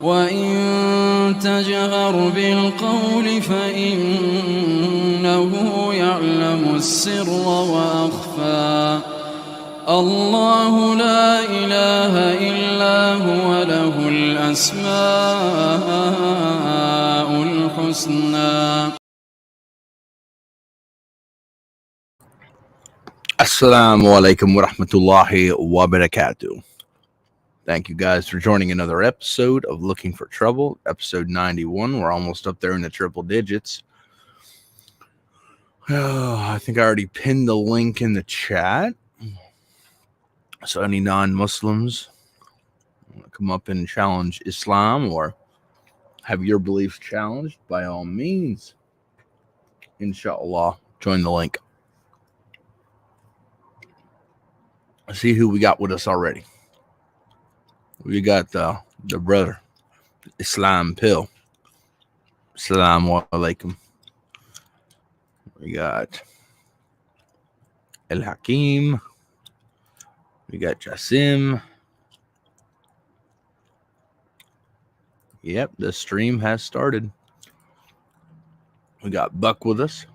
وإن تجهر بالقول فإنه يعلم السر وأخفى الله لا إله إلا هو له الأسماء الحسنى. Assalamu alaikum wa rahmatullahi wa barakatuh. Thank you guys for joining another episode of Looking for Trouble, episode 91. We're almost up there in the triple digits. I think I already pinned the link in the chat. So any non-Muslims want to come up and challenge Islam or have your beliefs challenged, by all means, inshallah, join the link. See who we got with us already. We got the brother, Islam Pill. Assalamu alaikum. We got El Hakim. We got Jasim. Yep, the stream has started. We got Buck with us.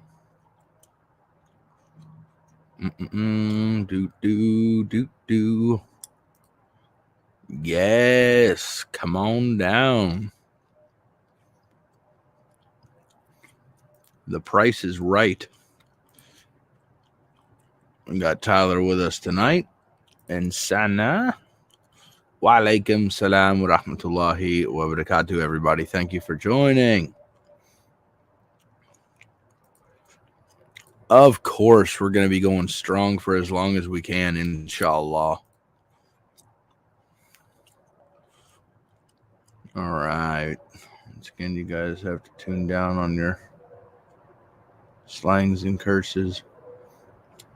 Do. Yes, come on down. The price is right. We got Tyler with us tonight. And Sana. Wa alaikum salam wa rahmatullahi wa barakatuh, everybody. Thank you for joining. Of course, we're going to be going strong for as long as we can, inshallah. All right. Once again, you guys have to tune down on your slangs and curses.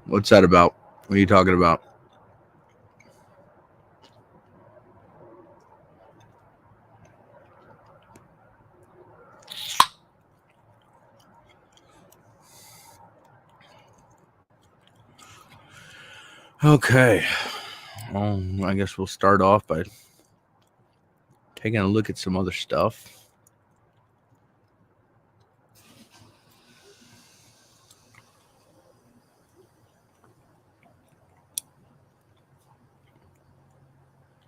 What's that about? What are you talking about? Okay. I guess we'll start off by taking a look at some other stuff.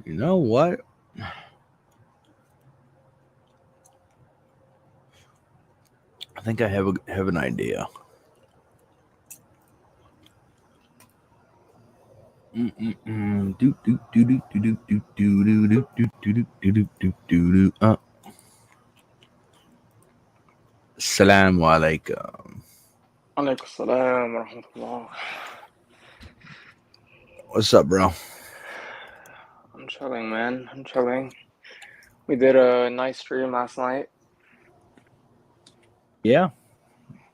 You know what? I think I have an idea. Assalamu alaikum. Alaikum salam wa rahmatullah. What's up, bro? I'm chilling, man. I'm chilling. We did a nice stream last night. Yeah,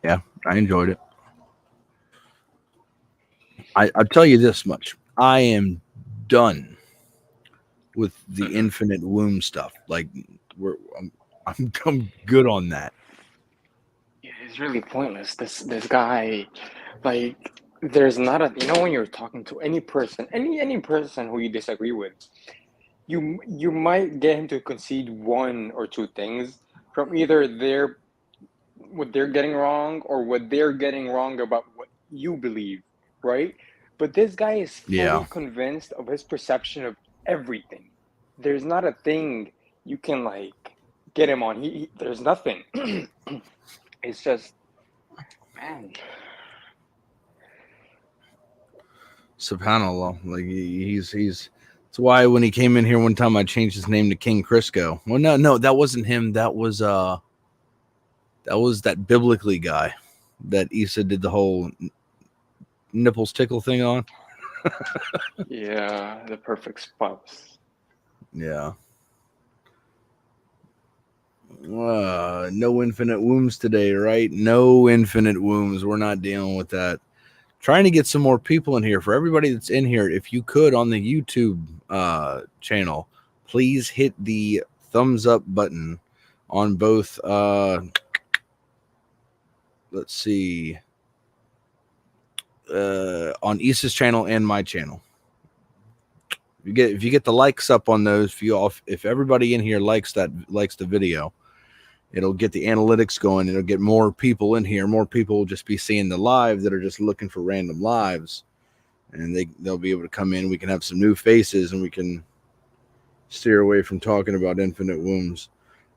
I enjoyed it. I'll tell you this much. I am done with the infinite womb stuff. Like, I'm good on that. Yeah, it's really pointless. This guy, like, there's not a, when you're talking to any person, any person who you disagree with, you might get him to concede one or two things from either what they're getting wrong or what they're getting wrong about what you believe, right? But this guy is fully convinced of his perception of everything. There's not a thing you can, like, get him on. There's nothing. It's just, man. SubhanAllah. Like, he's that's why when he came in here one time, I changed his name to King Crisco. Well, no, that wasn't him. That was that biblically guy that Isa did the whole nipples tickle thing on. Yeah, the perfect spouse. Yeah. No infinite wombs today, right? No infinite wombs. We're not dealing with that. Trying to get some more people in here. For everybody that's in here, if you could, on the YouTube channel, please hit the thumbs up button on both. Let's see. On Isa's channel and my channel. If you get the likes up on those, if everybody in here likes the video, it'll get the analytics going. It'll get more people in here. More people will just be seeing the live that are just looking for random lives, and they'll be able to come in. We can have some new faces, and we can steer away from talking about infinite wombs.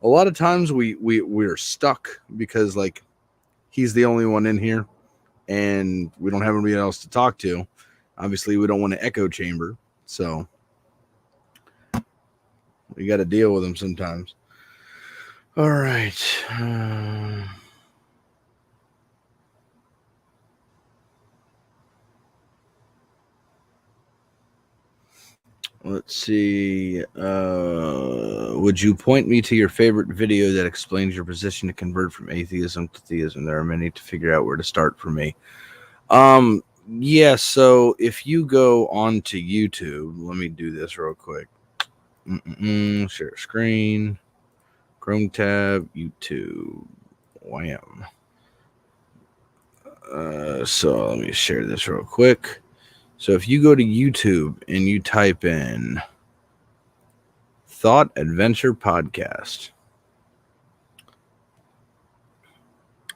A lot of times we're stuck because like he's the only one in here, and we don't have anybody else to talk to. Obviously, we don't want an echo chamber, so we got to deal with them sometimes. All right. Let's see. Would you point me to your favorite video that explains your position to convert from atheism to theism? There are many to figure out where to start for me. Yeah, so if you go on to YouTube, let me do this real quick. Share screen. Chrome tab, YouTube. Wham. So let me share this real quick. So if you go to YouTube and you type in Thought Adventure Podcast,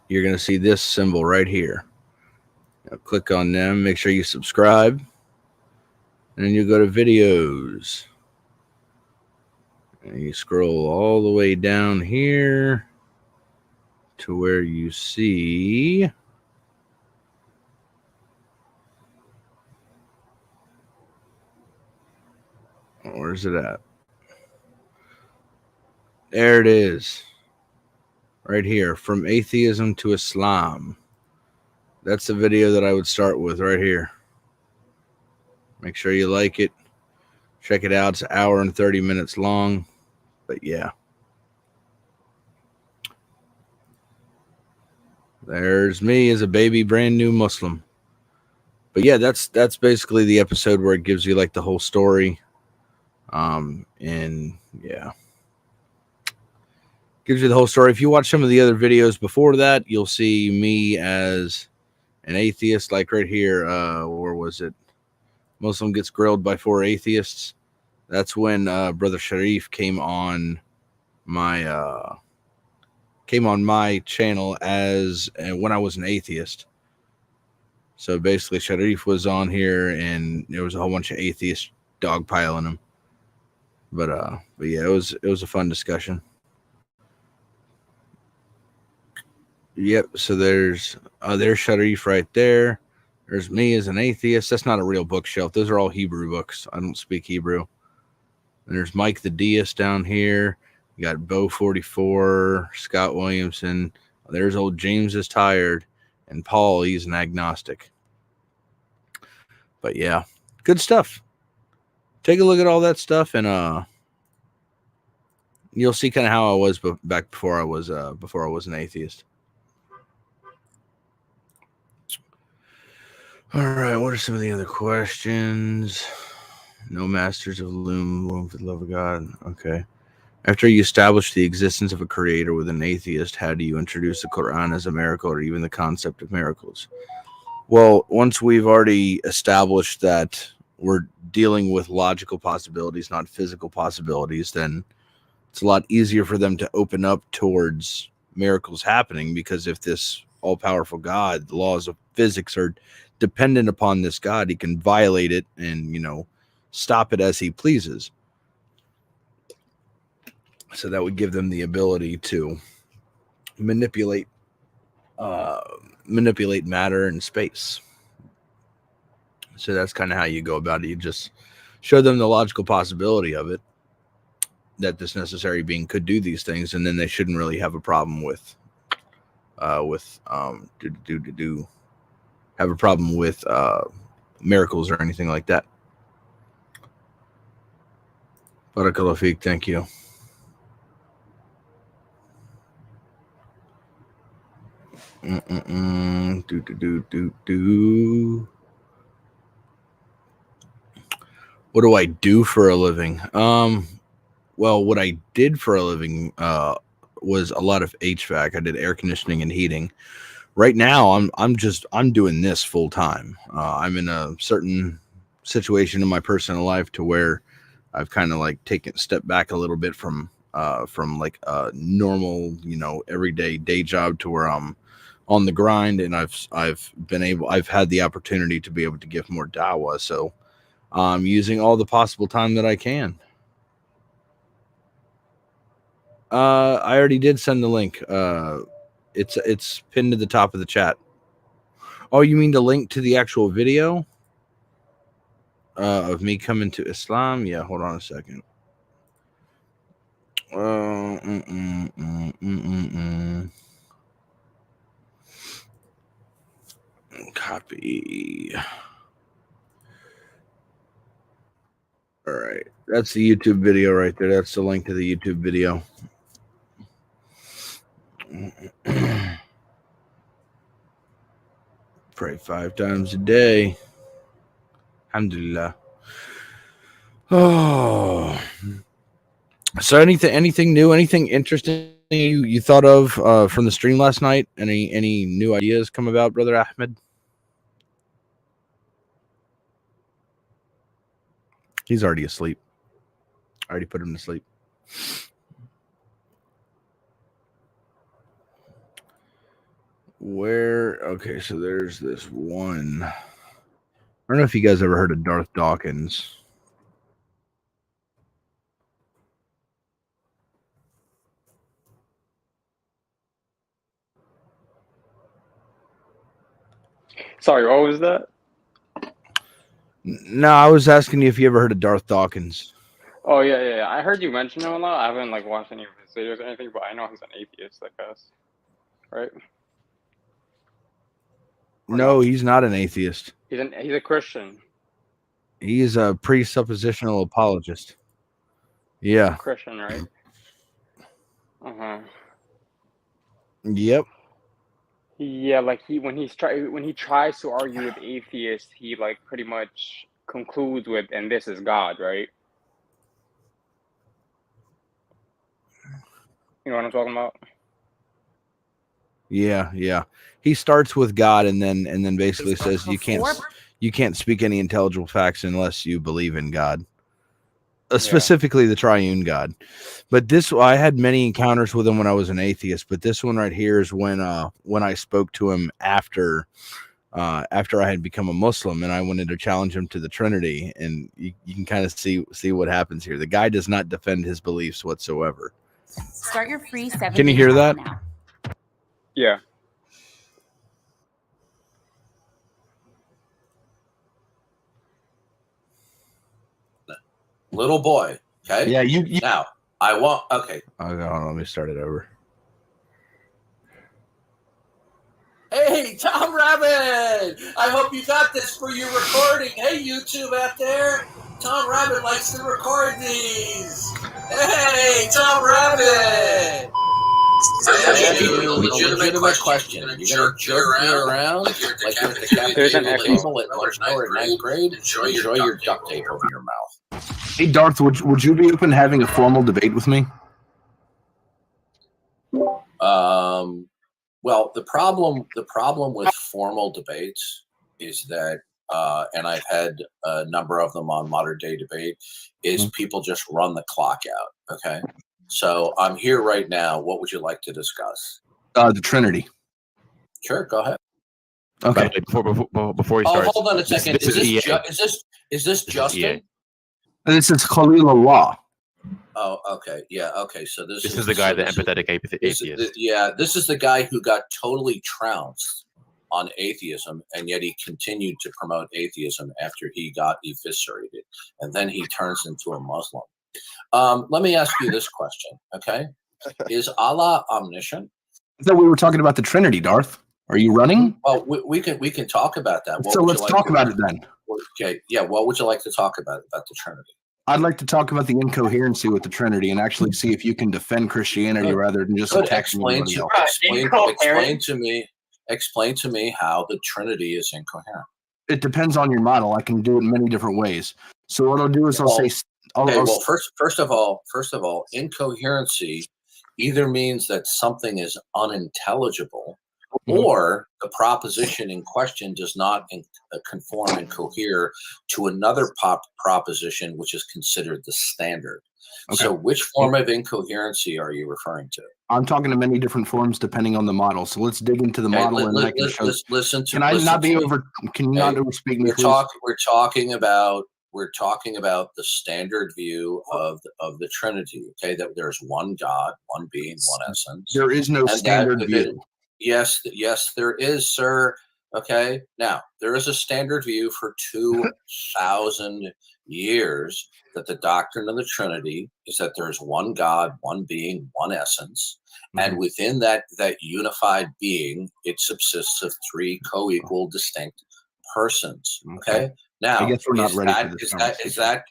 you're going to see this symbol right here. Now click on them, make sure you subscribe, and then you go to videos. And you scroll all the way down here to where you see where's it at? There it is. Right here. From Atheism to Islam. That's the video that I would start with right here. Make sure you like it. Check it out. It's an hour and 30 minutes long. But yeah. There's me as a baby brand new Muslim. But yeah, that's basically the episode where it gives you like the whole story. And yeah. Gives you the whole story. If you watch some of the other videos before that, you'll see me as an atheist, like right here. Where was it? Muslim gets grilled by 4 atheists. That's when Brother Sharif came on my channel as when I was an atheist. So basically, Sharif was on here, and there was a whole bunch of atheists dogpiling him. But yeah, it was a fun discussion. Yep. So there's Sharif right there. There's me as an atheist. That's not a real bookshelf. Those are all Hebrew books. I don't speak Hebrew. And there's Mike the Deist down here. You got Bo 44, Scott Williamson. There's old James is tired. And Paul, he's an agnostic. But yeah, good stuff. Take a look at all that stuff, and you'll see kind of how I was back before I was an atheist. All right, what are some of the other questions? No masters of loom for the love of God. Okay. After you establish the existence of a creator with an atheist, how do you introduce the Quran as a miracle or even the concept of miracles? Well, once we've already established that we're dealing with logical possibilities, not physical possibilities, then it's a lot easier for them to open up towards miracles happening, because if this all-powerful God, the laws of physics are dependent upon this God, he can violate it and, stop it as he pleases. So that would give them the ability to manipulate matter and space. So that's kind of how you go about it. You just show them the logical possibility of it, that this necessary being could do these things, and then they shouldn't really have a problem with miracles or anything like that. Barakallahu feek, thank you. What do I do for a living? Well, what I did for a living was a lot of HVAC. I did air conditioning and heating. Right now, I'm doing this full time. I'm in a certain situation in my personal life to where I've kind of like taken a step back a little bit from like a normal, everyday day job to where I'm on the grind, and I've had the opportunity to be able to give more dawah. So I'm using all the possible time that I can. I already did send the link. It's pinned to the top of the chat. Oh, you mean the link to the actual video of me coming to Islam? Yeah, hold on a second. Copy. All right, that's the YouTube video right there. That's the link to the YouTube video. Pray 5 times a day. Alhamdulillah. Oh, so anything new, anything interesting you thought of from the stream last night? Any new ideas come about, Brother Ahmed? He's already asleep. I already put him to sleep. Okay, so there's this one. I don't know if you guys ever heard of Darth Dawkins. Sorry, what was that? No, I was asking you if you ever heard of Darth Dawkins. Oh yeah. I heard you mention him a lot. I haven't like watched any of his videos or anything, but I know he's an atheist, I guess. Right? No, he's not an atheist. He's a Christian. He is a presuppositional apologist. Yeah. Christian, right? Yep. Yeah, like when he tries to argue with atheists, he like pretty much concludes with, and this is God, right? You know what I'm talking about? Yeah. He starts with God and then basically says you can't speak any intelligible facts unless you believe in God. Specifically the triune God. But I had many encounters with him when I was an atheist, but this one right here is when I spoke to him after I had become a Muslim, and I wanted to challenge him to the Trinity, and you can kind of see what happens here. The guy does not defend his beliefs whatsoever. Start your free 7 Can you hear that? now. Yeah. Little boy, okay? Yeah, you now I want okay. Hold on, let me start it over. Hey, Tom Rabbit! I hope you got this for your recording. Hey, YouTube out there, Tom Rabbit likes to record these. Hey, Tom Rabbit! Legitimate question. You're gonna jerk me around like you're decapitating people at ninth grade? Enjoy your duct tape over your mouth. Hey, Darth, would you be open to having a formal debate with me? Well, the problem with formal debates is that, and I've had a number of them on Modern Day Debate, is people just run the clock out. Okay, so I'm here right now. What would you like to discuss? The Trinity. Sure, go ahead. Okay. Before he starts, hold on a second. Is this Justin? This is Khalid Allah. Oh, okay. Yeah, okay. So this is the guy, the empathetic atheist. This is the guy who got totally trounced on atheism, and yet he continued to promote atheism after he got eviscerated, and then he turns into a Muslim. Let me ask you this question, okay? Is Allah omniscient? I thought we were talking about the Trinity, Darth. Are you running? Well, we can talk about that. So let's talk about it then. Okay. Yeah. What would you like to talk about the Trinity? I'd like to talk about the incoherency with the Trinity and actually see if you can defend Christianity rather than just attack anybody else. Explain to me how the Trinity is incoherent. It depends on your model. I can do it in many different ways. So what I'll do is first of all, incoherency either means that something is unintelligible or the proposition in question does not conform and cohere to another proposition which is considered the standard. Okay. So which form of incoherency are you referring to? I'm talking to many different forms depending on the model. So let's dig into the model and I can show. Listen to. Can I not be over? Can you not overspeak me, please? We're talking about the standard view of the Trinity. Okay, that there's one God, one being, one essence. There is no standard view. Yes, there is, sir. Okay, now there is a standard view for 2,000 years that the doctrine of the Trinity is that there's one God, one being, one essence, and within that unified being, it subsists of three co-equal, distinct persons. Okay. Now, I guess we're not ready for this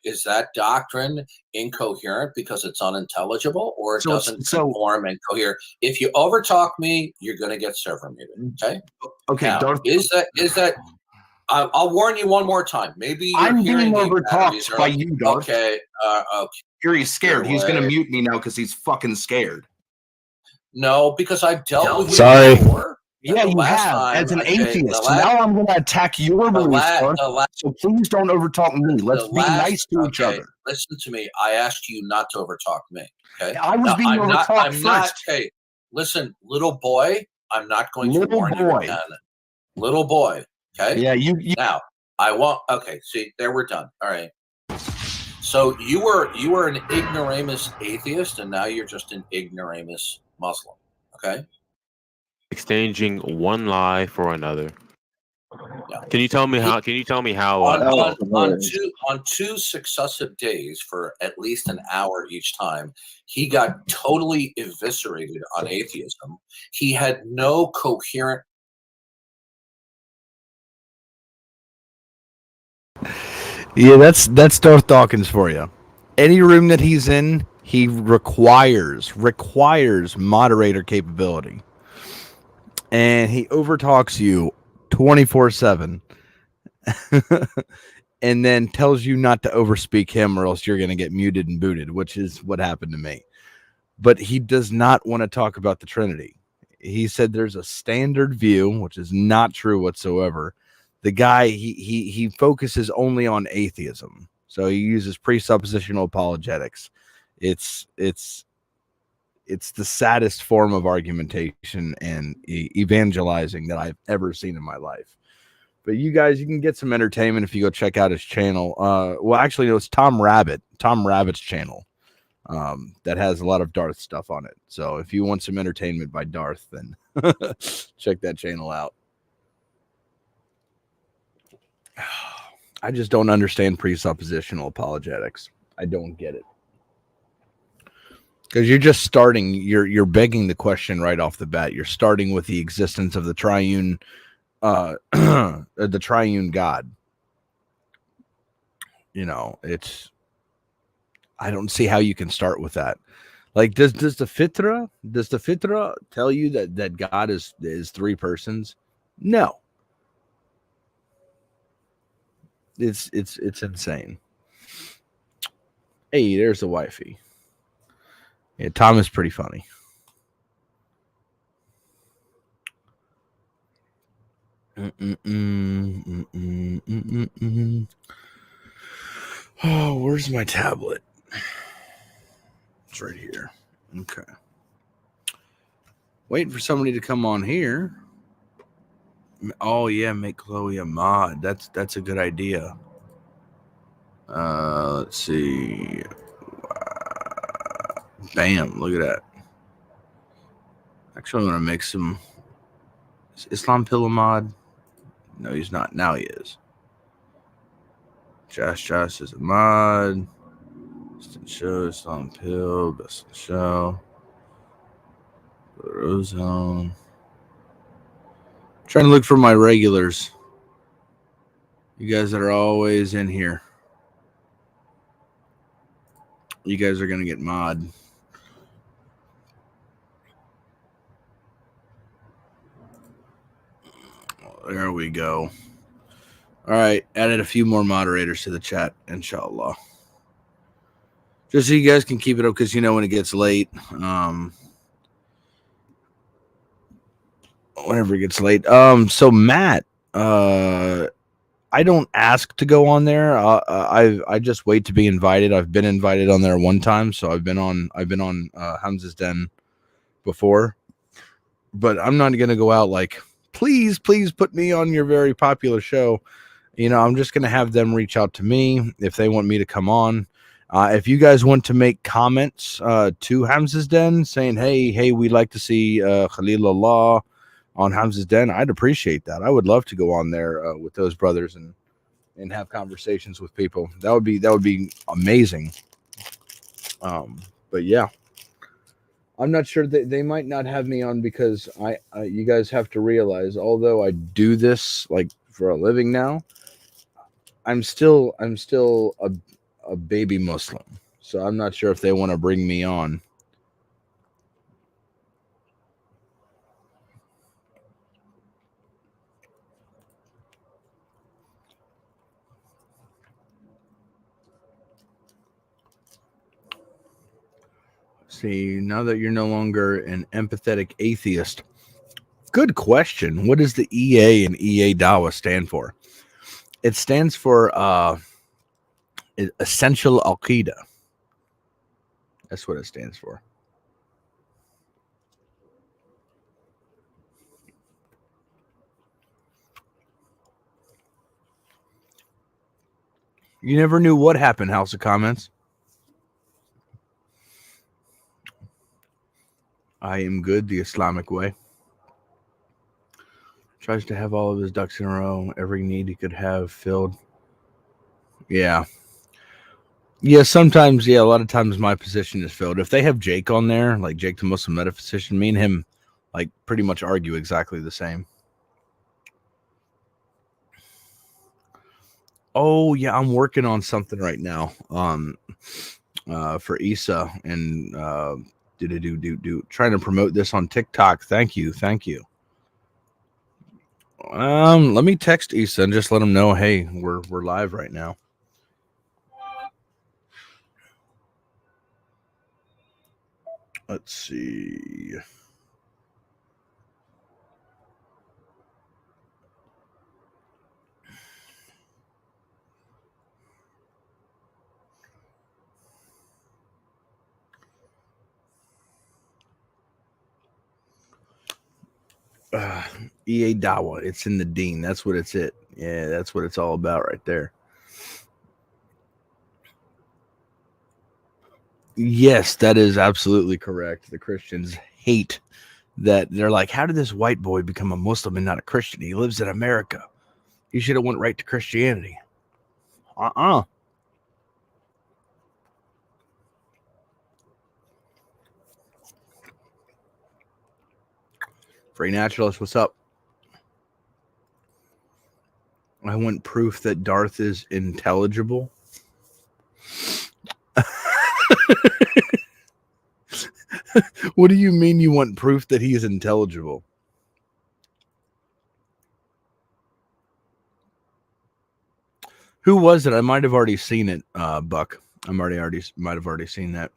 is that doctrine incoherent because it's unintelligible, or it doesn't conform and cohere? If you overtalk me, you're going to get server muted. Okay. Okay. Now, is that? I'll warn you one more time. Maybe I'm being overtalked by you, Darth. Okay. Okay. He's scared. He's going to mute me now because he's fucking scared. No, because I've dealt with you before. Yeah, you have, as an atheist. Now I'm going to attack your beliefs, so please don't overtalk me. Let's be nice to each other. Listen to me. I asked you not to overtalk me. Okay. I was being overtalked first. Hey, listen, little boy, I'm not going to warn you again. Little boy. Okay. Yeah, you. Now, I won't. Okay. See, there we're done. All right. So you were an ignoramus atheist, and now you're just an ignoramus Muslim. Okay. Exchanging one lie for another. Yeah. Can you tell me how? On two successive days for at least an hour each time, he got totally eviscerated on atheism. He had no coherent. Yeah, that's Darth Dawkins for you. Any room that he's in, he requires moderator capability. And he overtalks you 24/7 and then tells you not to overspeak him or else you're going to get muted and booted, which is what happened to me. But he does not want to talk about the Trinity. He said there's a standard view, which is not true whatsoever. The guy, he focuses only on atheism. So he uses presuppositional apologetics. It's the saddest form of argumentation and evangelizing that I've ever seen in my life. But you guys, you can get some entertainment if you go check out his channel. Well, actually, no, it's Tom Rabbit's channel that has a lot of Darth stuff on it. So if you want some entertainment by Darth, then check that channel out. I just don't understand presuppositional apologetics. I don't get it. Because you're just starting, you're begging the question right off the bat. You're starting with the existence of the triune God. You know, I don't see how you can start with that. Like, does the Fitra tell you that God is three persons? No. It's insane. Hey, there's the wifey. Yeah, Tom is pretty funny. Oh, where's my tablet? It's right here. Okay. Waiting for somebody to come on here. Oh yeah, make Chloe a mod. That's a good idea. Let's see. Bam! Look at that. Actually, I'm gonna make some. Is Islam Pill a mod? No, he's not. Now he is. Josh is a mod. Show Islam Pill. Best in show. Ozone. Trying to look for my regulars. You guys that are always in here. You guys are gonna get mod. There we go. All right, added a few more moderators to the chat, inshallah. Just so you guys can keep it up, because you know when it gets late. whenever it gets late. So Matt, I don't ask to go on there. I just wait to be invited. I've been invited on there one time, so I've been on Hamza's Den before, but I'm not gonna go out like, please put me on your very popular show. I'm just gonna have them reach out to me if they want me to come on. If you guys want to make comments to Hamza's Den saying, hey, we'd like to see Khalil Allah on Hamza's Den, I'd appreciate that. I would love to go on there with those brothers and have conversations with people. That would be amazing. But yeah, I'm not sure that they might not have me on because you guys have to realize, although I do this like for a living now, I'm still a baby Muslim. So I'm not sure if they want to bring me on. See, now that you're no longer an empathetic atheist, good question. What does the EA and EA Dawah stand for? It stands for Essential Al-Qaeda. That's what it stands for. You never knew what happened, House of Comments. I am good the Islamic way. Tries to have all of his ducks in a row, every need he could have filled. Yeah. Yeah, sometimes, a lot of times my position is filled. If they have Jake on there, like Jake the Muslim metaphysician, me and him like pretty much argue exactly the same. Oh yeah, I'm working on something right now. For Isa and trying to promote this on TikTok. Thank you. Let me text Isa and just let him know, hey, we're live right now. Let's see. EA Dawah. It's in the Dean. That's what it's it. Yeah, that's what it's all about right there. Yes, that is absolutely correct. The Christians hate that. They're like, how did this white boy become a Muslim and not a Christian? He lives in America. He should have went right to Christianity. Free Naturalist, what's up? I want proof that Darth is intelligible. What do you mean you want proof that he is intelligible? Who was it? I might have already seen it, Buck. I might have already seen that.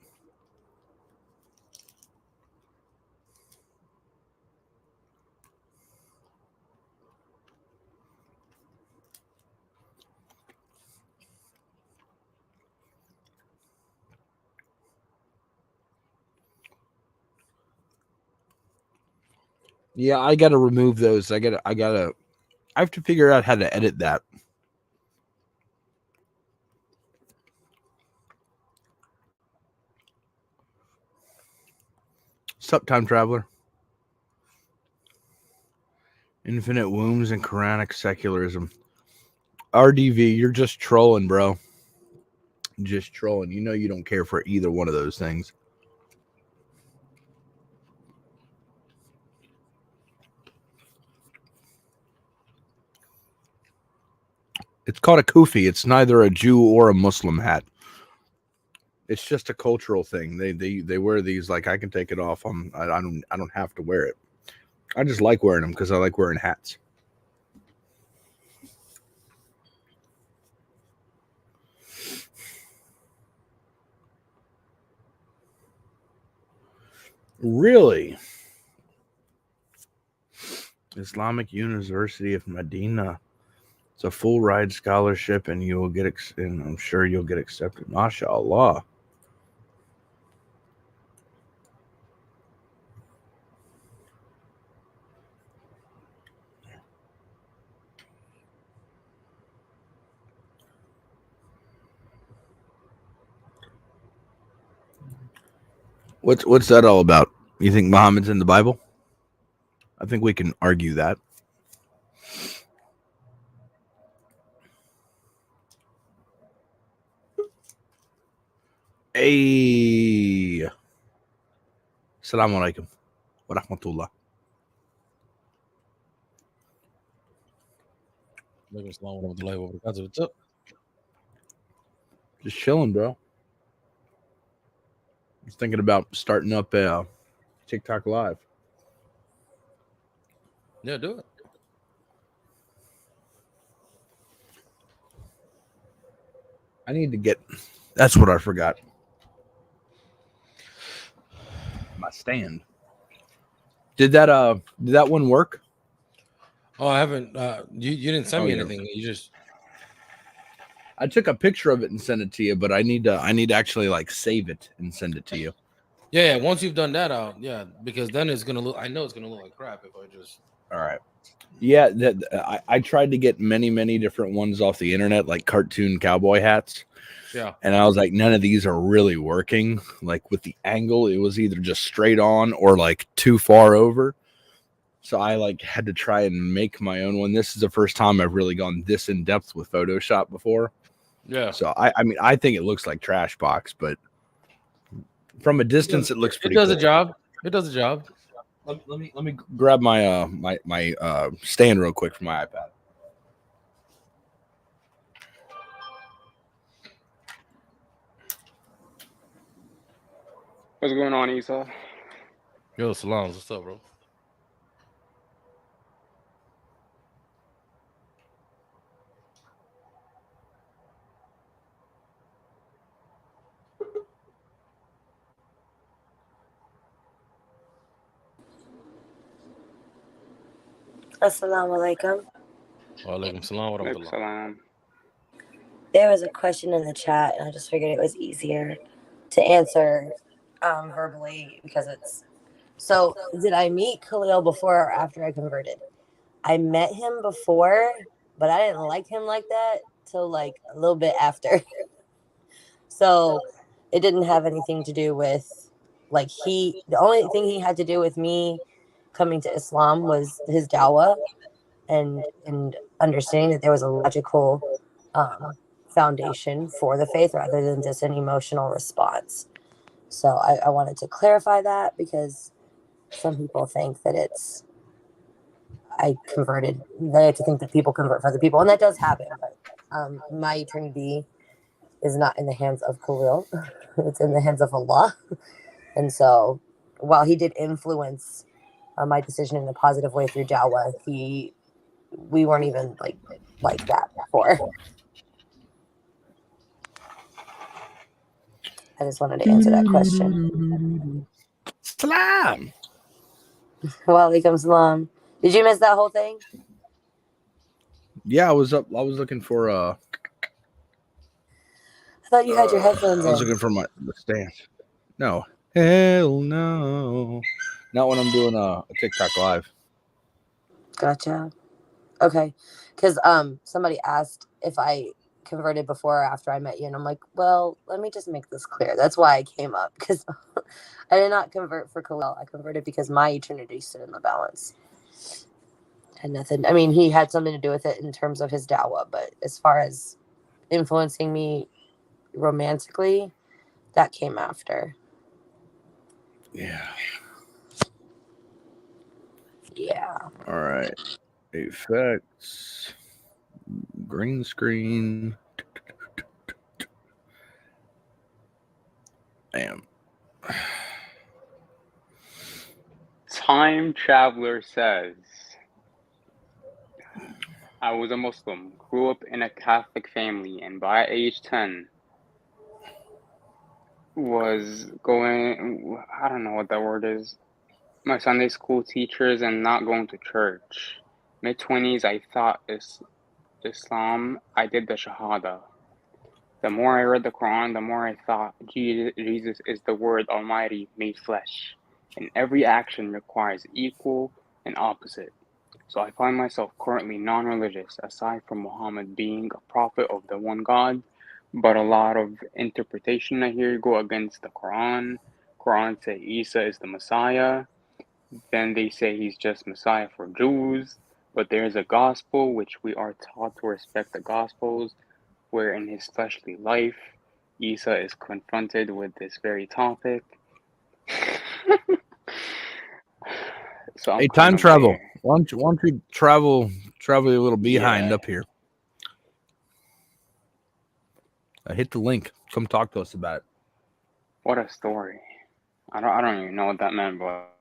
Yeah, I gotta remove those. I have to figure out how to edit that. Sup, time traveler? Infinite wombs and Quranic secularism. RDV, you're just trolling, bro. Just trolling. You know you don't care for either one of those things. It's called a kufi. It's neither a Jew or a Muslim hat. It's just a cultural thing. They wear these like I can take it off. I don't have to wear it. I just like wearing them because I like wearing hats. Really? Islamic University of Medina. It's a full ride scholarship, and you will get, and I'm sure you'll get accepted. MashaAllah. What's that all about? You think Muhammad's in the Bible? I think we can argue that. Hey. Assalamu alaikum wa rahmatullah. What's up? Just chilling, bro. I was thinking about starting up a TikTok live. Yeah, do it. I need to get. That's what I forgot. My stand. Did that one work? Oh, I haven't. You didn't send me yeah. anything. You just. I took a picture of it and sent it to you, but I need to actually like save it and send it to you. Yeah. Once you've done that, because then it's gonna look. I know it's gonna look like crap if I just. All right. Yeah, I tried to get many different ones off the internet, like cartoon cowboy hats. Yeah. And I was like, none of these are really working. Like with the angle, it was either just straight on or like too far over. So I like had to try and make my own one. This is the first time I've really gone this in depth with Photoshop before. Yeah. So I mean, I think it looks like Trash Box, but from a distance, it looks pretty. It does cool. a job. It does a job. Let me grab my my stand real quick from my iPad. What's going on, Isa? Yo, Salams, what's up, bro? Assalamu alaikum. Wa alaikum salam wa rahmatullah. Salam. There was a question in the chat, and I just figured it was easier to answer verbally because it's. So, did I meet Khalil before or after I converted? I met him before, but I didn't like him like that till like a little bit after. So, it didn't have anything to do with like the only thing he had to do with me coming to Islam was his dawah and understanding that there was a logical foundation for the faith rather than just an emotional response. So I wanted to clarify that because some people think that I converted. They have to think that people convert for other people, and that does happen. But my eternity is not in the hands of Khalil; it's in the hands of Allah. And so, while he did influence my decision in a positive way through Dawah, we weren't even like that before. I just wanted to answer that question. Salam. Walaikum salam. Did you miss that whole thing? Yeah, I was looking for I thought you had your headphones in. I was looking for the stand. No. Hell no. Not when I'm doing a TikTok live. Gotcha. Okay. Because somebody asked if I converted before or after I met you, and I'm like, well, let me just make this clear. That's why I came up, because I did not convert for Khalil. I converted because my eternity stood in the balance. Had nothing. I mean, he had something to do with it in terms of his dawah, but as far as influencing me romantically, that came after. Yeah. Yeah. All right. Effects. Green screen. Damn. Time Traveler says, I was a Muslim, grew up in a Catholic family, and by age 10 was going, I don't know what that word is, my Sunday school teachers and not going to church. Mid-20s, I thought Islam, I did the Shahada. The more I read the Quran, the more I thought Jesus is the Word Almighty made flesh, and every action requires equal and opposite. So I find myself currently non-religious, aside from Muhammad being a prophet of the one God, but a lot of interpretation I hear go against the Quran. Quran say Isa is the Messiah, then they say he's just Messiah for Jews, but there's a gospel which we are taught to respect the gospels, where in his fleshly life, Isa is confronted with this very topic. So I'm Hey, kind time of travel. there. Why don't you travel a little behind Yeah. up here? Hit the link. Come talk to us about it. What a story. I don't even know what that meant, but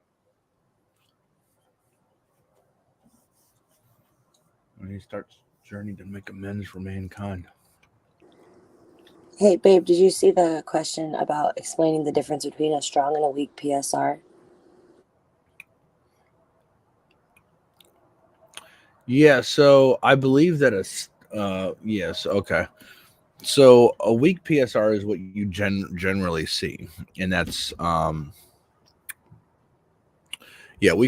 When he starts journey to make amends for mankind. Hey, babe, did you see the question about explaining the difference between a strong and a weak PSR? Yeah, so I believe that yes, okay. So a weak PSR is what you generally see, and that's weak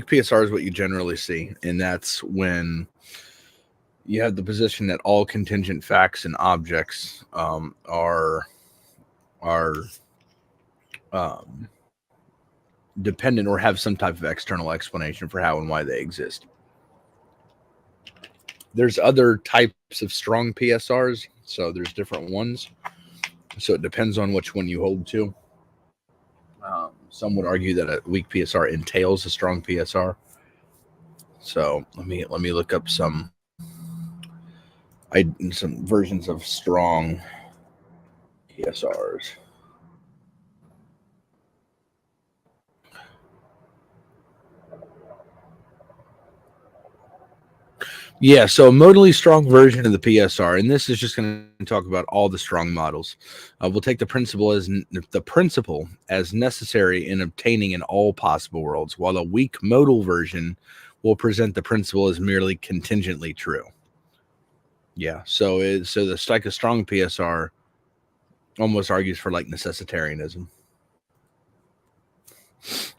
PSR is what you generally see, and that's when you have the position that all contingent facts and objects are dependent or have some type of external explanation for how and why they exist. There's other types of strong PSRs, so there's different ones. So it depends on which one you hold to. Some would argue that a weak PSR entails a strong PSR. So let me look up some versions of strong PSRs. Yeah, so a modally strong version of the PSR, and this is just going to talk about all the strong models. We'll take the principle as necessary in obtaining in all possible worlds, while a weak modal version will present the principle as merely contingently true. Yeah, so the strong PSR almost argues for like necessitarianism.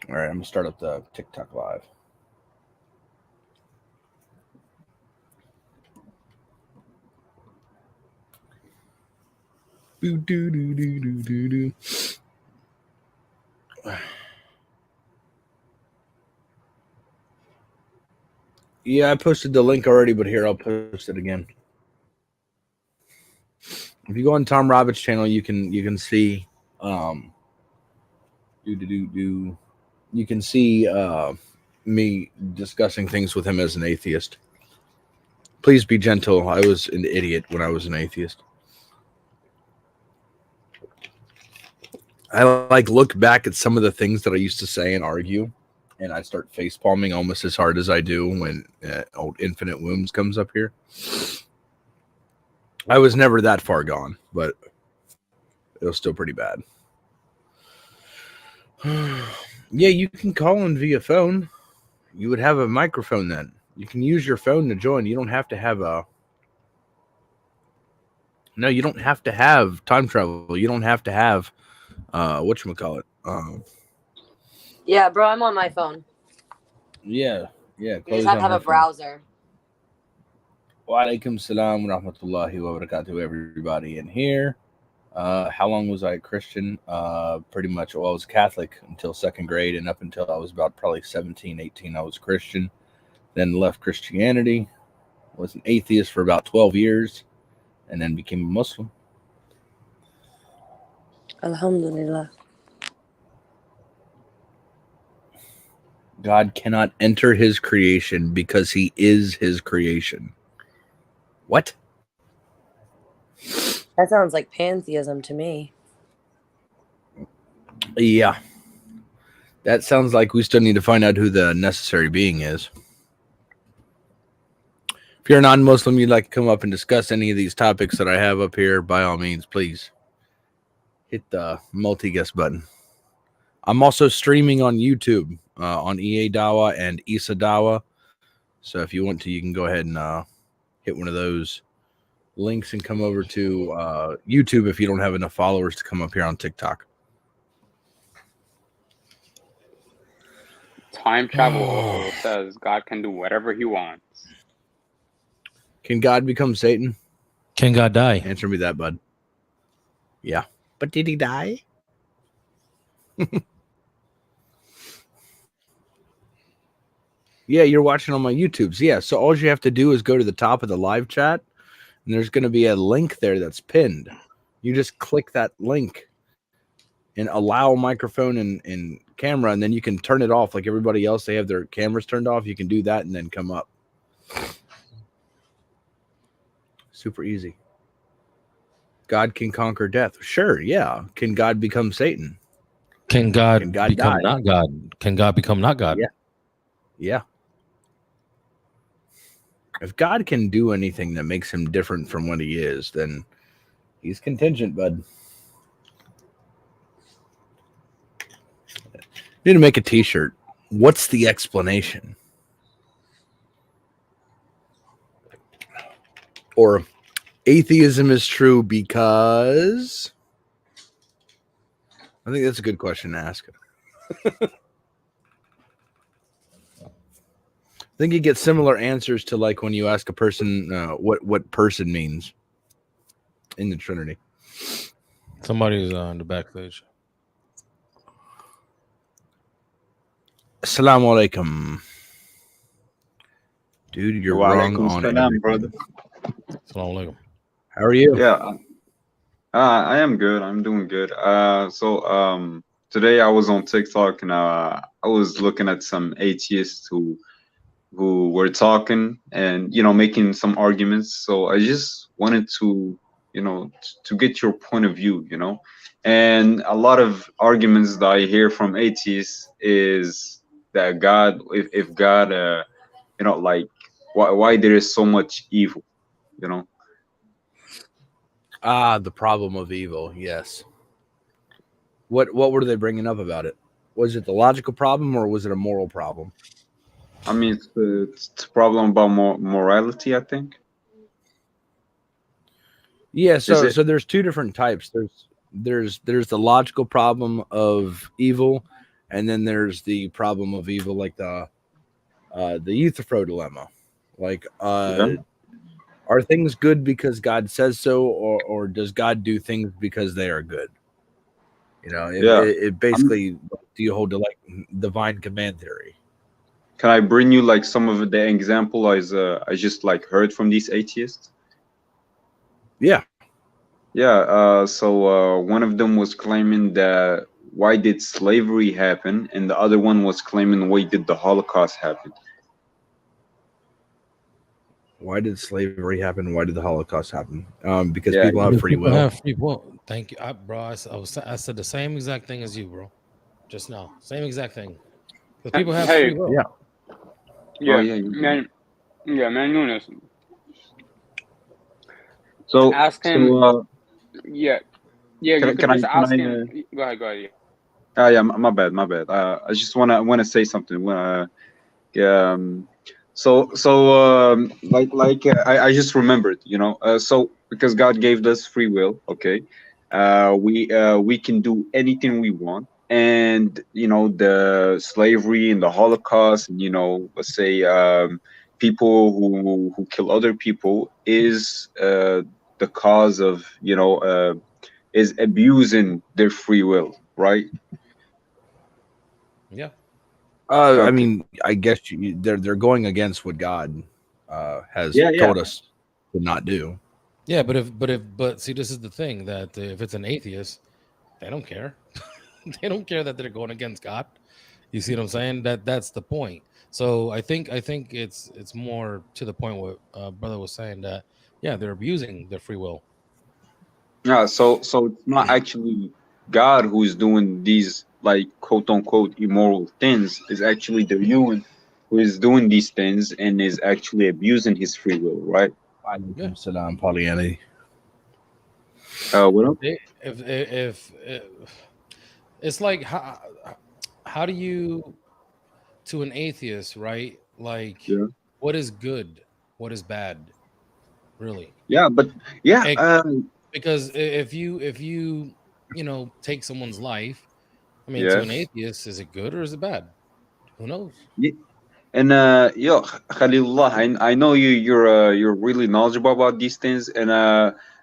All right, I'm gonna start up the TikTok live. Yeah, I posted the link already, but here I'll post it again. If you go on Tom Roberts' channel, you can see you can see me discussing things with him as an atheist. Please be gentle. I was an idiot when I was an atheist. I look back at some of the things that I used to say and argue, and I start face palming almost as hard as I do when old Infinite Wombs comes up here. I was never that far gone, but it was still pretty bad. Yeah, you can call in via phone. You would have a microphone then. You can use your phone to join. You don't have to have you don't have to have time travel. You don't have to have whatchamacallit. Yeah, bro, I'm on my phone. Yeah. You just have to have a browser. Wa alaikum salam wa rahmatullahi wa barakatuh, everybody in here. How long was I a Christian? Pretty much, I was Catholic until second grade, and up until I was about probably 17, 18, I was Christian. Then left Christianity, was an atheist for about 12 years, and then became a Muslim. Alhamdulillah. God cannot enter his creation because he is his creation. What? That sounds like pantheism to me. Yeah. That sounds like we still need to find out who the necessary being is. If you're a non-Muslim, you'd like to come up and discuss any of these topics that I have up here, by all means, please hit the multi-guest button. I'm also streaming on YouTube. on EA Dawah and Isa Dawah. So if you want to, you can go ahead and hit one of those links and come over to YouTube if you don't have enough followers to come up here on TikTok. Time travel also says God can do whatever he wants. Can God become Satan? Can God die? Answer me that, bud. Yeah. But did he die? Yeah, you're watching on my YouTubes. Yeah, so all you have to do is go to the top of the live chat, and there's going to be a link there that's pinned. You just click that link and allow microphone and camera, and then you can turn it off like everybody else. They have their cameras turned off. You can do that and then come up. Super easy. God can conquer death. Sure, yeah. Can God become Satan? Can God become die? not God? Can God become not God? Yeah. Yeah. If God can do anything that makes him different from what he is, then he's contingent, bud. Need to make a t-shirt. What's the explanation? Or atheism is true because... I think that's a good question to ask. I think you get similar answers to like when you ask a person what person means in the Trinity. Somebody's on the backstage. Assalamu alaikum. Dude, you're wrong on salam, brother. Assalamu alaikum. How are you? Yeah, I am good. I'm doing good. Today I was on TikTok and I was looking at some atheists who were talking and making some arguments. So I just wanted to to get your point of view. And a lot of arguments that I hear from atheists is that God, if God, like why there is so much evil, The problem of evil. Yes. What were they bringing up about it? Was it the logical problem or was it a moral problem? I mean, it's a problem about morality, I think. Yeah, so there's two different types. There's the logical problem of evil, and then there's the problem of evil, like the Euthyphro dilemma. Like, are things good because God says so, or does God do things because they are good? It basically, do you hold to like divine command theory? Can I bring you like some of the example I just like heard from these atheists? Yeah. So one of them was claiming that why did slavery happen, and the other one was claiming why did the Holocaust happen? Why did slavery happen? Why did the Holocaust happen? Because people have free will. Thank you, bro. I said the same exact thing as you, bro. Just now, same exact thing. Because people have free will. Man, Nunes. So ask him. So, you could just ask him. Go ahead. Yeah, my bad. I just wanna say something. I just remembered, so because God gave us free will, okay, we can do anything we want, and the slavery and the Holocaust, and let's say people who kill other people is the cause of is abusing their free will, right? Yeah. I mean, I guess they're going against what God has told us to not do. Yeah, but see, this is the thing that if it's an atheist, they don't care. They don't care that they're going against God. You see what I'm saying? That's the point. So I think it's more to the point what brother was saying, that they're abusing their free will. Yeah, so it's not actually God who is doing these like quote unquote immoral things. Is actually the human who is doing these things and is actually abusing his free will, right? Salam, Polyani. What up? If it's like how do you to an atheist, right? Like, Yeah. what is good? What is bad? Really? Yeah, but yeah, Because if you take someone's life, I mean, to yeah. an atheist, is it good or is it bad? Who knows? And yo, Khalilullah, I know you're really knowledgeable about these things, and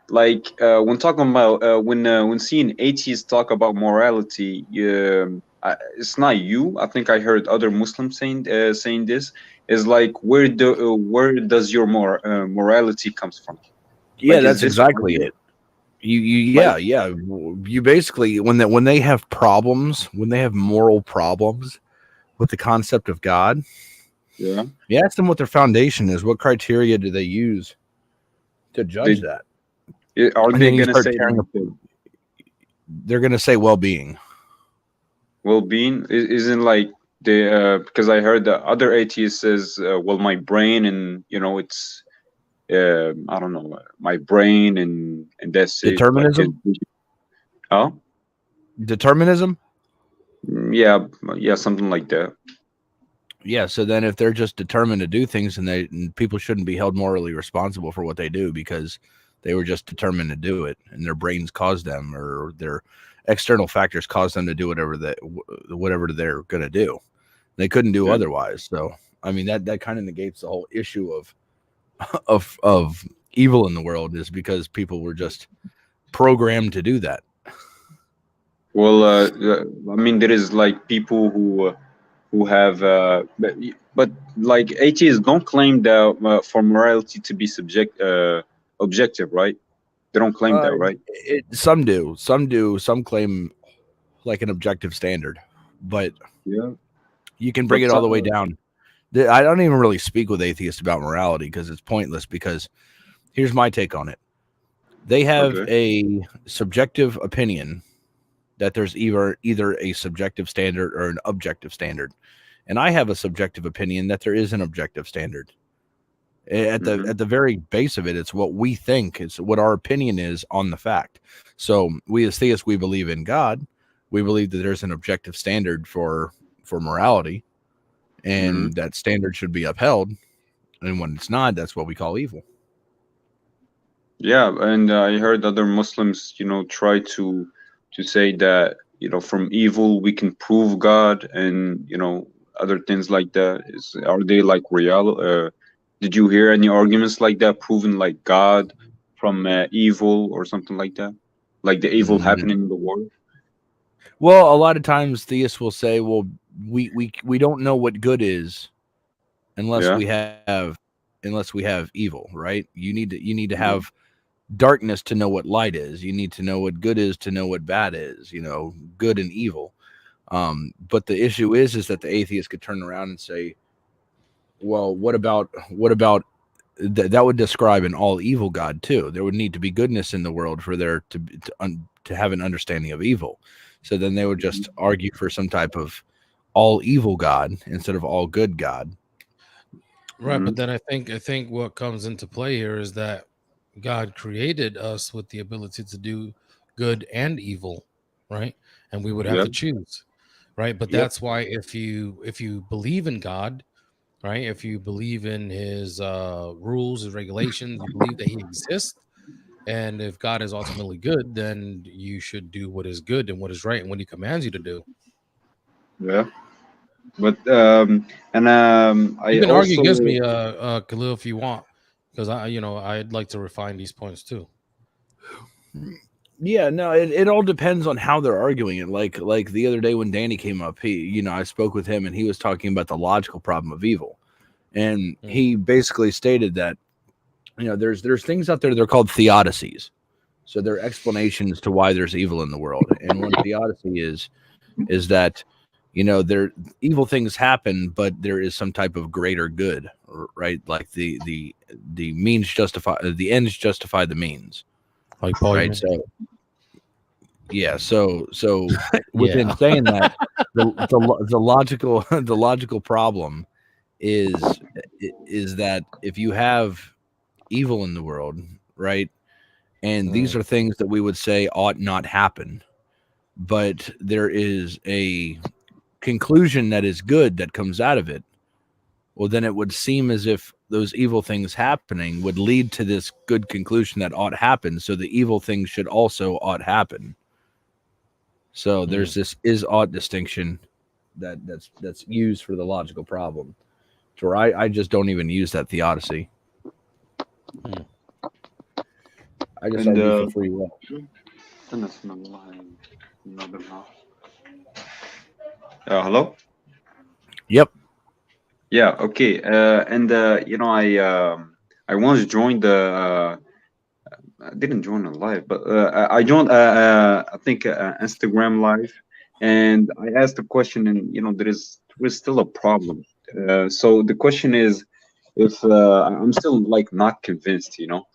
when talking about when seeing atheists talk about morality, it's not you. I think I heard other Muslims saying this is like where does your morality comes from? Yeah, Is that's this exactly it. Yeah. You basically when they have problems, when they have moral problems with the concept of God, yeah, you ask them what their foundation is. What criteria do they use to judge that? Are And they then you gonna start say tearing like they're going to say well-being. well-being isn't like the because I heard the other atheist says, well, my brain and it's I don't know, my brain and that's it. Like, Determinism? Oh, Determinism? yeah, something like that. Yeah, so then if they're just determined to do things, and people shouldn't be held morally responsible for what they do because they were just determined to do it, and their brains caused them, or their external factors caused them to do whatever they're going to do. They couldn't do otherwise. So, I mean, that kind of negates the whole issue of evil in the world, is because people were just programmed to do that. Well, I mean, there is like people who have but like atheists don't claim that for morality to be objective, right? They don't claim that, right? Some do. Some claim like an objective standard, but yeah, you can bring it all the way down. I don't even really speak with atheists about morality because it's pointless, because here's my take on it. They have a subjective opinion that there's either a subjective standard or an objective standard. And I have a subjective opinion that there is an objective standard. At the very base of it, it's what we think, it's what our opinion is on the fact. So we as theists, we believe in God. We believe that there's an objective standard for morality, and that standard should be upheld. And when it's not, that's what we call evil. Yeah, and I heard other Muslims, try to say that, from evil we can prove God, and other things like that. Are they like real? Did you hear any arguments like that proving like God from evil or something like that? Like the evil happening in the world? Well, a lot of times theists will say, well, we don't know what good is unless we have evil, right? You need to have darkness to know what light is. You need to know what good is to know what bad is, good and evil. But the issue is that the atheist could turn around and say, well, what about that would describe an all evil God too. There would need to be goodness in the world for there to have an understanding of evil. So then they would just argue for some type of all evil God instead of all good God. Right, but then I think what comes into play here is that God created us with the ability to do good and evil, right? And we would have to choose, right? But that's why if you believe in God, right? If you believe in his rules, his regulations, you believe that he exists, and if God is ultimately good, then you should do what is good and what is right and what he commands you to do. Yeah. But you can argue against me, Khalil, if you want, because I'd like to refine these points too. Yeah, no, it all depends on how they're arguing it. Like the other day when Danny came up, I spoke with him and he was talking about the logical problem of evil. And he basically stated that, there's things out there, they're called theodicies. So they're explanations to why there's evil in the world. And one theodicy is that, there evil things happen, but there is some type of greater good, right? Like the means justify the ends justify the means. Like Paul, right? So yeah, so within saying that, the logical problem is that if you have evil in the world, right, and these are things that we would say ought not happen, but there is a conclusion that is good that comes out of it, well, then it would seem as if those evil things happening would lead to this good conclusion that ought happen. So the evil things should also ought happen. So there's this is-ought distinction that's used for the logical problem. To where I just don't even use that theodicy. I just argue for free will. Hello? Yep. Yeah, okay. You know, I once joined the I didn't join the live, but I joined I think Instagram live, and I asked a question, and you know, there is still a problem. So the question is, if I'm still like not convinced, you know,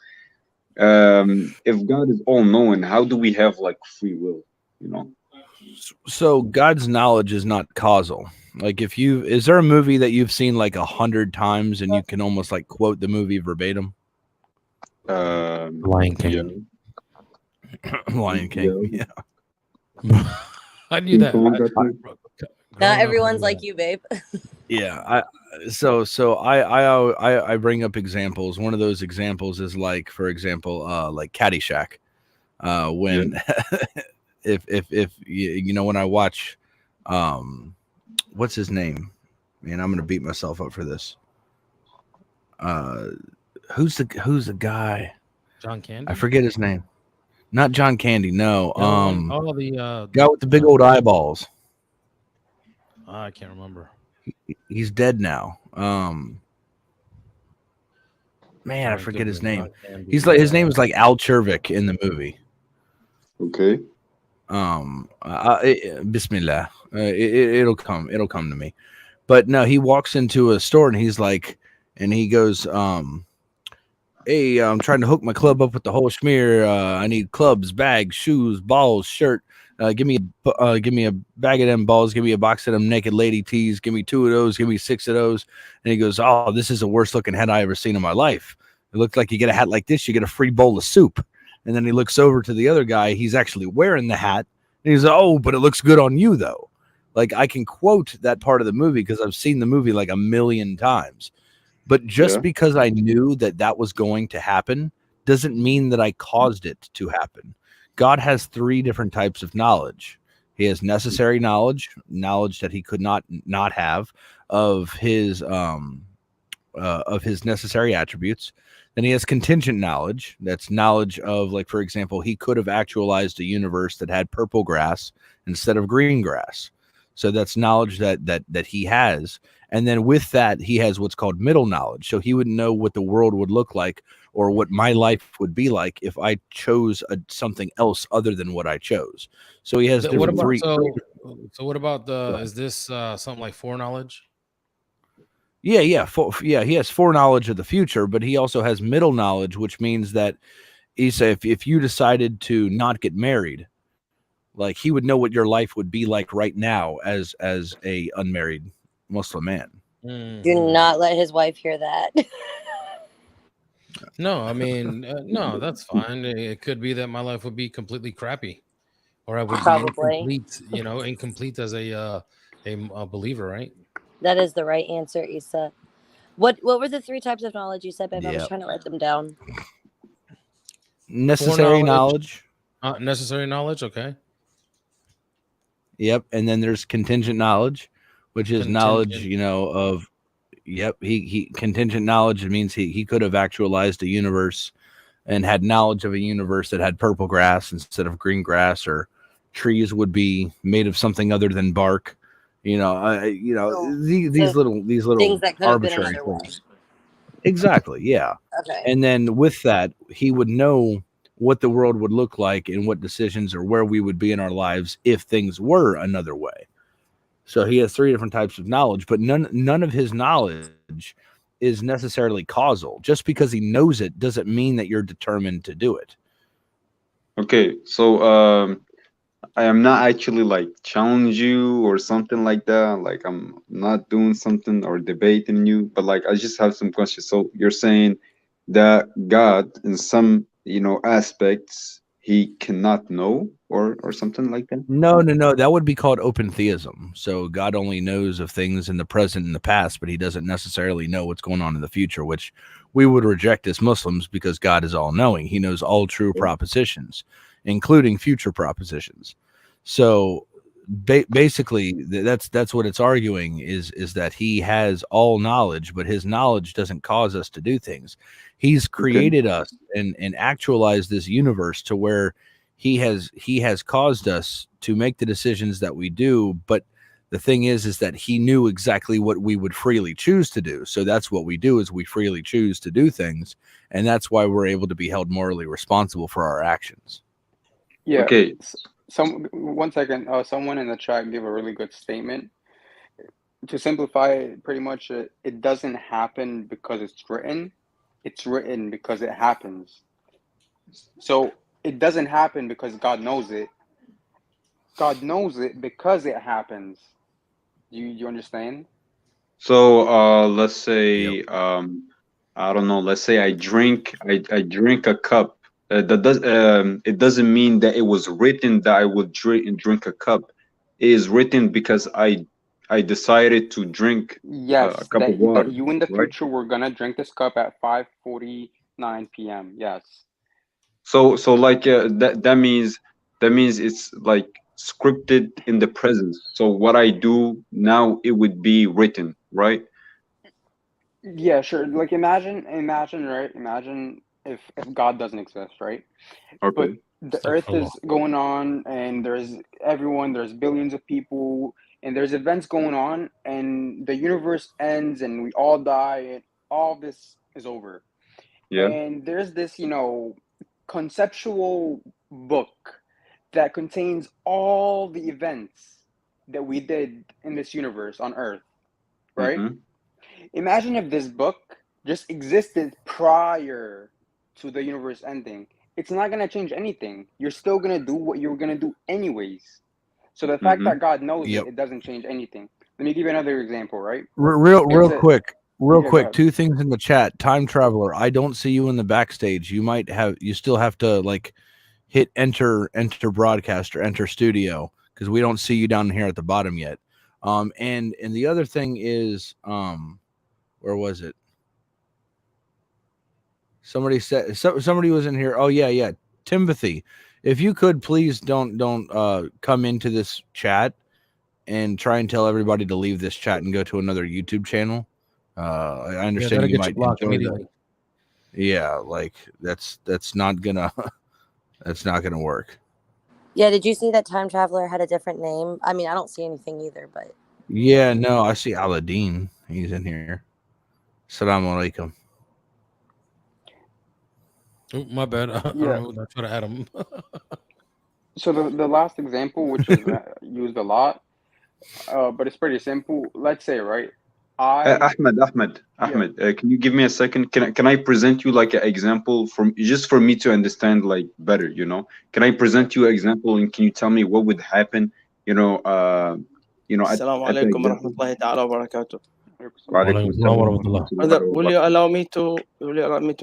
if God is all knowing, how do we have like free will, you know? So God's knowledge is not causal. Like is there a movie that you've seen like 100 times and you can almost like quote the movie verbatim? Lion King. Yeah. Lion King. Yeah. I knew that. Not everyone's like you, babe. Yeah. I bring up examples. One of those examples is like, for example, like Caddyshack. When if you know, when I watch what's his name? Man, I'm gonna beat myself up for this. Who's the guy? John Candy? I forget his name. Not John Candy, no. The guy with the big old eyeballs. I can't remember. He's dead now. Man, I forget his name. He's like, his name is like Al Chervik in the movie. Okay. Bismillah. It'll come to me. But no, he walks into a store and he's like, and he goes, hey, I'm trying to hook my club up with the whole schmear. I need clubs, bags, shoes, balls, shirt. Give me a bag of them balls. Give me a box of them naked lady tees. Give me 2 of those. Give me 6 of those. And he goes, oh, this is the worst looking hat I ever seen in my life. It looks like you get a hat like this, you get a free bowl of soup. And then he looks over to the other guy. He's actually wearing the hat. And he's like, oh, but it looks good on you though. Like I can quote that part of the movie because I've seen the movie like 1,000,000 times. But just because I knew that was going to happen doesn't mean that I caused it to happen. God has 3 different types of knowledge. He has necessary knowledge that he could not have of his necessary attributes. Then he has contingent knowledge. That's knowledge of, like, for example, he could have actualized a universe that had purple grass instead of green grass. So that's knowledge that he has. And then with that, he has what's called middle knowledge. So he would know what the world would look like or what my life would be like if I chose something else other than what I chose. So he has different So what about is this something like foreknowledge? Yeah. He has foreknowledge of the future, but he also has middle knowledge, which means that if you decided to not get married, like he would know what your life would be like right now as a unmarried Muslim man. Do not let his wife hear that. No, I mean, no, that's fine. It could be that my life would be completely crappy, or I would be incomplete as a believer, right? That is the right answer, Issa. What were the 3 types of knowledge you said, babe? I was trying to write them down. Necessary knowledge. Necessary knowledge, okay. Yep, and then there's contingent knowledge, which is knowledge, he contingent knowledge means he could have actualized a universe and had knowledge of a universe that had purple grass instead of green grass, or trees would be made of something other than bark. These little things that could arbitrary have been another things. Exactly, yeah. Okay. And then with that, he would know what the world would look like and what decisions or where we would be in our lives if things were another way. So he has 3 different types of knowledge, but none of his knowledge is necessarily causal. Just because he knows it doesn't mean that you're determined to do it. Okay, so I am not actually like challenge you or something like that. Like I'm not doing something or debating you, but like I just have some questions. So you're saying that God, in some aspects, he cannot know, or something like that? No. That would be called open theism. So God only knows of things in the present and the past, but he doesn't necessarily know what's going on in the future, which we would reject as Muslims because God is all knowing. He knows all true propositions, including future propositions. So basically, that's what it's arguing is that he has all knowledge, but his knowledge doesn't cause us to do things. He's created us and actualized this universe to where he has caused us to make the decisions that we do. But the thing is that he knew exactly what we would freely choose to do. So that's what we do, is we freely choose to do things, and that's why we're able to be held morally responsible for our actions. Yeah. Okay. One second. Someone in the chat gave a really good statement. To simplify it, pretty much, it doesn't happen because it's written. It's written because it happens. So it doesn't happen because God knows it. God knows it because it happens. You understand? So let's say I don't know. Let's say I drink a cup. It doesn't mean that it was written that I would drink a cup. It is written because I decided to drink Yes, a cup of water. that you in the right? future were gonna drink this cup at 5:49 p.m. Yes. So like that means it's like scripted in the present. So what I do now, it would be written, right? Yeah, sure. Like imagine, right? Imagine if God doesn't exist, right? But Okay. the earth is going on, and there's billions of people, and there's events going on, and the universe ends, and we all die, and all this is over. Yeah. And there's this, conceptual book that contains all the events that we did in this universe on Earth, right? Mhm. Imagine if this book just existed prior to the universe ending. It's not going to change anything. You're still going to do what you were going to do anyways. So the fact that God knows it doesn't change anything. Let me give you another example, right? Real quick, go ahead. two things in the chat. Time Traveler, I don't see you in the backstage. You still have to like hit enter broadcast or enter studio, because we don't see you down here at the bottom yet. And the other thing is, where was it? Somebody said somebody was in here. Oh yeah. Timothy, if you could please don't come into this chat and try and tell everybody to leave this chat and go to another YouTube channel. I understand you might enjoy that. Yeah, like that's not gonna that's not gonna work. Yeah, did you see that Time Traveler had a different name? I mean, I don't see anything either, but yeah, no, I see Aladdin. He's in here. Assalamu alaikum. Oh, my bad. I don't know. I try to add him. So the last example, which is used a lot, but it's pretty simple. Let's say, right? Ahmed, can you give me a second? Can I present you like an example just for me to understand like better? Can I present you an example, and can you tell me what would happen? Assalamu alaikum wa rahmatullahi ta'ala wa barakatuh. Brother, will you allow me to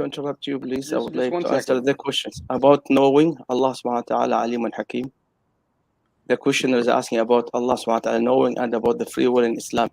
interrupt you, please? I would like to answer the questions about knowing Allah subhanahu wa ta'ala alimun hakim. The question is asking about Allah subhanahu wa ta'ala knowing and about the free will in Islam.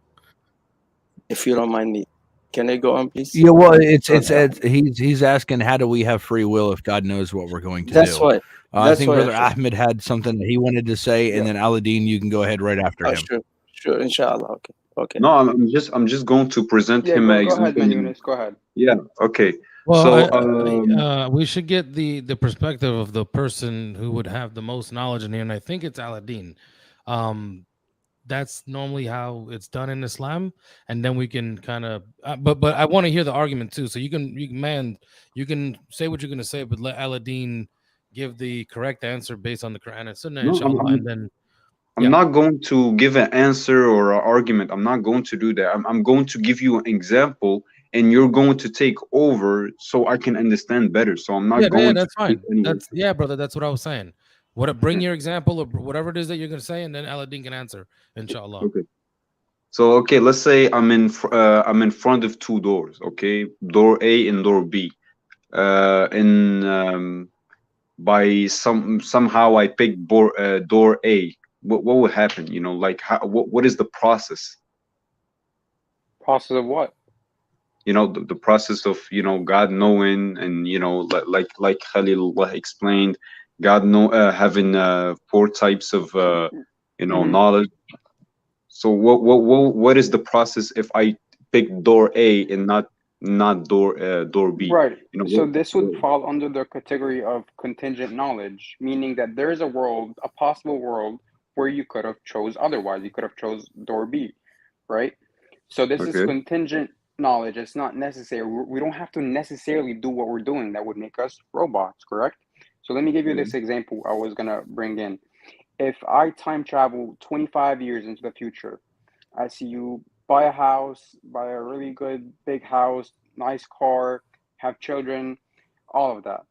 If you don't mind me, can I go on, please? Yeah, well, he's asking, how do we have free will if God knows what we're going to do? That's right. I think Brother Ahmed had something that he wanted to say, and then Aladdin, you can go ahead right after him. Sure, inshallah. Okay. No, I'm just going to present him an example. Go ahead, Yunus. Go ahead. Yeah. Okay. Well, so we should get the perspective of the person who would have the most knowledge in here, and I think it's Aladdin. That's normally how it's done in Islam, and then we can kind of. But I want to hear the argument too. So you can say what you're going to say, but let Aladdin give the correct answer based on the Quran and Sunnah, inshallah, and then. I'm not going to give an answer or an argument. I'm not going to do that. I'm going to give you an example, and you're going to take over so I can understand better. So I'm not going. Yeah, that's fine. Brother. That's what I was saying. Bring your example or whatever it is that you're going to say, and then Aladdin can answer, inshallah. Okay. So let's say I'm in front of two doors. Okay, door A and door B. by somehow I pick door A, what would happen? You know, like what is the process? Process of what? You know, the process of, you know, God knowing, and you know, like Khalil explained, God having 4 types of you know, knowledge. So what is the process if I pick door A and not door B? Right. You know, So this would fall under the category of contingent knowledge, meaning that there is a world, a possible world, where you could have chose otherwise. You could have chose door B, right? So this is contingent knowledge. It's not necessary. We don't have to necessarily do what we're doing. That would make us robots, correct? So let me give you this example I was gonna bring in. If I time travel 25 years into the future, I see you buy a house, buy a really good big house, nice car, have children, all of that.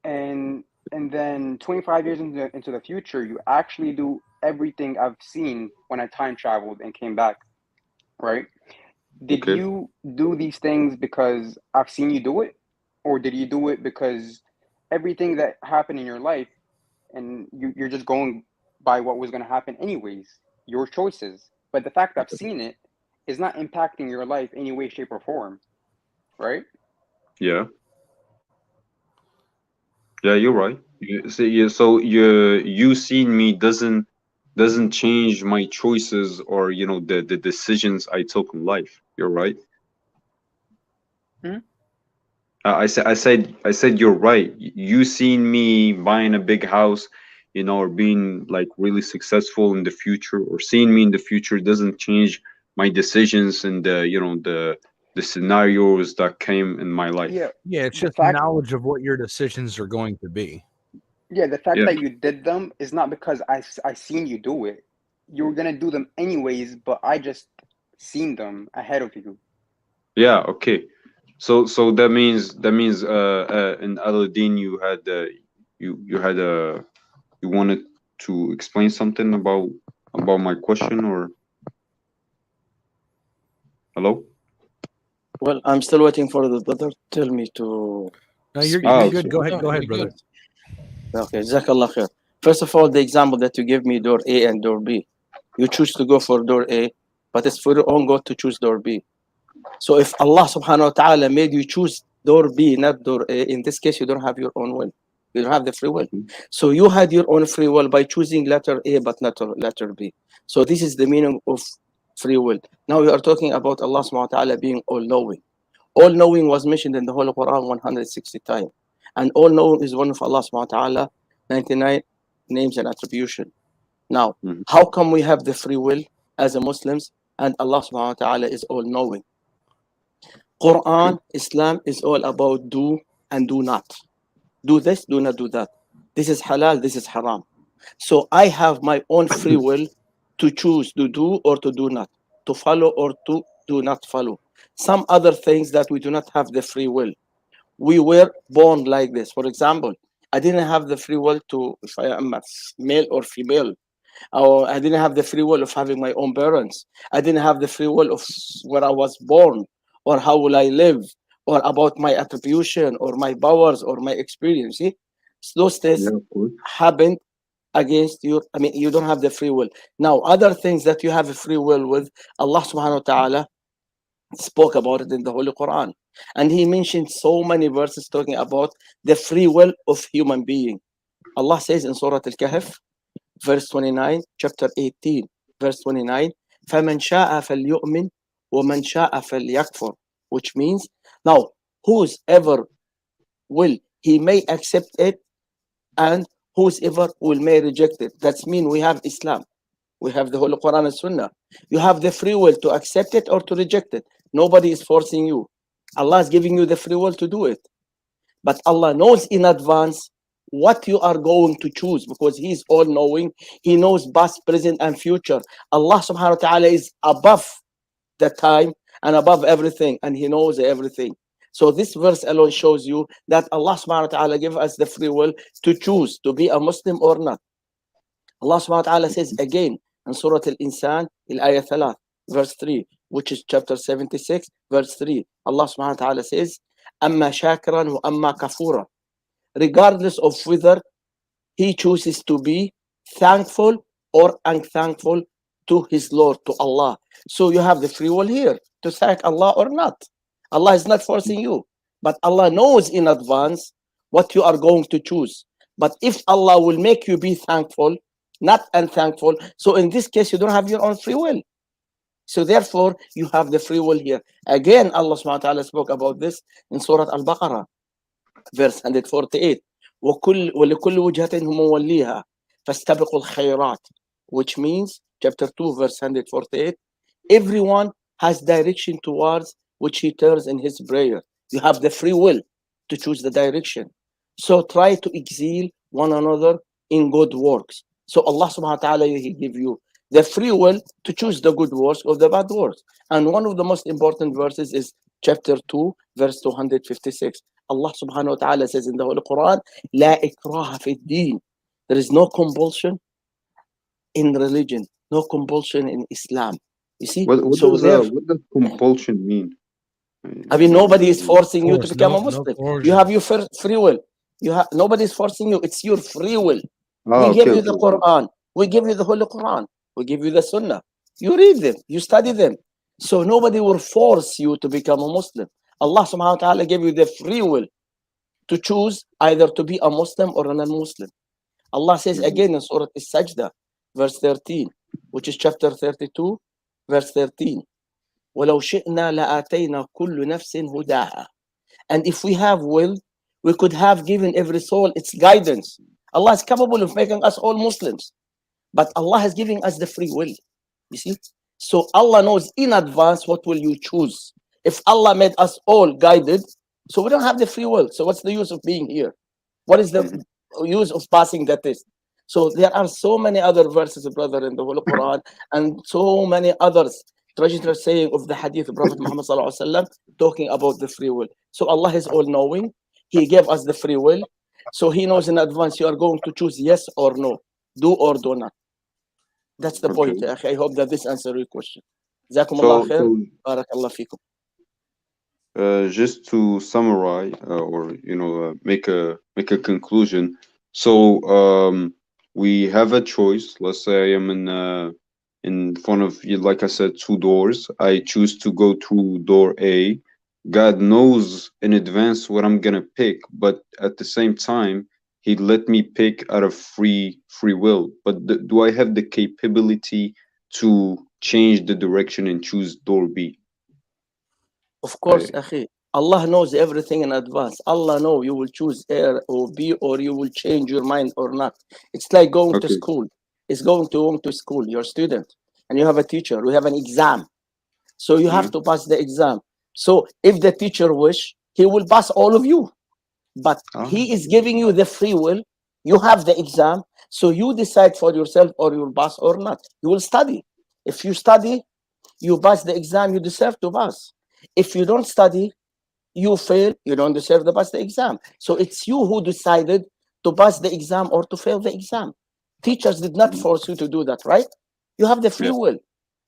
And then 25 years into the future, you actually do everything I've seen when I time traveled and came back, right? Did you do these things because I've seen you do it? Or did you do it because everything that happened in your life and you're just going by what was going to happen anyways, your choices? But the fact that I've seen it is not impacting your life any way, shape, or form, right? Yeah, you're right. So you seeing me doesn't change my choices, or you know, the decisions I took in life. You're right. I said you're right. You seen me buying a big house, you know, or being like really successful in the future, or seeing me in the future doesn't change my decisions and the, you know, the scenarios that came in my life. Yeah, it's just knowledge of what your decisions are going to be. Yeah, the fact that you did them is not because I seen you do it. You were gonna do them anyways, but I just seen them ahead of you. Yeah. Okay. So that means in Aladdin you had you wanted to explain something about my question, or hello? Well, I'm still waiting for the brother. Tell me to. No, you're good. Go ahead, brother. Okay, Jazakallah khair. First of all, the example that you give me, door A and door B, you choose to go for door A, but it's for your own good to choose door B. So if Allah subhanahu wa ta'ala made you choose door B, not door A, in this case, you don't have your own will. You don't have the free will. So you had your own free will by choosing letter A, but not letter B. So this is the meaning of free will. Now we are talking about Allah subhanahu wa ta'ala being all-knowing. All-knowing was mentioned in the Holy Quran 160 times. And all-knowing is one of Allah subhanahu wa ta'ala 99 names and attribution. Now, how come we have the free will as a Muslims and Allah subhanahu wa ta'ala is all-knowing? Quran, Islam is all about do and do not. Do this, do not do that. This is halal, this is haram. So I have my own free will to choose to do or to do not, to follow or to do not follow. Some other things that we do not have the free will. We were born like this. For example, I didn't have the free will to, if I am male or female, or I didn't have the free will of having my own parents. I didn't have the free will of where I was born, or how will I live, or about my attribution, or my powers, or my experience. See? So those things happened against you. I mean, you don't have the free will. Now, other things that you have a free will with, Allah subhanahu wa ta'ala spoke about it in the Holy Quran. And he mentioned so many verses talking about the free will of human being. Allah says in Surah Al-Kahf, verse 29, chapter 18, verse 29, فَمَنْ شَاءَ فَلْيُؤْمِنْ وَمَنْ شَاءَ فَلْيَكْفُرْ, which means, now, whosoever will, he may accept it, and whosoever will may reject it. That's mean we have Islam. We have the Holy Quran and Sunnah. You have the free will to accept it or to reject it. Nobody is forcing you. Allah is giving you the free will to do it. But Allah knows in advance what you are going to choose, because He is all-knowing. He knows past, present, and future. Allah subhanahu wa ta'ala is above the time and above everything, and He knows everything. So this verse alone shows you that Allah subhanahu wa ta'ala gave us the free will to choose to be a Muslim or not. Allah subhanahu wa ta'ala says again in Surah Al-Insan, Ayah 3, verse 3, which is chapter 76, verse 3. Allah subhanahu wa ta'ala says, أَمَّا شَاكِرًا وَأَمَّا كَفُورًا. regardless of whether he chooses to be thankful or unthankful to his Lord, to Allah. So you have the free will here to thank Allah or not. Allah is not forcing you, but Allah knows in advance what you are going to choose. But if Allah will make you be thankful, not unthankful, so in this case, you don't have your own free will. So therefore, you have the free will here. Again, Allah subhanahu wa ta'ala spoke about this in Surah Al-Baqarah, verse 148. وَلِكُلِّ وُجْهَةٍ هُمْ مُوَلِّيهَا فَاسْتَبِقُوا الْخَيْرَاتِ, which means, chapter 2, verse 148, everyone has direction towards which he turns in his prayer. You have the free will to choose the direction. So try to excel one another in good works. So Allah subhanahu wa ta'ala, He give you the free will to choose the good works or the bad works. And one of the most important verses is chapter 2, verse 256. Allah subhanahu wa ta'ala says in the Holy Quran, La ikraha fi din. There is no compulsion in religion, no compulsion in Islam. You see? What does compulsion mean? I mean, nobody is forcing you to become a Muslim. You have your free will. Nobody is forcing you. It's your free will. We give you the Quran. We give you the Holy Quran. We give you the Sunnah. You read them. You study them. So nobody will force you to become a Muslim. Allah subhanahu wa ta'ala gave you the free will to choose either to be a Muslim or a non-Muslim. Allah says again in Surah As-Sajdah, verse 13, which is chapter 32, verse 13. وَلَوْ شِئْنَا لَآتَيْنَا كُلُّ نَفْسٍ هُدَاهَا. And if we have will, we could have given every soul its guidance. Allah is capable of making us all Muslims. But Allah is giving us the free will. You see? So Allah knows in advance what will you choose. If Allah made us all guided, so we don't have the free will. So what's the use of being here? What is the use of passing that test? So there are so many other verses, brother, in the Holy Quran, and so many others. Treasure saying of the hadith of Prophet Muhammad sallallahu alaihi wasallam talking about the free will. So Allah is all-knowing. He gave us the free will. So He knows in advance you are going to choose yes or no, do or do not. That's the point. I hope that this answers your question. Jazakumullah khair. Barakallah fikum. Just to summarize, or make a conclusion. So we have a choice. Let's say I am in front of you, like I said, two doors. I choose to go through door A. God knows in advance what I'm gonna pick, but at the same time, He let me pick out of free will. But do I have the capability to change the direction and choose door B? Of course, akhi. Allah knows everything in advance. Allah knows you will choose A or B, or you will change your mind or not. It's like going to school. It's going to school. You're a student, and you have a teacher. We have an exam, so you have to pass the exam. So if the teacher wish, he will pass all of you. But he is giving you the free will. You have the exam, so you decide for yourself or you will pass or not. You will study. If you study, you pass the exam, you deserve to pass. If you don't study, you fail, you don't deserve to pass the exam. So it's you who decided to pass the exam or to fail the exam. Teachers did not force you to do that, right? You have the free will.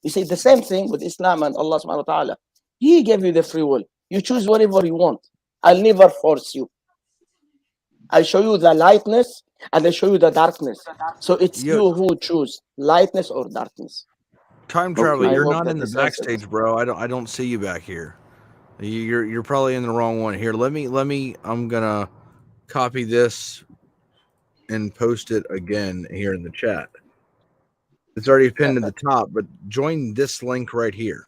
You see, the same thing with Islam and Allah subhanahu wa ta'ala. He gave you the free will. You choose whatever you want. I'll never force you. I show you the lightness and I show you the darkness. So it's you who choose lightness or darkness. Time traveler, you're not in the backstage, bro. I don't see you back here. You're probably in the wrong one here. Let me I'm gonna copy this and post it again here in the chat. It's already pinned at the top, but join this link right here.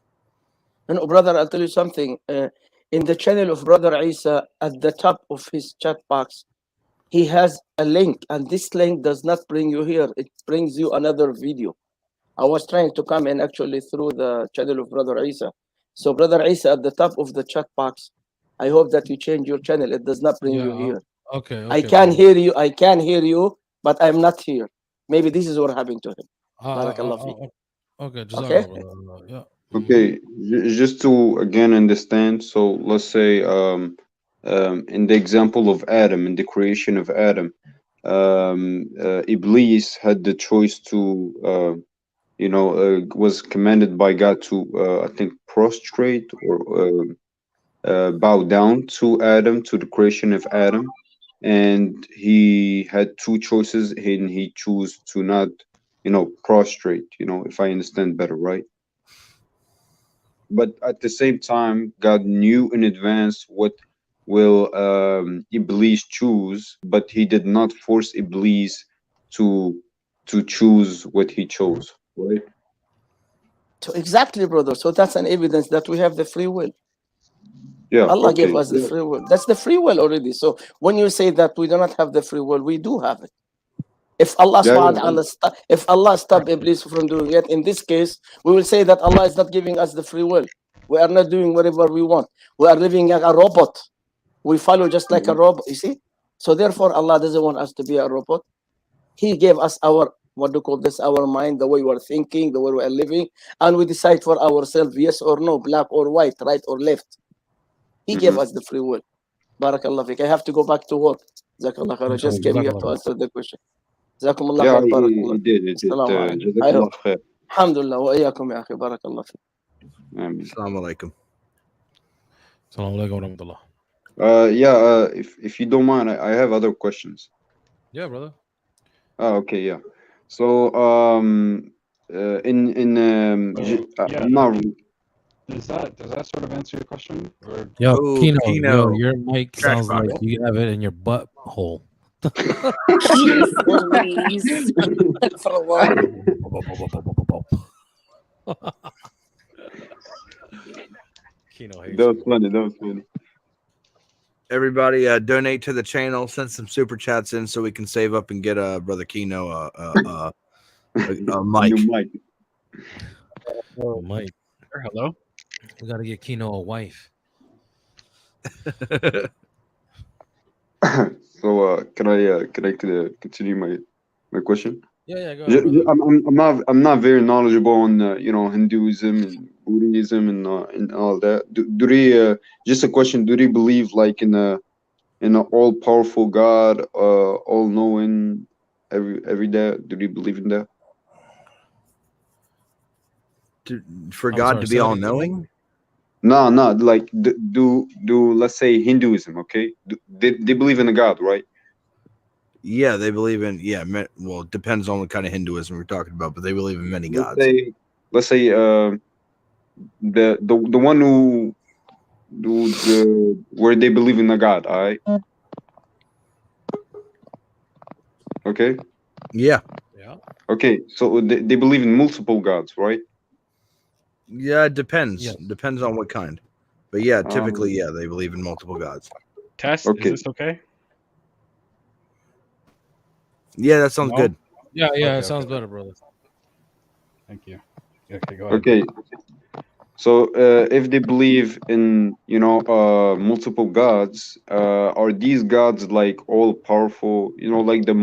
No, brother, I'll tell you something. In the channel of Brother Isa, at the top of his chat box, he has a link, and this link does not bring you here. It brings you another video. I was trying to come in actually through the channel of Brother Isa. So Brother Isa, at the top of the chat box, I hope that you change your channel. It does not bring you here. Okay. I can hear you. I can hear you, but I'm not here. Maybe this is what happened to him. Barakallah okay. Okay, just to again understand. So let's say in the example of Adam, in the creation of Adam, Iblis had the choice to was commanded by God to I think prostrate or bow down to Adam, to the creation of Adam. and he had two choices, and he chose to not, prostrate. If I understand better, right? But at the same time, God knew in advance what will Iblis choose, but he did not force Iblis to choose what he chose, right? So exactly, brother. So that's an evidence that we have the free will. Yeah, Allah gave us the free will. That's the free will already. So when you say that we do not have the free will, we do have it. If Allah subhanahu wa ta'ala if Allah stopped Iblis from doing it, in this case, we will say that Allah is not giving us the free will. We are not doing whatever we want. We are living like a robot. We follow just like a robot, you see? So therefore, Allah doesn't want us to be a robot. He gave us our, what do you call this, our mind, the way we are thinking, the way we are living, and we decide for ourselves, yes or no, black or white, right or left. He gave us the free will. Barakallah fiqh. I have to go back to work. Jazakallah khair. I just came here to answer the question. جزاكم الله خير بارك الله السلام عليكم جزاك الله خير الحمد لله وإياكم يا أخي بارك الله فيك Assalamu alaikum. Assalamu alaikum wa rahmatullah. If you don't mind, I have other questions. Yeah, brother. Oh, okay, yeah. So does that sort of answer your question? Or... Yo, Kino, your mic sounds like you have it in your butthole. That was funny. Everybody, donate to the channel. Send some super chats in so we can save up and get brother Kino a mic. Mike. Hello. We gotta get Kino a wife. So can I continue my question? Yeah, go ahead. I'm not very knowledgeable on Hinduism and Buddhism and all that. Do they just a question? Do they believe like in a all powerful God, all knowing, every day? Do they believe in that? For God to be all knowing? No, like do let's say Hinduism, okay? They believe in a God, right? Yeah, they believe in well, it depends on what kind of Hinduism we're talking about, but they believe in many gods. Let's say the one who where they believe in a God, all right? Okay. Yeah. Okay, so they believe in multiple gods, right? Yeah, it depends. Yes. Depends on what kind. But yeah, typically, they believe in multiple gods. Test, is this okay? Yeah, that sounds good. Yeah, it sounds better, brother. Thank you. Okay, go ahead. Okay. So if they believe in multiple gods, are these gods like all powerful? Like the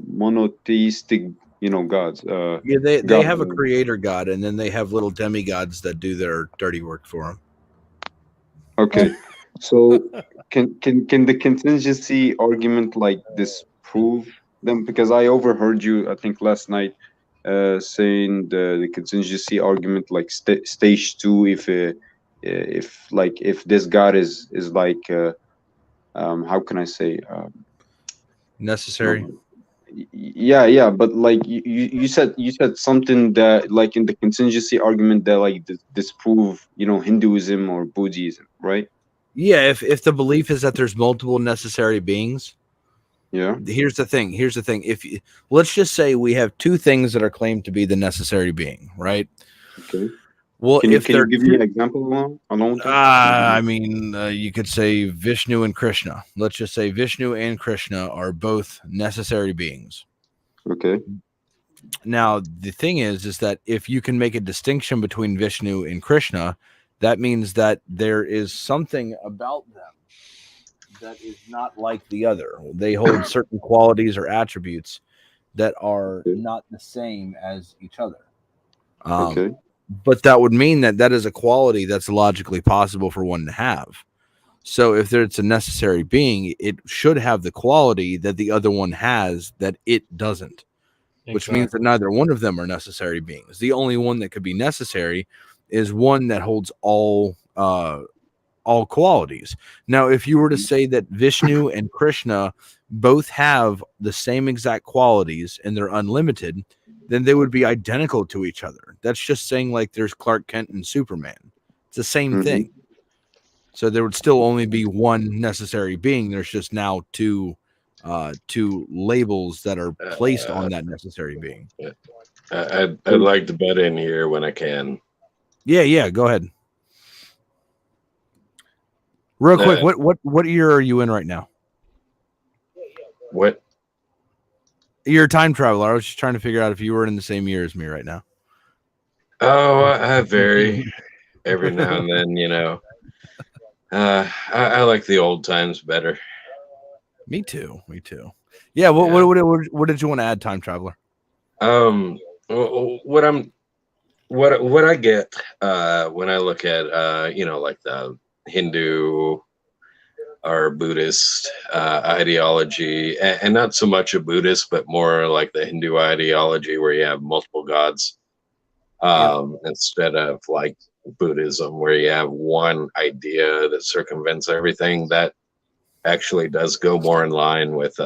monotheistic gods. They have a creator god, and then they have little demigods that do their dirty work for them. Okay, so can the contingency argument like disprove them? Because I overheard you, I think last night, saying the contingency argument like stage 2, if this god is like how can I say necessary. Yeah, but like you said something that like in the contingency argument that like disprove Hinduism or Buddhism, right? Yeah, if the belief is that there's multiple necessary beings. Yeah. Here's the thing. Let's just say we have two things that are claimed to be the necessary being, right? Okay. Well, can you give me an example along? I mean, you could say Vishnu and Krishna. Let's just say Vishnu and Krishna are both necessary beings. Okay. Now, the thing is that if you can make a distinction between Vishnu and Krishna, that means that there is something about them that is not like the other. They hold certain qualities or attributes that are not the same as each other. Okay. But that would mean that is a quality that's logically possible for one to have. So if it's a necessary being, it should have the quality that the other one has that it doesn't, which means that neither one of them are necessary beings. The only one that could be necessary is one that holds all all qualities. Now, if you were to say that Vishnu and Krishna both have the same exact qualities and they're unlimited, then they would be identical to each other. That's just saying like there's Clark Kent and Superman. It's the same thing. So there would still only be one necessary being. There's just now two labels that are placed on that necessary being. I'd like to butt in here when I can. Yeah, go ahead. Real quick, what year are you in right now? What? You're a time traveler. I was just trying to figure out if you were in the same year as me right now. Oh, I vary every now and then, you know. I like the old times better. Me too. Yeah, what did you want to add, time traveler? What I get when I look at you know, like the Hindu or Buddhist ideology, and not so much a Buddhist, but more like the Hindu ideology where you have multiple gods, instead of like Buddhism where you have one idea that circumvents everything. That actually does go more in line with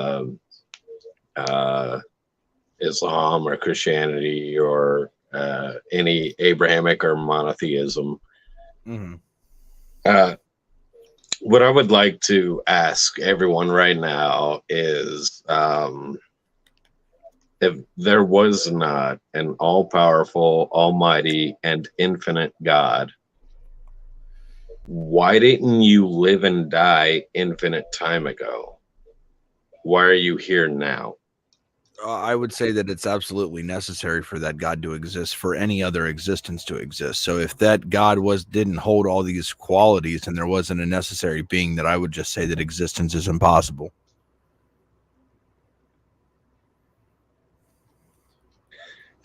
Islam or Christianity or any Abrahamic or monotheism. What I would like to ask everyone right now is, if there was not an all-powerful, almighty, and infinite God, why didn't you live and die infinite time ago? Why are you here now? I would say that it's absolutely necessary for that God to exist, for any other existence to exist. So if that God didn't hold all these qualities and there wasn't a necessary being, that I would just say that existence is impossible.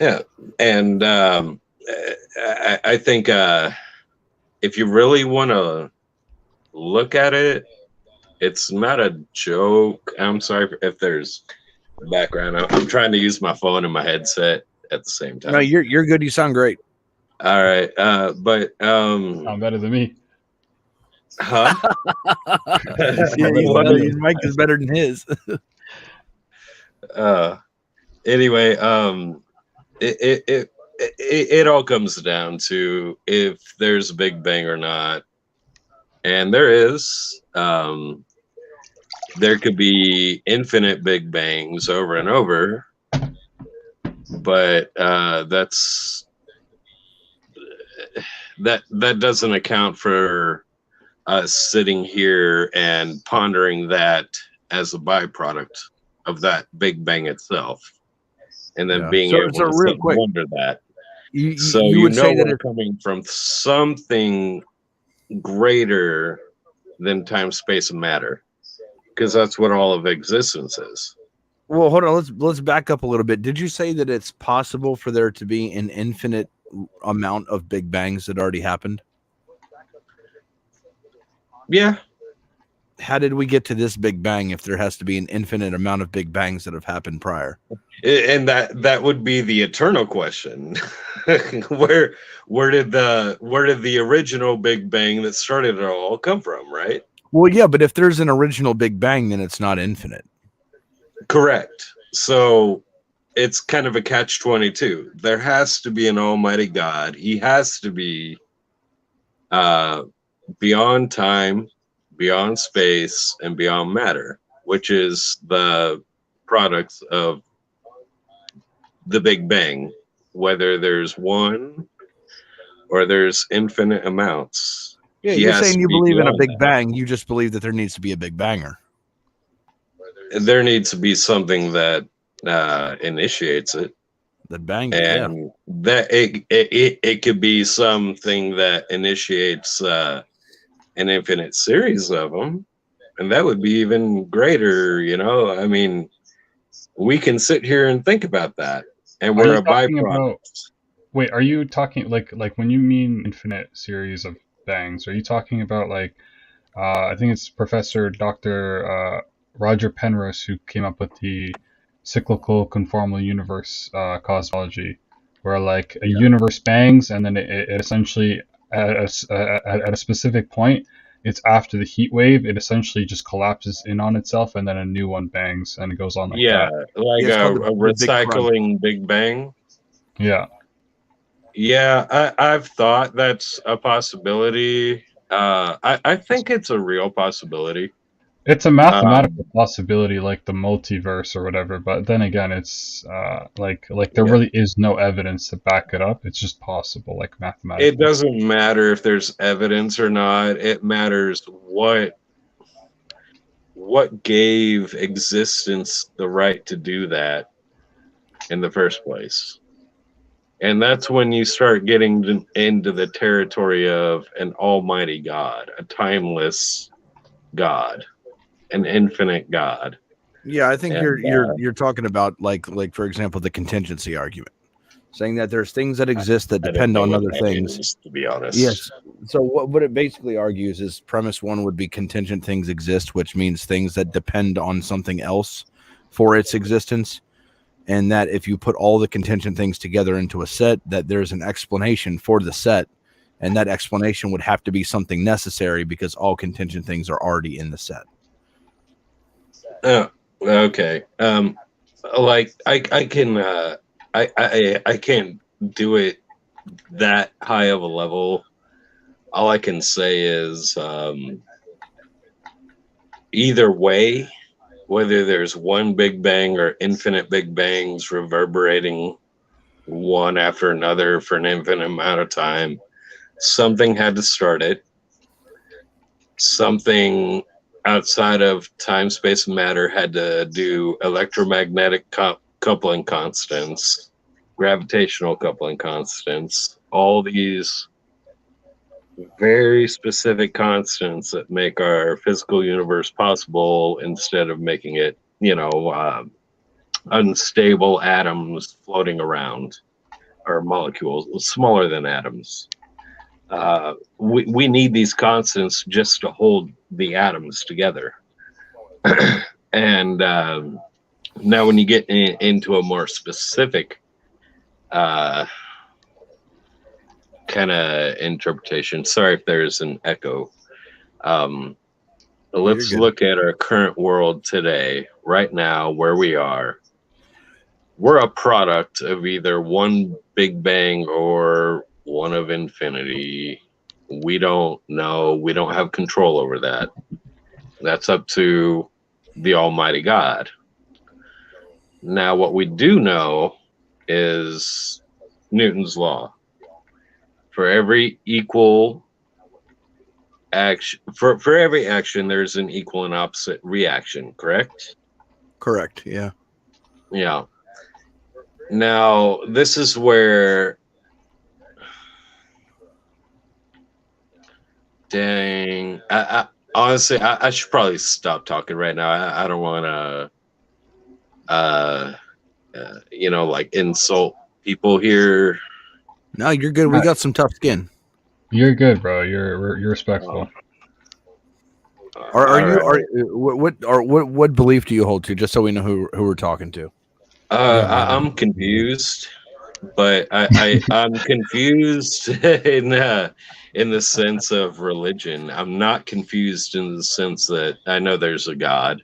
Yeah, and I think if you really want to look at it, it's not a joke. I'm sorry if there's background. I'm trying to use my phone and my headset at the same time. No, you're good. You sound great. All right, but sound better than me. Huh? His mic is better than his. Anyway, it all comes down to if there's a Big Bang or not, and there is. There could be infinite Big Bangs over and over, but that doesn't account for us sitting here and pondering that as a byproduct of that Big Bang itself, and then being able to sit and wonder that. You would say that it's coming from something greater than time, space, and matter. Because that's what all of existence is. Well, hold on. Let's back up a little bit. Did you say that it's possible for there to be an infinite amount of Big Bangs that already happened? Yeah. How did we get to this Big Bang if there has to be an infinite amount of Big Bangs that have happened prior? And that would be the eternal question. where did the original Big Bang that started it all come from, right? Well, yeah, but if there's an original Big Bang, then it's not infinite. Correct. So it's kind of a catch-22. There has to be an almighty God. He has to be beyond time, beyond space, and beyond matter, which is the products of the Big Bang, whether there's one or there's infinite amounts. Yeah, you're saying you believe in a Big Bang. You just believe that there needs to be a Big Banger. There needs to be something that initiates it. That bangs, and that it could be something that initiates an infinite series of them, and that would be even greater. You know, I mean, we can sit here and think about that, and we're a byproduct. Wait, are you talking like when you mean infinite series of bangs, are you talking about like I think it's Professor Dr. Roger Penrose who came up with the cyclical conformal universe cosmology, where like a universe bangs and then it essentially at a specific point it's after the heat wave, it essentially just collapses in on itself, and then a new one bangs, and it goes on like Yeah, that. like Yeah, it's called a the Big Crunch. recycling Big Bang. Yeah. Yeah, I've thought that's a possibility. I think it's a real possibility. It's a mathematical possibility, like the multiverse or whatever. But then again, it's like there really is no evidence to back it up. It's just possible, like mathematically. It doesn't matter if there's evidence or not. It matters what gave existence the right to do that in the first place. And that's when you start getting into the territory of an almighty God, a timeless God, an infinite God. Yeah, I think you're talking about like for example the contingency argument, saying that there's things that exist that depend on other things. To be honest, yes. So what it basically argues is premise one would be contingent things exist, which means things that depend on something else for its existence, and that if you put all the contingent things together into a set, that there's an explanation for the set, and that explanation would have to be something necessary because all contingent things are already in the set. Oh, okay. Like I can't do it that high of a level. All I can say is either way, whether there's one Big Bang or infinite Big Bangs reverberating one after another for an infinite amount of time, something had to start it. Something outside of time, space, and matter had to do electromagnetic coupling constants, gravitational coupling constants, all these very specific constants that make our physical universe possible instead of making it, unstable atoms floating around, or molecules smaller than atoms. We need these constants just to hold the atoms together. And now when you get into a more specific kind of interpretation, sorry if there's an echo, let's look at our current world today, right now, where we are. We're a product of either one Big Bang or one of infinity. We don't know. We don't have control over that. That's up to the Almighty God. Now, what we do know is Newton's law. For every equal action, for every action, there's an equal and opposite reaction, correct? Correct, yeah. Yeah. Now, this is where, dang, I honestly, I should probably stop talking right now. I don't want to, like insult people here. No, you're good. We got some tough skin. You're good, bro. You're respectful. What belief do you hold to? Just so we know who we're talking to. I'm confused, but I'm confused in the sense of religion. I'm not confused in the sense that I know there's a God.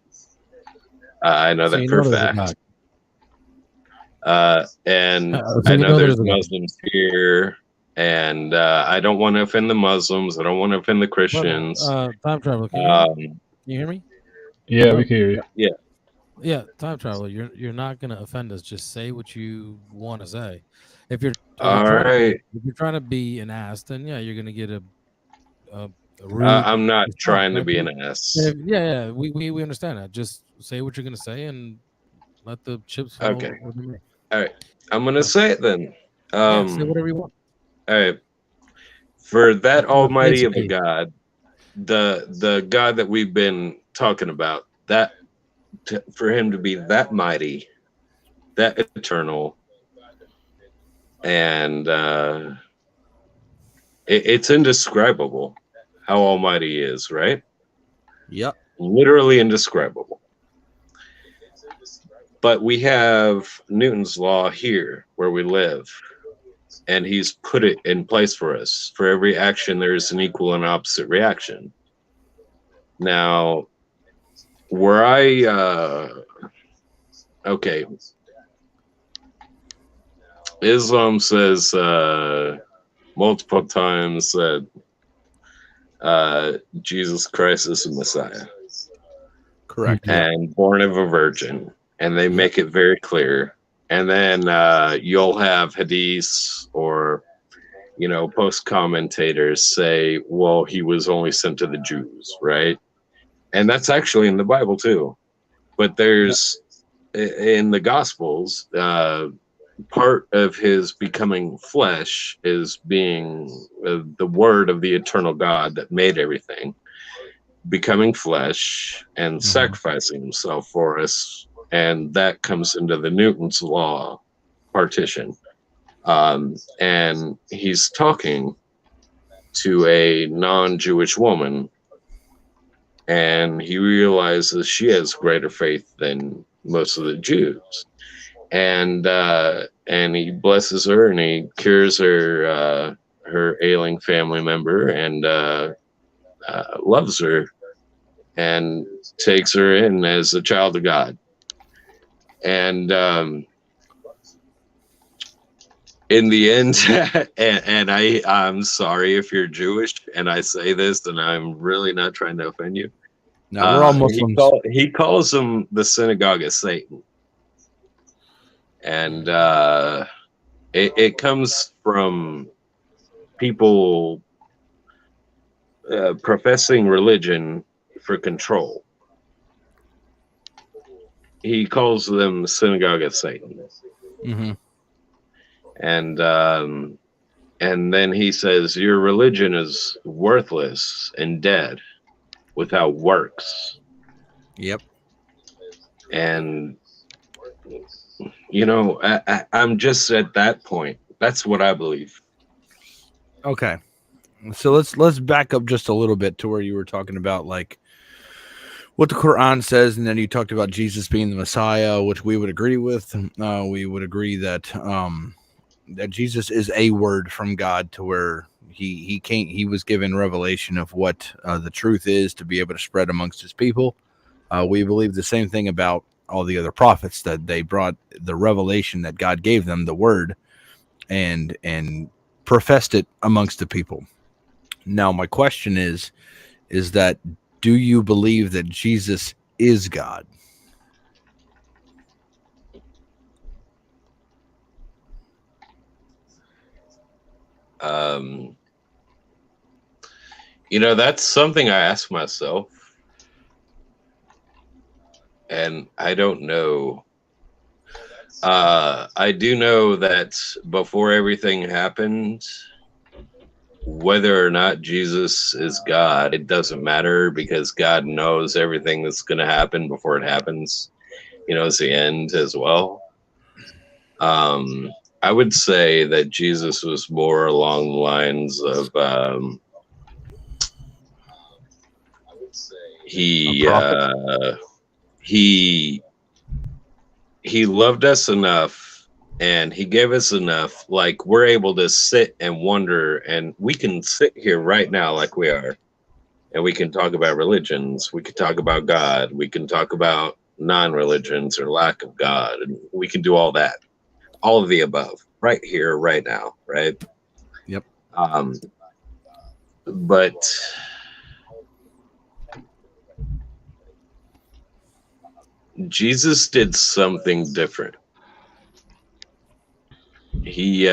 I know that for a fact. And I know there's Muslims here, and I don't want to offend the Muslims. I don't want to offend the Christians. Time traveler, can you hear me? Yeah, we can hear you. Yeah. Yeah, time traveler, you're not gonna offend us. Just say what you want to say. If you're if you're trying to be an ass, then yeah, you're gonna get a rude I'm not trying to be an ass. Yeah, we understand that. Just say what you're gonna say and let the chips fall. Okay. All right, I'm gonna say it then. Say whatever you want. All right. For that Almighty of a God, the God that we've been talking about, for him to be that mighty, that eternal, and it's indescribable how almighty he is, right? Yep. Literally indescribable. But we have Newton's law here where we live, and he's put it in place for us. For every action, there is an equal and opposite reaction. Now, where I okay, Islam says multiple times that Jesus Christ is the Messiah. Correct. And born of a virgin. And they make it very clear. And then you'll have hadiths or, post commentators say, well, he was only sent to the Jews, right? And that's actually in the Bible too. But there's, in the Gospels, part of his becoming flesh is being the word of the eternal God that made everything, becoming flesh and sacrificing himself for us. And that comes into the Newton's law partition. And he's talking to a non-Jewish woman, and he realizes she has greater faith than most of the Jews. And he blesses her, and he cures her ailing family member, and loves her, and takes her in as a child of God. And in the end, and I'm sorry if you're Jewish and I say this, and I'm really not trying to offend you. No, we're all Muslims. He calls them the synagogue of Satan. And it comes from people professing religion for control. He calls them the synagogue of Satan. Mm-hmm. And then he says, your religion is worthless and dead without works. Yep. And I'm just at that point. That's what I believe. Okay. So let's back up just a little bit to where you were talking about like what the Quran says, and then you talked about Jesus being the Messiah, which we would agree with. We would agree that that Jesus is a word from God, to where he was given revelation of what the truth is to be able to spread amongst his people. We believe the same thing about all the other prophets, that they brought the revelation that God gave them, the word, and professed it amongst the people. Now, my question is that, do you believe that Jesus is God? That's something I ask myself. And I don't know. I do know that before everything happened, whether or not Jesus is God, it doesn't matter, because God knows everything that's going to happen before it happens. It's the end as well. I would say that Jesus was more along the lines of he loved us enough, and he gave us enough, like we're able to sit and wonder, and we can sit here right now like we are, and we can talk about religions, we can talk about God, we can talk about non-religions or lack of God, and we can do all that, all of the above, right here, right now, right? Yep. But Jesus did something different. He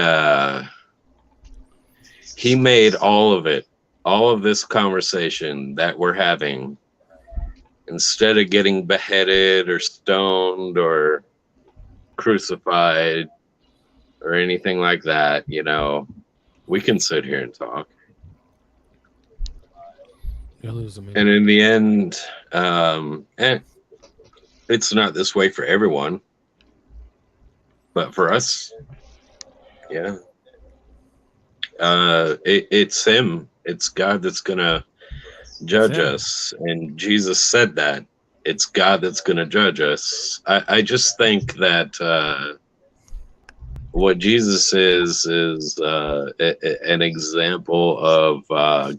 made all of this conversation that we're having, instead of getting beheaded or stoned or crucified or anything like that, we can sit here and talk. And in the end, and it's not this way for everyone, but for us, yeah. It's him. It's God that's gonna judge us, and Jesus said that it's God that's gonna judge us. I just think that what Jesus is an example of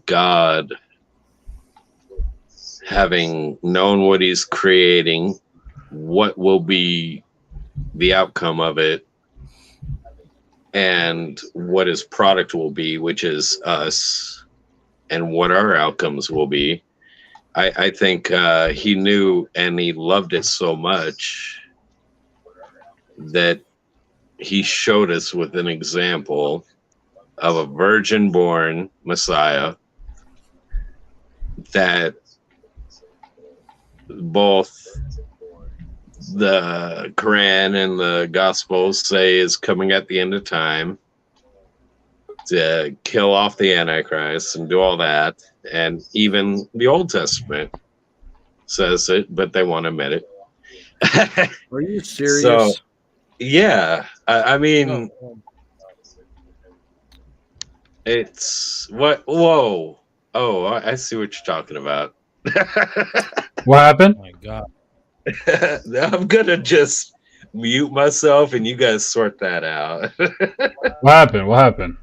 God having known what he's creating, what will be the outcome of it, and what his product will be, which is us, and what our outcomes will be. I think he knew and he loved it so much that he showed us with an example of a virgin-born Messiah that both the Quran and the Gospels say is coming at the end of time to kill off the Antichrist and do all that. And even the Old Testament says it, but they won't admit it. Are you serious? So, yeah, I mean, it's what? Whoa! Oh, I see what you're talking about. What happened? Oh my God. I'm gonna just mute myself and you guys sort that out. What happened? What happened?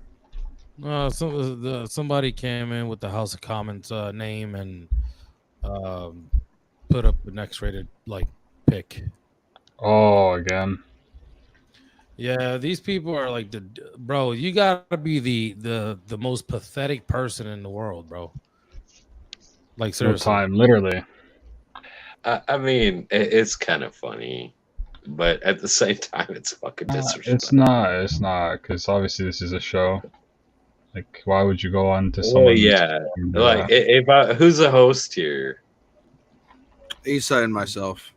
Somebody came in with the House of Commons name and put up an X-rated like pick. Oh, again. Yeah, these people are like bro. You gotta be the most pathetic person in the world, bro. Like seriously. No time, literally. I mean, it's kind of funny, but at the same time, it's fucking disrespectful. It's not, because obviously this is a show. Like, why would you go on to Well, someone? yeah, like who's the host here? Issa and myself.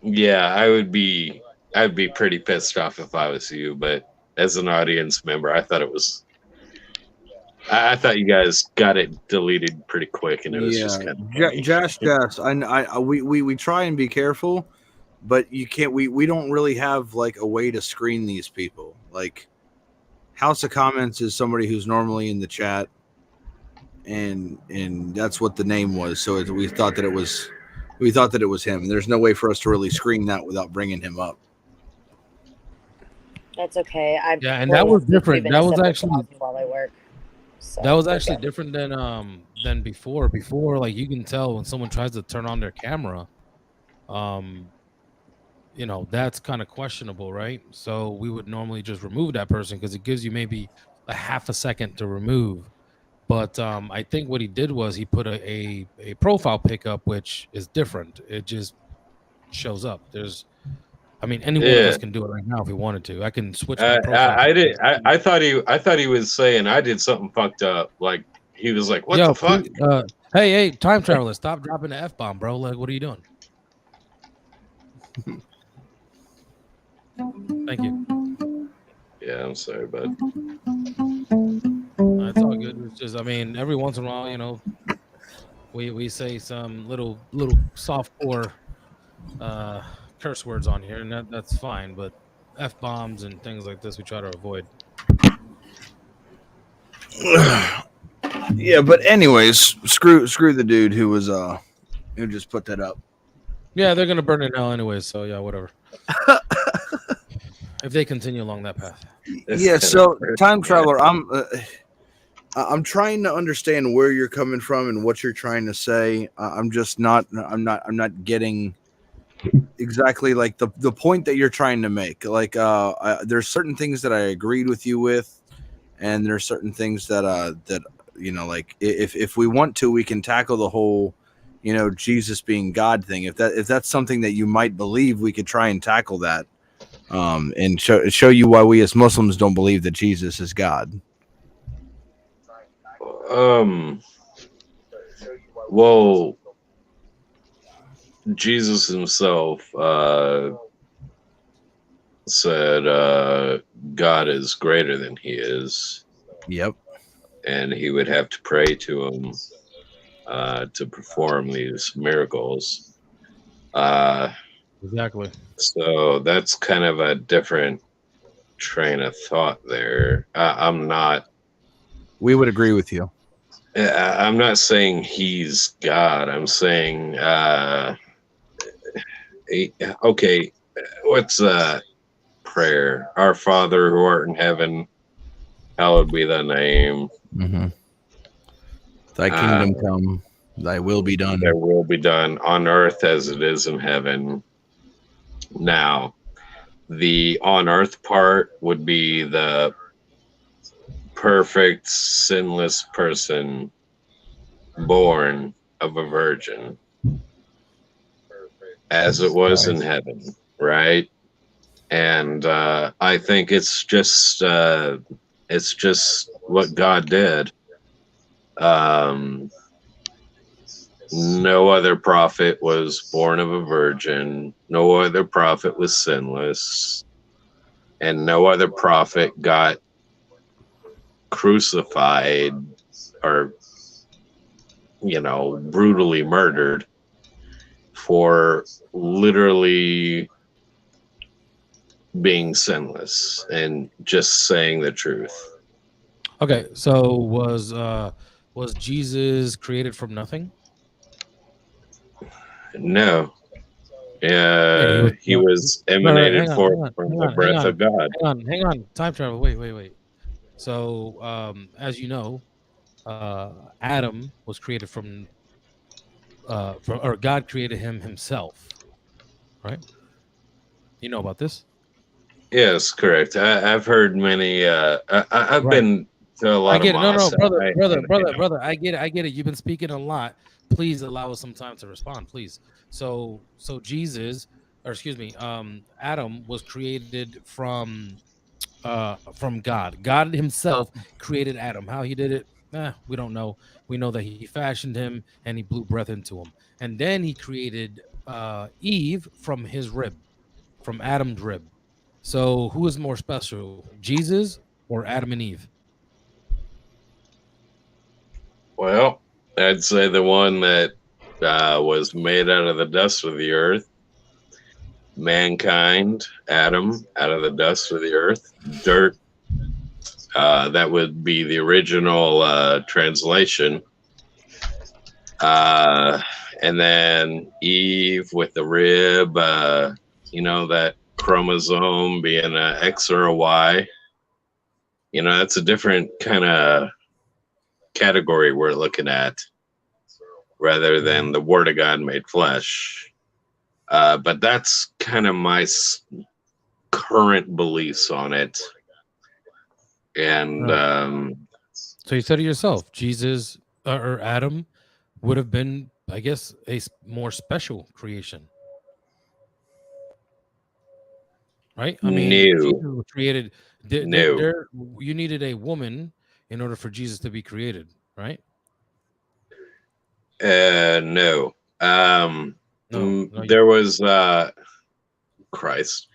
Yeah, I'd be pretty pissed off if I was you, but as an audience member, I thought it was. I thought you guys got it deleted pretty quick, and it was just kind of funny. Josh. We try and be careful, but you can't. We don't really have like a way to screen these people. Like House of Comments is somebody who's normally in the chat, and that's what the name was. So we thought that it was him. There's no way for us to really screen that without bringing him up. That's okay. Yeah, and that was different. That was actually while I work. So, that was actually different than before. Before, like you can tell when someone tries to turn on their camera, you know, that's kind of questionable, right? So we would normally just remove that person because it gives you maybe a half a second to remove. But I think what he did was he put a profile pickup, which is different. It just shows up. I mean, any one of us can do it right now if we wanted to. I can switch my profile. I thought he was saying I did something fucked up. Like he was like, "What the fuck?" Hey, time traveler, stop dropping the F-bomb, bro. Like, what are you doing? Thank you. Yeah, I'm sorry, bud. It's all good. It's just, I mean, every once in a while, you know, we say some little softcore curse words on here, and that's fine. But F-bombs and things like this, we try to avoid. Yeah, but anyways, screw the dude who was who just put that up. Yeah, they're gonna burn it now anyways. So yeah, whatever. If they continue along that path. Yeah. So time traveler, I'm trying to understand where you're coming from and what you're trying to say. I'm not getting exactly like the point that you're trying to make. Like there's certain things that I agreed with you with, and there's certain things that you know, like if we want to, we can tackle the whole, you know, Jesus being God thing. If that's something that you might believe, we could try and tackle that, and show you why we as Muslims don't believe that Jesus is God. Well, Jesus himself said God is greater than he is. Yep. And he would have to pray to him to perform these miracles. Exactly. So that's kind of a different train of thought there. I'm not. We would agree with you. I'm not saying he's God. I'm saying, okay, what's that prayer? Our Father who art in heaven, hallowed be thy name. Mm-hmm. Thy kingdom come. Thy will be done. Thy will be done on earth as it is in heaven. Now, the on earth part would be the perfect, sinless person born of a virgin, as it was in heaven, right? And I think it's just what God did. No other prophet was born of a virgin. No other prophet was sinless. And no other prophet got crucified or, brutally murdered for literally being sinless and just saying the truth. Okay, so was Jesus created from nothing? No. Yeah, he was emanated forth from the breath of God. Hang on. Time travel. Wait. So, as you know, Adam was created from or God created him himself, right? You know about this? Yes, correct. I've heard many. I've been to a lot I get of it. No, mosques. brother. I get it. You've been speaking a lot. Please allow us some time to respond, please. So Jesus, or excuse me, Adam was created from God. God himself created Adam. How he did it, we don't know. We know that he fashioned him and he blew breath into him. And then he created Eve from his rib, from Adam's rib. So who is more special, Jesus or Adam and Eve? Well, I'd say the one that was made out of the dust of the earth. Mankind, Adam, out of the dust of the earth. Dirt, that would be the original translation. And then Eve with the rib, that chromosome being an X or a Y. That's a different kind of category we're looking at rather than the Word of God made flesh. But that's kind of my current beliefs on it. And so you said it yourself, Jesus or Adam would have been, I guess, a more special creation, right? I mean, Jesus was created. You needed a woman in order for Jesus to be created, right? No. There was Christ.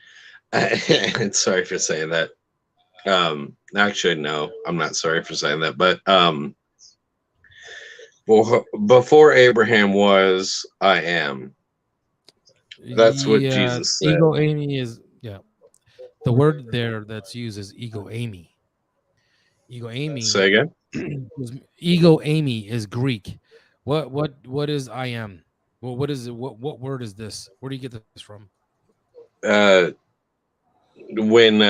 Sorry for saying that. Actually, no, I'm not sorry for saying that. But before Abraham was, I am. That's what Jesus said. Ego Amy is, the word there that's used is ego Amy. Ego Amy. Say again. Ego Amy is Greek. What is I am? Well, what is it? What word is this? Where do you get this from? When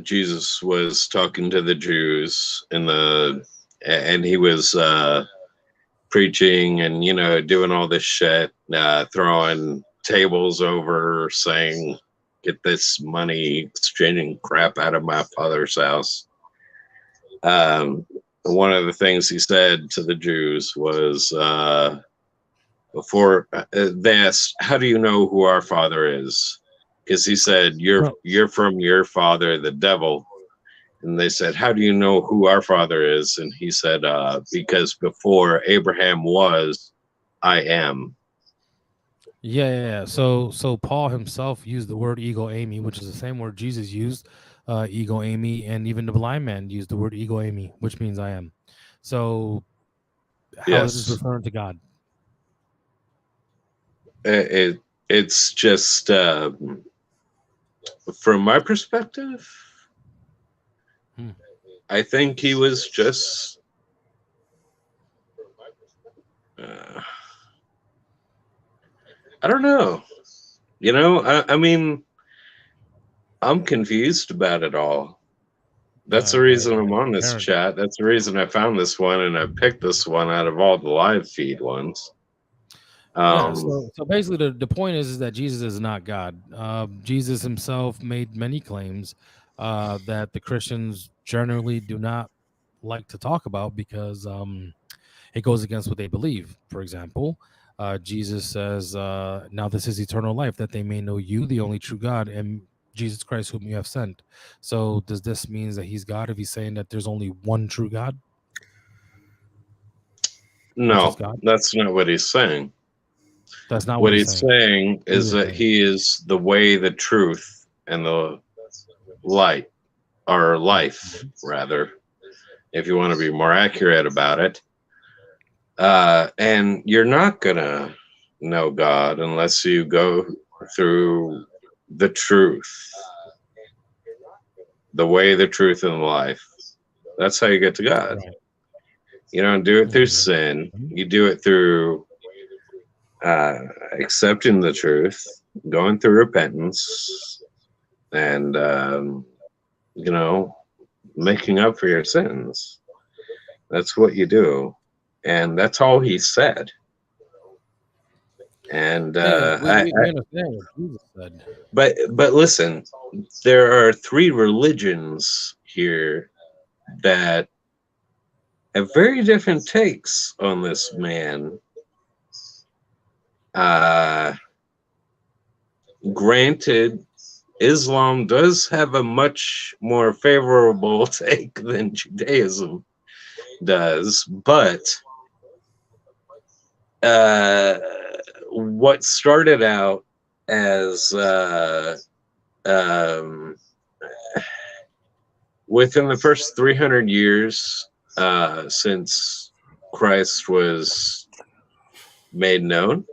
Jesus was talking to the Jews and he was preaching and doing all this shit, throwing tables over, saying, "Get this money, exchanging crap out of my father's house." One of the things he said to the Jews was, before they asked, "How do you know who our father is?" Because he said, "You're from your father, the devil." And they said, "How do you know who our father is?" And he said, "Because before Abraham was, I am." Yeah. So Paul himself used the word ego Amy, which is the same word Jesus used, ego Amy, and even the blind man used the word ego Amy, which means I am. So how is this referring to God? It's just from my perspective, I think he was just I don't know. I mean, I'm confused about it all. That's the reason I'm on this chat. That's the reason I found this one, and I picked this one out of all the live feed ones. So basically, the point is that Jesus is not God. Jesus himself made many claims that the Christians generally do not like to talk about because it goes against what they believe. For example, Jesus says, now this is eternal life, that they may know you, the only true God, and Jesus Christ, whom you have sent. So does this mean that he's God if he's saying that there's only one true God? No, that's not what he's saying. That's not what he's saying is that he is the way, the truth, and the light, or life, rather, if you want to be more accurate about it. And you're not going to know God unless you go through the truth, the way, the truth, and the life. That's how you get to God. You don't do it through sin. You do it through accepting the truth, going through repentance, and, you know, making up for your sins. That's what you do. And that's all he said. And we understand what Jesus said. But listen, there are three religions here that have very different takes on this man. Granted, Islam does have a much more favorable take than Judaism does, but what started out as within the first 300 years since Christ was made known,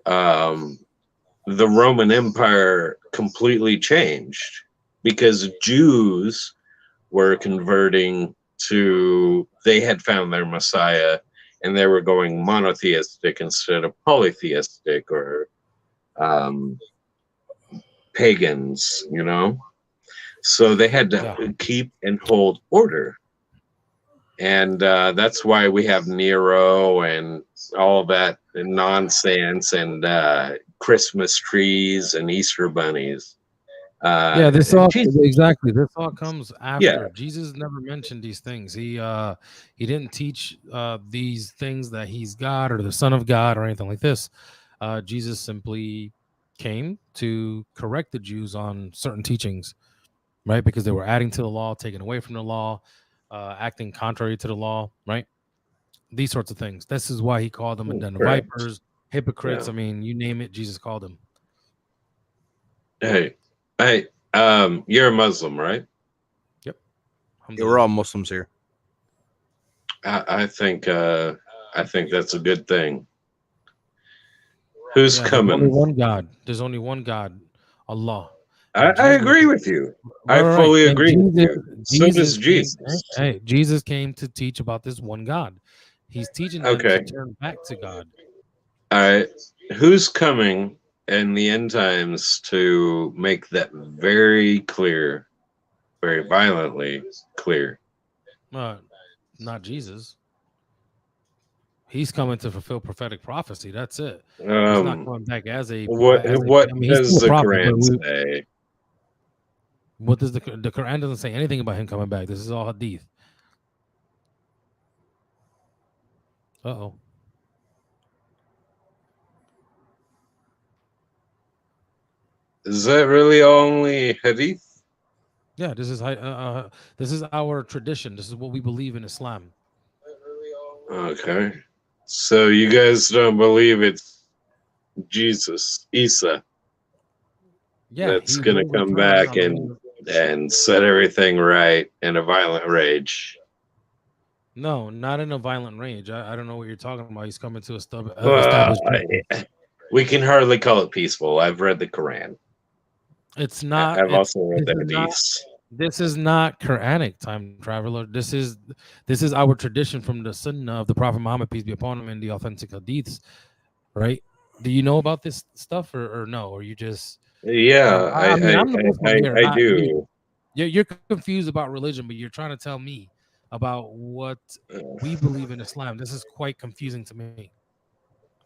the Roman Empire completely changed because Jews were converting to, they had found their Messiah, and they were going monotheistic instead of polytheistic, or pagans, you know? So they had to keep and hold order. And that's why we have Nero and all that nonsense, and Christmas trees and Easter bunnies. This all comes after. Jesus never mentioned these things. He didn't teach these things that he's God or the Son of God or anything like this. Jesus simply came to correct the Jews on certain teachings, right? Because they were adding to the law, taking away from the law, acting contrary to the law, right? These sorts of things. This is why he called them a den of vipers, hypocrites. I mean, you name it, Jesus called them. Hey, you're a Muslim, right? Yep. Yeah, we're all Muslims here. I think that's a good thing. Who's coming? There's only one God. There's only one God, Allah. I agree with you. I fully agree with you. So does Jesus. Jesus came to teach about this one God. He's teaching them to turn back to God. All right. Who's coming in the end times to make that very clear, very violently clear? Not Jesus. He's coming to fulfill prophetic prophecy. That's it. He's not coming back as a. What does the Quran say? What does the Quran doesn't say anything about him coming back? This is all hadith. Uh-oh. Is that really only hadith? Yeah, this is our tradition. This is what we believe in Islam. Okay. So you guys don't believe it's Jesus, Isa, that's going to come back and set everything right in a violent rage? No, not in a violent rage. I don't know what you're talking about. He's coming to we can hardly call it peaceful. I've read the Quran. It's not. I've also read the Hadiths. This is not Quranic, time traveler. This is our tradition from the Sunnah of the Prophet Muhammad, peace be upon him, and the authentic Hadiths, right? Do you know about this stuff or no? Or you just? Yeah, I do. You're confused about religion, but you're trying to tell me about what we believe in Islam. This is quite confusing to me.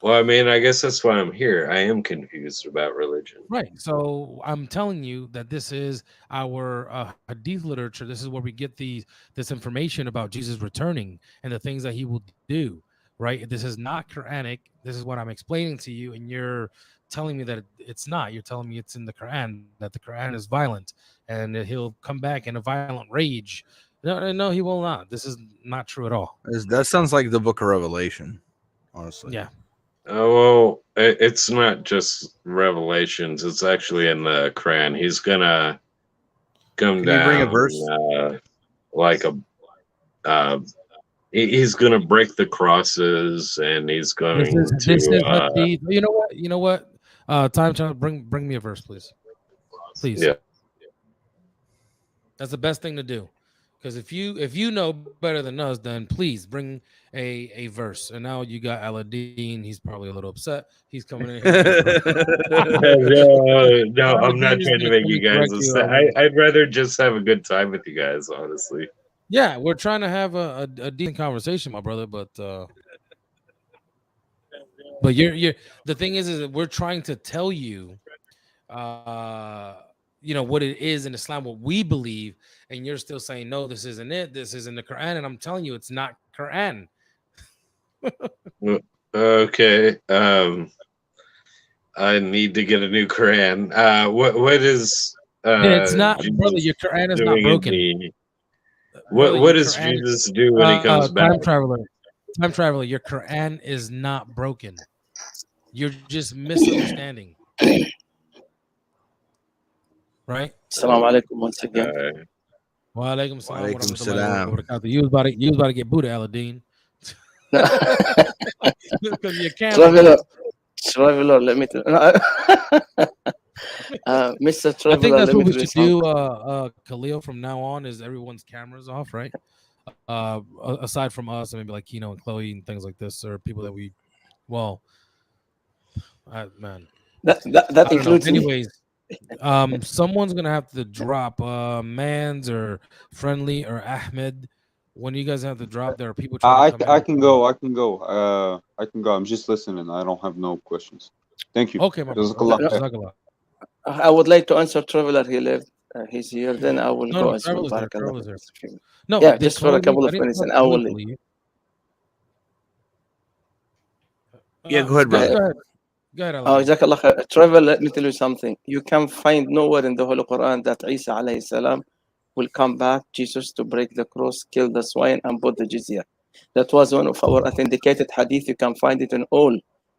Well, I mean, I guess that's why I'm here. I am confused about religion. Right. So I'm telling you that this is our hadith literature. This is where we get this information about Jesus returning and the things that he will do. Right. This is not Quranic. This is what I'm explaining to you, and you're telling me that it's not. You're telling me it's in the Quran, that the Quran is violent and that he'll come back in a violent rage. No, he will not. This is not true at all. That sounds like the Book of Revelation, honestly. Yeah. Oh, well, it's not just Revelations. It's actually in the Quran. He's gonna come down. Can you bring a verse? He's gonna break the crosses, and he's going to. You know what? Time to bring me a verse, please. Please. Yeah. That's the best thing to do. Because if you know better than us, then please bring a verse. And now you got Aladdin. He's probably a little upset. He's coming in here. No, I'm not trying to make you guys upset. I'd rather just have a good time with you guys, honestly. Yeah, we're trying to have a decent conversation, my brother. But you're the thing is that we're trying to tell you, what it is in Islam, what we believe, and you're still saying no, this isn't it. This isn't the Quran, and I'm telling you, it's not Quran. Okay. I need to get a new Quran. What is? It's not, Jesus brother. Your Quran is not broken. What does Jesus do when he comes back? Time traveler. Your Quran is not broken. You're just misunderstanding. Right? Assalamu alaikum once again. Wa alaikum salam. You was about to get booted, Aladdin. Because your camera. Traveler, let me tell Mr. Traveler, I think that's what we should do, Khalil, from now on, is everyone's cameras off, right? Aside from us, and maybe like Kino and Chloe and things like this, or people that we, man. That includes me. Anyways, someone's gonna have to drop Mans or Friendly or Ahmed. When you guys have to drop, there are people trying to come I can go. I can go. I'm just listening. I don't have no questions. Thank you. Okay, my brother. I would like to answer Traveler. He left. He's here. Then I will go as well. No, yeah, just for a couple of minutes, and I will leave. Yeah, go ahead, brother. Go ahead. Travel, let me tell you something. You can find nowhere in the Holy Quran that Isa alayhi salam will come back, Jesus, to break the cross, kill the swine, and put the jizya. That was one of our authenticated hadith. You can find it in all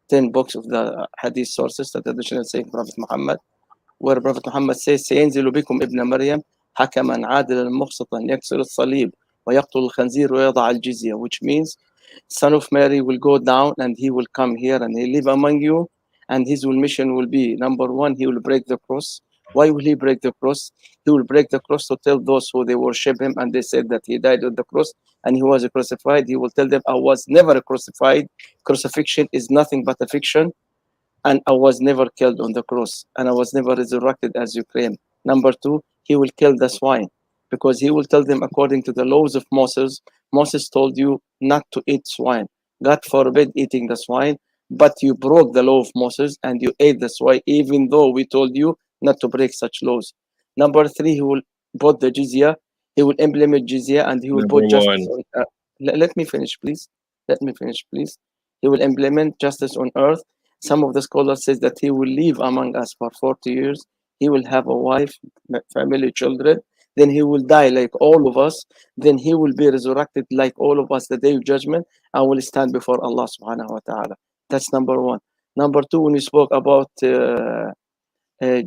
10 books of the hadith sources, the traditional saying Prophet Muhammad, where Prophet Muhammad says, سينزل بكم ابن مريم حكما عادلا مقسطا يكسر الصليب ويقتل الخنزير ويضع الجزية, which means Son of Mary will go down and he will come here and he live among you, and his mission will be, number one, he will break the cross. Why will he break the cross? He will break the cross to tell those who they worship him and they said that he died on the cross and he was crucified. He will tell them, I was never crucified. Crucifixion is nothing but a fiction, and I was never killed on the cross, and I was never resurrected as you claim. Number two, he will kill the swine, because he will tell them, according to the laws of Moses, Moses told you not to eat swine. God forbid eating the swine, but you broke the law of Moses and you ate the swine, even though we told you not to break such laws. Number three, he will put the jizya. He will implement jizya, and he will put justice on let me finish, please. Let me finish, please. He will implement justice on earth. Some of the scholars says that he will live among us for 40 years. He will have a wife, family, children. Then he will die like all of us. Then he will be resurrected like all of us the day of judgment, and will stand before Allah subhanahu wa ta'ala. That's number one. Number two, when we spoke about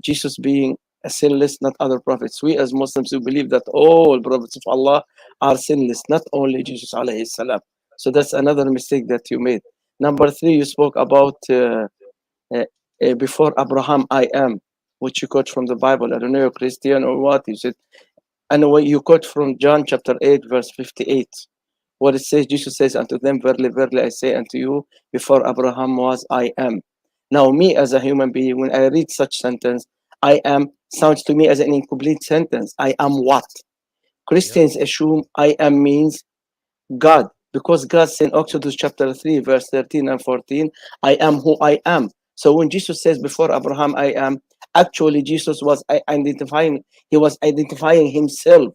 Jesus being a sinless, not other prophets. We as Muslims, we believe that all prophets of Allah are sinless, not only Jesus alayhi salam. So that's another mistake that you made. Number three, you spoke about before Abraham, I am, which you quote from the Bible. I don't know, you're Christian or what. You said, and what you quote from John chapter 8, verse 58. What it says, Jesus says unto them, verily, verily, I say unto you, before Abraham was, I am. Now, me as a human being, when I read such sentence, I am sounds to me as an incomplete sentence. I am what? Christians assume I am means God, because God said in Exodus chapter 3, verse 13 and 14, I am who I am. So when Jesus says before Abraham, I am, actually Jesus was identifying himself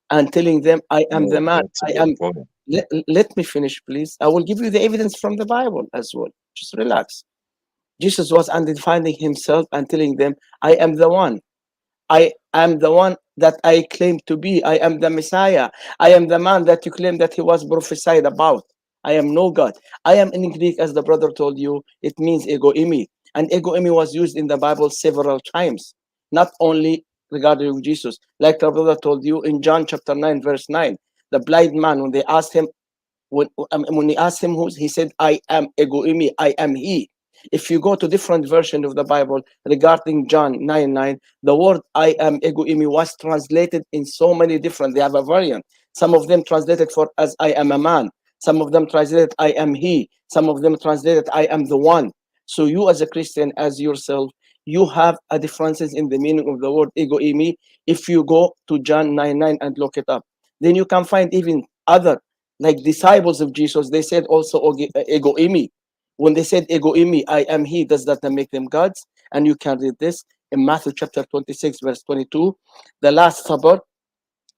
and telling them, I am the man. I am. Let me finish, please. I will give you the evidence from the Bible as well. Just relax. Jesus was identifying himself and telling them, I am the one. I am the one that I claim to be. I am the Messiah. I am the man that you claim that he was prophesied about. I am no God. I am in Greek, as the brother told you, it means ego eimi. And ego eimi was used in the Bible several times, not only regarding Jesus. Like the brother told you in John chapter 9, verse 9, the blind man, when they asked him, when he asked him who, he said, I am ego eimi, I am he. If you go to different version of the Bible regarding John 9:9, the word I am ego eimi was translated in so many different, they have a variant. Some of them translated for as I am a man. Some of them translated I am he. Some of them translated I am the one. So you as a Christian, as yourself, you have a differences in the meaning of the word ego eimi. If you go to John 9:9 and look it up, then you can find even other, like disciples of Jesus, they said also ego eimi. When they said ego eimi, I am he, does that make them gods? And you can read this in Matthew chapter 26, verse 22. The Last Supper,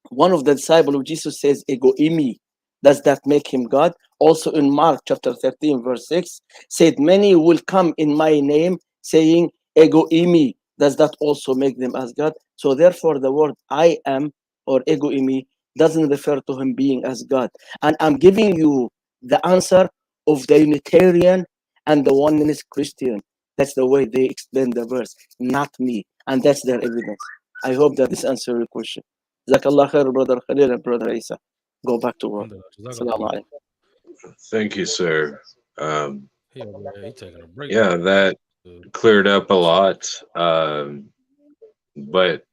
one of the disciples of Jesus says ego eimi. Does that make him God? Also in Mark chapter 13, verse 6, said, many will come in my name saying ego eimi. Does that also make them as God? So therefore the word I am or ego eimi doesn't refer to him being as God. And I'm giving you the answer of the Unitarian and the Oneness Christian. That's the way they explain the verse, not me. And that's their evidence. I hope that this answers your question. Jazakallah khair, brother Khalid and brother Isa. Go back to work. Assalamu alaikum. Thank you, sir. Taking a break. Yeah, that cleared up a lot. But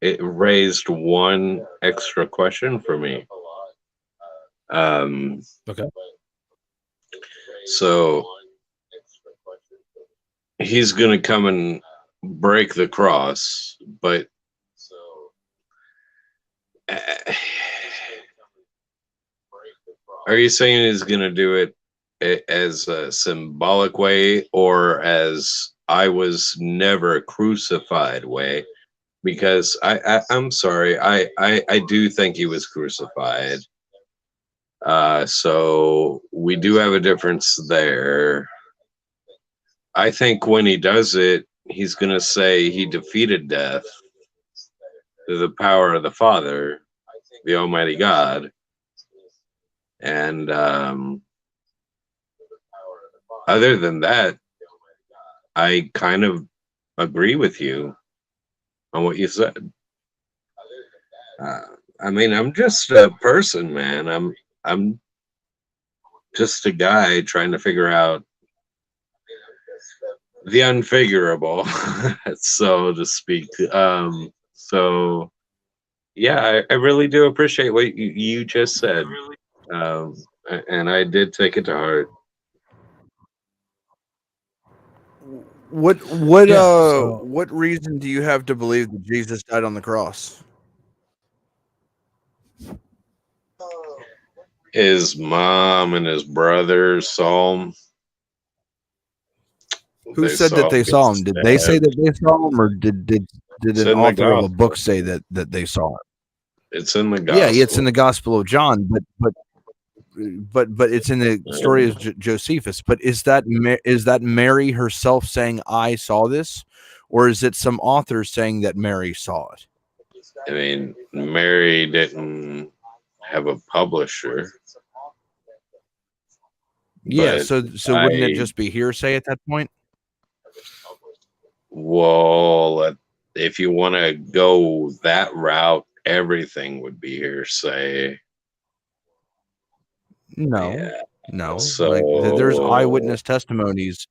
it raised one extra question for me. Okay. So he's going to come and break the cross, but are you saying he's going to do it as a symbolic way or as I was never crucified way? Because I'm sorry, I do think he was crucified. So we do have a difference there. I think when he does it, he's going to say he defeated death through the power of the Father, the Almighty God. And other than that, I kind of agree with you on what you said. I mean, I'm just a person, man. I'm just a guy trying to figure out the unfigurable, so to speak. So yeah, I really do appreciate what you just said. And I did take it to heart. What reason do you have to believe that Jesus died on the cross? His mom and his brother saw him. Who said that they saw him? Did they say that they saw him, or did an author of a book say that they saw him? It's in the gospel. Yeah, it's in the Gospel of John, but it's in the story of Josephus. But is that Mary herself saying, "I saw this," or is it some author saying that Mary saw it? I mean, Mary didn't have a publisher. Yeah, so wouldn't it just be hearsay at that point? Well, if you want to go that route, everything would be hearsay. No. So like, there's eyewitness testimonies.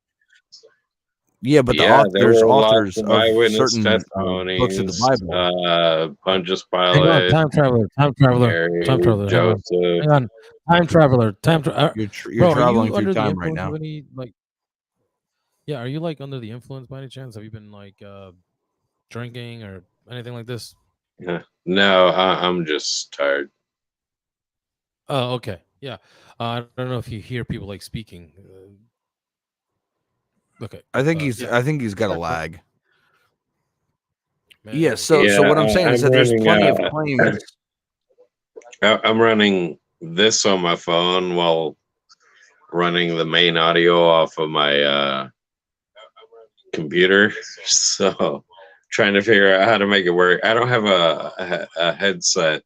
Yeah, but there's authors of eyewitness certain testimonies, books of the Bible. Pontius Hang on, Pilate, time traveler. Joseph. Hang on, time traveler. You're traveling through time right now. Are you like under the influence by any chance? Have you been like drinking or anything like this? Yeah. No, I'm just tired. Oh, okay. Yeah. I don't know if you hear people like speaking. Okay. I think Yeah. I think he's got a Sorry, bro. lag. Man, Yeah. So what I'm saying is that there's plenty of claims. I'm running this on my phone while running the main audio off of my computer. So trying to figure out how to make it work. I don't have a headset,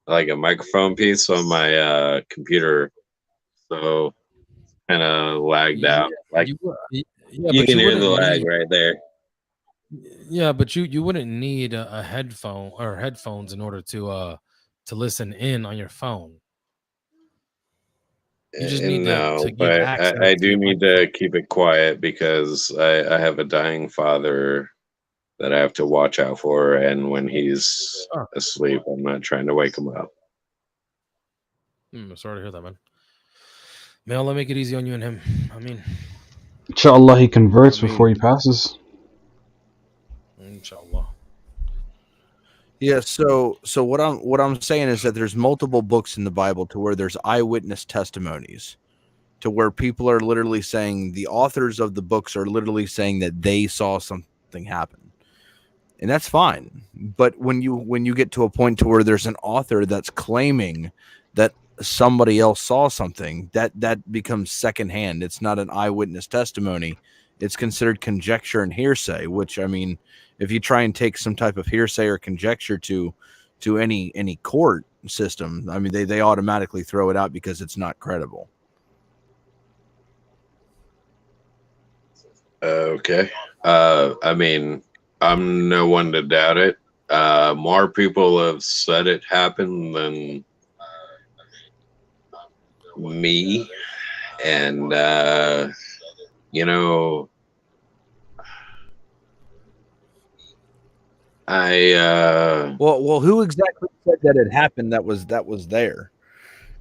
like a microphone piece on my computer, so kind of lagged out. Like you can hear the lag right there. Yeah, but you wouldn't need a headphone or headphones in order to listen in on your phone. You just need No, to give but access I to do your need to keep it quiet because I have a dying father that I have to watch out for, and when he's asleep, I'm not trying to wake him up. Sorry to hear that, man. May Allah make it easy on you and him. I mean, Inshallah, he converts before he passes. Inshallah. Yeah, so what I'm saying is that there's multiple books in the Bible to where there's eyewitness testimonies, to where people are literally saying, the authors of the books are literally saying that they saw something happen, and that's fine. But when you get to a point to where there's an author that's claiming that somebody else saw something, that becomes secondhand. It's not an eyewitness testimony. It's considered conjecture and hearsay, which, I mean, if you try and take some type of hearsay or conjecture to any court system, I mean, they automatically throw it out because it's not credible. Okay. I mean, I'm no one to doubt it. More people have said it happened than me, and you know, well, who exactly said that it happened that was there?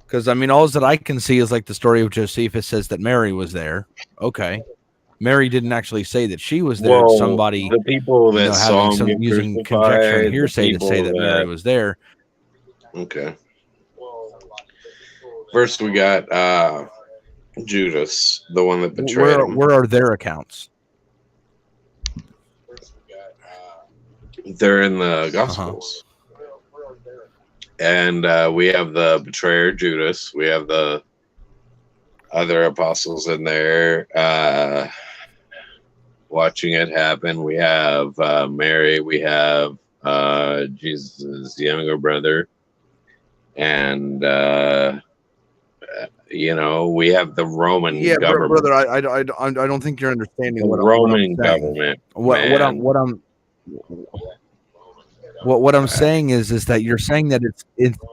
Because, I mean, all that I can see is like the story of Josephus says that Mary was there. Okay, Mary didn't actually say that she was there. well, Somebody, the people that saw him get using conjecture and crucified, hearsay to say that Mary was there. Okay. First, we got Judas, the one that betrayed him. Where are their accounts? They're in the Gospels. And we have the betrayer Judas. We have the other apostles in there watching it happen. We have Mary. We have Jesus' younger brother. And, you know, we have the Roman government. Brother, I don't think you're understanding the what Roman I'm saying. government. What I'm saying is that you're saying that it's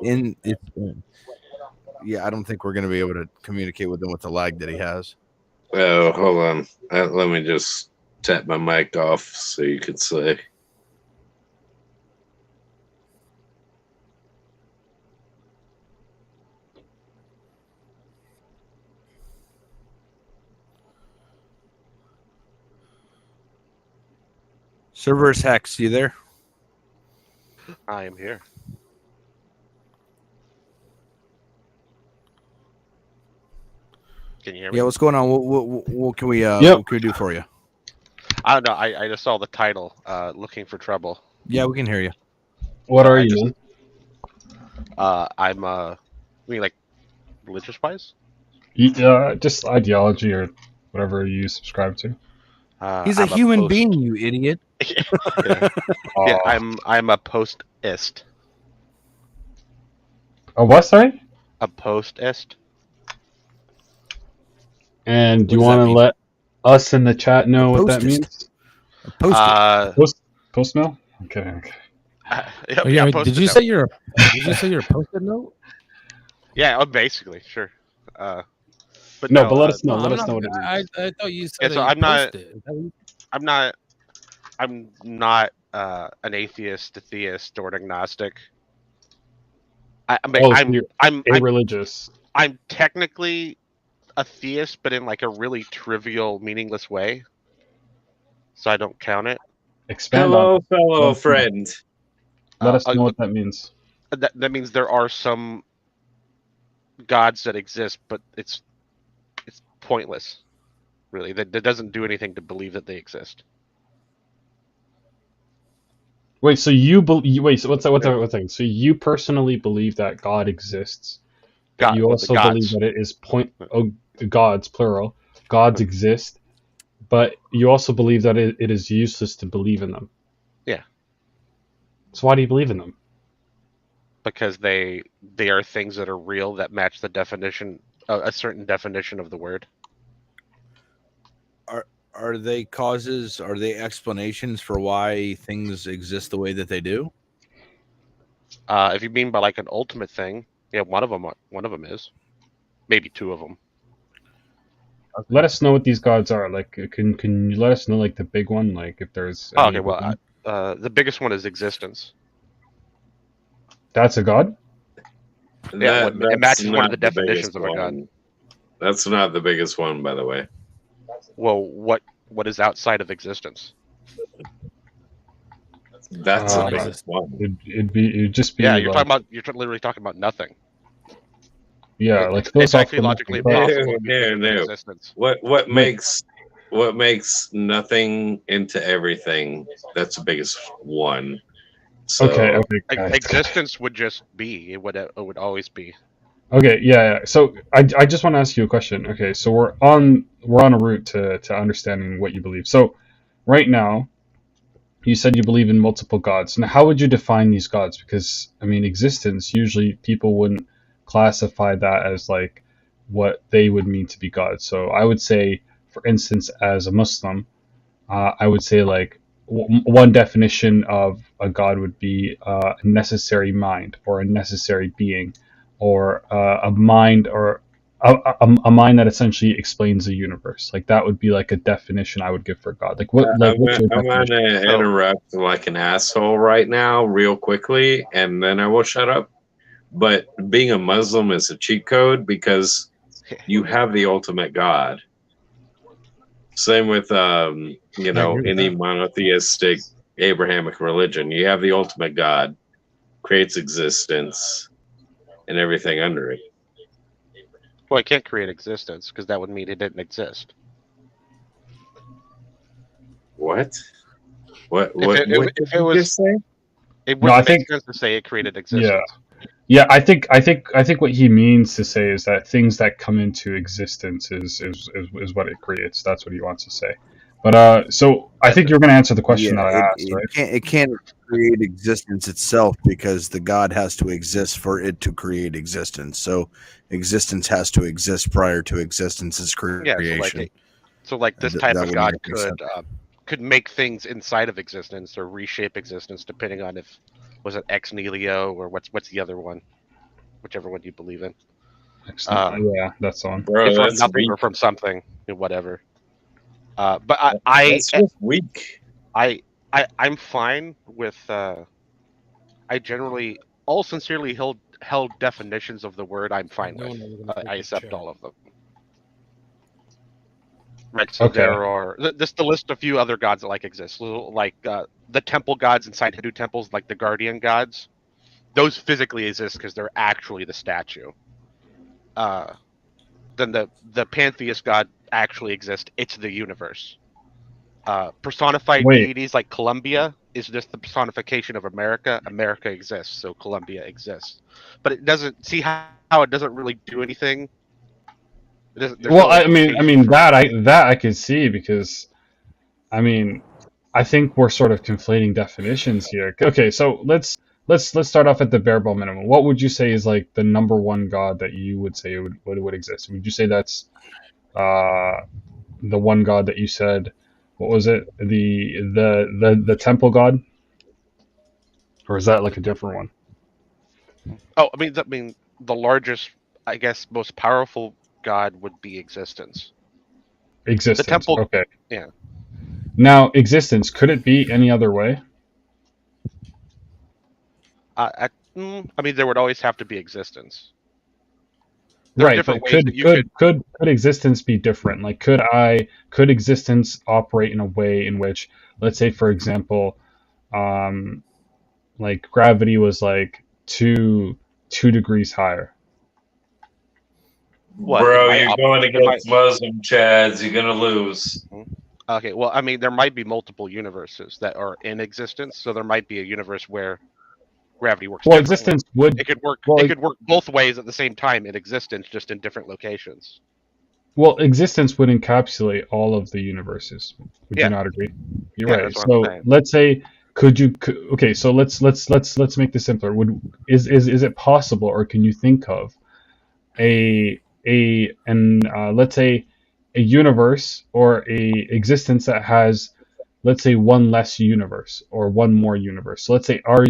in. Yeah, I don't think we're going to be able to communicate with him with the lag that he has. Oh, hold on. Let me just tap my mic off so you could say. Server's Hex, you there? I am here. Can you hear me? Yeah, what's going on? What can we what can we do for you? I don't know. I just saw the title, "Looking for Trouble." Yeah, we can hear you. What are you? I'm mean like religious wise? Just ideology or whatever you subscribe to. He's a human being, you idiot. Yeah, I'm a postist. A what? Sorry. A postist. And do you want to let us in the chat know what that means? Post mail? Okay. Did you say you're a post-it note? Yeah, basically, sure. But but let us know. Let us know what it means. I thought you said so I'm not an atheist, a theist, or an agnostic. I'm religious. I'm technically a theist, but in like a really trivial, meaningless way. So I don't count it. Expand Hello, on fellow that. friend. Let us know what that means. That means there are some gods that exist, but it's pointless, really. That doesn't do anything to believe that they exist. Wait, so you wait, so what's that? So you personally believe that God exists, but you also believe that it is gods, plural, gods exist, but you also believe that it is useless to believe in them. Yeah. So why do you believe in them? Because they are things that are real that match the definition, a certain definition of the word. Are they causes? Are they explanations for why things exist the way that they do? If you mean by like an ultimate thing, yeah, one of them is, maybe two of them. Let us know what these gods are. Like, can you let us know like the big one? Like, if there's Okay, well, the biggest one is existence. That's a god. Yeah, it matches one of the definitions of a god. That's not the biggest one, by the way. Well, what is outside of existence? That's the biggest one. It'd just be. Yeah, you're literally talking about nothing. Yeah, like it's actually logically impossible. No. What makes nothing into everything? That's the biggest one. So, okay. Existence would just be. It would always be. Okay, yeah. So I just want to ask you a question. Okay, so we're on a route to understanding what you believe. So right now, you said you believe in multiple gods. Now, how would you define these gods? Because I mean, existence, usually people wouldn't classify that as like what they would mean to be God. So I would say, for instance, as a Muslim, I would say like one definition of a God would be a necessary mind or a necessary being, or a mind or a mind that essentially explains the universe. Like that would be like a definition I would give for God. Like what? Like what's your I'm definition? gonna interrupt like an asshole right now, real quickly, and then I will shut up. But being a Muslim is a cheat code because you have the ultimate God. Same with any monotheistic Abrahamic religion. You have the ultimate God, creates existence and everything under it. Well, it can't create existence because that would mean it didn't exist. What? What if did it you was, just say? It wouldn't make sense to say it created existence. Yeah, I think what he means to say is that things that come into existence is what it creates. That's what he wants to say. But so I think you're going to answer the question that I asked, right? It can't create existence itself because the God has to exist for it to create existence. So existence has to exist prior to existence's creation. Yeah, so like this type of God could make things inside of existence or reshape existence depending on if was it ex nihilo or what's the other one, whichever one you believe in. Yeah, that's the one. Bro, from that's nothing weak. or from something, whatever. But that's just weak. I'm fine with. I generally all sincerely held definitions of the word. I'm fine with. I accept all of them. Right, so there are the list of few other gods that exist, like the temple gods inside Hindu temples, like the guardian gods. Those physically exist because they're actually the statue. Then the pantheist god actually exists. It's the universe. Personified deities like Columbia is just the personification of America. America exists, so Columbia exists. But it doesn't see how it doesn't really do anything. Well, I mean that I could see because, I mean, I think we're sort of conflating definitions here. Okay, so let's start off at the bare bone minimum. What would you say is like the number one God that you would say would exist? Would you say that's the one God that you said? What was it? The temple God, or is that like a different one? Oh, I mean the largest, I guess, most powerful God would be existence. Existence. The temple, okay. Yeah. Now, existence, could it be any other way? I mean, there would always have to be existence. Right, but could existence be different? Like, could existence operate in a way in which, let's say, for example, like gravity was like two degrees higher? What, Bro, you're going against Muslim Chads. You're gonna lose. Okay, well, I mean, there might be multiple universes that are in existence, so there might be a universe where gravity works. Well, existence would. It could work. Well, it could work both ways at the same time in existence, just in different locations. Well, existence would encapsulate all of the universes. Would you not agree? You're right. So let's say, okay, so let's make this simpler. Is it possible, or can you think of let's say a universe or a existence that has, let's say, one less universe or one more universe? So let's say I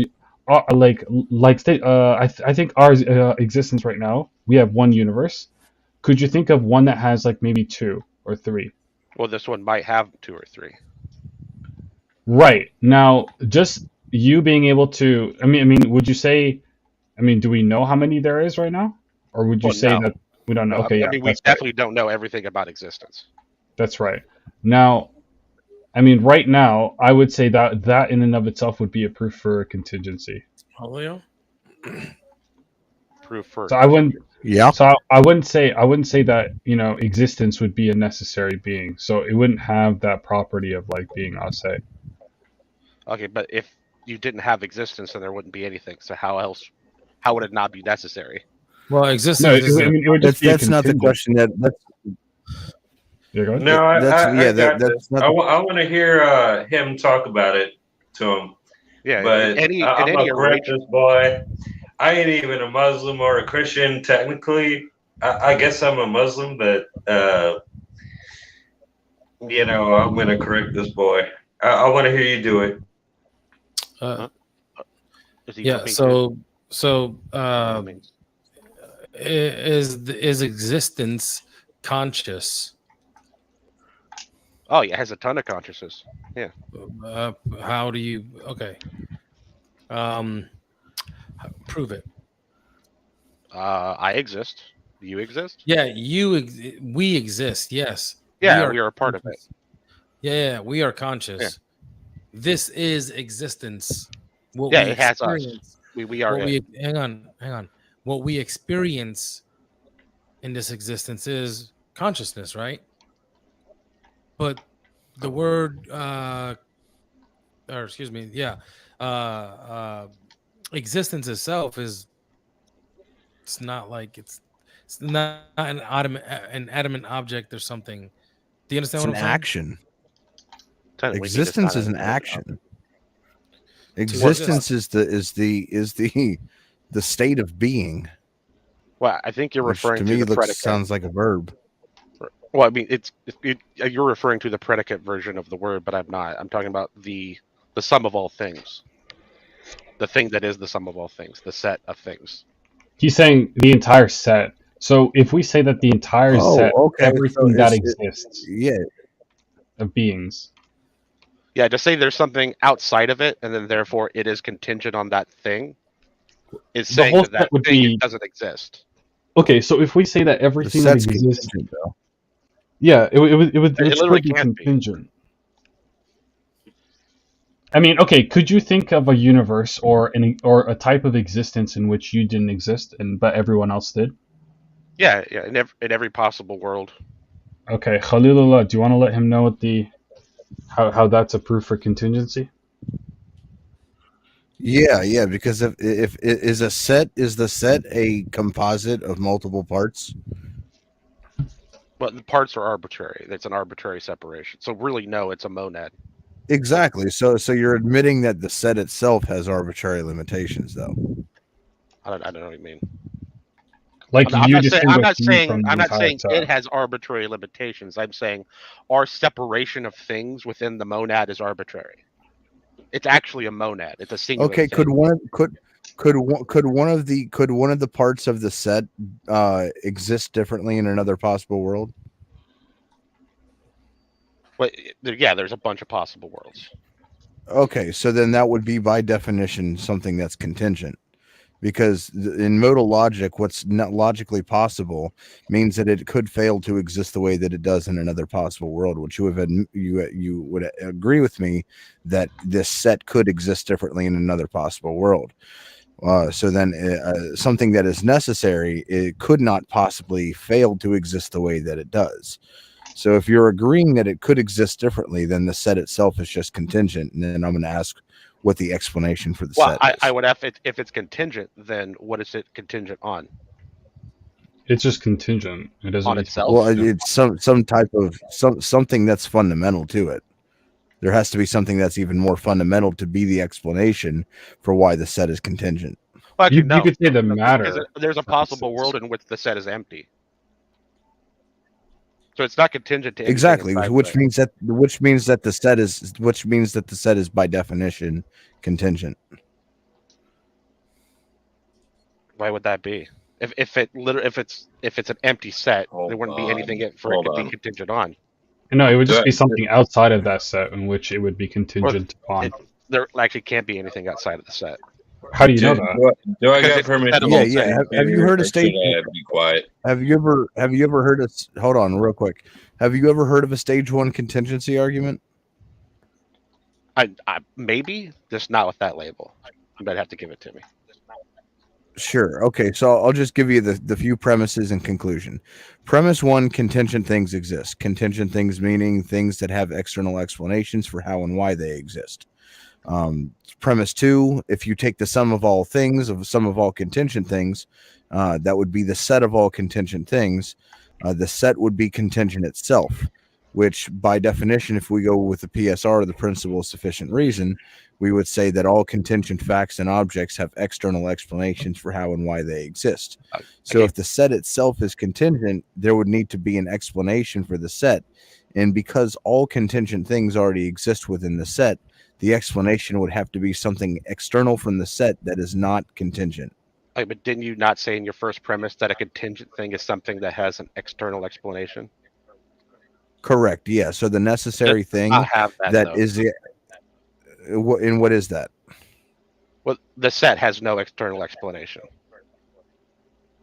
think our existence right now, we have one universe. Could you think of one that has like maybe 2 or 3? Well, this one might have 2 or 3. Right. Now, just you being able to, I mean, would you say, do we know how many there is right now? Or would you say that we don't know? Okay, I mean, we definitely don't know everything about existence. That's right. Now, right now, I would say that in and of itself would be a proof for a contingency. Polio? Proof for. So I wouldn't. Yeah. So I wouldn't say that existence would be a necessary being. So it wouldn't have that property of like being Asaad. Okay, but if you didn't have existence, then there wouldn't be anything. So how would it not be necessary? Well, existence. It would just that's not the question. That's. Yeah, go ahead. No, that's not. I want to hear him talk about it to him. Yeah, but I'm gonna correct this boy. I ain't even a Muslim or a Christian technically. I guess I'm a Muslim, but I'm gonna correct this boy. I want to hear you do it. Yeah. So is existence conscious? Oh yeah, it has a ton of consciousness. Yeah. How do you? Okay. Prove it. I exist. You exist. Yeah, we exist. Yes. Yeah, we are a part of it. Yeah, we are conscious. Yeah. This is existence. It has us. We are. Hang on. What we experience in this existence is consciousness, right? But the word, existence itself it's not like it's not an adamant object or something. Do you understand what I'm saying? Action. Existence is an action. Existence is the state of being. Well, I think you're referring to the predicate. Sounds like a verb. Well, I mean, you're referring to the predicate version of the word, but I'm not. I'm talking about the sum of all things. The thing that is the sum of all things, the set of things. He's saying the entire set. So if we say that the entire set, everything that exists, of beings. Yeah, to say there's something outside of it, and then therefore it is contingent on that thing, is saying that thing doesn't exist. Okay, so if we say that everything that exists, it would literally be contingent. I mean, okay, could you think of a universe or a type of existence in which you didn't exist but everyone else did? Yeah, in every possible world. Okay, Khalilullah, do you want to let him know what how that's a proof for contingency? Yeah, because if is the set a composite of multiple parts? Well, the parts are arbitrary. It's an arbitrary separation. So really, no, it's a monad. Exactly. So you're admitting that the set itself has arbitrary limitations, though. I don't know what you mean. Like I'm not saying it has arbitrary limitations. I'm saying our separation of things within the monad is arbitrary. It's actually a monad. It's a singular. Okay, thing. could one of the parts of the set exist differently in another possible world? Well, yeah, there's a bunch of possible worlds. Okay, so then that would be by definition something that's contingent. because in modal logic, what's not logically possible means that it could fail to exist the way that it does in another possible world. Which you would agree with me that this set could exist differently in another possible world. So then something that is necessary, it could not possibly fail to exist the way that it does. So if you're agreeing that it could exist differently, then the set itself is just contingent. And then I'm going to ask what the explanation for the set is. I would have it if it's contingent, then what is it contingent on? It's just contingent. It doesn't on itself. Well, it's some type of something that's fundamental to it. There has to be something that's even more fundamental to be the explanation for why the set is contingent. Well, actually, you could say the matter. There's a possible world in which the set is empty. So it's not contingent to Exactly, which means that the set is by definition contingent. Why would that be? If it's an empty set, there wouldn't be anything for it to be contingent on. No, it would just be something outside of that set in which it would be contingent upon. There actually can't be anything outside of the set. How do you know that? Do I get permission? Yeah. Have you heard of stage? Be quiet. Have you ever heard of? Hold on, real quick. Have you ever heard of a stage 1 contingency argument? I maybe, just not with that label. You might have to give it to me. Sure. Okay. So I'll just give you the few premises and conclusion. Premise 1: contingent things exist. Contingent things meaning things that have external explanations for how and why they exist. Premise 2: if you take the sum of all things, of sum of all contingent things, that would be the set of all contingent things. The set would be contingent itself, which by definition, if we go with the PSR, the principle of sufficient reason, we would say that all contingent facts and objects have external explanations for how and why they exist. So if the set itself is contingent, there would need to be an explanation for the set. And because all contingent things already exist within the set, the explanation would have to be something external from the set that is not contingent. But didn't you not say in your first premise that a contingent thing is something that has an external explanation? Correct. Yeah. So the necessary thing that is the. And what is that? Well, the set has no external explanation.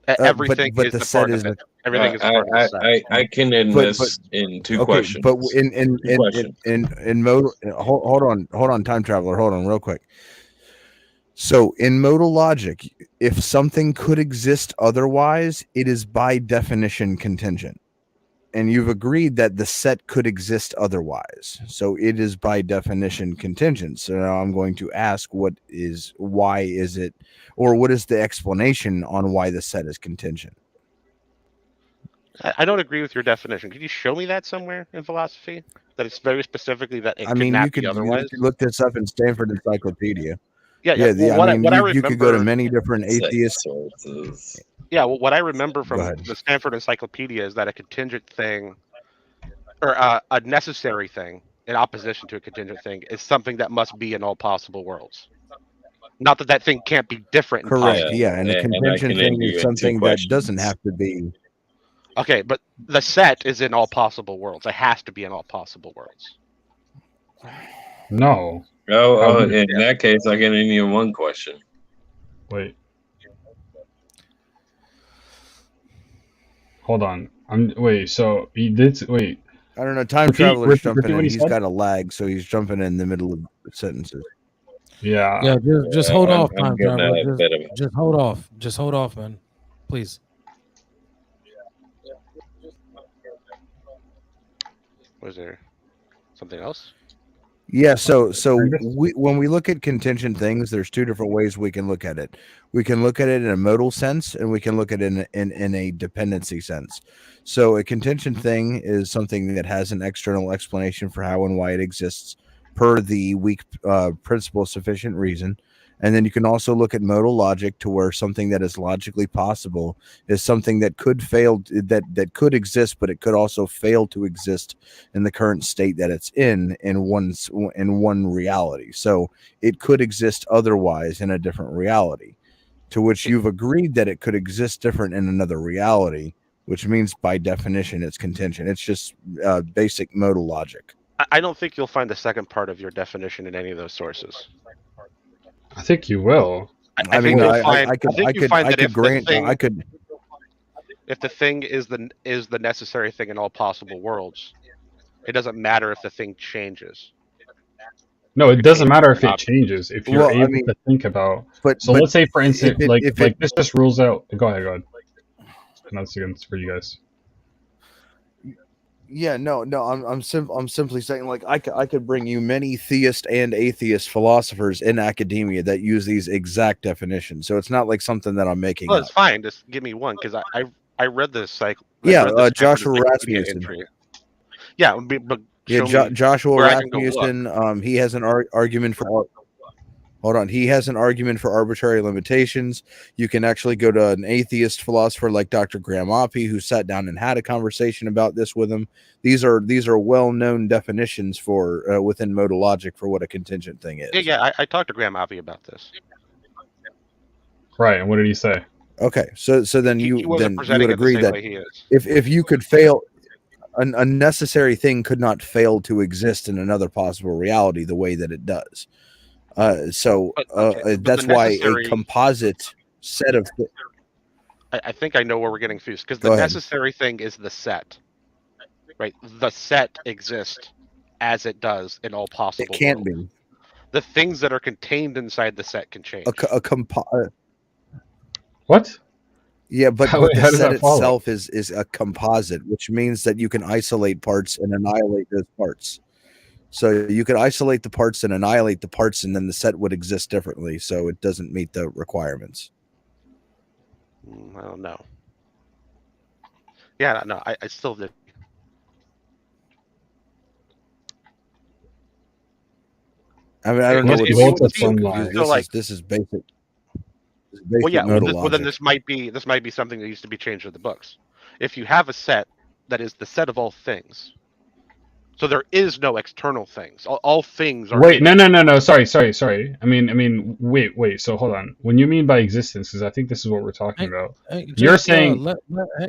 Everything but is the the set part is of it. Everything is part of the set. I can end this in two questions. But in modal, hold on, time traveler, hold on, real quick. So in modal logic, if something could exist otherwise, it is by definition contingent. And you've agreed that the set could exist otherwise. So it is by definition contingent. So now I'm going to ask what is the explanation on why the set is contingent? I don't agree with your definition. Could you show me that somewhere in philosophy? That it's very specifically that it you could look this up in Stanford Encyclopedia. You could go to many different atheist sources. Yeah, well, what I remember from the Stanford Encyclopedia is that a contingent thing, or a necessary thing, in opposition to a contingent thing, is something that must be in all possible worlds. Not that thing can't be different. Correct. Yeah, and a contingent thing is something that doesn't have to be. Okay, but the set is in all possible worlds. It has to be in all possible worlds. No. In that case, I can end you one question. Wait. Hold on. So he did. Wait. I don't know. Time traveler's jumping in. He's got a lag, so he's jumping in the middle of sentences. Yeah. Yeah. Just hold off, time traveler. Just hold off. Just hold off, man. Please. Was there something else? Yeah, so when we look at contingent things, there's two different ways we can look at it. We can look at it in a modal sense, and we can look at it in a dependency sense. So a contingent thing is something that has an external explanation for how and why it exists per the weak principle of sufficient reason. And then you can also look at modal logic, to where something that is logically possible is something that could fail, that could exist, but it could also fail to exist in the current state that it's in one reality. So it could exist otherwise in a different reality, to which you've agreed that it could exist different in another reality, which means by definition it's contingent. It's just basic modal logic. I don't think you'll find the second part of your definition in any of those sources. I think you will. I mean, I could grant. If the thing is the necessary thing in all possible worlds, it doesn't matter if the thing changes. No, it doesn't matter if it changes. If you're able to think about. So let's say, for instance, like this just rules out. Go ahead. That's for you guys. Yeah, no. I'm simply saying, like, I could bring you many theist and atheist philosophers in academia that use these exact definitions. So it's not like something that I'm making. Well, it's fine. Just give me one, because I read this cycle. Yeah, Joshua Rasmussen. Yeah, but Joshua Rasmussen. He has an argument for. Hold on. He has an argument for arbitrary limitations. You can actually go to an atheist philosopher like Dr. Graham Oppie, who sat down and had a conversation about this with him. These are well-known definitions for within modal logic for what a contingent thing is. Yeah. I talked to Graham Oppie about this. Right, and what did he say? Okay, so then you would agree that he if you could fail, a necessary thing could not fail to exist in another possible reality the way that it does. That's why a composite set of. I think I know where we're getting confused, because the necessary thing is the set, right? The set exists as it does in all possible. It can't be. The things that are contained inside the set can change. What? Yeah, but the set itself is a composite, which means that you can isolate parts and annihilate those parts. So you could isolate the parts and annihilate the parts, and then the set would exist differently. So it doesn't meet the requirements. I don't know. Yeah, no, I still did. I mean, I don't know what this is basic. Well, yeah. Well, then this might be something that used to be changed in the books. If you have a set that is the set of all things. So there is no external things. All things are. Wait, no. Sorry. I mean, wait. So hold on. When you mean by existence, because I think this is what we're talking about. You're saying,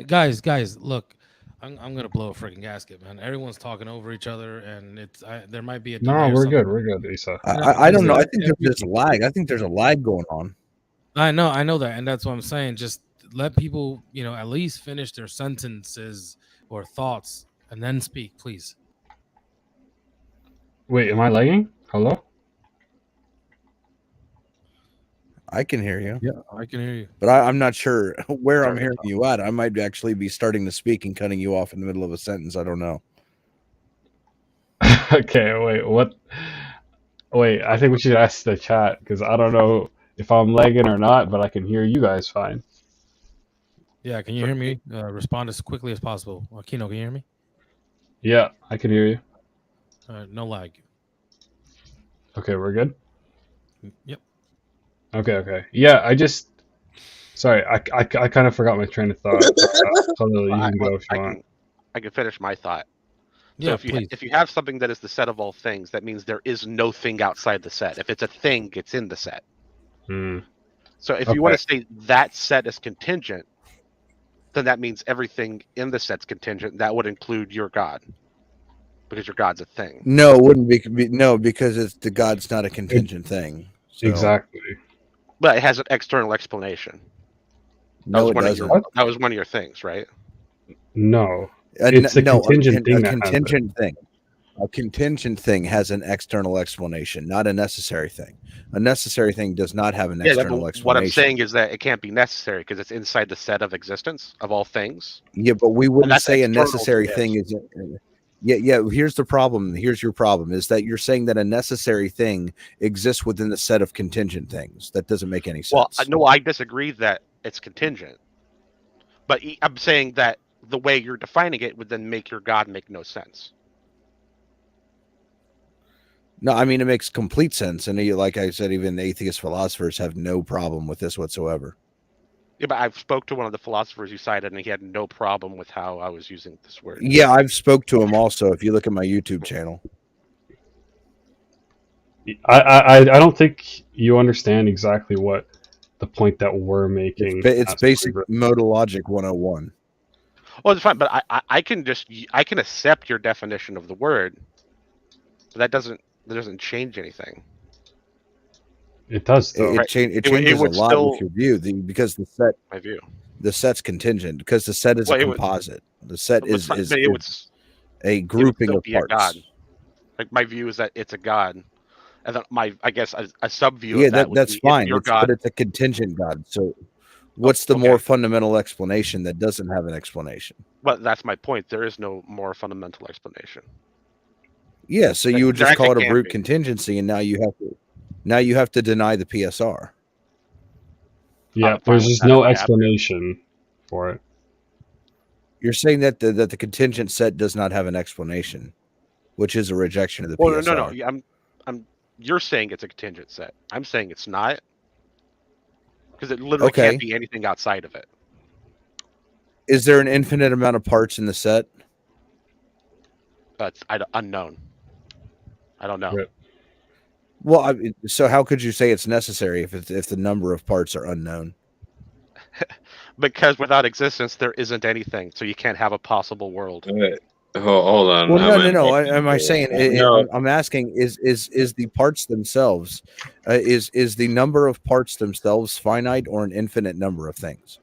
guys, look, I'm gonna blow a freaking gasket, man. Everyone's talking over each other, and there might be a. No, we're good, Isa. I don't know. I think there's a lag. I think there's a lag going on. I know that, and that's what I'm saying. Just let people, at least finish their sentences or thoughts, and then speak, please. Wait, am I lagging? Hello? I can hear you. Yeah, I can hear you. But I'm not sure where I'm hearing you at. I might actually be starting to speak and cutting you off in the middle of a sentence. I don't know. Okay, wait, what? Wait, I think we should ask the chat, because I don't know if I'm lagging or not, but I can hear you guys fine. Yeah, can you hear me? Respond as quickly as possible. Kino, can you hear me? Yeah, I can hear you. No lag. Okay, we're good? Yep. Okay. Yeah, sorry, I kind of forgot my train of thought. You can go if you want. I can finish my thought. Yeah, so if you have something that is the set of all things, that means there is no thing outside the set. If it's a thing, it's in the set. So if you want to say that set is contingent, then that means everything in the set's contingent. That would include your God. Because your God's a thing. No, it wouldn't be. No, because the God's not a contingent thing. So. Exactly. But it has an external explanation. No, it doesn't. That was one of your things, right? No. It's a contingent thing. A contingent thing. A contingent thing has an external explanation, not a necessary thing. A necessary thing does not have an external explanation. What I'm saying is that it can't be necessary because it's inside the set of existence of all things. Yeah, but we wouldn't say a necessary thing is. Yeah. Here's the problem. Here's your problem: is that you're saying that a necessary thing exists within the set of contingent things. That doesn't make any sense. Well, no, I disagree that it's contingent. But I'm saying that the way you're defining it would then make your God make no sense. No, I mean, it makes complete sense. And like I said, even atheist philosophers have no problem with this whatsoever. Yeah, but I've spoke to one of the philosophers you cited, and he had no problem with how I was using this word. Yeah, I've spoke to him also. If you look at my YouTube channel, I don't think you understand exactly what the point that we're making. It's basic modal logic 101. Well, it's fine, but I can accept your definition of the word, but that doesn't change anything. It does though. It changes a lot with your view because my view. The set's contingent because the set is a composite. The set is a grouping of parts. A god. Like my view is that it's a god, and then I guess a sub view. Yeah, of that that's fine. But it's a contingent god. So, what's the more fundamental explanation that doesn't have an explanation? Well, that's my point. There is no more fundamental explanation. Yeah, so you would just call it a brute contingency, and now you have to deny the PSR. Yeah, there's just no explanation for it. You're saying that the contingent set does not have an explanation, which is a rejection of the PSR. No. You're saying it's a contingent set. I'm saying it's not, because it literally can't be anything outside of it. Is there an infinite amount of parts in the set? That's unknown. I don't know. Right. Well, so how could you say it's necessary if the number of parts are unknown? Because without existence, there isn't anything, so you can't have a possible world. Hold on. Well, no. Am I saying? No. I'm asking: is the parts themselves, is the number of parts themselves finite or an infinite number of things?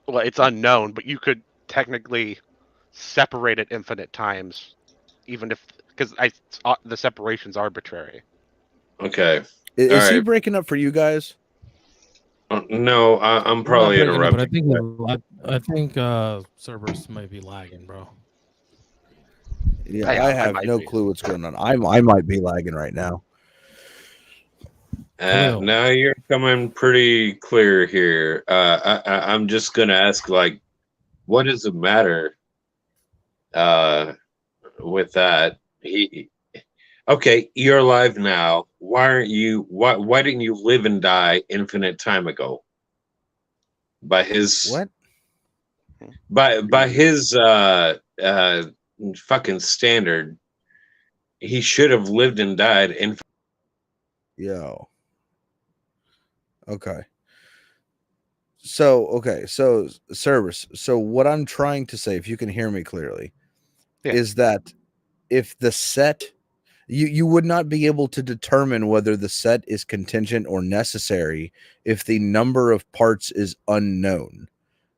Well, it's unknown, but you could technically separate it infinite times, even if because the separation's arbitrary. Okay. Is he breaking up for you guys? No, I'm probably interrupting. But I think Cerberus might be lagging, bro. Yeah, I have no clue what's going on. I might be lagging right now. Now you're coming pretty clear here. I'm just gonna ask, like, what does it matter? With that, okay, you're alive now. Why didn't you live and die infinite time ago? By his what? By his fucking standard, he should have lived and died infinite. Yo. Okay. So Cerberus. So what I'm trying to say, if you can hear me clearly, is that if the set, you would not be able to determine whether the set is contingent or necessary if the number of parts is unknown.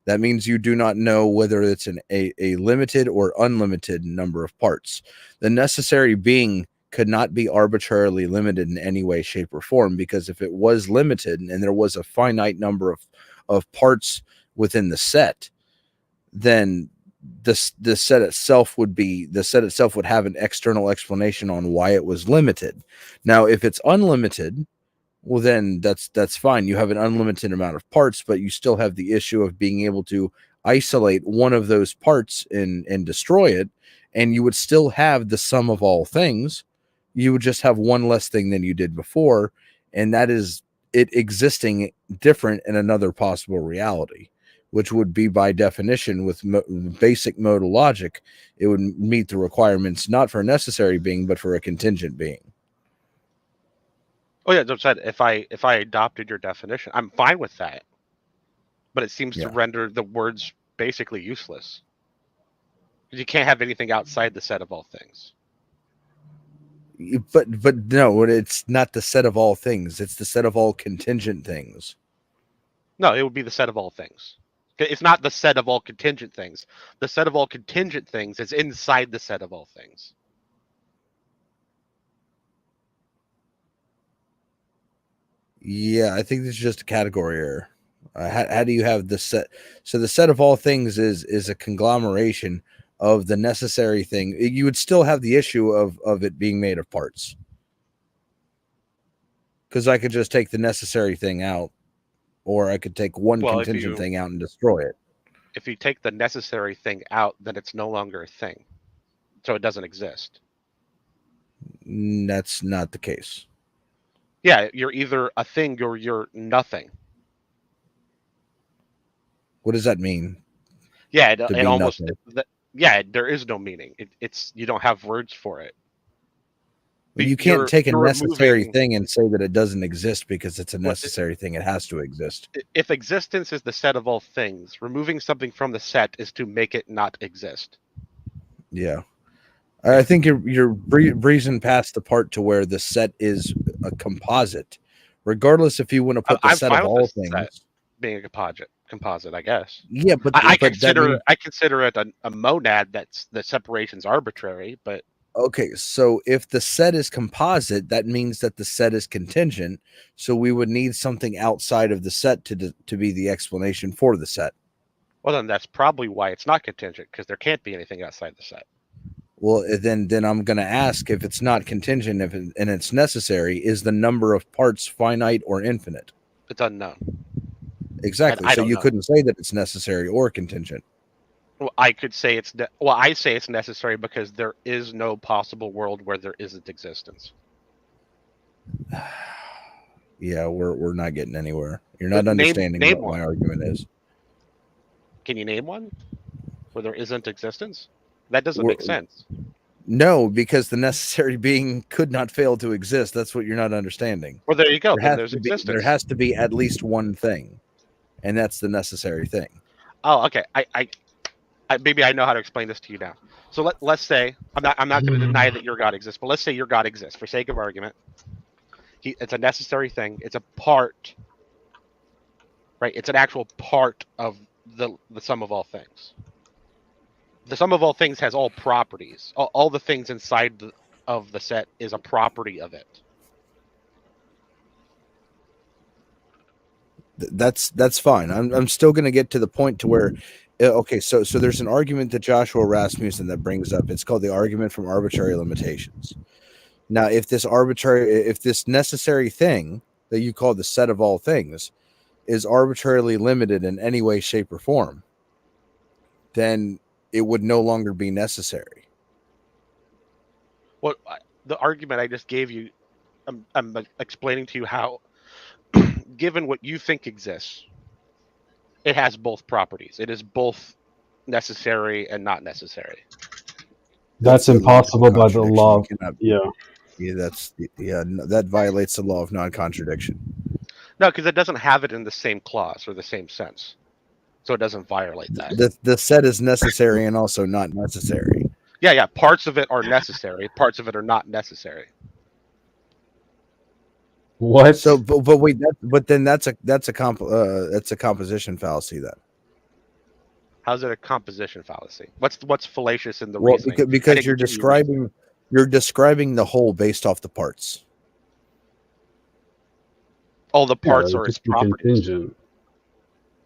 That means you do not know whether it's a limited or unlimited number of parts. The necessary being could not be arbitrarily limited in any way, shape, or form, because if it was limited and there was a finite number of parts within the set, then the set itself would have an external explanation on why it was limited. Now, if it's unlimited, well, then that's fine. You have an unlimited amount of parts, but you still have the issue of being able to isolate one of those parts and destroy it, and you would still have the sum of all things. You would just have one less thing than you did before, and that is it existing different in another possible reality, which would be, by definition, with basic modal logic, it would meet the requirements not for a necessary being, but for a contingent being. Oh yeah, said if I adopted your definition, I'm fine with that. But it seems to render the words basically useless. Because you can't have anything outside the set of all things. But no, it's not the set of all things. It's the set of all contingent things. No, it would be the set of all things. It's not the set of all contingent things. The set of all contingent things is inside the set of all things. Yeah, I think this is just a category error. How do you have the set? So the set of all things is a conglomeration of the necessary thing. You would still have the issue of it being made of parts. Because I could just take the necessary thing out, or I could take one contingent thing out and destroy it. If you take the necessary thing out, then it's no longer a thing. So it doesn't exist. That's not the case. Yeah, you're either a thing or you're nothing. What does that mean? Yeah, it almost... Yeah, there is no meaning. It's you don't have words for it. But you can't take a necessary thing and say that it doesn't exist because it's a necessary thing. It has to exist. If existence is the set of all things, removing something from the set is to make it not exist. Yeah. I think you're breezing past the part to where the set is a composite, regardless if you want to put the I'm set fine of with all the set things. being a composite, I guess. Yeah, but I that consider means, I consider it a monad that's the separation's arbitrary, but okay, so if the set is composite, that means that the set is contingent. So we would need something outside of the set to be the explanation for the set. well, then that's probably why it's not contingent, because there can't be anything outside the set. Well, then I'm going to ask, if it's not contingent, and it's necessary, is the number of parts finite or infinite? It's unknown. Exactly. I So don't you know. couldn't say that it's necessary or contingent. Well, I could say I say it's necessary because there is no possible world where there isn't existence. Yeah, we're not getting anywhere. You're not Name understanding what one. my argument is. Can you name one where there isn't existence? That doesn't make sense. No, because the necessary being could not fail to exist. That's what you're not understanding. Well, there you go. Then There there's existence. there has to be at least one thing, and that's the necessary thing. Oh, okay. I maybe I know how to explain this to you now. So let's say I'm not going to deny that your God exists, but let's say your God exists for sake of argument. It's a necessary thing. It's a part, right? It's an actual part of the sum of all things. The sum of all things has all properties. All the things inside of the set is a property of it. That's fine. I'm still going to get to the point to where, okay, so there's an argument that Joshua Rasmussen that brings up. It's called the argument from arbitrary limitations. Now, if this necessary thing that you call the set of all things is arbitrarily limited in any way, shape, or form, then it would no longer be necessary. Well, the argument I just gave you, I'm explaining to you how, given what you think exists, it has both properties. It is both necessary and not necessary. That's impossible by the law. Yeah. Yeah, that violates the law of non-contradiction. No, because it doesn't have it in the same clause or the same sense, so it doesn't violate that. The set is necessary and also not necessary. Yeah. Parts of it are necessary. Parts of it are not necessary. What? So, but wait, then that's a composition fallacy then. How's it a composition fallacy? What's fallacious in the Well, reasoning? because you're describing the whole based off the parts. All the parts are its just be properties. contingent.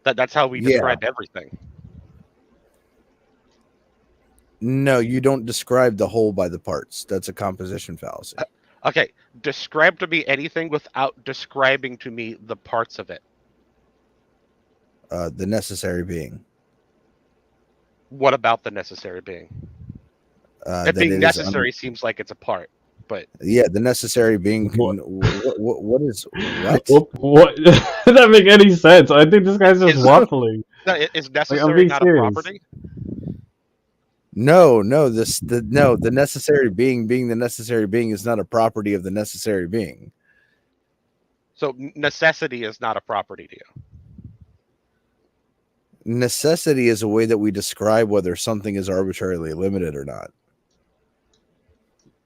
That's how we describe everything. No, you don't describe the whole by the parts. That's a composition fallacy. Okay, describe to me anything without describing to me the parts of it. The necessary being. What about the necessary being? It being necessary seems like it's a part, but yeah, the necessary being. What is what? What? Does that make any sense? I think this guy's just waffling. Is necessary not serious. a property? No, the necessary being the necessary being is not a property of the necessary being. So necessity is not a property to you. Necessity is a way that we describe whether something is arbitrarily limited or not.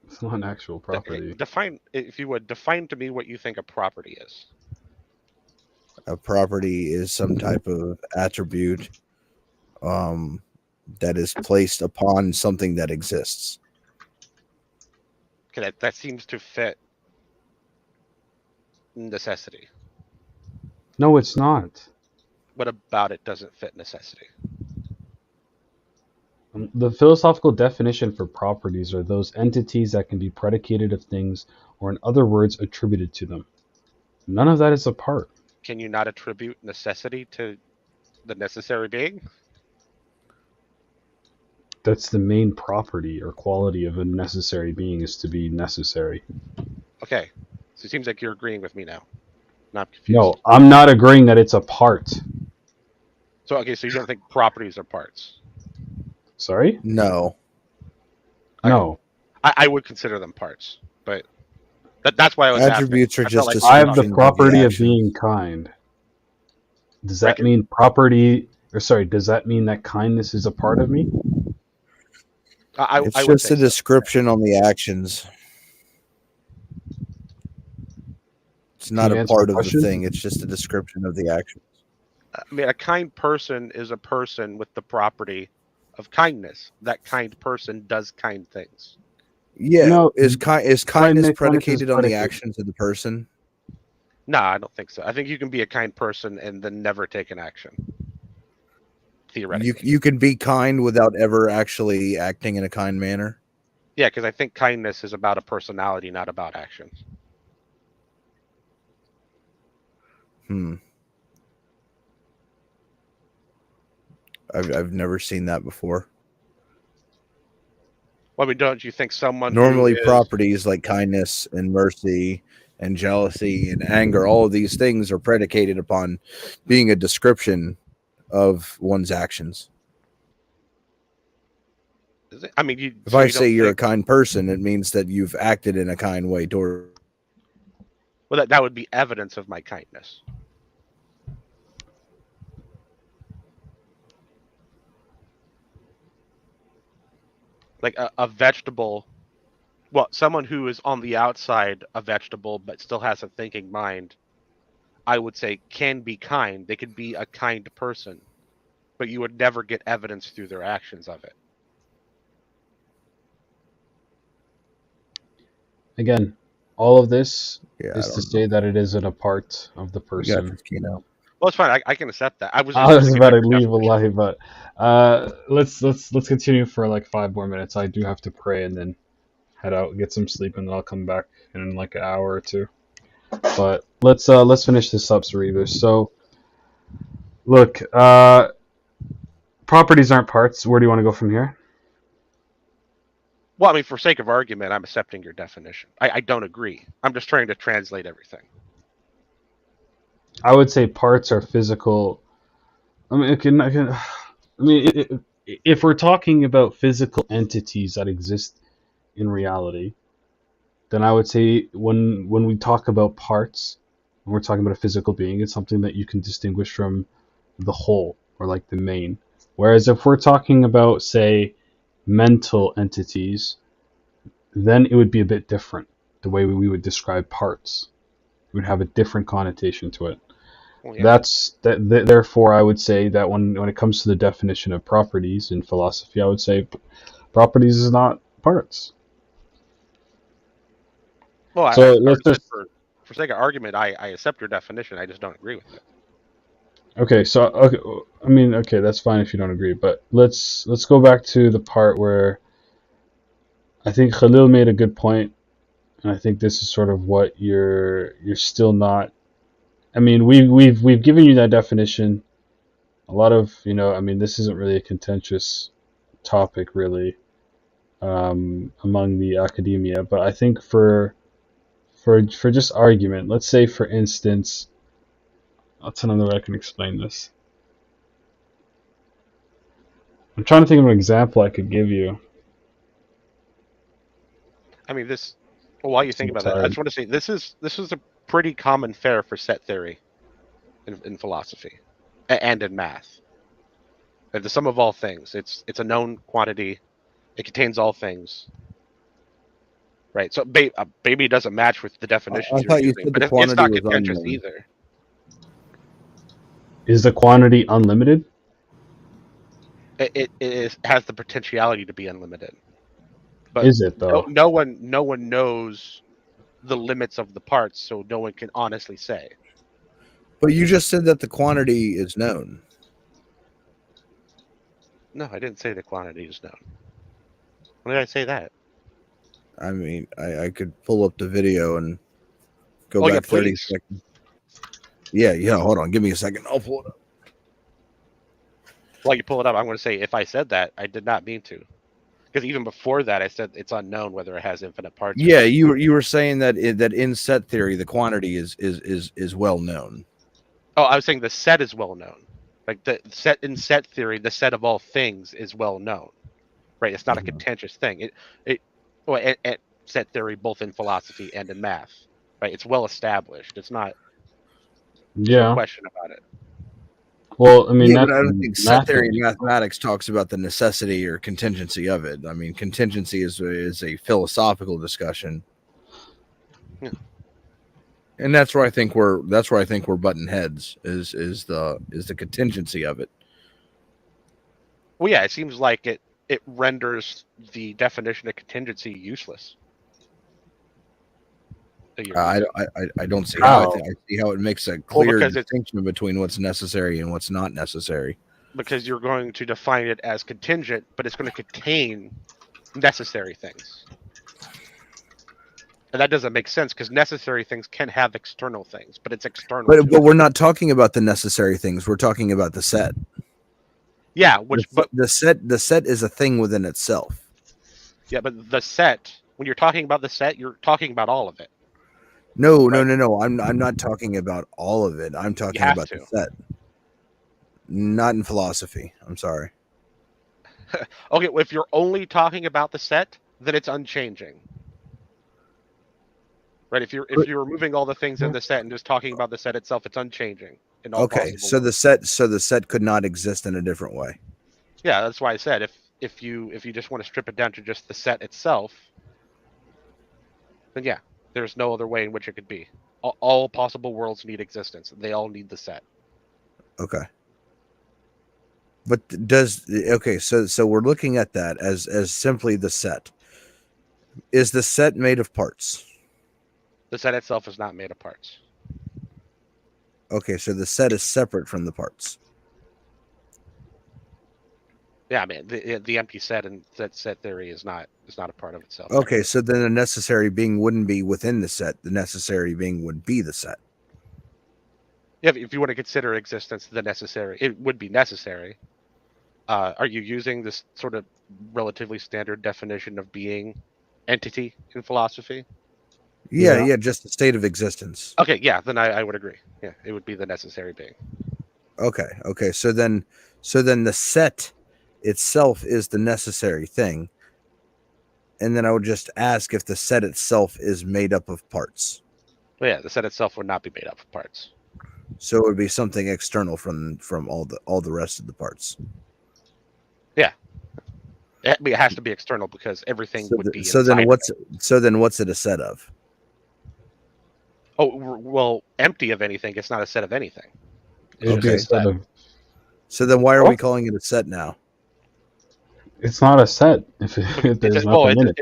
It's not an actual property. Define, if you would, define to me what you think a property is. A property is some type of attribute that is placed upon something that exists. Okay, that seems to fit necessity. No, it's not. What about it doesn't fit necessity? The philosophical definition for properties are those entities that can be predicated of things, or in other words, attributed to them. None of that is a part. Can you not attribute necessity to the necessary being? That's the main property or quality of a necessary being, is to be necessary. Okay, so it seems like you're agreeing with me now. Not confused. No, I'm not agreeing that it's a part. So okay, so you don't think properties are parts? Sorry? No. No. I would consider them parts, but that's why I was attributes asking. are just. I have the property of being kind. Does that mean property? Or sorry, does that mean that kindness is a part of me? It's just a description on the actions. It's not a part of the thing. It's just a description of the actions. I mean, a kind person is a person with the property of kindness. That kind person does kind things. Yeah. No, is kindness predicated on the predicated. actions of the person? No, I don't think so. I think you can be a kind person and then never take an action. Theoretically. You can be kind without ever actually acting in a kind manner? Yeah, because I think kindness is about a personality, not about actions. I've never seen that before. Well, I mean, don't you think someone Normally who is... properties like kindness and mercy and jealousy and anger, all of these things are predicated upon being a description of one's actions. I mean, if I say you're a kind person, it means that you've acted in a kind way toward. Well, that would be evidence of my kindness. Like a vegetable, well, someone who is on the outside a vegetable but still has a thinking mind, I would say can be kind. They could be a kind person, but you would never get evidence through their actions of it. Again, all of this is I to say that it isn't a part of the person. Well, it's fine. I can accept that. I was about to leave Wallahi, but let's continue for like 5 more minutes. I do have to pray and then head out, get some sleep, and then I'll come back in like an hour or two. But let's finish this up, Cerebus. So, look, properties aren't parts. Where do you want to go from here? Well, I mean, for sake of argument, I'm accepting your definition. I don't agree. I'm just trying to translate everything. I would say parts are physical. I mean, if we're talking about physical entities that exist in reality, then I would say when we talk about parts, when we're talking about a physical being, it's something that you can distinguish from the whole or like the main. Whereas if we're talking about, say, mental entities, then it would be a bit different. The way we would describe parts, it would have a different connotation to it. Well, yeah. Therefore, I would say that when it comes to the definition of properties in philosophy, I would say properties is not parts. Well, so for sake of argument, I accept your definition. I just don't agree with it. Okay, so okay, that's fine if you don't agree, but let's go back to the part where I think Khalil made a good point, and I think this is sort of what you're still not. I mean, we've given you that definition. A lot of, this isn't really a contentious topic really among the academia, but I think for just argument, let's say for instance, I'll tell them that I can explain this. I'm trying to think of an example I could give you. I mean, while you think about that, I just want to say this is a pretty common fare for set theory in philosophy and in math. The sum of all things. It's a known quantity. It contains all things. Right. So baby doesn't match with the definitions you're using, but it's not contentious either. Is the quantity unlimited? It has the potentiality to be unlimited. But is it though? No one knows the limits of the parts, so no one can honestly say. But you just said that the quantity is known. No, I didn't say the quantity is known. When did I say that? I mean, I could pull up the video and go back 30 seconds. Yeah, hold on. Give me a second. I'll pull it up. While you pull it up, I'm going to say if I said that, I did not mean to. Because even before that, I said it's unknown whether it has infinite parts. Yeah, you were saying that in set theory, the quantity is well known. Oh, I was saying the set is well known. Like the set in set theory, the set of all things is well known. Right? It's not a contentious thing. And set theory both in philosophy and in math. Right? It's well established. It's not no question about it. Well, I mean, but I don't think set theory in mathematics talks about the necessity or contingency of it. I mean, contingency is a philosophical discussion. Yeah. And that's where I think we're butting heads is the contingency of it. Well, yeah, it seems like it renders the definition of contingency useless. I don't see how. I see how it makes a clear distinction between what's necessary and what's not necessary. Because you're going to define it as contingent, but it's going to contain necessary things. And that doesn't make sense because necessary things can have external things, but it's external. But we're not talking about the necessary things. We're talking about the set. Yeah, the set is a thing within itself. Yeah, but the set, when you're talking about the set, you're talking about all of it. No. I'm not talking about all of it. I'm talking about the set. Not in philosophy. I'm sorry. Okay, well, if you're only talking about the set, then it's unchanging. Right? If you're removing all the things in the set and just talking about the set itself, it's unchanging. Okay, so the set could not exist in a different way. Yeah, that's why I said if you just want to strip it down to just the set itself, then yeah, there's no other way in which it could be. All possible worlds need existence. They all need the set. Okay. But so we're looking at that as simply the set. Is the set made of parts? The set itself is not made of parts. Okay, so the set is separate from the parts. Yeah, I mean the empty set and that set theory is not a part of itself. Okay, so then the necessary being wouldn't be within the set. The necessary being would be the set. Yeah, if you want to consider existence the necessary, it would be necessary. Are you using this sort of relatively standard definition of being entity in philosophy? Yeah, just the state of existence. Okay, yeah, then I would agree. Yeah, it would be the necessary being. Okay. So then the set itself is the necessary thing. And then I would just ask if the set itself is made up of parts. Well, yeah, the set itself would not be made up of parts. So it would be something external from all the rest of the parts. Yeah. It has to be external because everything would be. So then what's it a set of? Oh well, empty of anything. It's not a set of anything. Okay. So then why are we calling it a set now? It's not a set if there's nothing in it.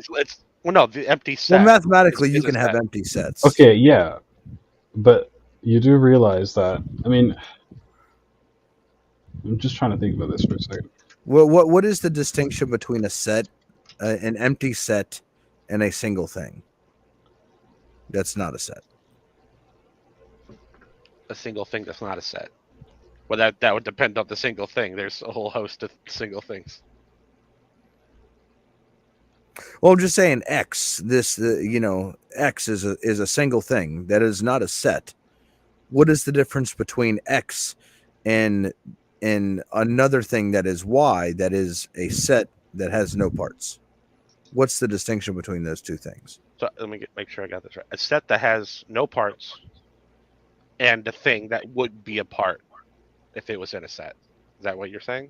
Well, no, the empty set. Well, mathematically, you can have empty sets. Okay, yeah, but you do realize that. I mean, I'm just trying to think about this for a second. Well, what is the distinction between a set, an empty set, and a single thing? That's not a set. A single thing that's not a set. Well, that would depend on the single thing. There's a whole host of single things. Well, I'm just saying X. X is a single thing that is not a set. What is the difference between X and another thing that is Y that is a set that has no parts? What's the distinction between those two things? So let me make sure I got this right. A set that has no parts and a thing that would be a part if it was in a set. Is that what you're saying?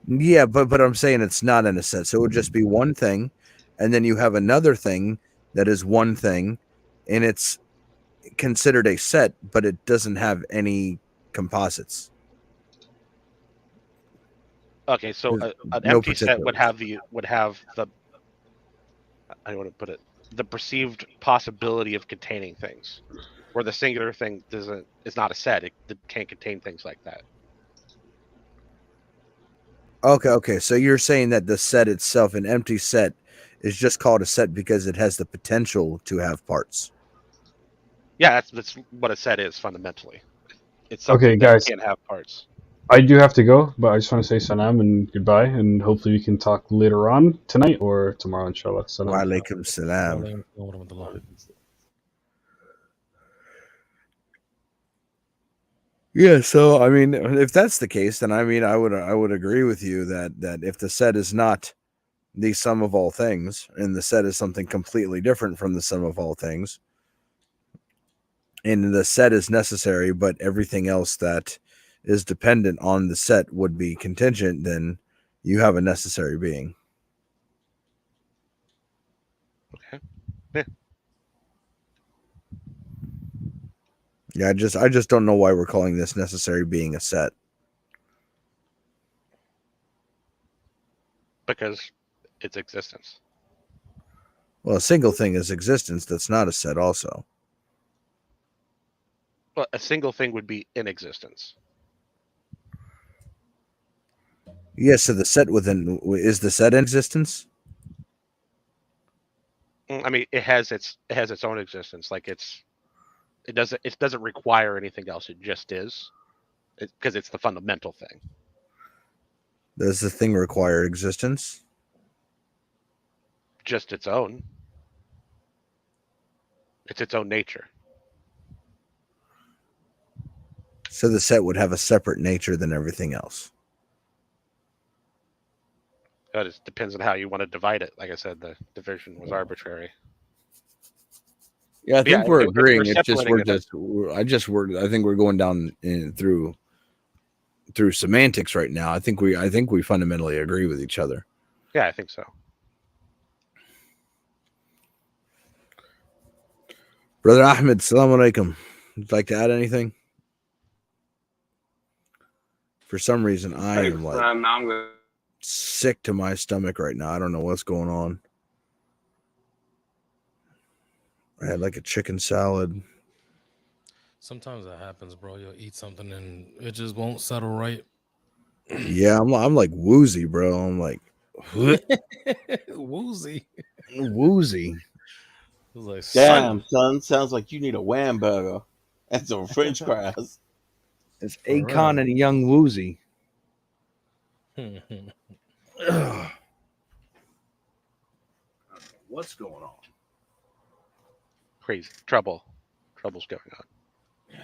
Yeah, but I'm saying it's not in a set. So it would just be one thing, and then you have another thing that is one thing, and it's considered a set, but it doesn't have any composites. Okay, so an empty set would have the I don't want to put it, the perceived possibility of containing things, where the singular thing is not a set. It can't contain things like that. Okay. So you're saying that the set itself, an empty set, is just called a set because it has the potential to have parts. Yeah, that's what a set is fundamentally. It's okay, something guys. that can't have parts. I do have to go, but I just want to say salam and goodbye, and hopefully we can talk later on tonight or tomorrow, inshallah. Salam. Wa alaikum salam. Yeah, so I mean, if that's the case, then I mean, I would agree with you that if the set is not the sum of all things, and the set is something completely different from the sum of all things, and the set is necessary, but everything else that is dependent on the set would be contingent, then you have a necessary being. Okay. Yeah. Yeah, I just don't know why we're calling this necessary being a set. Because it's existence. Well, a single thing is existence. That's not a set also. Well, a single thing would be in existence. Yes, so the set within is the set in existence? I mean, it has its own existence. Like it doesn't require anything else. It just is, because it's the fundamental thing. Does the thing require existence? Just its own. It's its own nature. So the set would have a separate nature than everything else. But it depends on how you want to divide it. Like I said, the division was arbitrary. Yeah, I think we're agreeing. I think we're going down through semantics right now. I think we fundamentally agree with each other. Yeah, I think so. Brother Ahmed, Assalamu alaikum. Would you like to add anything? For some reason, I am like sick to my stomach right now. I don't know what's going on. I had like a chicken salad. Sometimes that happens, bro. You'll eat something and it just won't settle right. Yeah, I'm like woozy, bro. I'm like woozy. Like, damn, son, sounds like you need a wham burger and some French fries. It's Akon and Young Woozy. What's going on? Crazy trouble's going on. Yeah.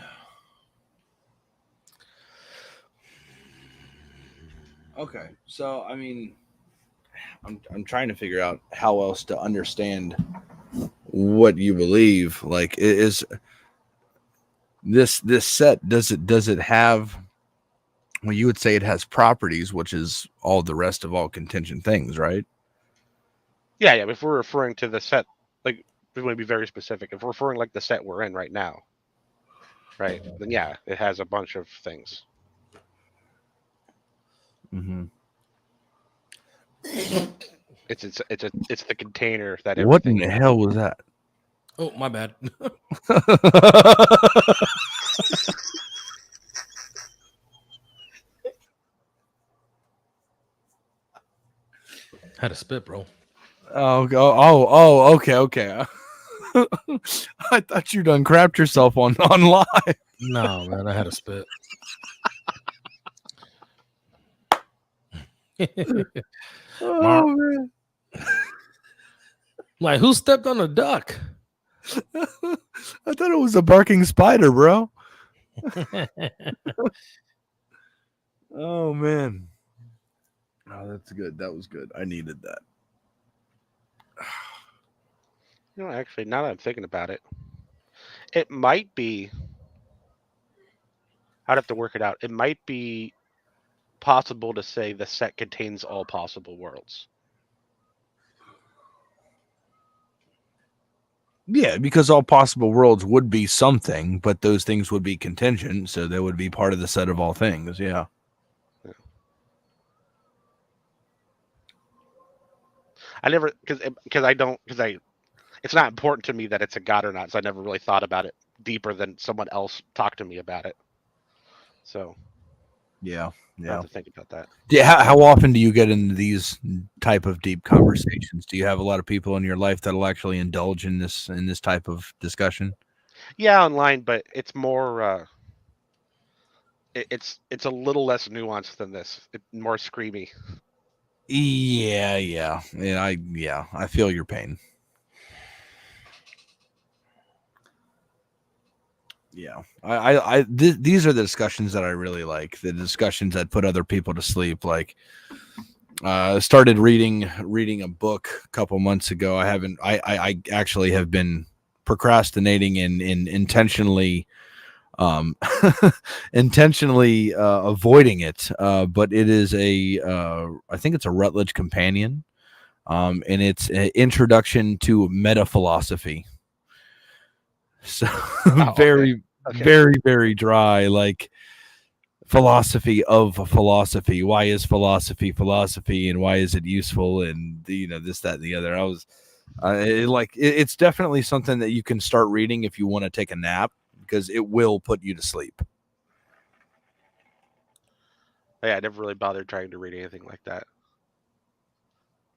Okay, so I mean, I'm trying to figure out how else to understand what you believe. Like, is this set, does it have, well, you would say it has properties, which is all the rest of all contingent things, right? Yeah. If we're referring to the set, like, we want to be very specific. If we're referring like the set we're in right now, right? Then yeah, it has a bunch of things. Mm-hmm. It's the container that. What in the hell was that? Oh, my bad. Had a spit, bro. Okay. I thought you done crapped yourself on live. No, man, I had a spit. Oh, man. Like, who stepped on a duck? I thought it was a barking spider, bro. Oh, man. Oh, that's good. That was good. I needed that. You know, actually, now that I'm thinking about it, it might be. I'd have to work it out. It might be possible to say the set contains all possible worlds. Yeah, because all possible worlds would be something, but those things would be contingent, so they would be part of the set of all things. Yeah. It's not important to me that it's a god or not, so I never really thought about it deeper than someone else talked to me about it. So, yeah. I have to think about that. Yeah, how often do you get into these type of deep conversations? Do you have a lot of people in your life that'll actually indulge in this type of discussion? Yeah, online, but it's more. It's a little less nuanced than this. More screamy. Yeah. I feel your pain. Yeah, these are the discussions that I really like. The discussions that put other people to sleep. Like, started reading a book a couple months ago. I actually have been procrastinating and intentionally avoiding it. But it is I think it's a Routledge companion, and it's an introduction to metaphilosophy. So very, very dry, like philosophy of a philosophy. Why is philosophy philosophy, and why is it useful? And this, that, and the other. It's definitely something that you can start reading if you want to take a nap, because it will put you to sleep. Yeah, I never really bothered trying to read anything like that.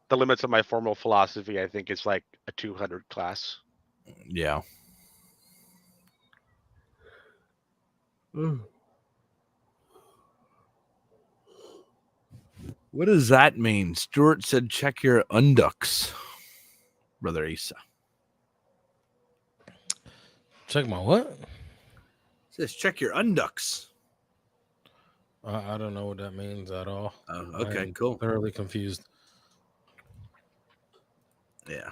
The limits of my formal philosophy, I think, is like a 200 class. Yeah. What does that mean? Stuart said, check your unducks, Brother Isa. Check my what? It says, check your unducks. I don't know what that means at all. Oh, okay, cool. Thoroughly confused. Yeah.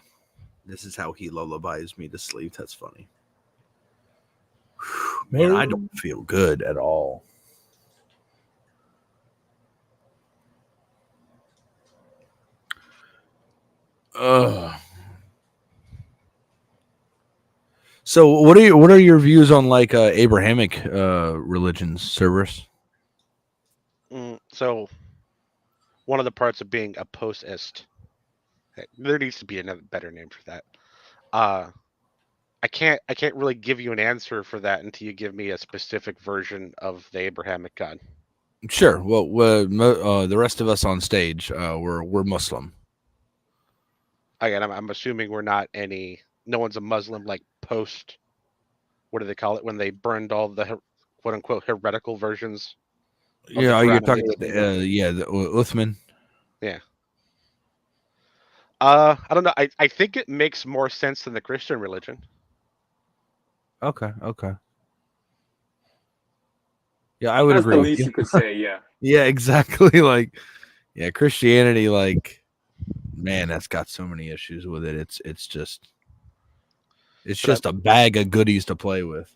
This is how he lullabies me to sleep. That's funny. Man, I don't feel good at all. So what are your views on like Abrahamic religions, Cerberus? So one of the parts of being a post-ist, there needs to be another better name for that. I can't really give you an answer for that until you give me a specific version of the Abrahamic God. Sure. Well, the rest of us on stage, we're Muslim. Again, I'm assuming we're not no one's a Muslim like post. What do they call it when they burned all the quote unquote heretical versions? Yeah, you're talking about the Uthman. Yeah. I don't know. I think it makes more sense than the Christian religion. Okay. Yeah, I would agree. That's the least you could say. Yeah. Yeah, exactly. Like, yeah, Christianity, like, man, that's got so many issues with it. It's just a bag of goodies to play with.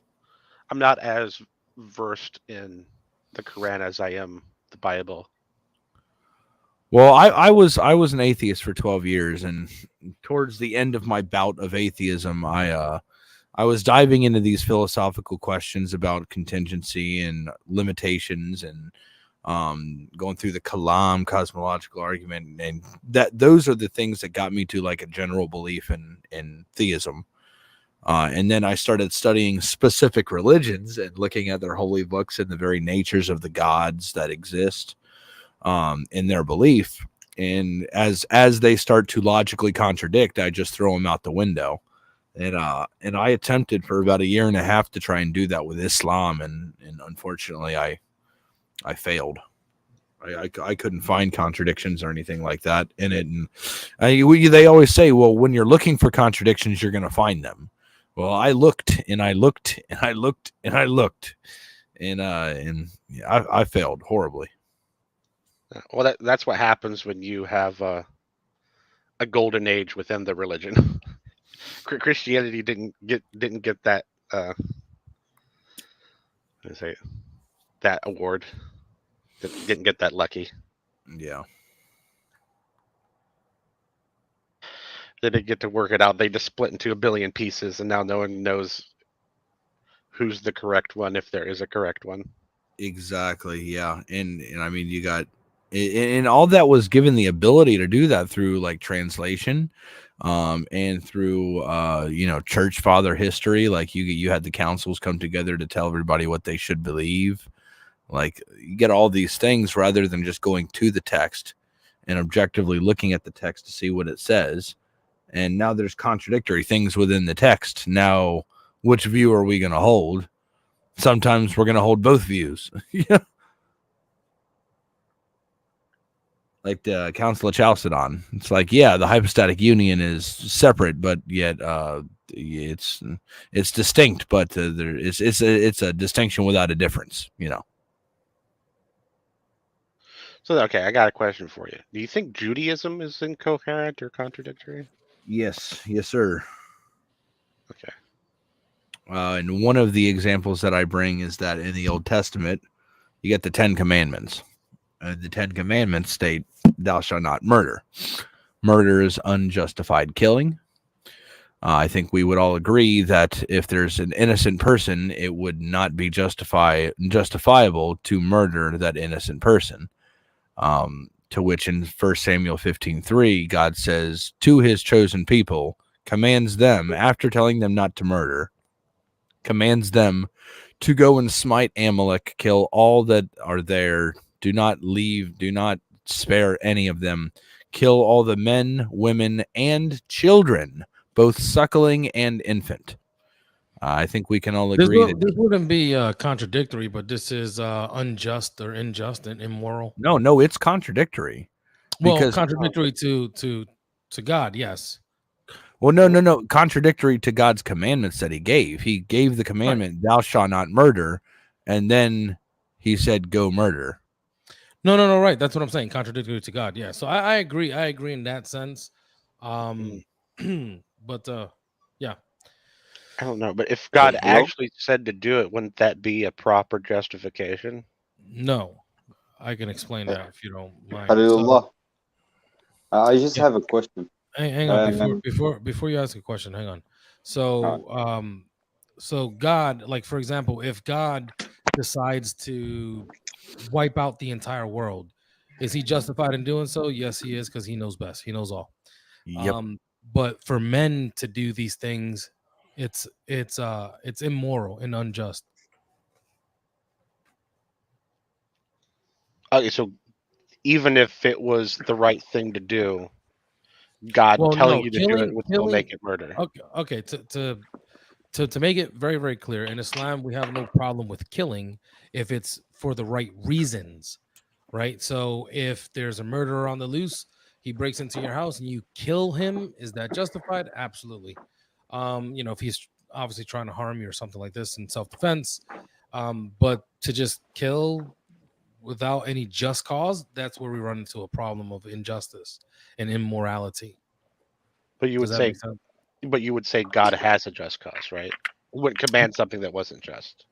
I'm not as versed in the Quran as I am the Bible. Well, I was an atheist for 12 years, and towards the end of my bout of atheism, I was diving into these philosophical questions about contingency and limitations, and going through the Kalam cosmological argument, and those are the things that got me to like a general belief in theism. And then I started studying specific religions and looking at their holy books and the very natures of the gods that exist in their belief. And as they start to logically contradict, I just throw them out the window. And I attempted for about a year and a half to try and do that with Islam, and unfortunately I failed. I couldn't find contradictions or anything like that in it. And they always say, well, when you're looking for contradictions, you're going to find them. Well, I looked and I looked and I looked and I looked, and I failed horribly. Well, that's what happens when you have a golden age within the religion. Christianity didn't get that that award. Didn't get that lucky. Yeah. They didn't get to work it out. They just split into a billion pieces, and now no one knows who's the correct one, if there is a correct one. Exactly. Yeah. And I mean, you got, and all that was given the ability to do that through like translation, and through church father history. Like you had the councils come together to tell everybody what they should believe. Like you get all these things rather than just going to the text and objectively looking at the text to see what it says. And now there's contradictory things within the text. Now, which view are we going to hold? Sometimes we're going to hold both views. Yeah. Like the Council of Chalcedon. It's like, yeah, the hypostatic union is separate, but yet it's distinct, but it's a distinction without a difference, So, okay, I got a question for you. Do you think Judaism is incoherent or contradictory? Yes, sir. Okay. And one of the examples that I bring is that in the Old Testament, you get the 10 Commandments. The 10 Commandments state, "Thou shalt not murder." Murder is unjustified killing. I think we would all agree that if there's an innocent person, it would not be justifiable to murder that innocent person. To which in 1 Samuel 15:3, God says to his chosen people, commands them, after telling them not to murder, commands them to go and smite Amalek, kill all that are there, do not spare any of them, kill all the men, women, and children, both suckling and infant. I think we can all agree This wouldn't be contradictory, but this is unjust or unjust and immoral. No, it's contradictory. Well, contradictory to God, yes. Well, no. Contradictory to God's commandments that he gave. He gave the commandment, thou shalt not murder, and then he said, go murder. No, right. That's what I'm saying. Contradictory to God. Yeah. So I agree. I agree in that sense. But yeah. I don't know. But if God actually said to do it, wouldn't that be a proper justification? No. I can explain that if you don't mind. Khalidullah, I just have a question. Hang on, before you ask a question, hang on. So so God, like for example, if God decides to wipe out the entire world, is he justified in doing so? Yes, he is, because he knows best. He knows all. Yep. But for men to do these things, it's immoral and unjust. Okay, so even if it was the right thing to do, God telling you to do it would still make it murder. Okay. To make it very, very clear, in Islam, we have no problem with killing if it's for the right reasons, right? So if there's a murderer on the loose, he breaks into your house and you kill him, is that justified? Absolutely. If he's obviously trying to harm you or something like this in self-defense, but to just kill without any just cause, that's where we run into a problem of injustice and immorality. But you would say God has a just cause, right? Would command something that wasn't just.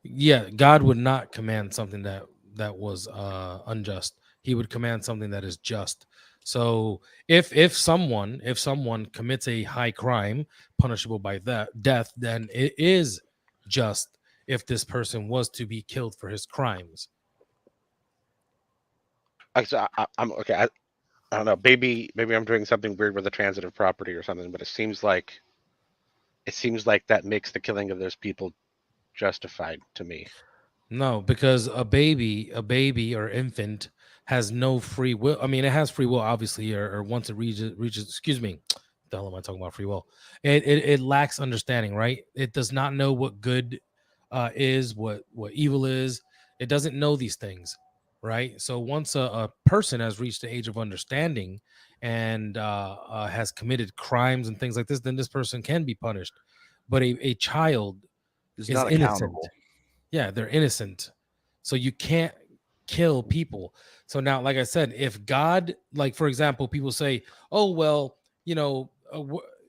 Yeah, God would not command something that was unjust. He would command something that is just. So if someone commits a high crime punishable by death, then it is just if this person was to be killed for his crimes. I'm okay. I don't know. Maybe I'm doing something weird with a transitive property or something, but it seems like that makes the killing of those people justified to me. No, because a baby or infant has no free will. I mean, it has free will, obviously, or once it reaches. Excuse me, the hell am I talking about free will? It lacks understanding, right? It does not know what good is, what evil is. It doesn't know these things, right? So once a person has reached the age of understanding and has committed crimes and things like this, then this person can be punished. But a child is not innocent. accountable. Yeah, they're innocent. So you can't kill people. So now, like I said, if God, like for example, people say, oh, well,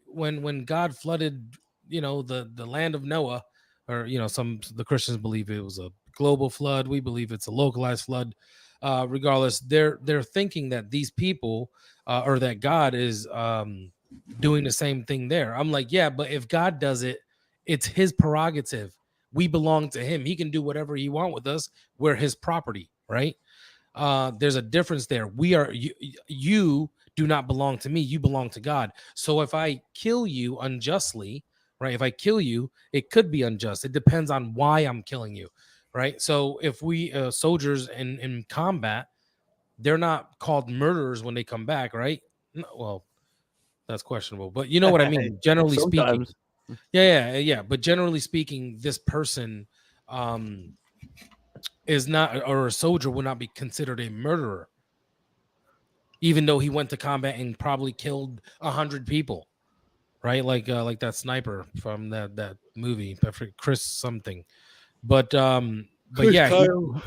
when God flooded, the land of Noah, or, the Christians believe it was a global flood. We believe it's a localized flood. Regardless, they're thinking that these people or that God is doing the same thing there. I'm like, yeah, but if God does it, it's his prerogative. We belong to him. He can do whatever he wants with us. We're his property, right? There's a difference there. You do not belong to me. You belong to God. So if I kill you unjustly, right? If I kill you, it could be unjust. It depends on why I'm killing you, right? So if we soldiers in combat, they're not called murderers when they come back, right? No, well, that's questionable, but you know what I mean. Generally speaking, yeah. But generally speaking, this person is not, or a soldier would not be considered a murderer, even though he went to combat and probably killed 100 people, right? Like that sniper from that movie, Chris something. But Chris yeah, Kyle.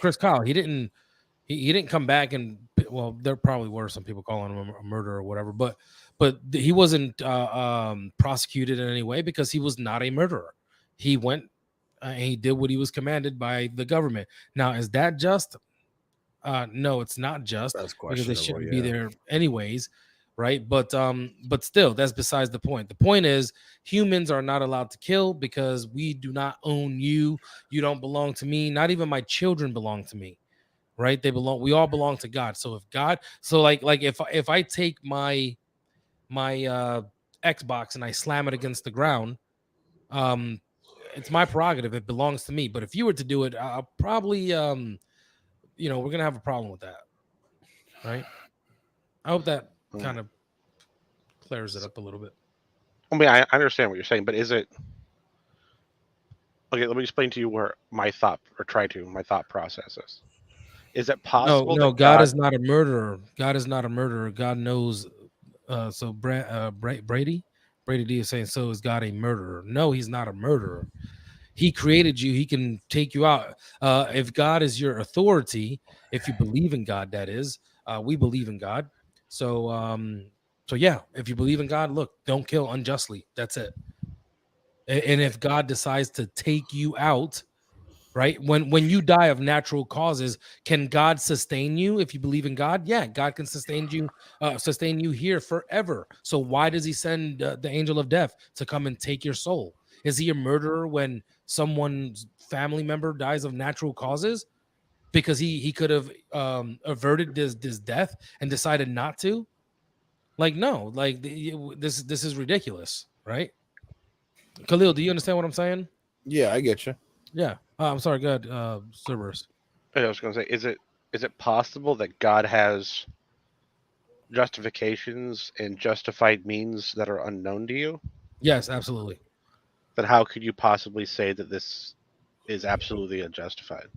Chris Kyle. He didn't come back and, well, there probably were some people calling him a murderer or whatever, but he wasn't prosecuted in any way because he was not a murderer. He went and he did what he was commanded by the government. Now, is that just? No, it's not just, because they shouldn't be there anyways. right? But still, that's besides the point. The point is humans are not allowed to kill because we do not own you. You don't belong to me. Not even my children belong to me, right? We all belong to God. So if God, so like if I take my Xbox and I slam it against the ground, it's my prerogative. It belongs to me. But if you were to do it, I'll probably we're gonna have a problem with that, right? I hope that kind of clears it up a little bit. I mean, I understand what you're saying, but is it okay? Let me explain to you where my thought process is. Is it possible No, that God is not a murderer. God is not a murderer. God knows. So Brady D is saying, so is God a murderer? No, he's not a murderer. He created you. He can take you out. If God is your authority, if you believe in God, that is, we believe in God. So yeah, if you believe in God, look, don't kill unjustly. That's it. And if God decides to take you out, right? When you die of natural causes, can God sustain you if you believe in God? Yeah, God can sustain you here forever. So why does he send the angel of death to come and take your soul? Is he a murderer when someone's family member dies of natural causes? Because he could have averted this death and decided not to? Like, no, like this is ridiculous, right? Khalil, do you understand what I'm saying? Yeah, I get you. Yeah. I'm sorry, go ahead, Cerberus. I was going to say, is it possible that God has justifications and justified means that are unknown to you? Yes, absolutely. Then how could you possibly say that this is absolutely unjustified?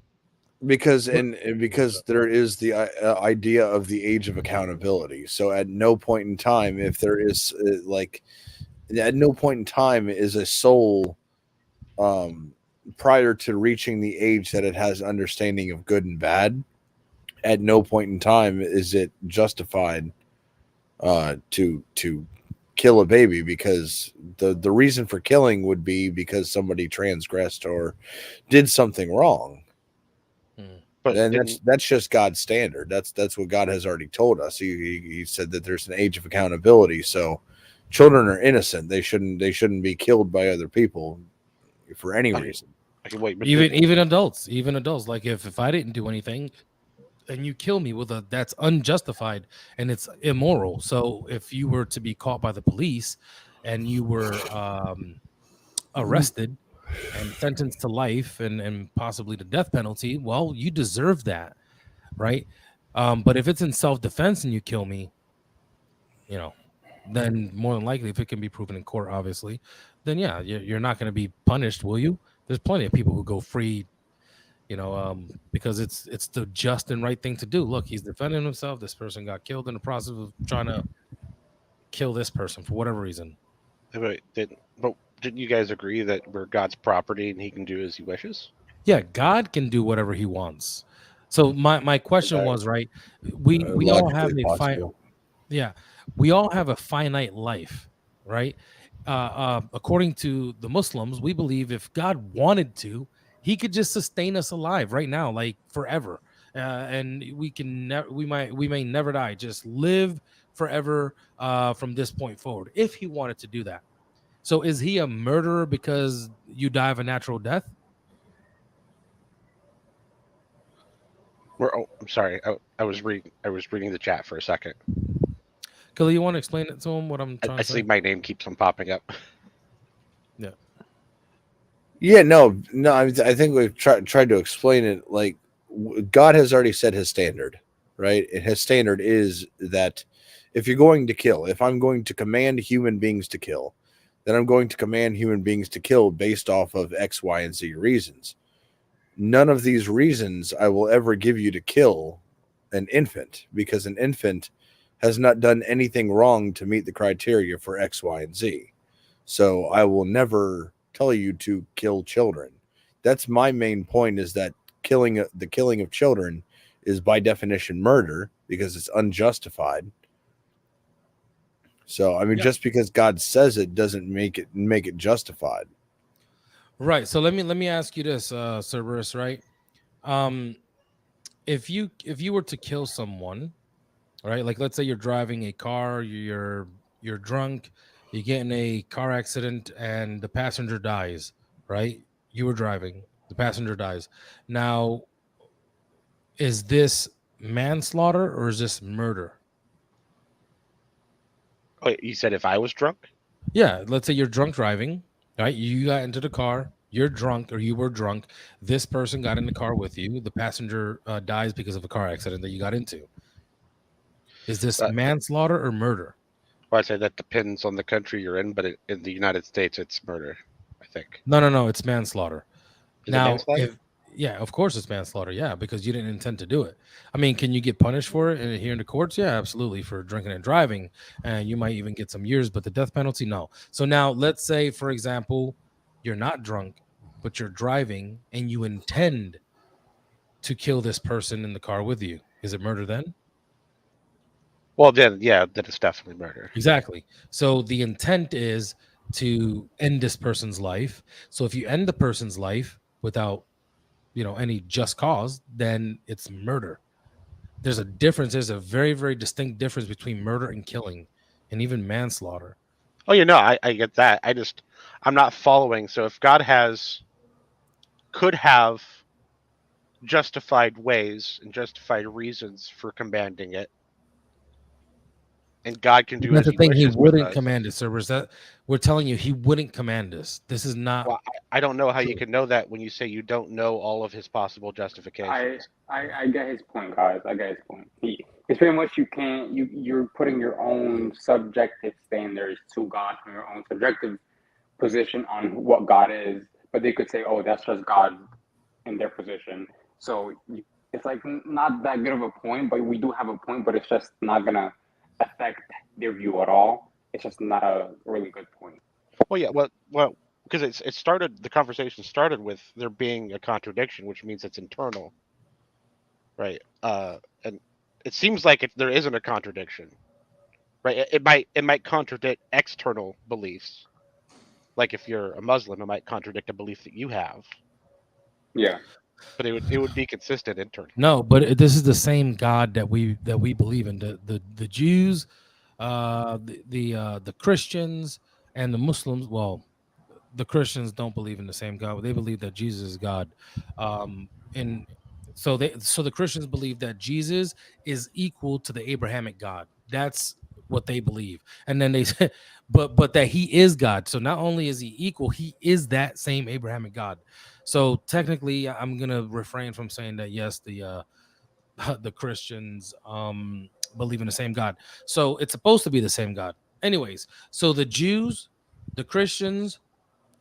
Because there is the idea of the age of accountability. So at no point in time, if there is at no point in time is a soul prior to reaching the age that it has understanding of good and bad, at no point in time is it justified to kill a baby, because the reason for killing would be because somebody transgressed or did something wrong. But that's just God's standard. That's what God has already told us. He said that there's an age of accountability. So children are innocent. They shouldn't be killed by other people for any reason. Even adults. Like if I didn't do anything and you kill me that's unjustified and it's immoral. So if you were to be caught by the police and you were arrested and sentenced to life and possibly the death penalty, well, you deserve that, right? But if it's in self-defense and you kill me, then more than likely, if it can be proven in court, obviously, then yeah, you're not going to be punished, will you? There's plenty of people who go free, because it's the just and right thing to do. Look, he's defending himself. This person got killed in the process of trying to kill this person for whatever reason. But didn't you guys agree that we're God's property and he can do as he wishes? Yeah, God can do whatever he wants. So my question was, right, we all have we all have a finite life, right? According to the Muslims, we believe if God wanted to, he could just sustain us alive right now, like forever, and we may never die, just live forever from this point forward if he wanted to do that. So is he a murderer because you die of a natural death? I'm sorry. I was reading the chat for a second. Khalid, you want to explain it to him? What I'm trying to say? I see my name keeps on popping up. Yeah. Yeah. No. I think we've tried to explain it. Like, God has already set his standard, right? And his standard is that if you're going to kill, if I'm going to command human beings to kill, then I'm going to command human beings to kill based off of X, Y, and Z reasons. None of these reasons I will ever give you to kill an infant, because an infant has not done anything wrong to meet the criteria for X, Y, and Z. So I will never tell you to kill children. That's my main point, is that the killing of children is by definition murder because it's unjustified. So, I mean, just because God says it doesn't make it justified. Right. So let me ask you this, Cerberus, right? If you were to kill someone, right? Like let's say you're driving a car, you're drunk, you get in a car accident and the passenger dies, right? You were driving, the passenger dies. Now, is this manslaughter or is this murder? Oh, you said if I was drunk? Yeah, let's say you're drunk driving, right? You got into the car, you're drunk or you were drunk. This person got in the car with you. The passenger dies because of a car accident that you got into. Is this manslaughter or murder? Well, I'd say that depends on the country you're in, but in the United States, it's murder, I think. No, it's manslaughter. Is Now, it manslaughter? yeah, of course it's manslaughter. Yeah, because you didn't intend to do it. I mean, can you get punished for it here in the courts? Yeah, absolutely, for drinking and driving, and you might even get some years. But the death penalty, no. So now, let's say, for example, you're not drunk, but you're driving, and you intend to kill this person in the car with you. Is it murder then? Well, then, yeah, that is definitely murder. Exactly. So the intent is to end this person's life. So if you end the person's life without any just cause, then it's murder. There's a difference. There's a very, very distinct difference between murder and killing, and even manslaughter. Oh, I get that. I'm not following. So if God could have justified ways and justified reasons for commanding it, and God can do That's as the thing. He wishes wouldn't with us. command us. So we're telling you, he wouldn't command us. This is not. Well, I don't know how you can know that when you say you don't know all of his possible justifications. I get his point, guys. I get his point. It's pretty much you're putting your own subjective standards to God from your own subjective position on what God is, but they could say, oh, that's just God in their position. So it's like not that good of a point, but we do have a point, but it's just not gonna affect their view at all. It's just not a really good point. Well, yeah, well, because the conversation started with there being a contradiction, which means it's internal, right? And it seems like there isn't a contradiction, right? It might contradict external beliefs, like if you're a Muslim, it might contradict a belief that you have. Yeah, but it would be consistent internally. No, but this is the same God that we believe in. The Jews, the Christians, and the Muslims. Well, the Christians don't believe in the same God. They believe that Jesus is God, and so the Christians believe that Jesus is equal to the Abrahamic God. That's what they believe, and then they say, but that he is God. So not only is he equal, he is that same Abrahamic God. So technically, I'm gonna refrain from saying that yes, the Christians believe in the same God. So it's supposed to be the same God. Anyways, so the Jews, the Christians,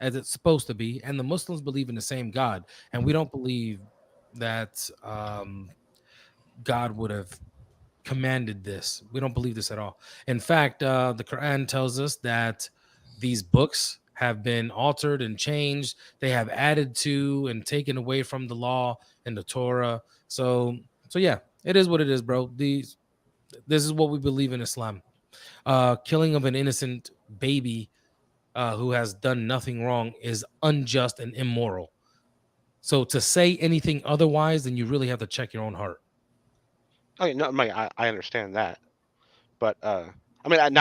as it's supposed to be, and the Muslims believe in the same God, and we don't believe that God would have commanded this. We don't believe this at all. In fact, the Quran tells us that these books have been altered and changed. They have added to and taken away from the law and the Torah. So yeah, it is what it is, bro. This is what we believe in Islam. Killing of an innocent baby who has done nothing wrong is unjust and immoral. So to say anything otherwise, then you really have to check your own heart. Okay, no, I understand that, but I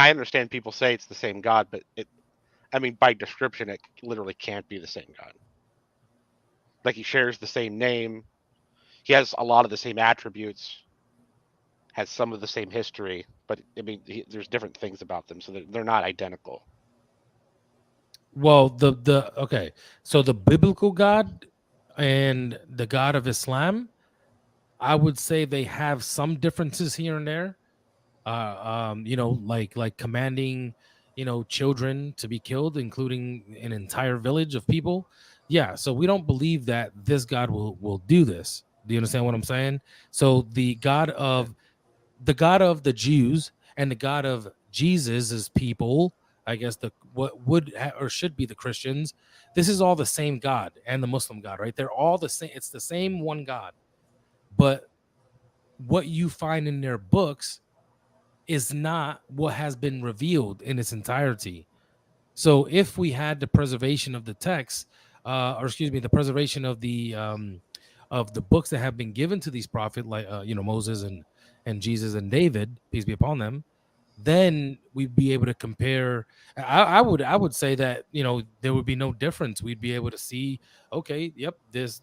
understand people say it's the same God, but by description, it literally can't be the same God. Like he shares the same name, he has a lot of the same attributes, has some of the same history, but there's different things about them, so they're not identical. Well, okay, so the biblical God and the God of Islam, I would say they have some differences here and there. Like commanding, children to be killed, including an entire village of people. Yeah, so we don't believe that this God will do this. Do you understand what I'm saying? So the God of the Jews and the God of Jesus's people, I guess what would or should be the Christians, this is all the same God, and the Muslim God, right? They're all the same. It's the same one God, but what you find in their books is not what has been revealed in its entirety. So if we had the preservation of the text, the preservation of the books that have been given to these prophets, like Moses and Jesus and David, peace be upon them, then we'd be able to compare. I would say that, you know, there would be no difference. We'd be able to see, okay, yep, this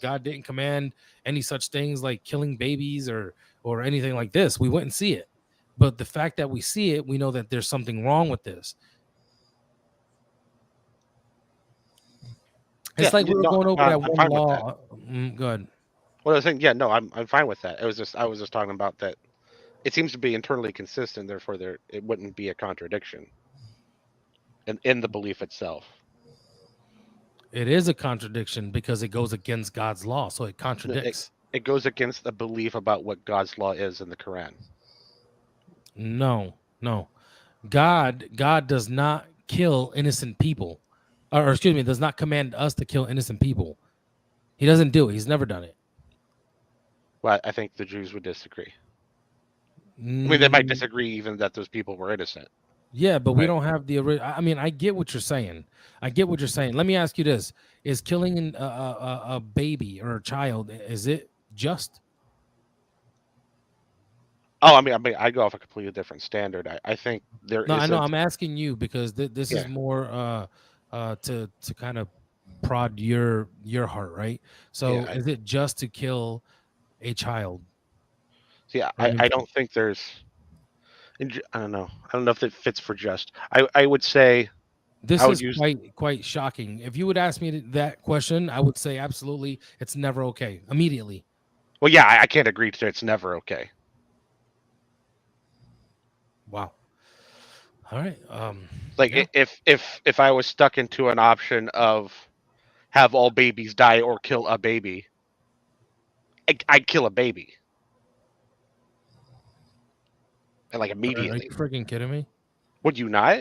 God didn't command any such things like killing babies or anything like this. We wouldn't see it. But the fact that we see it, we know that there's something wrong with this. It's like we were going over that one law. Good. Well, I was saying, yeah, no, I'm fine with that. I was just talking about that. It seems to be internally consistent, therefore it wouldn't be a contradiction in the belief itself. It is a contradiction because it goes against God's law, so it contradicts. It goes against the belief about what God's law is in the Quran. No. God does not kill innocent people. Or excuse me, does not command us to kill innocent people. He doesn't do it. He's never done it. Well, I think the Jews would disagree. I mean, they might disagree even that those people were innocent. Yeah, but we don't have the. I mean, I get what you're saying. Let me ask you this: is killing a baby or a child, is it just? Oh, I mean, I go off a completely different standard. I think there is. No, I know. I'm asking you because this is more to kind of prod your heart, right? So, is it just to kill a child? Yeah, I don't think there's. I don't know. I don't know if it fits for just. I would say. This is quite shocking. If you would ask me that question, I would say absolutely, it's never okay. Immediately. Well, yeah, I can't agree to it's never okay. Wow. All right. Like if I was stuck into an option of have all babies die or kill a baby, I'd kill a baby. And like immediately. Are you freaking kidding me? Would you not?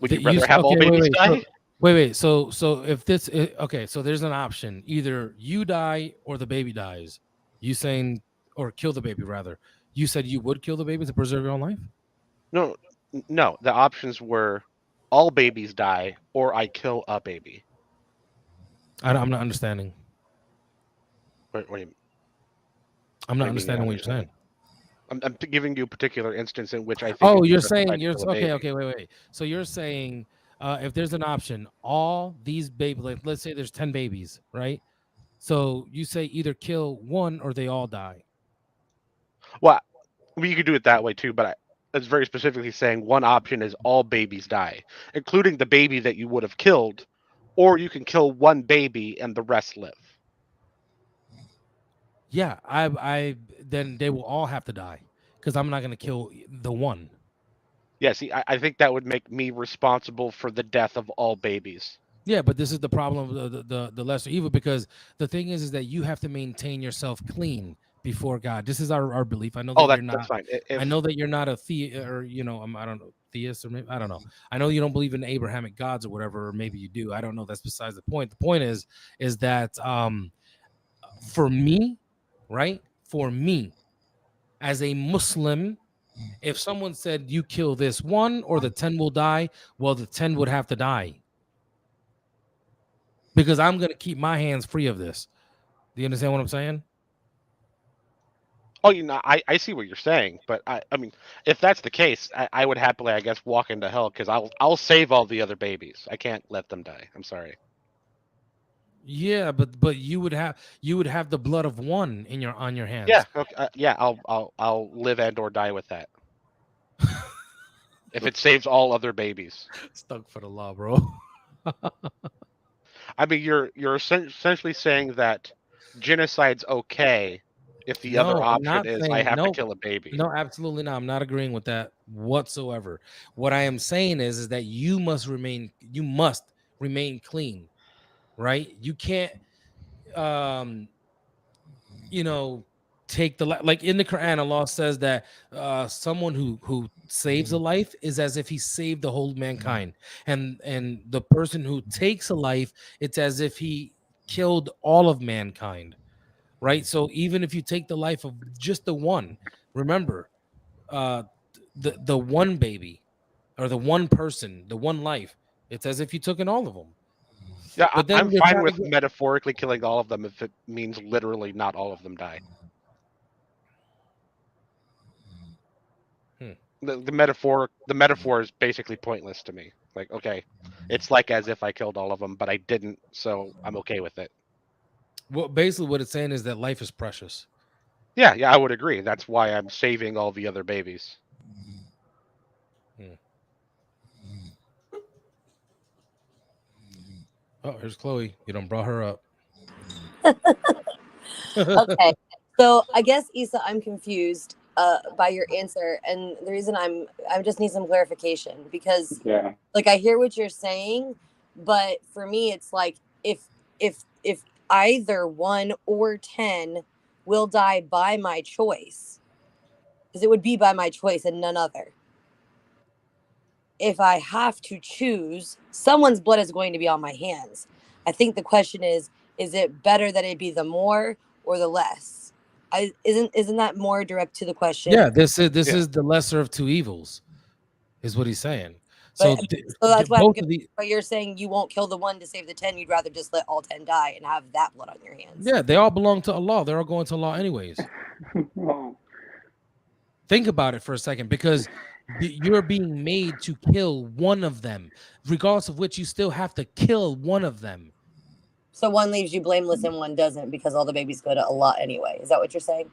Would you rather have all babies die? Wait. So if this okay, so there's an option. Either you die or the baby dies. You saying or kill the baby rather. You said you would kill the baby to preserve your own life? No. The options were all babies die or I kill a baby. I'm not understanding. What do you mean? I'm not understanding what you're saying. I'm giving you a particular instance in which I think. Oh, you're saying okay. Wait. So you're saying if there's an option, all these babies, like let's say there's 10 babies, right? So you say either kill one or they all die. Well, you could do it that way too, but it's very specifically saying one option is all babies die, including the baby that you would have killed, or you can kill one baby and the rest live. Yeah, I then they will all have to die because I'm not going to kill the one. Yeah, see, I think that would make me responsible for the death of all babies. Yeah, but this is the problem of the lesser evil, because the thing is that you have to maintain yourself clean before God. This is our belief. I know that you're not. That's fine. I know that you're not a theist, or I don't know, theist, or maybe I don't know. I know you don't believe in Abrahamic gods or whatever, or maybe you do. I don't know. That's besides the point. The point is that for me, right? For me, as a Muslim, if someone said you kill this one or the 10 will die, well, the 10 would have to die. Because I'm going to keep my hands free of this. Do you understand what I'm saying? Oh, I see what you're saying, but I mean, if that's the case, I would happily, I guess, walk into hell because I'll save all the other babies. I can't let them die. I'm sorry. Yeah, but you would have the blood of one on your hands. Yeah, okay, yeah. I'll live and or die with that. If it saves all other babies. Stuck for the law, bro. I mean, you're essentially saying that genocide's okay if the other option is I have to kill a baby. No, absolutely not. I'm not agreeing with that whatsoever. What I am saying is that you must remain clean, right? You can't take the like in the Quran, Allah says that someone who saves a life is as if he saved the whole mankind, and the person who takes a life, it's as if he killed all of mankind, right? So even if you take the life of just the one, remember the one baby or the one person, the one life, it's as if you took in all of them. Yeah, I'm fine with metaphorically killing all of them if it means literally not all of them die. The metaphor is basically pointless to me. Like, okay, it's like as if I killed all of them, but I didn't, so I'm okay with it. Well, basically, what it's saying is that life is precious. Yeah, I would agree. That's why I'm saving all the other babies. Oh, here's Chloe. You done brought her up. Okay, so I guess Issa, I'm confused by your answer, and the reason I just need some clarification because like I hear what you're saying, but for me it's like if either 1 or 10 will die by my choice, because it would be by my choice and none other. If I have to choose, someone's blood is going to be on my hands. I think the question is it better that it be the more or the less? Isn't that more direct to the question? Yeah, this is the lesser of two evils, is what he's saying. So that's why but you're saying you won't kill the 1 to save the 10. You'd rather just let all 10 die and have that blood on your hands. Yeah, they all belong to Allah. They're all going to Allah anyways. Think about it for a second, because you're being made to kill one of them, regardless of which you still have to kill one of them. So 1 leaves you blameless and 1 doesn't, because all the babies go to Allah anyway. Is that what you're saying?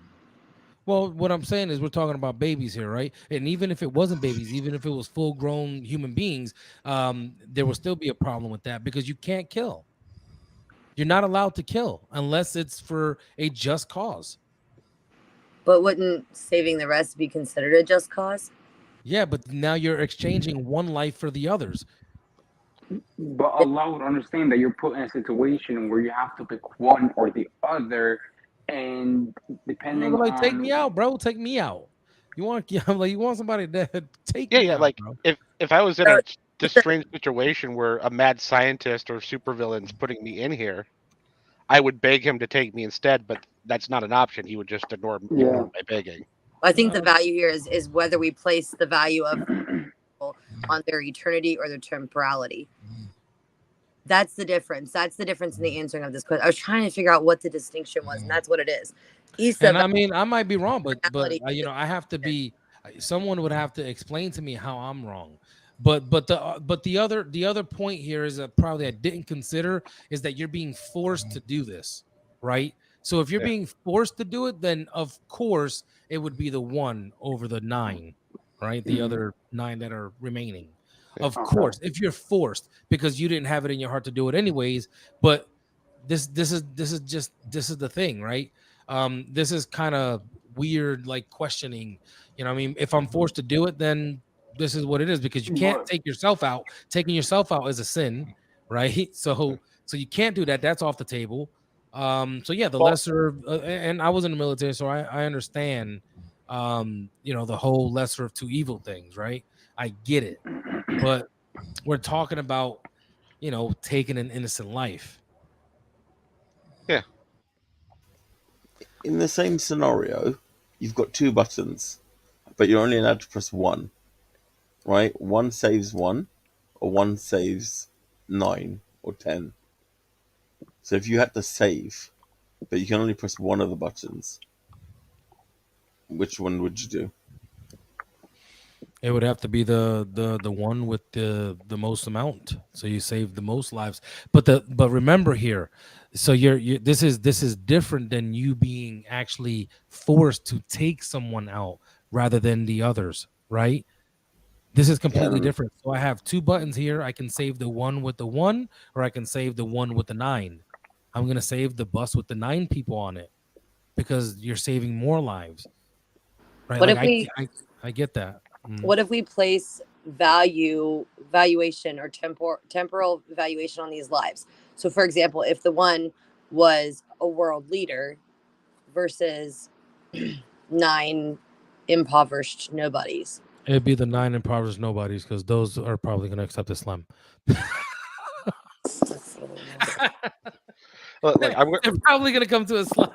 Well, what I'm saying is we're talking about babies here, right? And even if it wasn't babies, even if it was full-grown human beings, there will still be a problem with that, because you can't kill. You're not allowed to kill unless it's for a just cause. But wouldn't saving the rest be considered a just cause? Yeah, but now you're exchanging one life for the others. But Allah would understand that you're put in a situation where you have to pick one or the other, and depending like, on... take me out, bro. Take me out. You want somebody to take me out, like bro. if I was in this strange situation where a mad scientist or supervillain's putting me in here, I would beg him to take me instead, but that's not an option. He would just ignore my begging. I think the value here is whether we place the value of people on their eternity or their temporality. That's the difference. That's the difference in the answering of this question. I was trying to figure out what the distinction was, and that's what it is. And I mean, I might be wrong, but I have to be. Someone would have to explain to me how I'm wrong. But the other point here is that probably I didn't consider is that you're being forced to do this, right? So if you're being forced to do it, then of course it would be the 1 over the 9, right? The other 9 that are remaining. Of course, if you're forced because you didn't have it in your heart to do it anyways. But this is the thing, right? This is kind of weird, like questioning. You know what I mean? If I'm forced to do it, then this is what it is, because you can't take yourself out. Taking yourself out is a sin, right? So you can't do that. That's off the table. So yeah, the lesser, and I was in the military, so I understand, the whole lesser of two evil things, right? I get it, but we're talking about, taking an innocent life. Yeah. In the same scenario, you've got 2 buttons, but you're only allowed to press 1, right? 1 saves 1, or 1 saves 9 or 10. So if you had to save, but you can only press 1 of the buttons, which one would you do? It would have to be the one with the most amount. So you save the most lives. But remember here, so this is different than you being actually forced to take someone out rather than the others, right? This is completely different. So I have 2 buttons here. I can save the 1 with the 1, or I can save the 1 with the 9. I'm gonna save the bus with the 9 people on it, because you're saving more lives, right? What Like I get that. What if we place valuation or temporal valuation on these lives? So for example, if the 1 was a world leader versus 9 impoverished nobodies. It'd be the 9 impoverished nobodies, because those are probably going to accept Islam. They're probably going to come to Islam.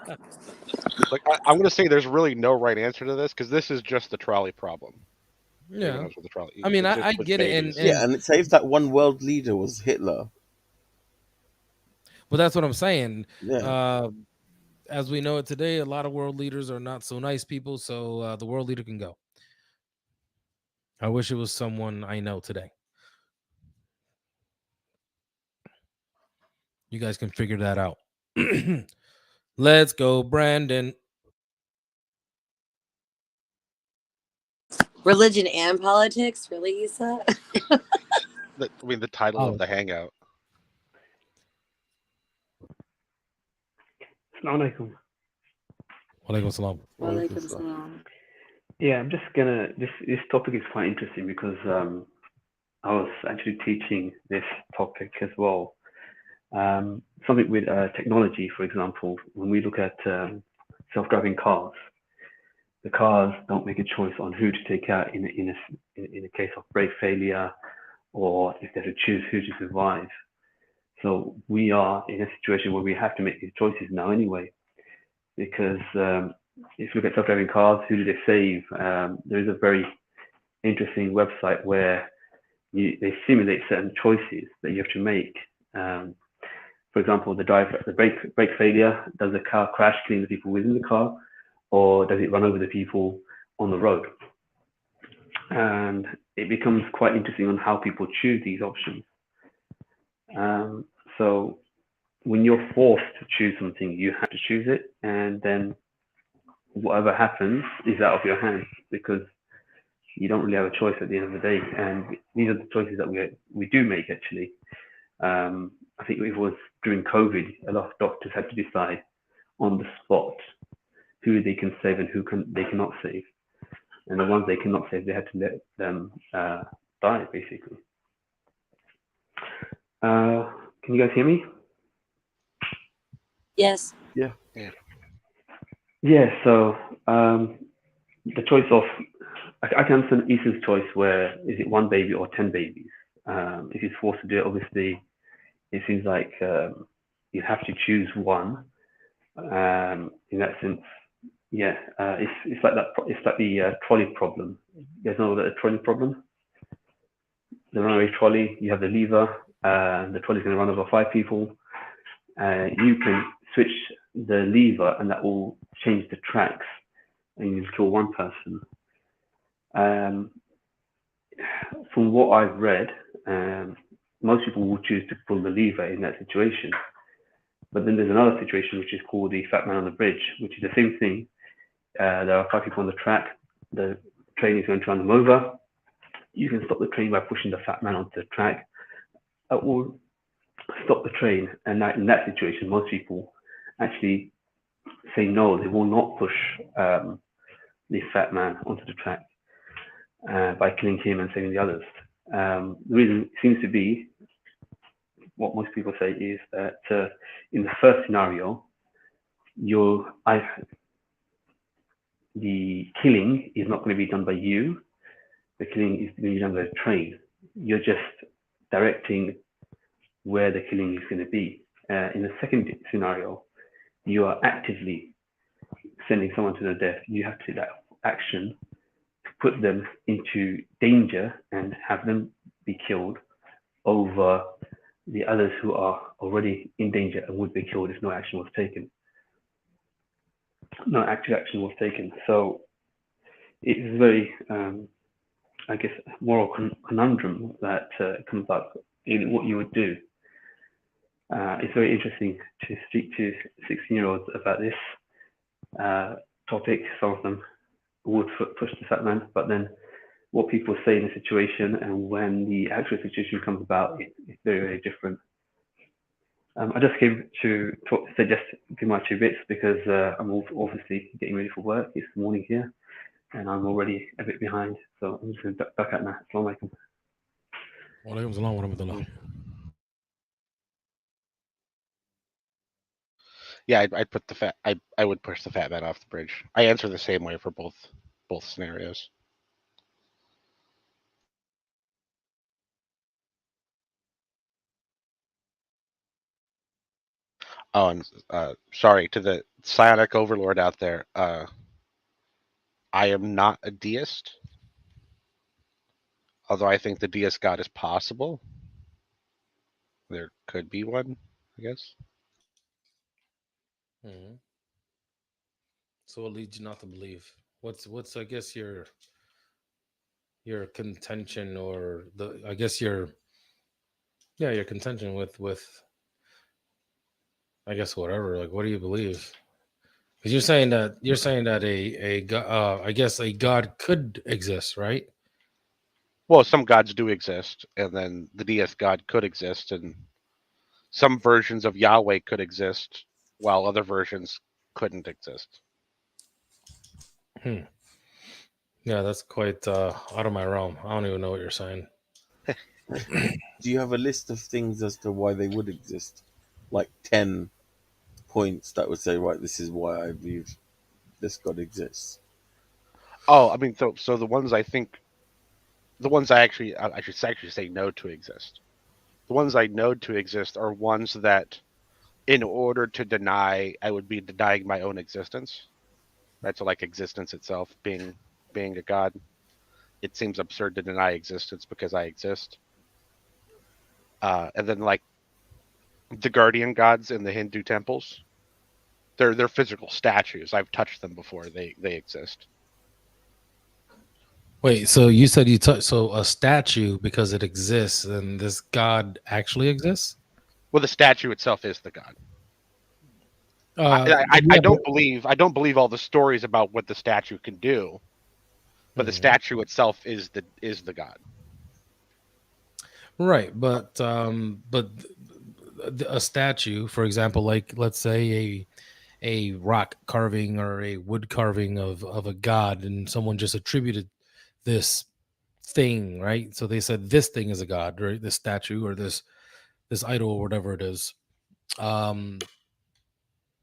I'm going to say there's really no right answer to this, because this is just the trolley problem. Yeah. I mean, I get it. And it saves that 1 world leader was Hitler. Well, that's what I'm saying. Yeah. As we know it today, a lot of world leaders are not so nice people, so the world leader can go. I wish it was someone I know today. You guys can figure that out. Let's go, Brandon. Religion and politics, really, Issa? The title of the hangout. Assalamu alaikum. Walaikum salam. Walaikum salam. Yeah, I'm just gonna. This topic is quite interesting because I was actually teaching this topic as well. Something with technology, for example, when we look at self-driving cars, the cars don't make a choice on who to take out in a case of brake failure, or if they have to choose who to survive. So we are in a situation where we have to make these choices now anyway, because if you look at self-driving cars, who do they save? There is a very interesting website where they simulate certain choices that you have to make. For example, the brake failure, does the car crash, killing the people within the car, or does it run over the people on the road? And it becomes quite interesting on how people choose these options. So when you're forced to choose something, you have to choose it, and then whatever happens is out of your hands, because you don't really have a choice at the end of the day. And these are the choices that we do make, actually. I think it was during COVID, a lot of doctors had to decide on the spot who they can save and who they cannot save. And the ones they cannot save, they had to let them die, basically. Can you guys hear me? Yes. Yeah. Yeah, so the choice of, I can understand Issa's choice where is it one baby or 10 babies? If he's forced to do it, obviously, it seems like you have to choose one. In that sense, yeah, it's like that. It's like the trolley problem. You guys know the trolley problem? The runaway trolley. You have the lever. The trolley's going to run over 5 people. You can switch the lever, and that will change the tracks, and you kill one person. From what I've read, most people will choose to pull the lever in that situation. But then there's another situation which is called the fat man on the bridge, which is the same thing. There are 5 people on the track. The train is going to run them over. You can stop the train by pushing the fat man onto the track. That will stop the train. And in that situation, most people actually say no, they will not push the fat man onto the track by killing him and saving the others. The reason seems to be, what most people say is that in the first scenario, the killing is not going to be done by you. The killing is going to be done by the train. You're just directing where the killing is going to be. In the second scenario, you are actively sending someone to their death. You have to take that action to put them into danger and have them be killed over the others who are already in danger and would be killed if no action was taken. No active action was taken. So it is very, I guess, moral conundrum that comes up in what you would do. It's very interesting to speak to 16-year-olds about this topic. Some of them would push the fat man, but then what people say in a situation and when the actual situation comes about, it's very, very different. I just came to just give my 2 bits because I'm obviously getting ready for work. It's morning here, and I'm already a bit behind. So I'm just going to duck out now. Assalamu alaikum. Walaikum salam wa rahmatullah. Yeah, I'd put the fat. I would push the fat man off the bridge. I answer the same way for both scenarios. Oh, and sorry to the psionic overlord out there. I am not a deist, although I think the deist God is possible. There could be one, I guess. Mm-hmm. So what leads you not to believe? What's I guess your your contention, or I guess your contention with I guess whatever. Like, what do you believe? Because you're saying that I guess a God could exist, right? Well, some gods do exist, and then the deist God could exist, and some versions of Yahweh could exist, while other versions couldn't exist. Yeah, that's quite out of my realm. I don't even know what you're saying. Do you have a list of things as to why they would exist? Like 10 points that would say, right, this is why I believe this God exists. Oh, I mean, so the ones I should actually say no to exist. The ones I know to exist are ones that, in order to deny, I would be denying my own existence. Right, so like existence itself being a god. It seems absurd to deny existence because I exist. And then like the guardian gods in the Hindu temples, they're physical statues. I've touched them before. They exist. Wait, so you said you touched a statue because it exists, and this God actually exists? Well, the statue itself is the god. I don't believe all the stories about what the statue can do, but the statue itself is the god. Right, but a statue, for example, like let's say a rock carving or a wood carving of a god, and someone just attributed this thing, right? So they said this thing is a god, right? This statue or this idol or whatever it is.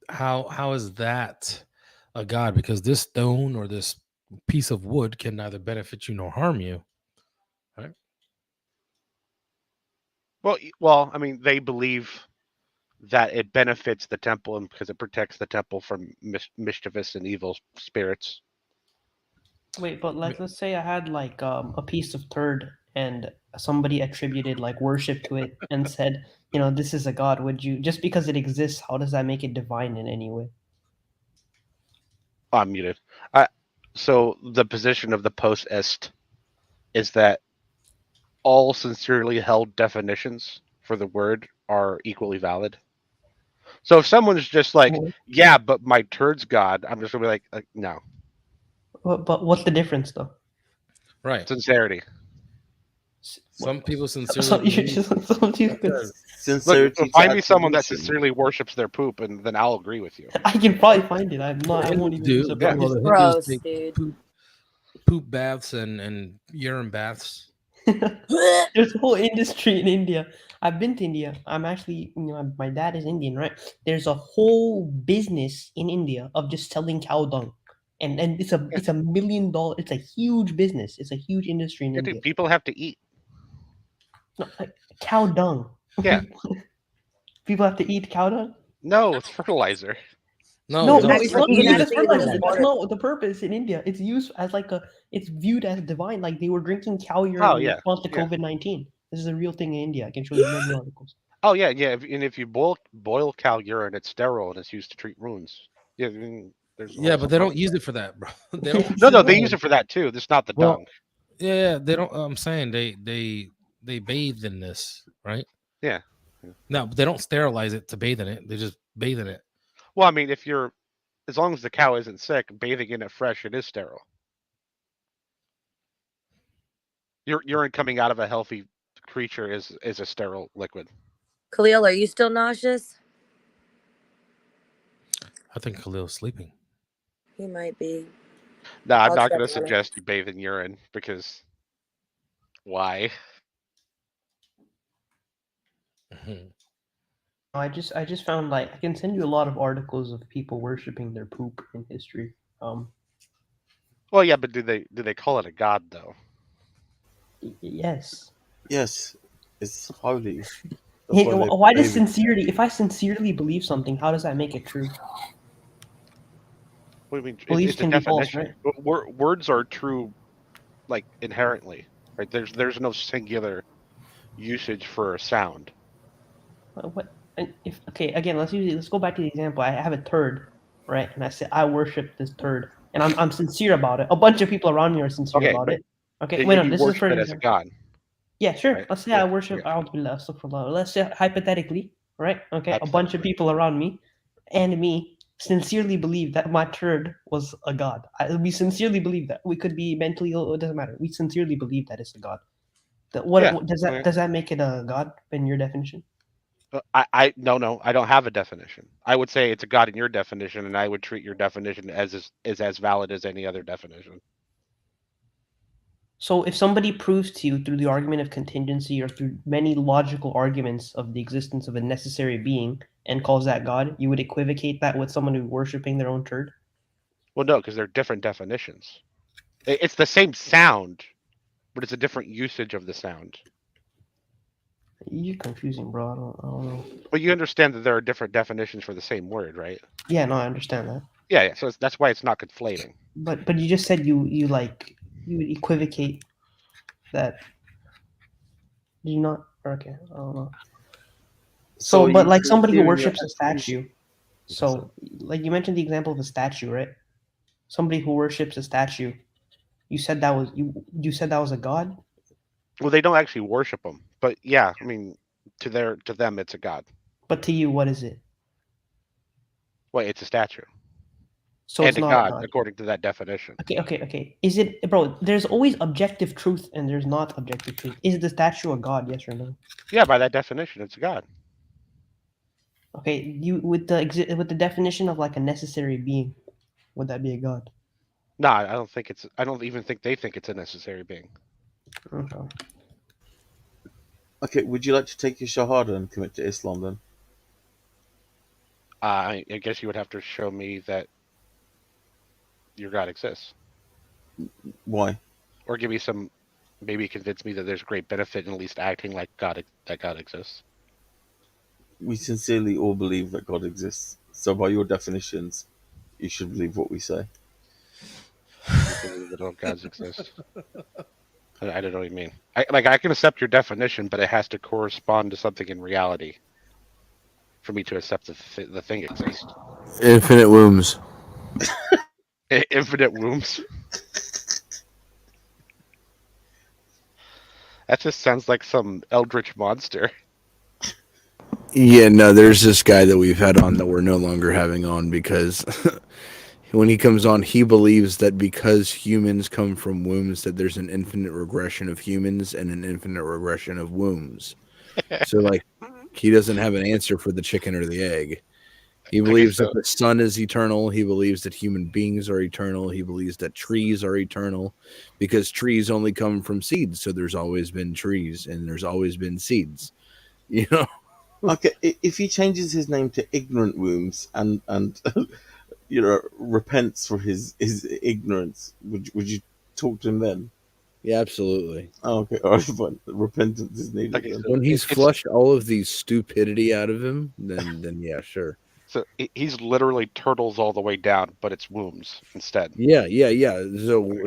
How is that a god? Because this stone or this piece of wood can neither benefit you nor harm you, right? Well, I mean, they believe that it benefits the temple and because it protects the temple from mischievous and evil spirits. Wait, but let's say I had like a piece of turd and somebody attributed like worship to it and said, this is a god. Would you, just because it exists, how does that make it divine in any way? I'm muted. So the position of the post-ist is that all sincerely held definitions for the word are equally valid. So if someone's just like, yeah, but my turd's God, I'm just gonna be like no. But what's the difference though? Right. Sincerity. Some people sincerely Look, find me someone that sincerely worships their poop, and then I'll agree with you. I can probably find it. I won't even be surprised. Gross, dude. Poop baths and urine baths. There's a whole industry in India. I've been to India. I'm actually, my dad is Indian, right? There's a whole business in India of just selling cow dung. And it's a $1 million. It's a huge business. It's a huge industry in India. Dude, people have to eat. No, like cow dung. Yeah. People have to eat cow dung? No, it's fertilizer. No, it's not used as fertilizer. That's not the purpose in India. It's used as it's viewed as divine. Like they were drinking cow urine in response to COVID-19. This is a real thing in India. I can show you many articles. Oh yeah. And if you boil cow urine, it's sterile and it's used to treat wounds. Yeah, I mean, but they don't use it for that, bro. They don't. No, they use it for that too. It's not the dung. Yeah, they don't. I'm saying they bathe in this, right? Yeah. No, but they don't sterilize it to bathe in it. They just bathe in it. Well, I mean, as long as the cow isn't sick, bathing in it fresh, it is sterile. Urine coming out of a healthy creature is a sterile liquid. Khalil, are you still nauseous? I think Khalil's sleeping. He might be. No, I'm not going to suggest you bathe in urine because why? I just found I can send you a lot of articles of people worshiping their poop in history. Well, yeah, but do they call it a god though? Yes. Yes, it's holy. Why does sincerity? If I sincerely believe something, how does that make it true? What do you mean? Beliefs can be false, right? Words are true, like inherently, right? There's no singular usage for a sound. What? Again, let's go back to the example. I have a turd, right? And I say I worship this turd, and I'm sincere about it. A bunch of people around me are sincere about it. Okay, wait, no, You this is worship for it as a god. Yeah, sure. Right? Let's say Yeah. I worship Bilal, astaghfirullah. Let's say hypothetically, right? Okay, a bunch of Hypothetically. people around me and me sincerely believe that my turd was a god. We sincerely believe that. We could be mentally ill, it doesn't matter. We sincerely believe that it's a god. What does that make it a god in your definition? No, I don't have a definition. I would say it's a god in your definition, and I would treat your definition is as valid as any other definition. So if somebody proves to you through the argument of contingency or through many logical arguments of the existence of a necessary being and calls that God, you would equivocate that with someone who's worshiping their own turd? Well, no, because they're different definitions. It's the same sound, but it's a different usage of the sound. You're confusing, bro. I don't know. But you understand that there are different definitions for the same word, right? Yeah, no, I understand that. Yeah. So that's why it's not conflating. But you just said you would equivocate that. Did you not? Okay, I don't know. So but like somebody who worships a statue. So like you mentioned the example of a statue, right? Somebody who worships a statue. You said that was you said that was a god? Well, they don't actually worship them, but yeah, I mean, to them, it's a god. But to you, what is it? Well, it's a statue. So and it's a not god, according to that definition. Okay. Is it, bro? There's always objective truth, and there's not objective truth. Is the statue a god? Yes or no? Yeah, by that definition, it's a god. Okay, with the definition of like a necessary being, would that be a god? No, I don't think it's. I don't even think they think it's a necessary being. Okay. Okay, would you like to take your shahada and commit to Islam then? I guess you would have to show me that your God exists. Why? Or give me some, maybe convince me that there's great benefit in at least acting like God exists. We sincerely all believe that God exists. So by your definitions, you should believe what we say. You believe that all gods exist. I don't know what you mean. I can accept your definition, but it has to correspond to something in reality for me to accept the thing exists. Infinite wombs. Infinite wombs. That just sounds like some eldritch monster. Yeah, no, there's this guy that we've had on that we're no longer having on because when he comes on, he believes that because humans come from wombs, that there's an infinite regression of humans and an infinite regression of wombs. So, like, he doesn't have an answer for the chicken or the egg. He believes that the sun is eternal. He believes that human beings are eternal. He believes that trees are eternal because trees only come from seeds. So there's always been trees and there's always been seeds. You know? Okay, if he changes his name to Ignorant Wombs and you know, repents for his ignorance, would you talk to him then? Yeah, absolutely. Oh, okay, all right, but repentance is needed. Okay, so when he's flushed all of the stupidity out of him, then yeah, sure. So he's literally turtles all the way down, but it's wombs instead. Yeah.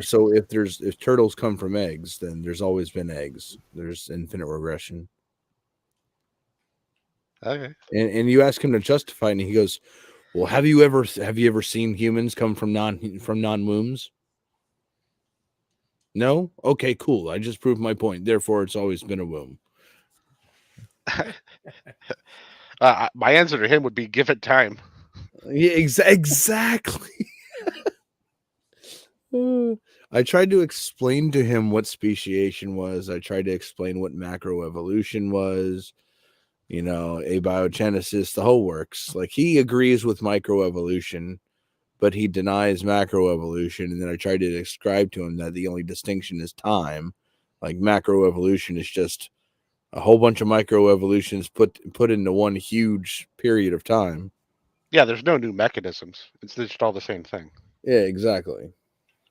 So if turtles come from eggs, then there's always been eggs. There's infinite regression. Okay. And you ask him to justify it, and he goes, "Well, have you ever seen humans come from non-wombs? No? Okay, cool. I just proved my point. Therefore, it's always been a womb." My answer to him would be give it time. Yeah, exactly. I tried to explain to him what speciation was. I tried to explain what macroevolution was. You know, abiogenesis, the whole works. Like, he agrees with microevolution, but he denies macroevolution. And then I tried to describe to him that the only distinction is time. Like, macroevolution is just a whole bunch of microevolutions put into one huge period of time. Yeah, there's no new mechanisms. It's just all the same thing. Yeah, exactly.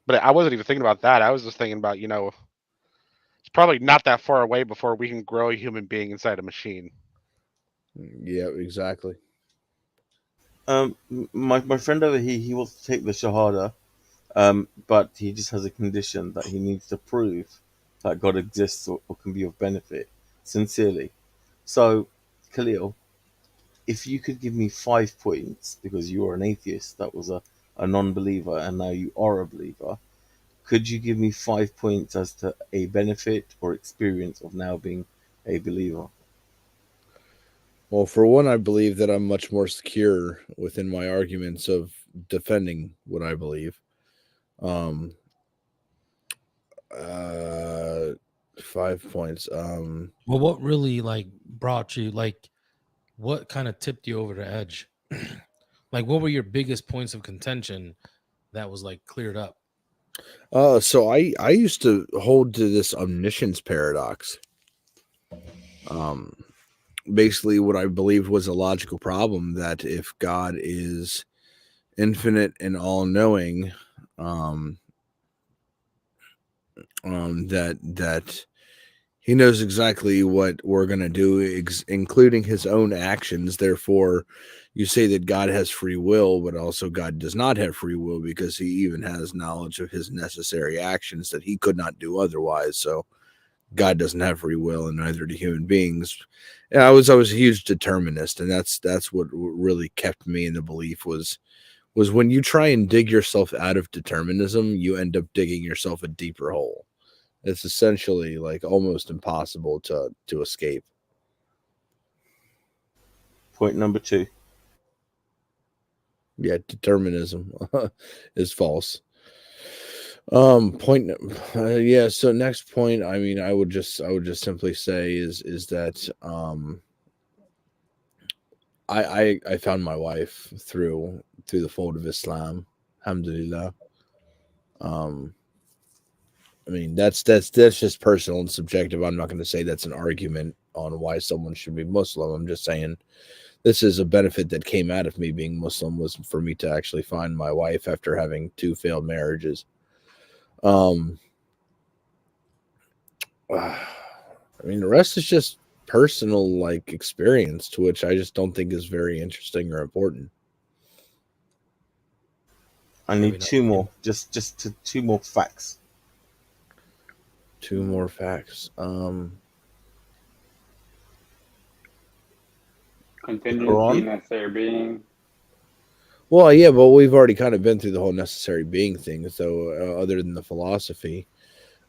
But I wasn't even thinking about that. I was just thinking about, it's probably not that far away before we can grow a human being inside a machine. Yeah, exactly. My friend over here, he wants to take the Shahada, but he just has a condition that he needs to prove that God exists or can be of benefit, sincerely. So, Khalil, if you could give me 5 points, because you are an atheist that was a non-believer and now you are a believer, Could you give me 5 points as to a benefit or experience of now being a believer? Well, for one, I believe that I'm much more secure within my arguments of defending what I believe. 5 points. Well, what really like brought you, like, what kind of tipped you over the edge? Like, what were your biggest points of contention that was like cleared up? So I used to hold to this omniscience paradox. Basically, what I believed was a logical problem that if God is infinite and all-knowing, that he knows exactly what we're going to do, including his own actions. Therefore, you say that God has free will, but also God does not have free will because he even has knowledge of his necessary actions that he could not do otherwise. So God doesn't have free will, and neither do human beings. And I was a huge determinist, and that's what really kept me in the belief was when you try and dig yourself out of determinism, you end up digging yourself a deeper hole. It's essentially like almost impossible to escape. Point number 2. Yeah, determinism is false. Yeah, so next point, I mean, I would just simply say is that I found my wife through the fold of Islam, alhamdulillah. I mean, that's just personal and subjective. I'm not going to say that's an argument on why someone should be Muslim. I'm just saying this is a benefit that came out of me being Muslim, was for me to actually find my wife after having 2 failed marriages. I mean, the rest is just personal, like, experience, to which I just don't think is very interesting or important. I need 2 more, just 2 more facts. 2 more facts. Contingency, necessary being. Well, yeah, but we've already kind of been through the whole necessary being thing. So, other than the philosophy,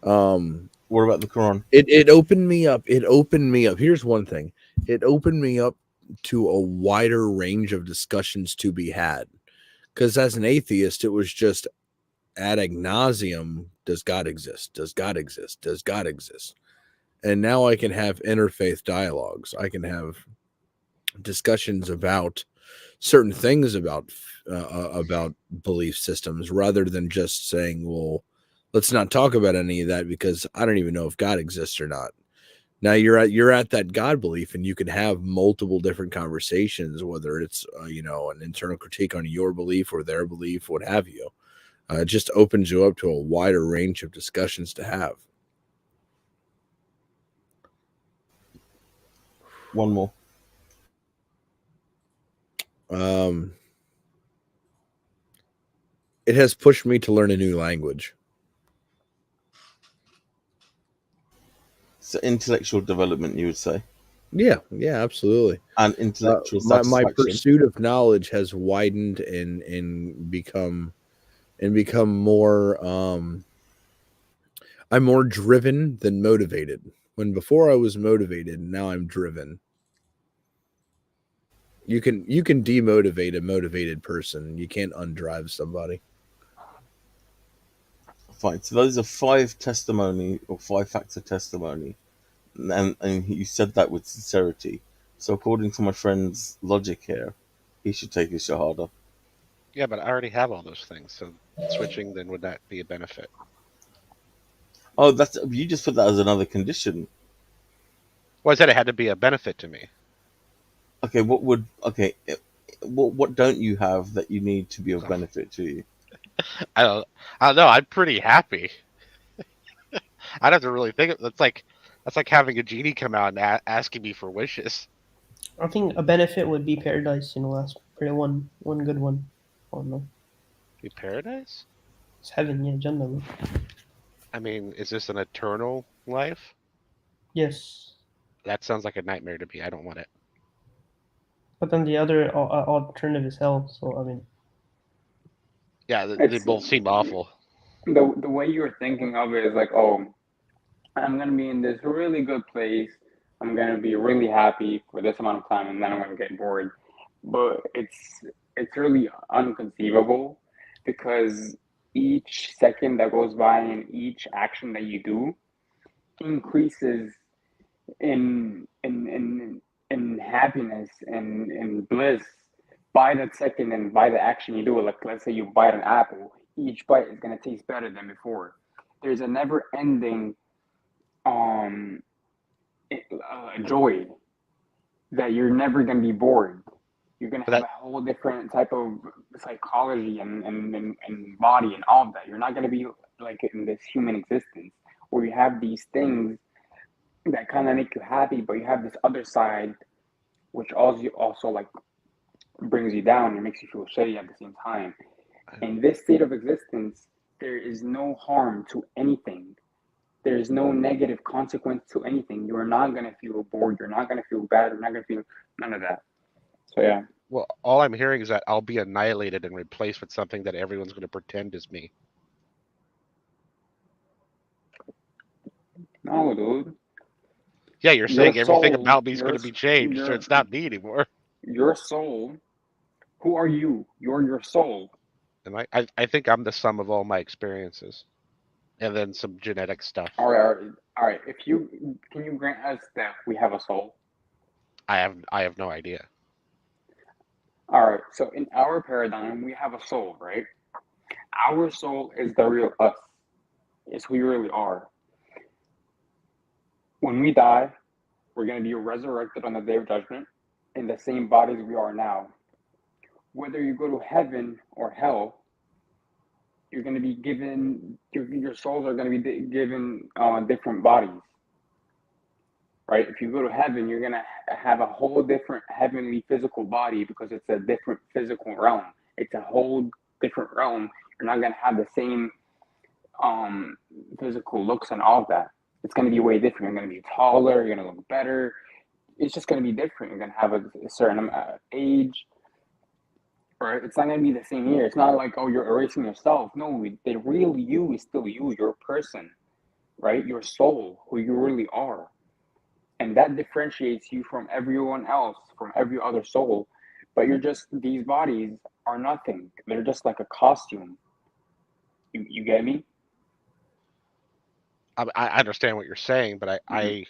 what about the Quran? It opened me up. It opened me up. Here's one thing. It opened me up to a wider range of discussions to be had. Because as an atheist, it was just ad nauseum. Does God exist? Does God exist? Does God exist? And now I can have interfaith dialogues. I can have discussions about certain things about belief systems, rather than just saying, well, let's not talk about any of that because I don't even know if God exists or not. Now you're at that God belief, and you can have multiple different conversations, whether it's an internal critique on your belief or their belief, what have you. It just opens you up to a wider range of discussions to have. One more. It has pushed me to learn a new language. So intellectual development, you would say? Yeah, absolutely. And intellectual my satisfaction. pursuit of knowledge has widened and become more. I'm more driven than motivated. When before I was motivated, now I'm driven. You can demotivate a motivated person. You can't undrive somebody. Fine. So those are 5 testimony or 5 facts of testimony, and you said that with sincerity. So according to my friend's logic here, he should take his shahada. Yeah, but I already have all those things. So switching, then, would that be a benefit? Oh, you just put that as another condition. Well, I said it had to be a benefit to me. Okay, what don't you have that you need to be of benefit to you? I don't know. I'm pretty happy. I'd have to really think. That's like having a genie come out and asking me for wishes. I think a benefit would be paradise. That's pretty one good one. Oh no. Be paradise? It's heaven, yeah, Jannah. I mean, is this an eternal life? Yes. That sounds like a nightmare to me. I don't want it. But then the other alternative is hell. So I mean. Yeah, they both seem awful. the way you're thinking of it is like, oh, I'm gonna be in this really good place. I'm gonna be really happy for this amount of time, and then I'm gonna get bored. But it's really unconceivable because each second that goes by and each action that you do increases in happiness and in bliss by that second and by the action you do. Like, let's say you bite an apple, each bite is gonna taste better than before. There's a never ending joy that you're never gonna be bored. You're gonna have a whole different type of psychology and body and all of that. You're not gonna be like in this human existence where you have these things that kind of make you happy, but you have this other side which also like brings you down and makes you feel shitty at the same time. In this state of existence, there is no harm to anything. There is no negative consequence to anything. You're not gonna feel bored. You're not gonna feel bad. You're not gonna feel none of that. So yeah. Well, all I'm hearing is that I'll be annihilated and replaced with something that everyone's going to pretend is me. No, dude. Yeah, you're saying Your everything soul, about me is going to be changed, so it's not me anymore. Your soul. Who are you? You're your soul. And I think I'm the sum of all my experiences, and then some genetic stuff. All right. Can you grant us that we have a soul? I have no idea. All right. So in our paradigm, we have a soul, right? Our soul is the real us. It's who we really are. When we die, we're going to be resurrected on the day of judgment in the same bodies we are now. Whether you go to heaven or hell, you're going to be given, your souls are going to be given different bodies, right? If you go to heaven, you're going to have a whole different heavenly physical body because it's a different physical realm. It's a whole different realm. You're not going to have the same physical looks and all of that. It's going to be way different. You're going to be taller. You're going to look better. It's just going to be different. You're going to have a certain age. Right? It's not going to be the same year. It's not like, oh, you're erasing yourself. No, the real you is still you, your person, right? Your soul, who you really are. And that differentiates you from everyone else, from every other soul. But these bodies are nothing. They're just like a costume. You get me? I understand what you're saying, but I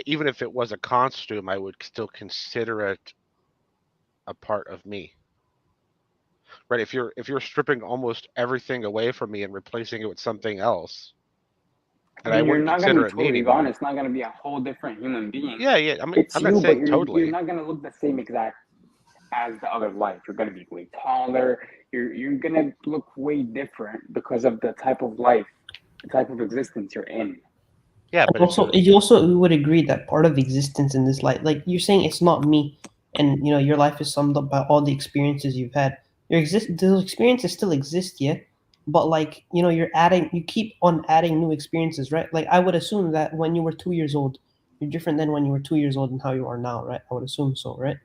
even if it was a costume, I would still consider it a part of me. Right? If you're stripping almost everything away from me and replacing it with something else, and I wouldn't consider it me anymore. Gone. It's not going to be a whole different human being. Yeah. I'm not saying totally. You're not going to look the same exact as the other life. You're going to be way taller. You're going to look way different because of the type of life, the type of existence you're in. Yeah, but you also would agree that part of existence in this life, like you're saying, it's not me, and your life is summed up by all the experiences you've had. Those experiences still exist, yeah, but like you keep on adding new experiences, right? Like I would assume that when you were 2 years old, you're different than when you were 2 years old and how you are now, right? I would assume so, right?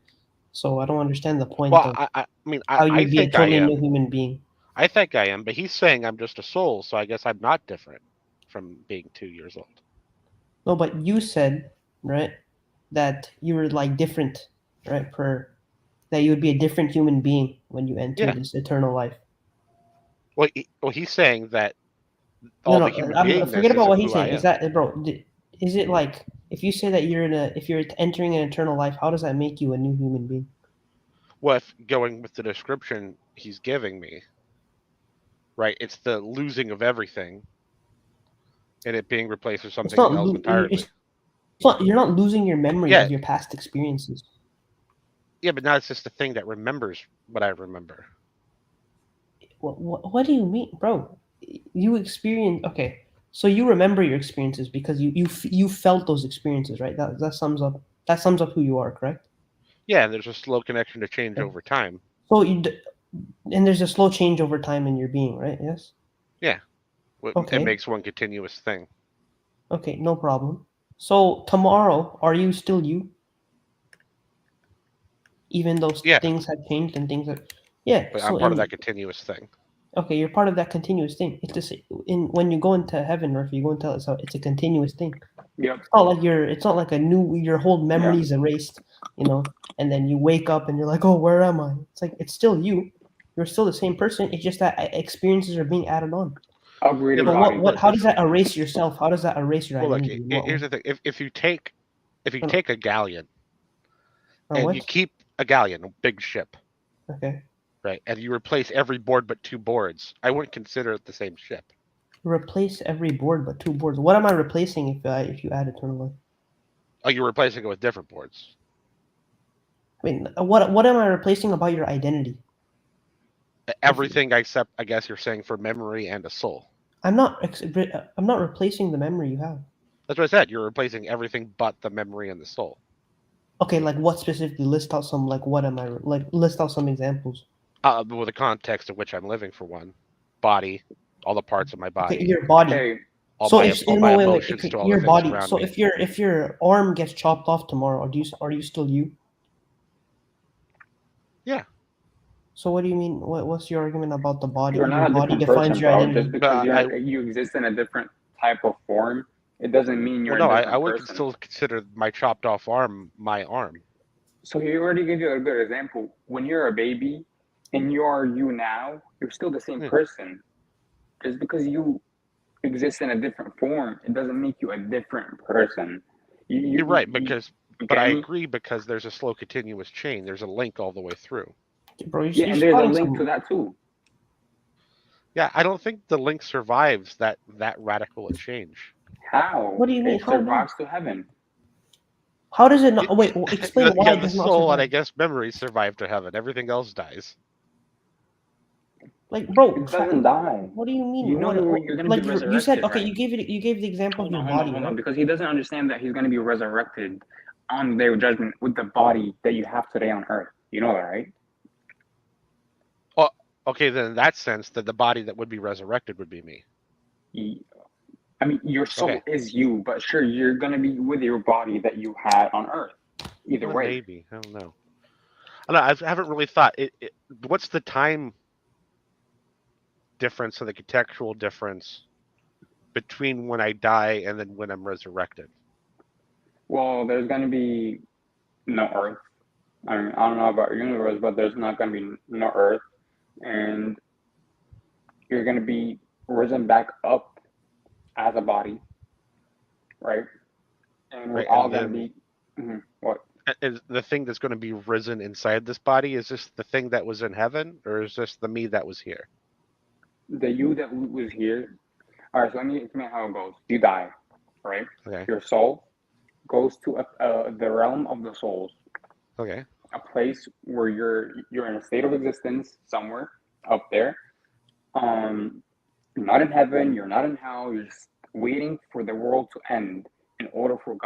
So I don't understand the point of how you'd be a totally new human being. I think I am, but he's saying I'm just a soul, so I guess I'm not different from being 2 years old. No, but you said, right, that you were like different, right? That you would be a different human being when you enter this eternal life. Well, he's saying that the human beingness forget about what he's saying. Is that, bro? Is it like if you say that if you're entering an eternal life, how does that make you a new human being? Well, if going with the description he's giving me, right? It's the losing of everything, and it being replaced with something else entirely. You're not losing your memory of your past experiences. Yeah, but now it's just the thing that remembers what I remember. What do you mean, bro? You experience so you remember your experiences because you felt those experiences, right? That sums up who you are, correct? Yeah, and there's a slow connection to change over time. So and there's a slow change over time in your being, right? Yes. Yeah. It makes one continuous thing. Okay, no problem. So tomorrow, are you still you? Even though things have changed and things have... Yeah. But I'm part of that continuous thing. Okay, you're part of that continuous thing. It's just when you go into heaven, or if you go into it's a continuous thing. Yep. It's not like your whole memory is erased, and then you wake up and you're like, oh, where am I? It's like it's still you. You're still the same person. It's just that experiences are being added on. Upgraded body. How does that erase yourself? How does that erase your identity? Here's the thing: if you take a galleon and you what? keep a galleon, a big ship, Okay. right, and you replace every board but 2 boards, I wouldn't consider it the same ship. Replace every board but 2 boards. What am I replacing if you add eternally? Oh, you're replacing it with different boards. I mean, what am I replacing about your identity? Everything except, I guess you're saying, for memory and a soul. I'm not replacing the memory you have. That's what I said. You're replacing everything but the memory and the soul. Okay, like what specifically? List out some list out some examples. With the context of which I'm living, for one, body, all the parts of my body. Okay, your body. Okay. All So my, if all my emotions to all your the things body. around So me. if your arm gets chopped off tomorrow, are you still you? Yeah. So what do you mean? What's your argument about the body? You're not your a body different defines person, your bro. identity. Just because you exist in a different type of form, it doesn't mean you're Well, no, a different I would person. still consider my chopped off arm my arm. So he already gave you a good example. When you're a baby and you are you now, you're still the same person. Just because you exist in a different form, it doesn't make you a different person. You're right, but I agree, because there's a slow continuous chain. There's a link all the way through. Bro, yeah, and there's a link to that too. Yeah, I don't think the link survives that radical a change. How? What do you mean? It survives to heaven. How does it not? Wait, explain why it the does not soul survive. and I guess memories survive to heaven. Everything else dies. Like, bro, it doesn't die. What do you mean? You know you're going to be resurrected. You said okay. Right? You gave the example of your body, Hold on, right? because he doesn't understand that he's going to be resurrected on the day of judgment with the body that you have today on earth. You know that, right? Oh, okay. Then in that sense, that the body that would be resurrected would be me. I mean, your soul is you, but sure, you're going to be with your body that you had on earth. Either way. Maybe. I don't know. I haven't really thought. What's the time difference and the contextual difference between when I die and then when I'm resurrected? Well, there's going to be no earth. I mean, I don't know about your universe, but there's not going to be no earth. And you're going to be risen back up as a body, right? And we're all going to be... what? Is the thing that's going to be risen inside this body, is this the thing that was in heaven, or is this the me that was here? The you that was here. All right, so let me explain how it goes. You die, right? Okay. Your soul goes to the realm of the souls. Okay. A place where you're in a state of existence somewhere up there. You're not in heaven. You're not in hell. You're just waiting for the world to end in order for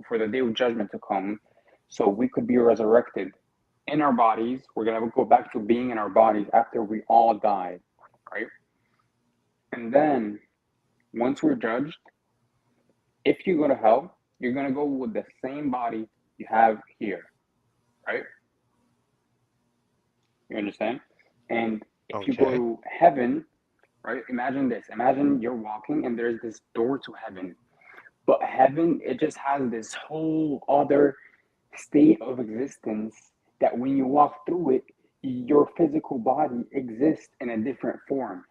for the day of judgment to come, so we could be resurrected in our bodies. We're gonna go back to being in our bodies after we all die, right? And then once we're judged, if you go to hell, you're gonna go with the same body you have here, right? You understand? And if you go to heaven, right? Imagine this. Imagine you're walking and there's this door to heaven. But heaven, it just has this whole other state of existence that when you walk through it, your physical body exists in a different form.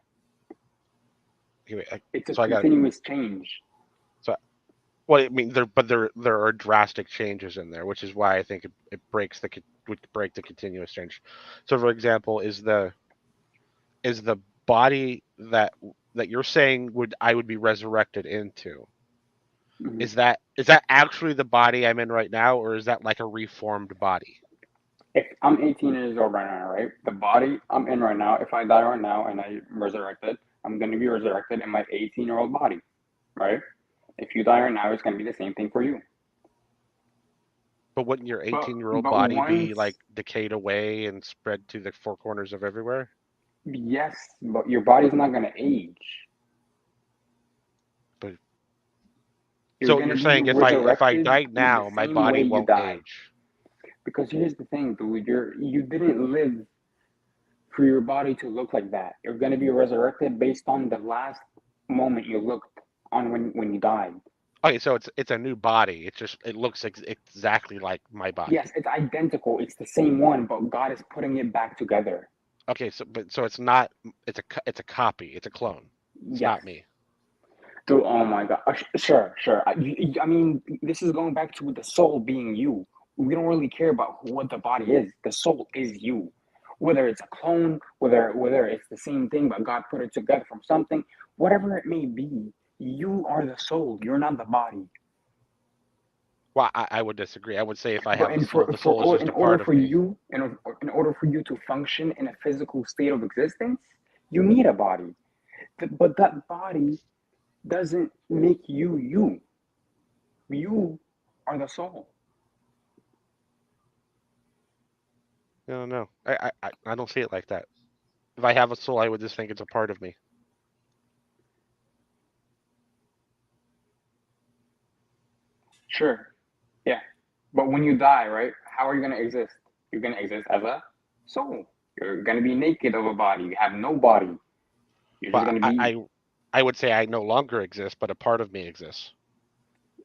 It's a continuous change. So, well, I mean, there are drastic changes in there, which is why I think it would break the continuous change. So, for example, is the body that you're saying I would be resurrected into? Is that actually the body I'm in right now, or is that like a reformed body? If I'm 18 years old right now, right? The body I'm in right now, if I die right now and I'm resurrected, I'm going to be resurrected in my 18-year-old body, right? If you die right now, it's going to be the same thing for you. But wouldn't your 18-year-old body be like decayed away and spread to the 4 corners of everywhere? Yes, but your body's not going to age. So you're saying if I die now, my body won't age? Because here's the thing, dude. You didn't live for your body to look like that. You're going to be resurrected based on the last moment you looked on when you died. Okay, so it's a new body. It looks exactly like my body. Yes, it's identical. It's the same one, but God is putting it back together. Okay, so it's not. It's a copy. It's a clone. It's not me. Dude, oh my God. Sure. I mean, this is going back to the soul being you. We don't really care about what the body is. The soul is you. Whether it's a clone, whether it's the same thing, but God put it together from something, whatever it may be, you are the soul. You're not the body. Well, I would disagree. I would say if I have a soul, the soul is just a part of me. In order for you to function in a physical state of existence, you need a body. But that body doesn't make you you. You are the soul. No. I don't see it like that. If I have a soul, I would just think it's a part of me. Sure. Yeah. But when you die, right? How are you going to exist? You're going to exist as a soul. You're going to be naked of a body. You have no body. You're just going to be. I would say I no longer exist, but a part of me exists.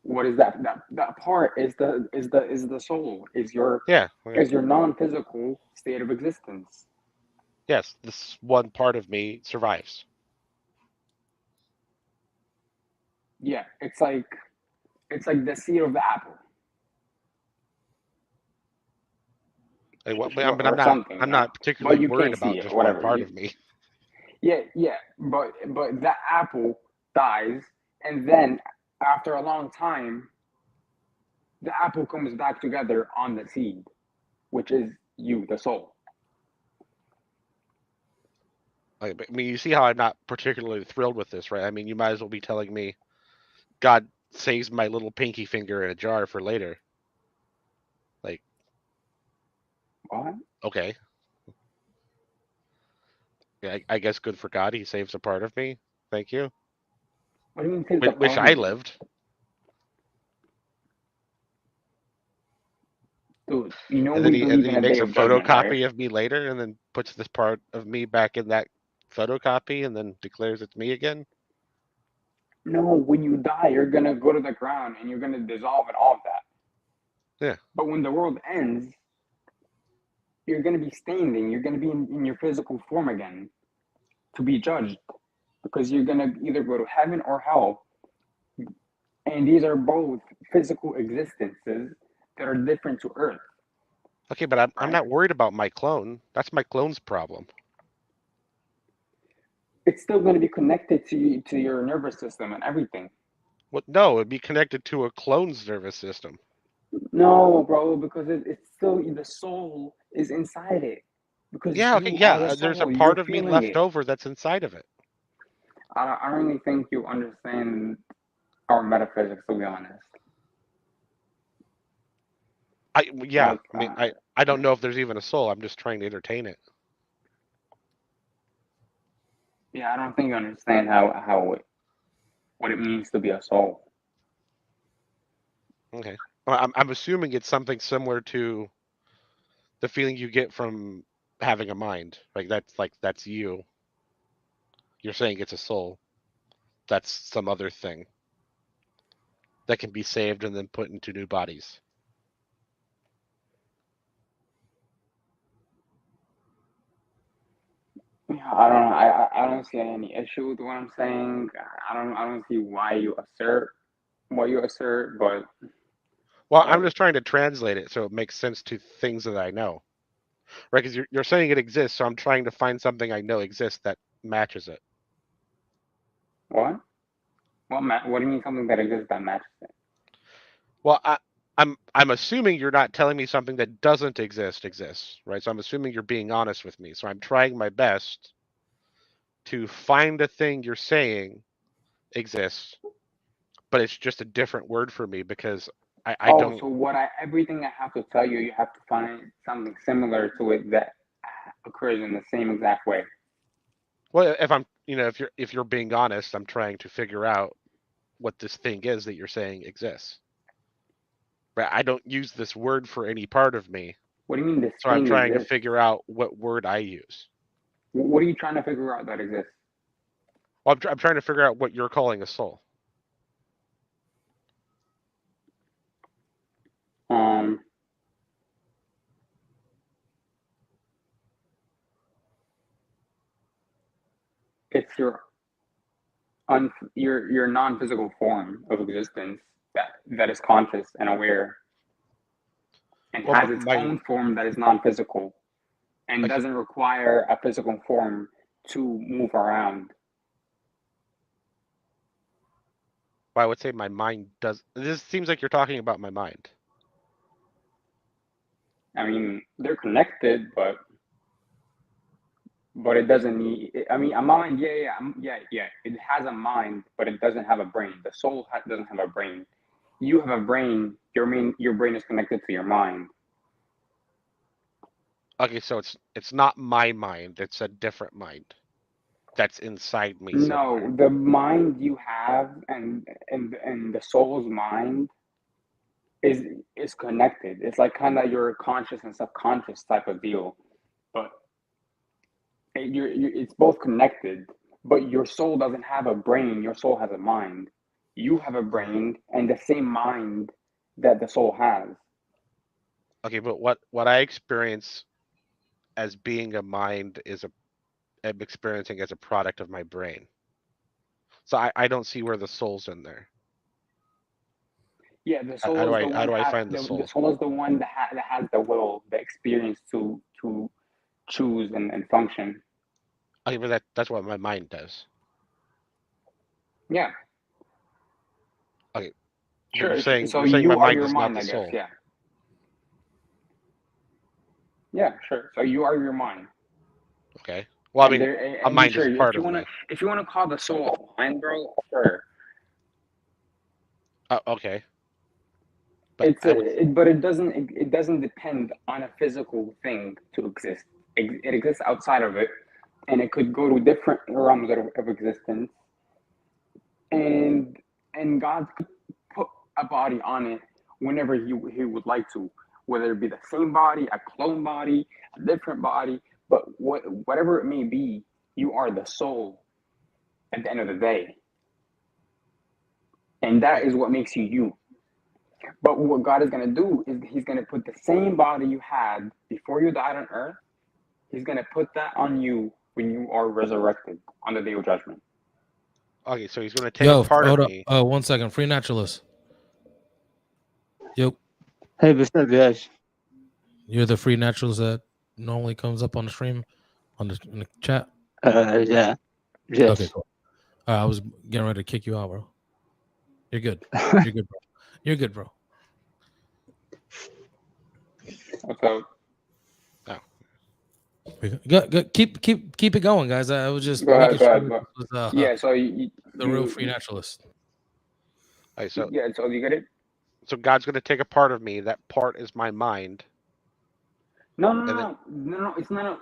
What is that? That part is the soul. Is your non-physical state of existence. Yes, this one part of me survives. Yeah, it's like the seed of the apple. I'm not particularly worried about just one part of me. Yeah, but that apple dies, and then after a long time, the apple comes back together on the seed, which is you, the soul. I mean, you see how I'm not particularly thrilled with this, right? I mean, you might as well be telling me God saves my little pinky finger in a jar for later. Like, what? Okay. Yeah, I guess good for God. He saves a part of me. Thank you. What do you mean? Wish I lived. Dude, you know, and then he makes a photocopy of me later, and then puts this part of me back in that photocopy, and then declares it's me again. No, when you die, you're gonna go to the ground and you're gonna dissolve and all of that. Yeah. But when the world ends, you're gonna be standing. You're gonna be in your physical form again, to be judged, because you're gonna either go to heaven or hell. And these are both physical existences that are different to Earth. Okay, but I'm not worried about my clone. That's my clone's problem. It's still going to be connected to your nervous system and everything. Well, no, it'd be connected to a clone's nervous system. No, bro, because it's still the soul is inside it. Because there's a part of me left over that's inside of it. I don't really think you understand our metaphysics, to be honest. I don't know if there's even a soul. I'm just trying to entertain it. Yeah, I don't think you understand what it means to be a soul. Okay. Well, I'm assuming it's something similar to the feeling you get from having a mind. That's you. You're saying it's a soul. That's some other thing that can be saved and then put into new bodies. Yeah, I don't know. I don't see any issue with what I'm saying. I don't see why you assert what you assert, but well, I'm just trying to translate it so it makes sense to things that I know, right? Because you're saying it exists, so I'm trying to find something I know exists that matches it. What? What do you mean something that exists that matches it? Well, I'm assuming you're not telling me something that doesn't exists, right? So I'm assuming you're being honest with me. So I'm trying my best to find a thing you're saying exists, but it's just a different word for me because I don't. So everything I have to tell you, you have to find something similar to it that occurs in the same exact way. Well, if you're being honest, I'm trying to figure out what this thing is that you're saying exists. But I don't use this word for any part of me. What do you mean this So I'm trying to figure out what word I use. What are you trying to figure out that exists? Well, I'm trying to figure out what you're calling a soul. It's your non-physical form of existence that is conscious and aware, and has its own form that is non-physical, and doesn't require a physical form to move around. Well, I would say my mind does. This seems like you're talking about my mind. I mean, they're connected, but it doesn't need. I mean, a mind, yeah. It has a mind, but it doesn't have a brain. The soul doesn't have a brain. You have a brain. Your brain is connected to your mind. Okay, so it's not my mind. It's a different mind that's inside me. No, the mind you have and the soul's mind is connected. It's like kind of your conscious and subconscious type of deal, but it's both connected. But your soul doesn't have a brain. Your soul has a mind. You have a brain and the same mind that the soul has. Okay, but what I experience as being a mind I'm experiencing as a product of my brain. So I don't see where the soul's in there. Yeah, the soul How is the one. do I find the soul? The soul is the one that has the will, the experience to choose and function. Okay, but that's what my mind does. Yeah. Okay. Sure. You're saying you my are mind your is mind, not the I soul. guess. Yeah. Yeah, sure. So you are your mind. Okay. Well, I And mean, a mind is a part of me. If you wanna call the soul a mind, bro, sure. Okay. But it doesn't depend on a physical thing to exist. It exists outside of it, and it could go to different realms of existence. And God could put a body on it whenever he would like to, whether it be the same body, a clone body, a different body, but whatever it may be, you are the soul at the end of the day. And that is what makes you you. But what God is going to do is he's going to put the same body you had before you died on earth, he's going to put that on you when you are resurrected on the day of judgment. Okay, so he's going to take a part of me. 1 second. Free naturalist. Yo. Hey, what's up, guys? You're the free naturalist that normally comes up on the stream, in the chat? Yeah. Yes. Okay, cool. I was getting ready to kick you out, bro. You're good. You're good, bro. You're good, bro. Okay. Go, keep it going, guys. I was just go ahead. yeah. So the real free naturalist. Right, so yeah. So you get it. So God's going to take a part of me. That part is my mind. No. It's not.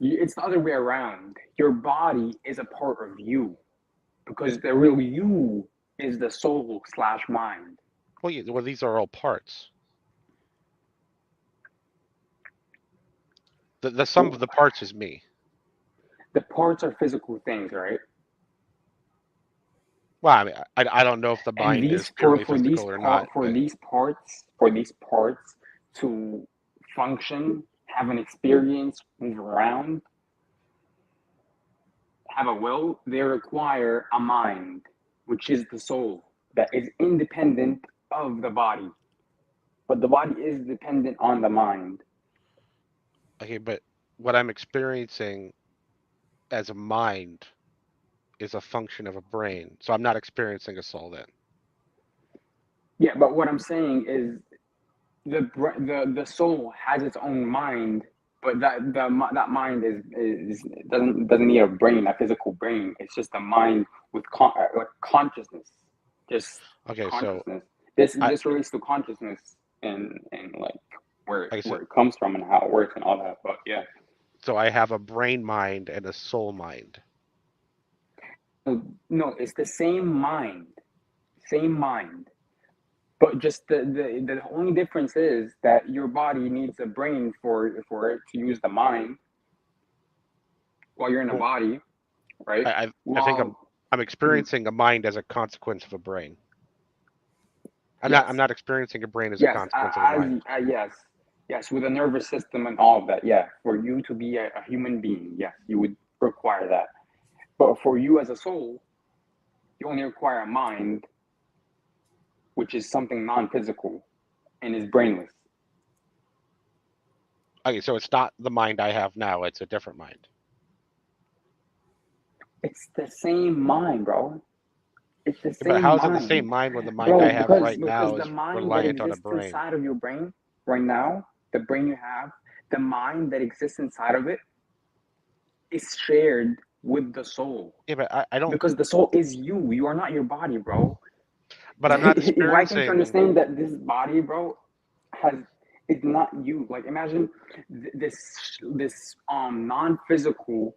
It's the other way around. Your body is a part of you, because the real you is the soul / mind. Well, these are all parts. The sum of the parts is me. The parts are physical things, right? Well, I mean, I don't know if the mind is purely physical or not. For these parts to function, have an experience, move around, have a will, they require a mind, which is the soul, that is independent of the body. But the body is dependent on the mind. Okay, but what I'm experiencing as a mind is a function of a brain. So I'm not experiencing a soul then. Yeah, but what I'm saying is the soul has its own mind, but that mind doesn't need a brain, a physical brain. It's just a mind with consciousness. Just consciousness. This relates to consciousness and like where it comes from and how it works and all that. But yeah. So I have a brain mind and a soul mind. No, it's the same mind. Same mind. But just the only difference is that your body needs a brain for it to use the mind while you're in a body, right? I think I'm experiencing a mind as a consequence of a brain. I'm not experiencing a brain as a consequence of a mind. Yes, with a nervous system and all of that. Yeah, for you to be a human being, yes, you would require that. But for you as a soul, you only require a mind, which is something non-physical and is brainless. Okay, so it's not the mind I have now; it's a different mind. It's the same mind, bro. It's the same But how is mind. it the same mind when the mind I have right now is reliant on a brain? Inside of your brain right now, the brain you have, the mind that exists inside of it is shared with the soul. Yeah, but I don't... Because the soul is you. You are not your body, bro. But I'm not experiencing... Why can't you understand that this body, bro, it's not you? Like, imagine this non-physical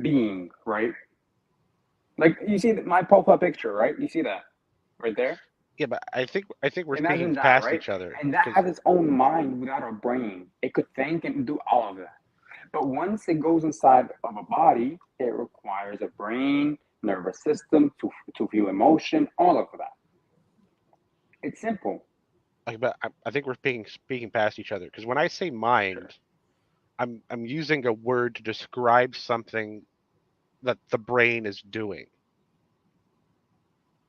being, right? Like, you see my profile picture, right? You see that right there? Yeah, but I think we're Imagine speaking that, past right? each other. And that has its own mind without a brain. It could think and do all of that. But once it goes inside of a body, it requires a brain, nervous system to feel emotion, all of that. It's simple. But I think we're speaking past each other, because when I say mind, I'm using a word to describe something that the brain is doing.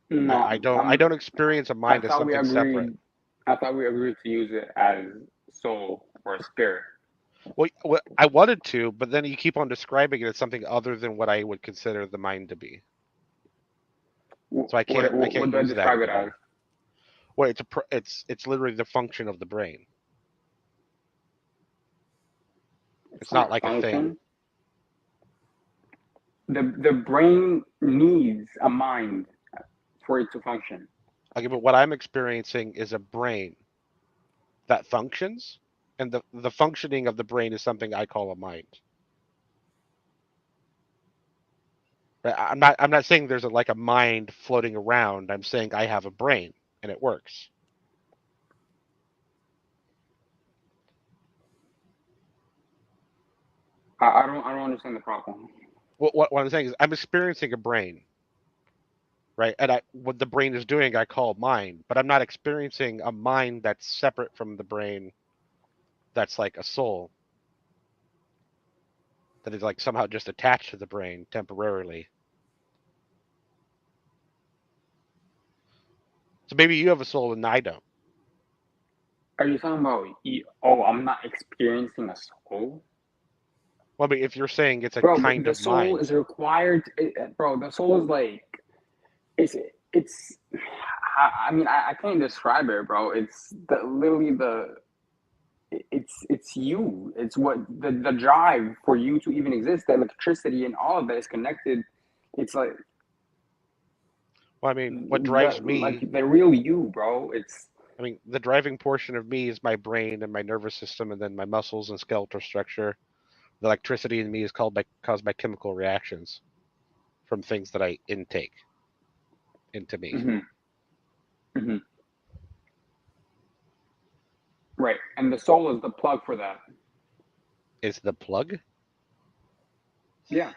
No, I don't experience a mind as something separate. I thought we agreed to use it as soul or spirit. Well, I wanted to, but then you keep on describing it as something other than what I would consider the mind to be. So I can't What do I use describe that it as? Well, it's literally the function of the brain. It's not like a thing. The brain needs a mind for it to function. Okay, but what I'm experiencing is a brain that functions, and the functioning of the brain is something I call a mind. I'm not saying there's a mind floating around. I'm saying I have a brain and it works. I don't understand the problem. What I'm saying is I'm experiencing a brain, right? And what the brain is doing, I call mind, but I'm not experiencing a mind that's separate from the brain. That's like a soul that is like somehow just attached to the brain temporarily. So maybe you have a soul and I don't. Are you talking about? Oh, I'm not experiencing a soul. Well, I mean, if you're saying it's a kind of mind, the soul is required. Bro, the soul is like, it's. I mean, I can't describe it, bro. It's literally it's you. It's what the drive for you to even exist. The electricity and all of that is connected. It's like. Well, I mean, what drives me? Like the real you, bro. I mean, the driving portion of me is my brain and my nervous system, and then my muscles and skeletal structure. The electricity in me is caused by chemical reactions from things that I intake into me. Mm-hmm. Mm-hmm. Right, and the soul is the plug for that. Is the plug? Yeah.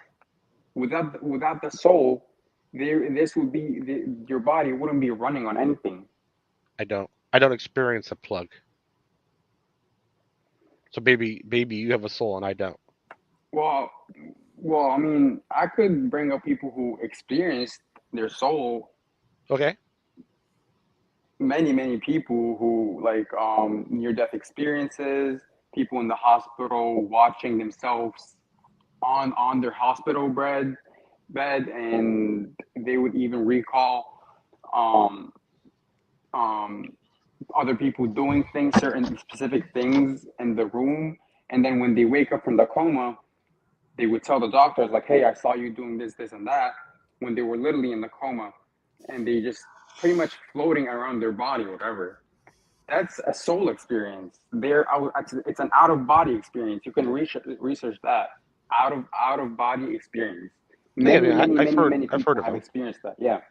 Without the soul, this would be your body wouldn't be running on anything. I don't experience a plug. So maybe you have a soul and I don't. Well, I mean, I could bring up people who experienced their soul. Okay. Many people who like near-death experiences, people in the hospital watching themselves on their hospital bed, and they would even recall other people doing things, certain specific things in the room, and then when they wake up from the coma, they would tell the doctors like, hey, I saw you doing this and that, when they were literally in the coma, and they just pretty much floating around their body, whatever. That's a soul experience. It's an out-of-body experience. You can research that. Out of body experience. Many people I've heard have of them. experienced that. Yeah.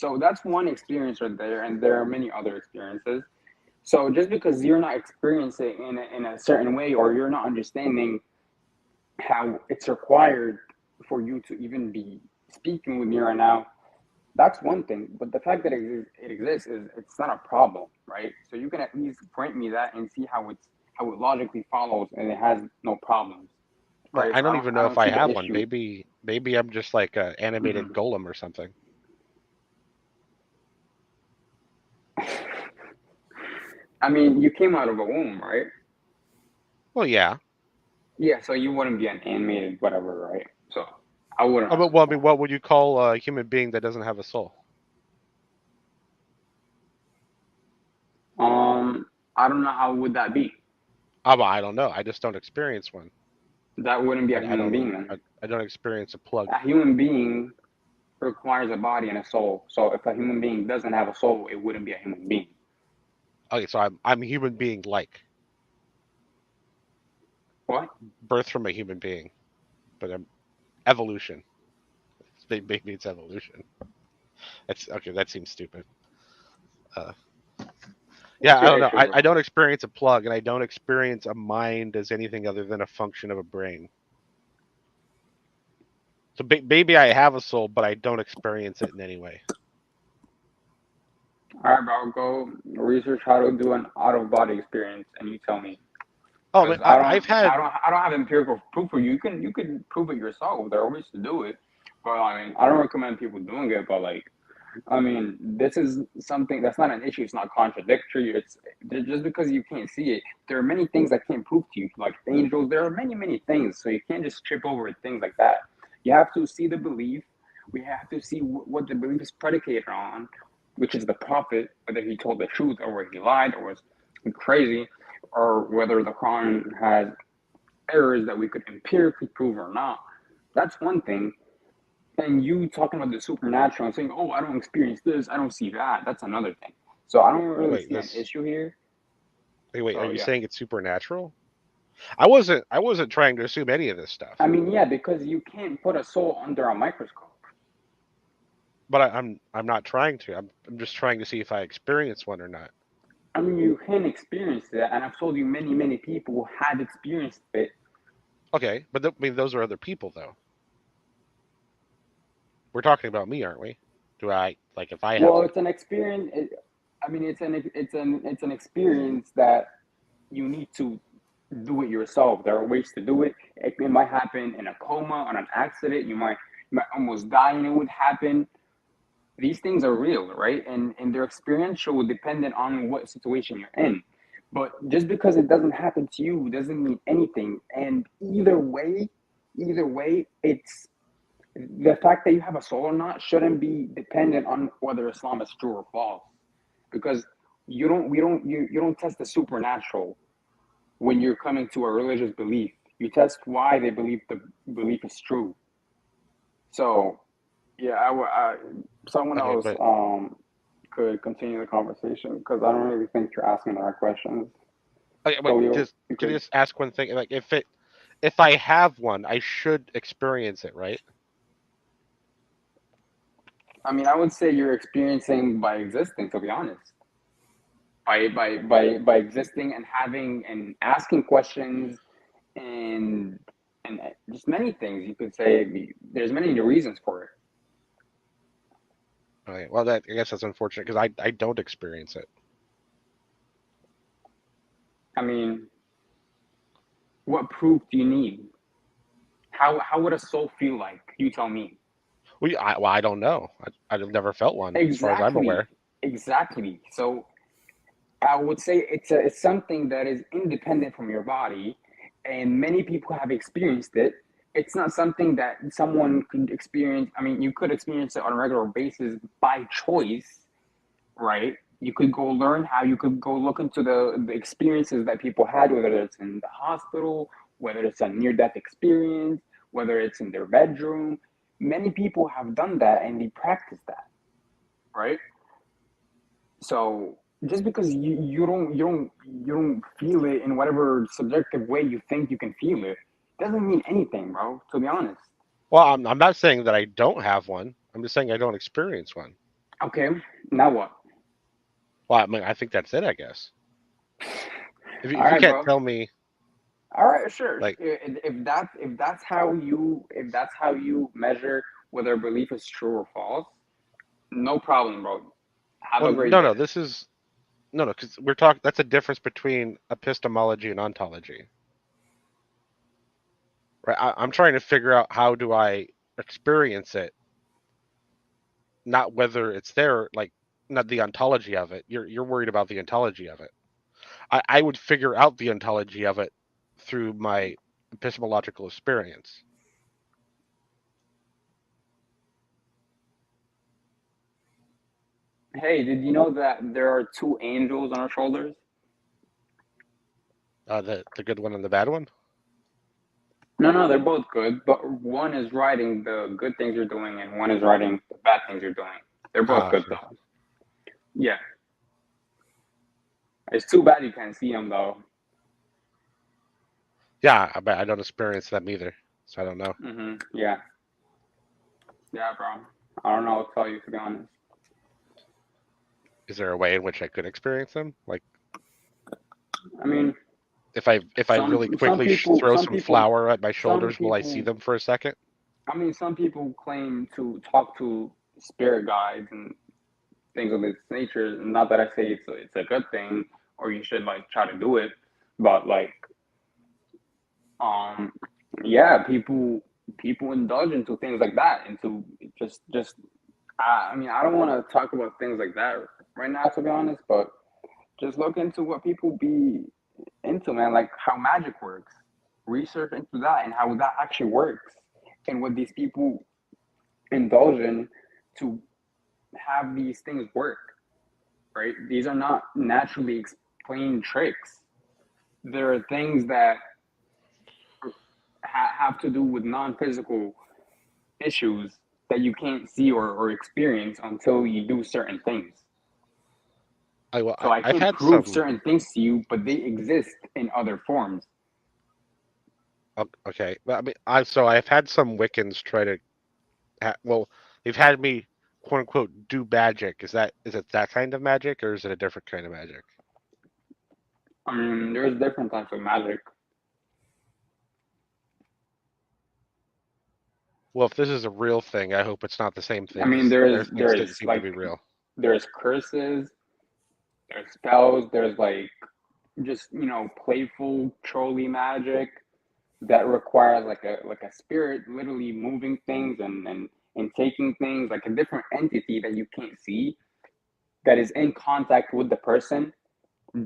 So that's one experience right there, and there are many other experiences. So just because you're not experiencing it in a certain way, or you're not understanding how it's required for you to even be speaking with me right now, that's one thing. But the fact that it exists is it's not a problem, right? So you can at least point me that and see how it logically follows and it has no problems, Well, right? I So don't even I know if don't I see the have one. issue. Maybe I'm just like an animated golem or something. I mean, you came out of a womb, right? Well, yeah. Yeah, so you wouldn't be an animated whatever, right? So I wouldn't. Oh, but well, I mean, what would you call a human being that doesn't have a soul? I don't know how would that be. Oh, well, I don't know. I just don't experience one. That wouldn't be a I human don't. being then. I don't experience a plug. A human being requires a body and a soul. So if a human being doesn't have a soul, it wouldn't be a human being. Okay, so I'm a human being like. What? Birth from a human being, but evolution. Maybe it's evolution. That's okay. That seems stupid. Yeah, I don't know. I don't experience a plug, and I don't experience a mind as anything other than a function of a brain. So maybe I have a soul, but I don't experience it in any way. All right, bro. Go research how to do an out-of-body experience, and you tell me. Oh, but I don't have empirical proof for you. You can prove it yourself. There are ways to do it, but I mean, I don't recommend people doing it. But like, I mean, this is something that's not an issue. It's not contradictory. It's just because you can't see it. There are many things I can't prove to you, like angels. There are many things. So you can't just trip over things like that. You have to see the belief. We have to see what the belief is predicated on, which is the prophet, whether he told the truth or whether he lied or was crazy, or whether the Quran has errors that we could empirically prove or not. That's one thing. And you talking about the supernatural and saying, "Oh, I don't experience this, I don't see that." That's another thing. So I don't really see an issue here. Wait, So, are you yeah. saying it's supernatural? I wasn't trying to assume any of this stuff. I mean, yeah, because you can't put a soul under a microscope. But I'm not trying to. I'm just trying to see if I experience one or not. I mean, you can experience that, and I've told you many people have experienced it. Okay, but I mean, those are other people, though. We're talking about me, aren't we? Do I like if I have? Well, it's an experience. I mean, it's an experience that you need to do it yourself. There are ways to do it. It might happen in a coma, on an accident. You might almost die, and it would happen. These things are real, right? And they're experiential, dependent on what situation you're in. But just because it doesn't happen to you doesn't mean anything. And either way, it's the fact that you have a soul or not shouldn't be dependent on whether Islam is true or false. Because you don't test the supernatural when you're coming to a religious belief. You test why they believe the belief is true. So yeah, someone else could continue the conversation because I don't really think you're asking the right questions. Okay, wait, can you just ask one thing? Like, if I have one, I should experience it, right? I mean, I would say you're experiencing by existing, to be honest. By existing and having and asking questions and just many things you could say. There's many reasons for it. Okay, well, I guess that's unfortunate because I don't experience it. I mean, what proof do you need? How would a soul feel like? You tell me. Well, I don't know. I've never felt one, as far as I'm aware. Exactly. So I would say it's something that is independent from your body, and many people have experienced it. It's not something that someone could experience. I mean, you could experience it on a regular basis by choice, right? You could go learn how. You could go look into the experiences that people had, whether it's in the hospital, whether it's a near-death experience, whether it's in their bedroom. Many people have done that and they practice that, right? So just because you don't feel it in whatever subjective way you think you can feel it, doesn't mean anything, bro. To be honest. Well, I'm not saying that I don't have one. I'm just saying I don't experience one. Okay, now what? Well, I mean, I think that's it. I guess. If All you right, can't bro. tell me, All right, sure. like, If that's how you measure whether a belief is true or false, no problem, bro. Have well, a great day. this is no, because we're talking. That's a difference between epistemology and ontology, right? I'm trying to figure out how do I experience it, not whether it's there, like not the ontology of it. You're worried about the ontology of it. I would figure out the ontology of it through my epistemological experience. Hey, did you know that there are two angels on our shoulders? The good one and the bad one. No, they're both good, but one is writing the good things you're doing, and one is writing the bad things you're doing. They're both good, Sure. though. Yeah. It's too bad you can't see them, though. Yeah, I don't experience them either, so I don't know. Yeah. Yeah, bro. I don't know what to tell you, to be honest. Is there a way in which I could experience them? Like, I mean, if I really quickly throw some flour at my shoulders, will I see them for a second? I mean, some people claim to talk to spirit guides and things of this nature. Not that I say it's a good thing or you should like try to do it, but like, yeah, people indulge into things like that, into just. I mean, I don't want to talk about things like that right now, to be honest, but just look into what people be into, man, like how magic works. Research into that and how that actually works, and what these people indulge in to have these things work, right? These are not naturally explained tricks. There are things that have to do with non-physical issues that you can't see or experience until you do certain things. So I can't prove certain things to you, but they exist in other forms. Okay, well, I mean, I've had some Wiccans try to, they've had me quote unquote do magic. Is it that kind of magic, or is it a different kind of magic? I mean, there's different types of magic. Well, if this is a real thing, I hope it's not the same thing. I mean, their things didn't seem to be real. There's curses, there's spells, there's like just playful trolly magic that requires like a spirit literally moving things and taking things, like a different entity that you can't see, that is in contact with the person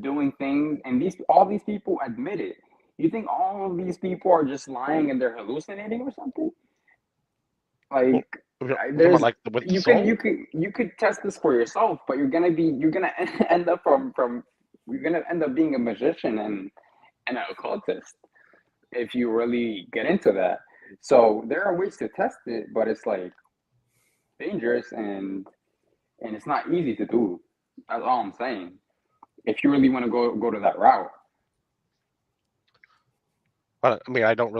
doing things, and all these people admit it. You think all of these people are just lying and they're hallucinating or something? Like, there's you could test this for yourself, but you're gonna end up you're gonna end up being a magician and an occultist if you really get into that. So there are ways to test it, but it's like dangerous and it's not easy to do. That's all I'm saying. If you really want to go to that route. But I mean, I don't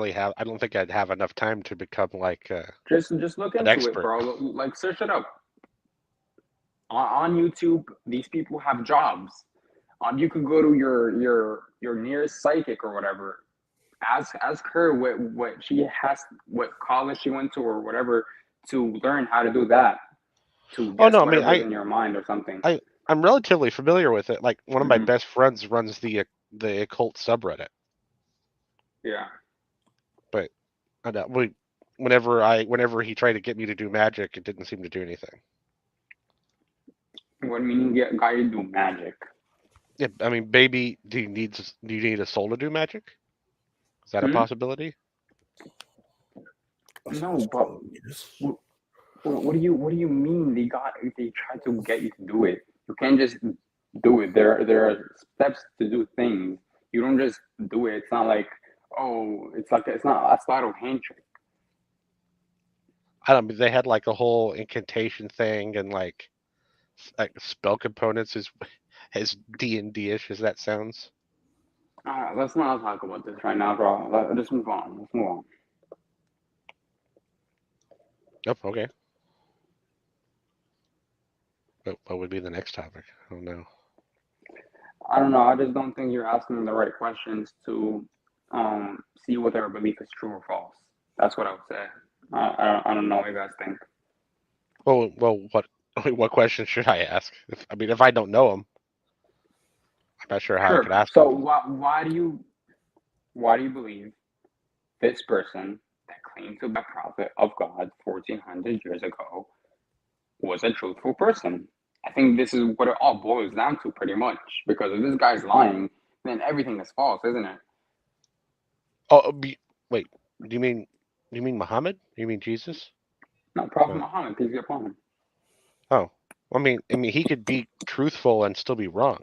think I'd have enough time to become like just look into it, bro. Like, search it up on YouTube. These people have jobs. You could go to your nearest psychic or whatever. Ask her what she has, what college she went to or whatever, to learn how to do that. To guess whatever's in your mind or something. I'm relatively familiar with it. Like, one of my best friends runs the occult subreddit. Yeah. But whenever he tried to get me to do magic, it didn't seem to do anything. What do you mean get a guy to do magic? Yeah, I mean, baby, do you need a soul to do magic? Is that a possibility? No, but what do you mean they tried to get you to do it? You can't just do it. There are steps to do things. You don't just do it. It's not like, it's not a subtle hand trick. I don't know. They had like a whole incantation thing and like spell components as D&D-ish as that sounds. Let's not talk about this right now, bro. Let's move on. Let's move on. Yep. Okay. What would be the next topic? I don't know. I don't know. I just don't think you're asking the right questions to see whether a belief is true or false. That's what I would say. I don't know what you guys think. Well, what questions should I ask? If I don't know them, I'm not sure how I could ask So them. why do you believe this person that claimed to be a prophet of God 1400 years ago was a truthful person? I think this is what it all boils down to, pretty much. Because if this guy's lying, then everything is false, isn't it? Oh, wait. Do you mean Muhammad? You mean Jesus? No, Prophet Muhammad, peace be upon him. Oh, I mean, he could be truthful and still be wrong.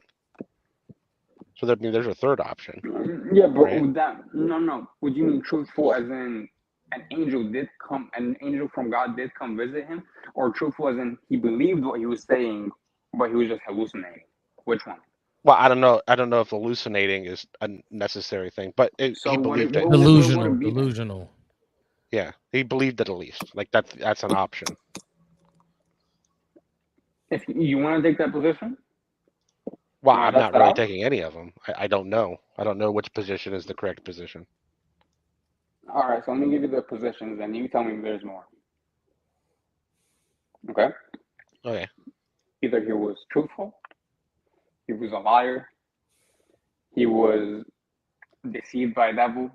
So there's a third option. Yeah, but right? would that no? Would you mean truthful as in an angel from God did come visit him, or truthful as in he believed what he was saying, but he was just hallucinating? Which one? Well, I don't know. I don't know if hallucinating is a necessary thing, but he believed it. Delusional. Yeah, he believed it at least. Like that's an option. If you want to take that position. Well, I'm not really taking any of them. I don't know. I don't know which position is the correct position. All right, so let me give you the positions, and you tell me if there's more. Okay? Okay. Either he was truthful, he was a liar, he was deceived by the devil,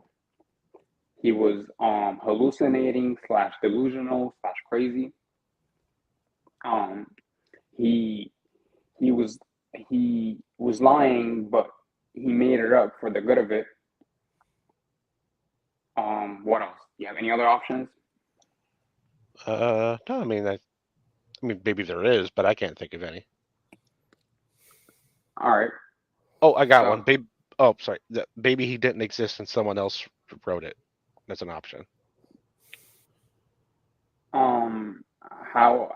he was hallucinating / delusional / crazy. He was lying, but he made it up for the good of it. What else? Do you have any other options? No, I mean maybe there is, but I can't think of any. All right. Oh, I got one. Oh, sorry. Maybe he didn't exist and someone else wrote it. That's an option. How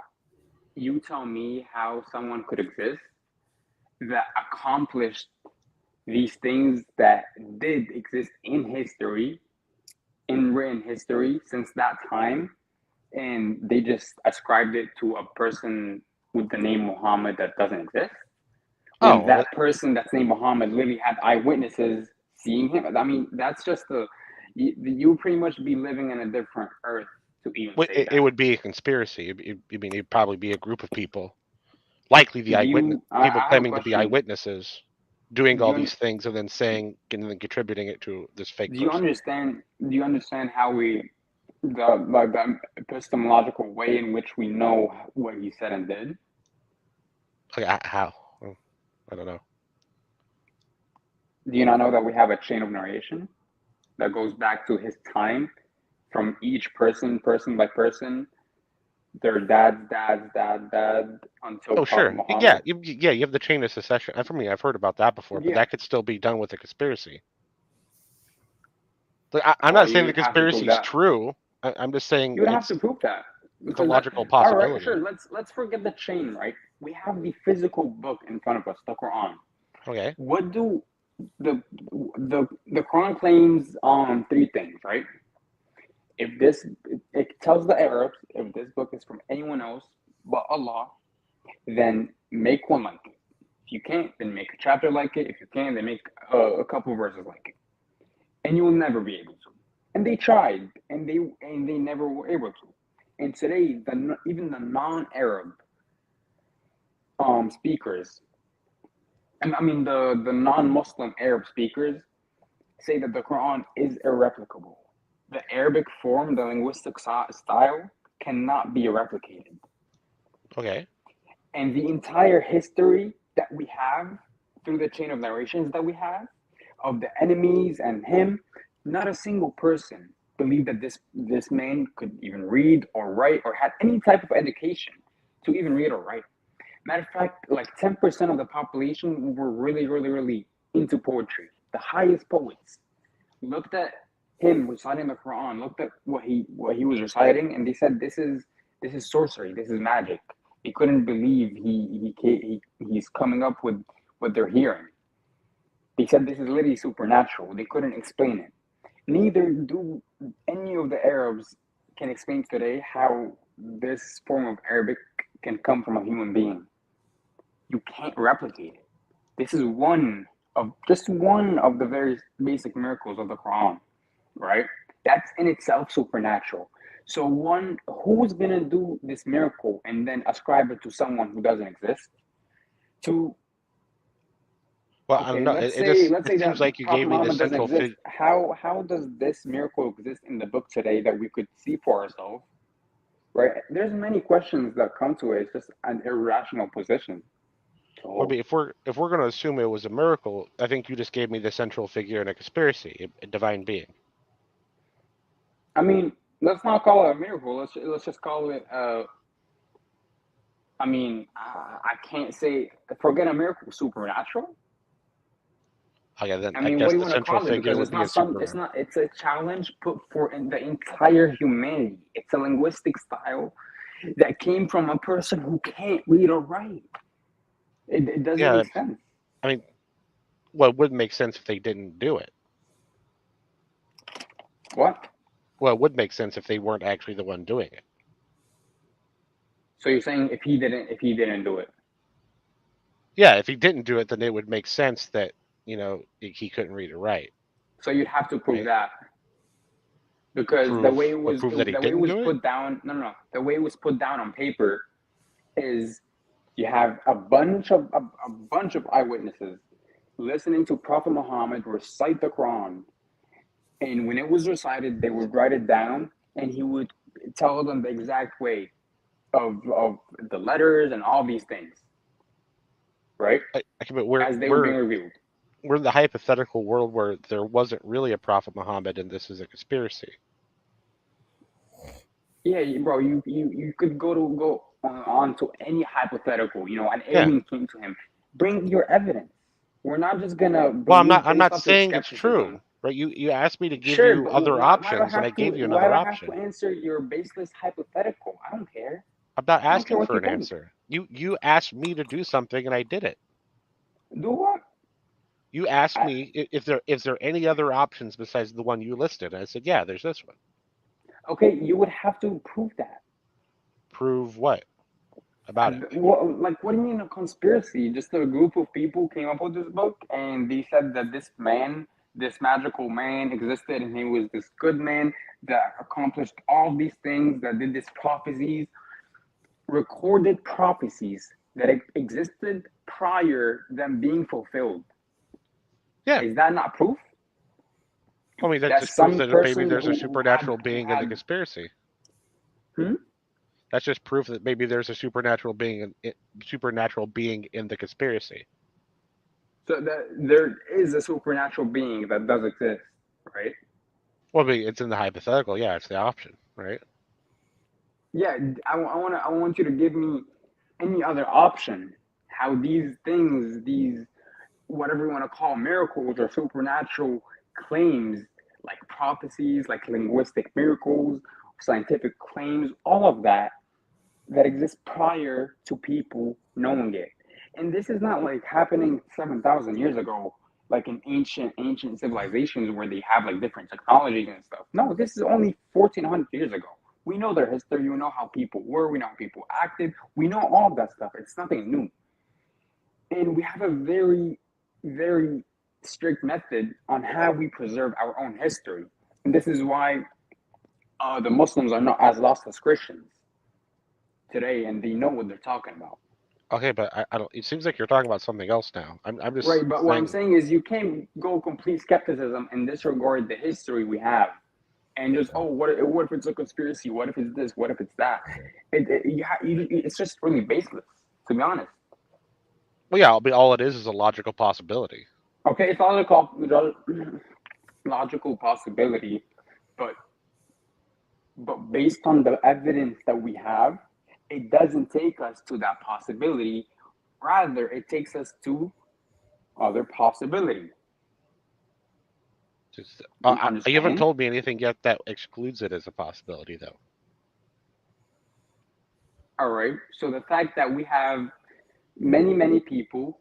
you tell me how someone could exist that accomplished these things that did exist in history, in written history since that time, and they just ascribed it to a person with the name Muhammad that doesn't exist. When that person that's named Muhammad literally had eyewitnesses seeing him. I mean, that's just you pretty much be living in a different earth to even say that. It would be a conspiracy. It'd probably be a group of people, likely the people claiming to be eyewitnesses, doing all these things and then saying and then contributing it to this fake person. Do you understand how the epistemological way in which we know what he said and did? How? I don't know. Do you not know that we have a chain of narration that goes back to his time, from each person by person, their dad, until sure. Muhammad? Yeah, you have the chain of succession. For me, I've heard about that before, but that could still be done with a conspiracy. I'm not saying the conspiracy is true. I'm just saying you would have to prove that. It's a logical possibility. All right, sure. Let's forget the chain, right? We have the physical book in front of us, the Quran. Okay. What do the Quran claims on 3 things, right? It tells the Arabs, if this book is from anyone else but Allah, then make one like it. If you can't, then make a chapter like it. If you can, then make a couple verses like it. And you will never be able to. And they tried, and they never were able to. And today, even the non-Arab speakers, I mean the non-Muslim Arab speakers, say that the Quran is irreplicable. The Arabic form, the linguistic style, cannot be replicated. Okay. And the entire history that we have, through the chain of narrations that we have, of the enemies and him, not a single person believed that this man could even read or write or had any type of education to even read or write. Matter of fact, like 10% of the population were really, really, really into poetry. The highest poets looked at him reciting the Quran, looked at what he was reciting, and they said, this is sorcery, this is magic. They couldn't believe he's coming up with what they're hearing. They said this is literally supernatural. They couldn't explain it. Neither do any of the Arabs can explain today how this form of Arabic can come from a human being. you can't replicate it. This is just one of the very basic miracles of the Quran, right? That's in itself supernatural. So who's gonna do this miracle and then ascribe it to someone who doesn't exist? Well, I don't know. Let's It say seems that like you Prophet gave me the Muhammad doesn't central exist. figure. How does this miracle exist in the book today that we could see for ourselves? Right? There's many questions that come to it. It's just an irrational position. Well, I mean, if we're going to assume it was a miracle, I think you just gave me the central figure in a conspiracy, a divine being. I mean, let's not call it a miracle. Let's just call it. I mean, I can't say forget a miracle. Supernatural. Okay, then I I mean, guess what do you the want to central call it? figure Because would it's be not a some. Superman. It's not. It's a challenge put for the entire humanity. It's a linguistic style that came from a person who can't read or write. It doesn't make sense. I mean, well, it would make sense if they didn't do it. What? Well, it would make sense if they weren't actually the one doing it. So you're saying if he didn't do it? Yeah, if he didn't do it, then it would make sense that he couldn't read or write. So you'd have to prove that, because the way it was put down. No. The way it was put down on paper is you have a bunch of eyewitnesses listening to Prophet Muhammad recite the Quran, and when it was recited, they would write it down, and he would tell them the exact way of the letters and all these things, right? As they were being revealed. We're in the hypothetical world where there wasn't really a Prophet Muhammad, and this is a conspiracy. Yeah, bro, you could go on to any hypothetical. An alien came to him. Bring your evidence. We're not just gonna. Well, I'm not saying it's true, right? You asked me to give you other options, and I gave you another option. Why do I have to answer your baseless hypothetical? I don't care. I'm not asking for an answer. You asked me to do something, and I did it. Do what? You asked me if there any other options besides the one you listed. And I said, yeah, there's this one. Okay, you would have to prove that. Prove what about it? Well, like, what do you mean a conspiracy? Just a group of people came up with this book, and they said that this magical man existed, and he was this good man that accomplished all these things, that did these prophecies, recorded prophecies that existed prior them being fulfilled. Yeah. Is that not proof? I mean, that just proves that maybe there's a supernatural being in the conspiracy. That's just proof that maybe there's a supernatural being in the conspiracy. So that there is a supernatural being that does exist, right? Well, it's in the hypothetical. Yeah, it's the option, right? Yeah, I want you to give me any other option. How these things, these whatever you want to call miracles or supernatural claims, like prophecies, like linguistic miracles, scientific claims, all of that exists prior to people knowing it. And this is not like happening 7,000 years ago, like in ancient civilizations where they have like different technologies and stuff. No, this is only 1,400 years ago. We know their history. We know how people were. We know how people acted. We know all of that stuff. It's nothing new. And we have a very, very strict method on how we preserve our own history. And this is why the Muslims are not as lost as Christians today, and they know what they're talking about. Okay, but I don't. It seems like you're talking about something else now. I'm just right. But what I'm saying is, you can't go complete skepticism and disregard the history we have, and just what if it's a conspiracy? What if it's this? What if it's that? It's just really baseless, to be honest. Well, yeah, all it is a logical possibility. Okay, it's logical possibility, but based on the evidence that we have, it doesn't take us to that possibility. Rather, it takes us to other possibility. You haven't told me anything yet that excludes it as a possibility, though. All right. So the fact that we have many people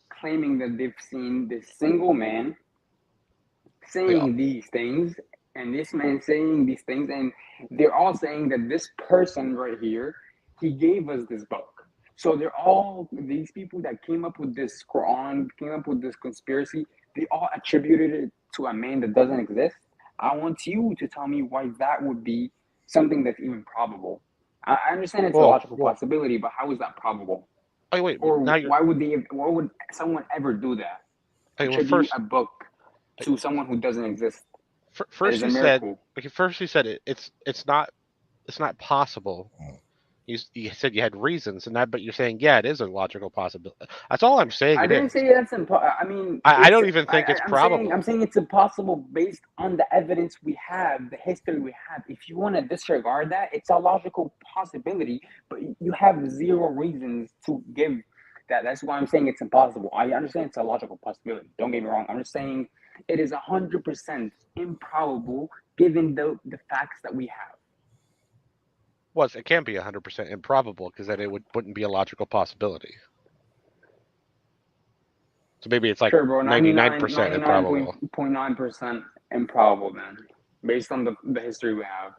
claiming that they've seen this single man saying these things, and this man saying these things, and they're all saying that this person right here, he gave us this book. So they're all, these people that came up with this Quran, came up with this conspiracy, they all attributed it to a man that doesn't exist. I want you to tell me why that would be something that's even probable. I understand it's a logical possibility, but how is that probable? Oh, wait, or now you're... why would someone ever do that? Attribute a book to someone who doesn't exist. First you said it's not possible. You said you had reasons, but you're saying it is a logical possibility. That's all I'm saying. I didn't say that's impossible. I mean, I don't even think it's probable. I'm saying it's impossible based on the evidence we have, the history we have. If you want to disregard that, it's a logical possibility, but you have zero reasons to give that. That's why I'm saying it's impossible. I understand it's a logical possibility. Don't get me wrong. I'm just saying it is 100% improbable given the facts that we have. Well, it can't be 100% improbable because then it wouldn't be a logical possibility. So maybe it's like 99% improbable. 99.9% improbable then, based on the history we have.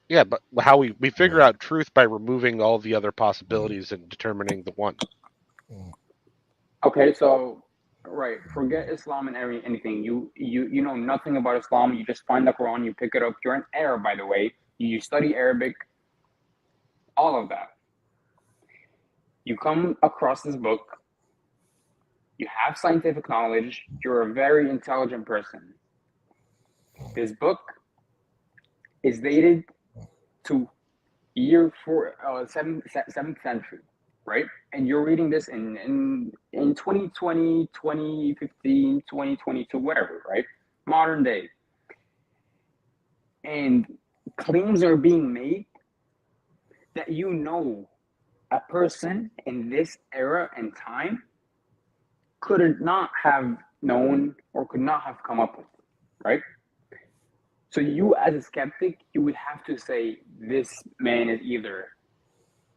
Yeah, but how we figure out truth by removing all the other possibilities and determining the one. Okay, so right, forget Islam and anything. You know nothing about Islam. You just find the Quran, you pick it up. You're an Arab, by the way. You study Arabic. All of that. You come across this book. You have scientific knowledge. You're a very intelligent person. This book is dated to year 7th century, right? And you're reading this in 2020, 2015, 2022, whatever, right? Modern day. And claims are being made that a person in this era and time could not have known or could not have come up with, right? So you as a skeptic, you would have to say this man is either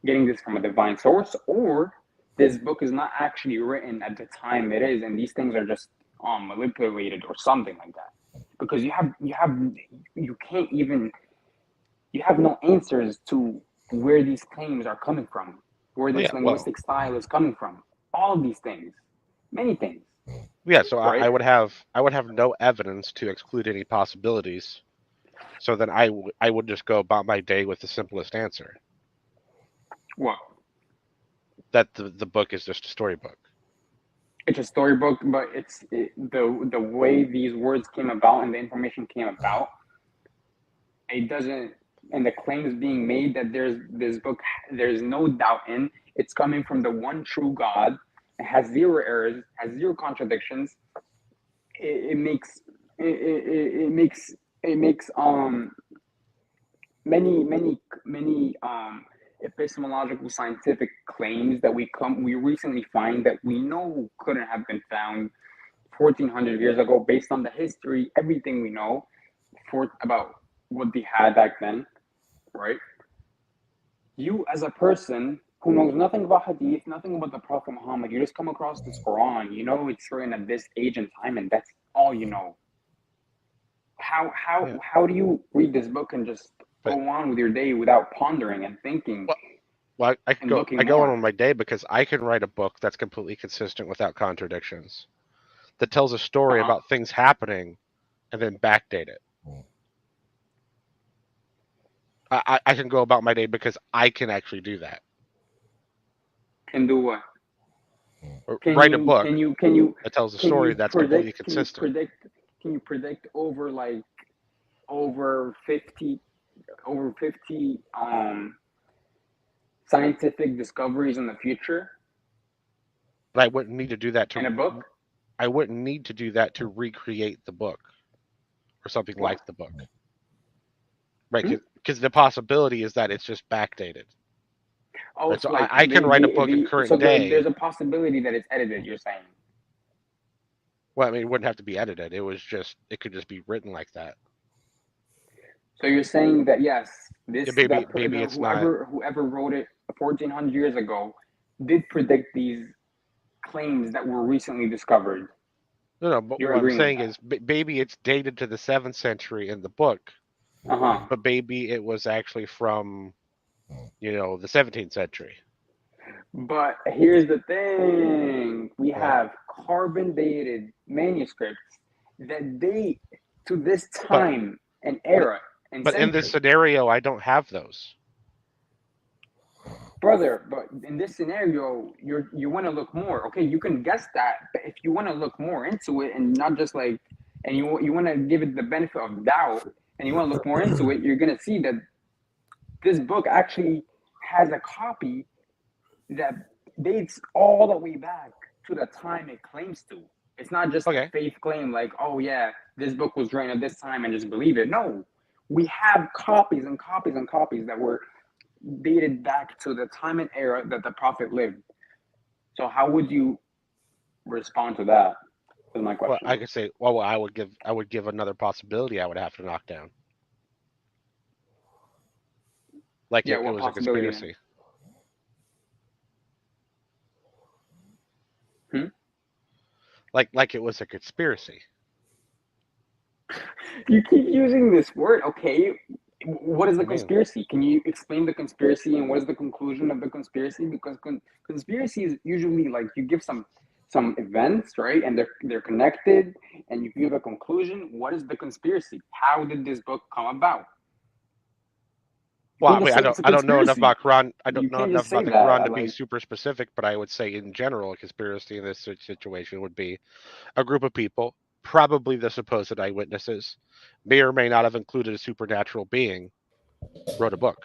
getting this from a divine source or this book is not actually written at the time it is and these things are just manipulated or something like that. Because you have no answers to where these claims are coming from, where this linguistic style is coming from. All of these things. Many things. Yeah, so right? I would have no evidence to exclude any possibilities. So then I would just go about my day with the simplest answer. What? That the book is just a storybook. It's a storybook, but the way these words came about and the information came about, it doesn't, and the claims being made that this book, there's no doubt in, it's coming from the one true God. It has zero errors, has zero contradictions. It makes many epistemological scientific claims that we recently find that we know couldn't have been found 1400 years ago based on the history, everything we know about what they had back then, right? You as a person who knows nothing about hadith, nothing about the Prophet Muhammad, you just come across this Quran, you know it's written at this age and time, and that's all you know. How do you read this book and just go on with your day without pondering and thinking? Well, I go on with my day because I can write a book that's completely consistent without contradictions, that tells a story about things happening and then backdate it. I can go about my day because I can actually do that. Can do what? Write a book that tells a story that's completely consistent. Can you predict over 50 scientific discoveries in the future? But I wouldn't need to do that in a book. I wouldn't need to do that to recreate the book or something like the book, right? Because the possibility is that it's just backdated. Oh, right? So I can write a book in current day. There's a possibility that it's edited. You're saying? Well, I mean, it wouldn't have to be edited. It could just be written like that. So you're saying that yes, whoever wrote it 1400 years ago did predict these claims that were recently discovered. No, but what I'm saying is maybe it's dated to the 7th century in the book, but maybe it was actually from, the 17th century. But here's the thing: we have carbon dated manuscripts that date to this time and era and But in century. this scenario, I don't have those. Brother, but in this scenario, you want to look more. Okay, you can guess that, but if you want to look more into it and not just like, and you want to give it the benefit of doubt, and you want to look more into it, you're gonna see that this book actually has a copy that dates all the way back to the time it claims to. It's not just a faith claim like, oh yeah, this book was written at this time and just believe it. No, we have copies and copies and copies that were dated back to the time and era that the prophet lived. So how would you respond to that? Is my question. Well, I could say, well, I would give another possibility I would have to knock down. Like it was a conspiracy. Like it was a conspiracy. You keep using this word, okay? What is the conspiracy? Can you explain the conspiracy and what is the conclusion of the conspiracy? Because conspiracy is usually like you give some events, right? And they're connected, and you give a conclusion. What is the conspiracy? How did this book come about? Well, I mean, I don't know enough about Quran. I don't know enough about the Quran to be super specific, but I would say in general, a conspiracy in this situation would be a group of people, probably the supposed eyewitnesses, may or may not have included a supernatural being, wrote a book.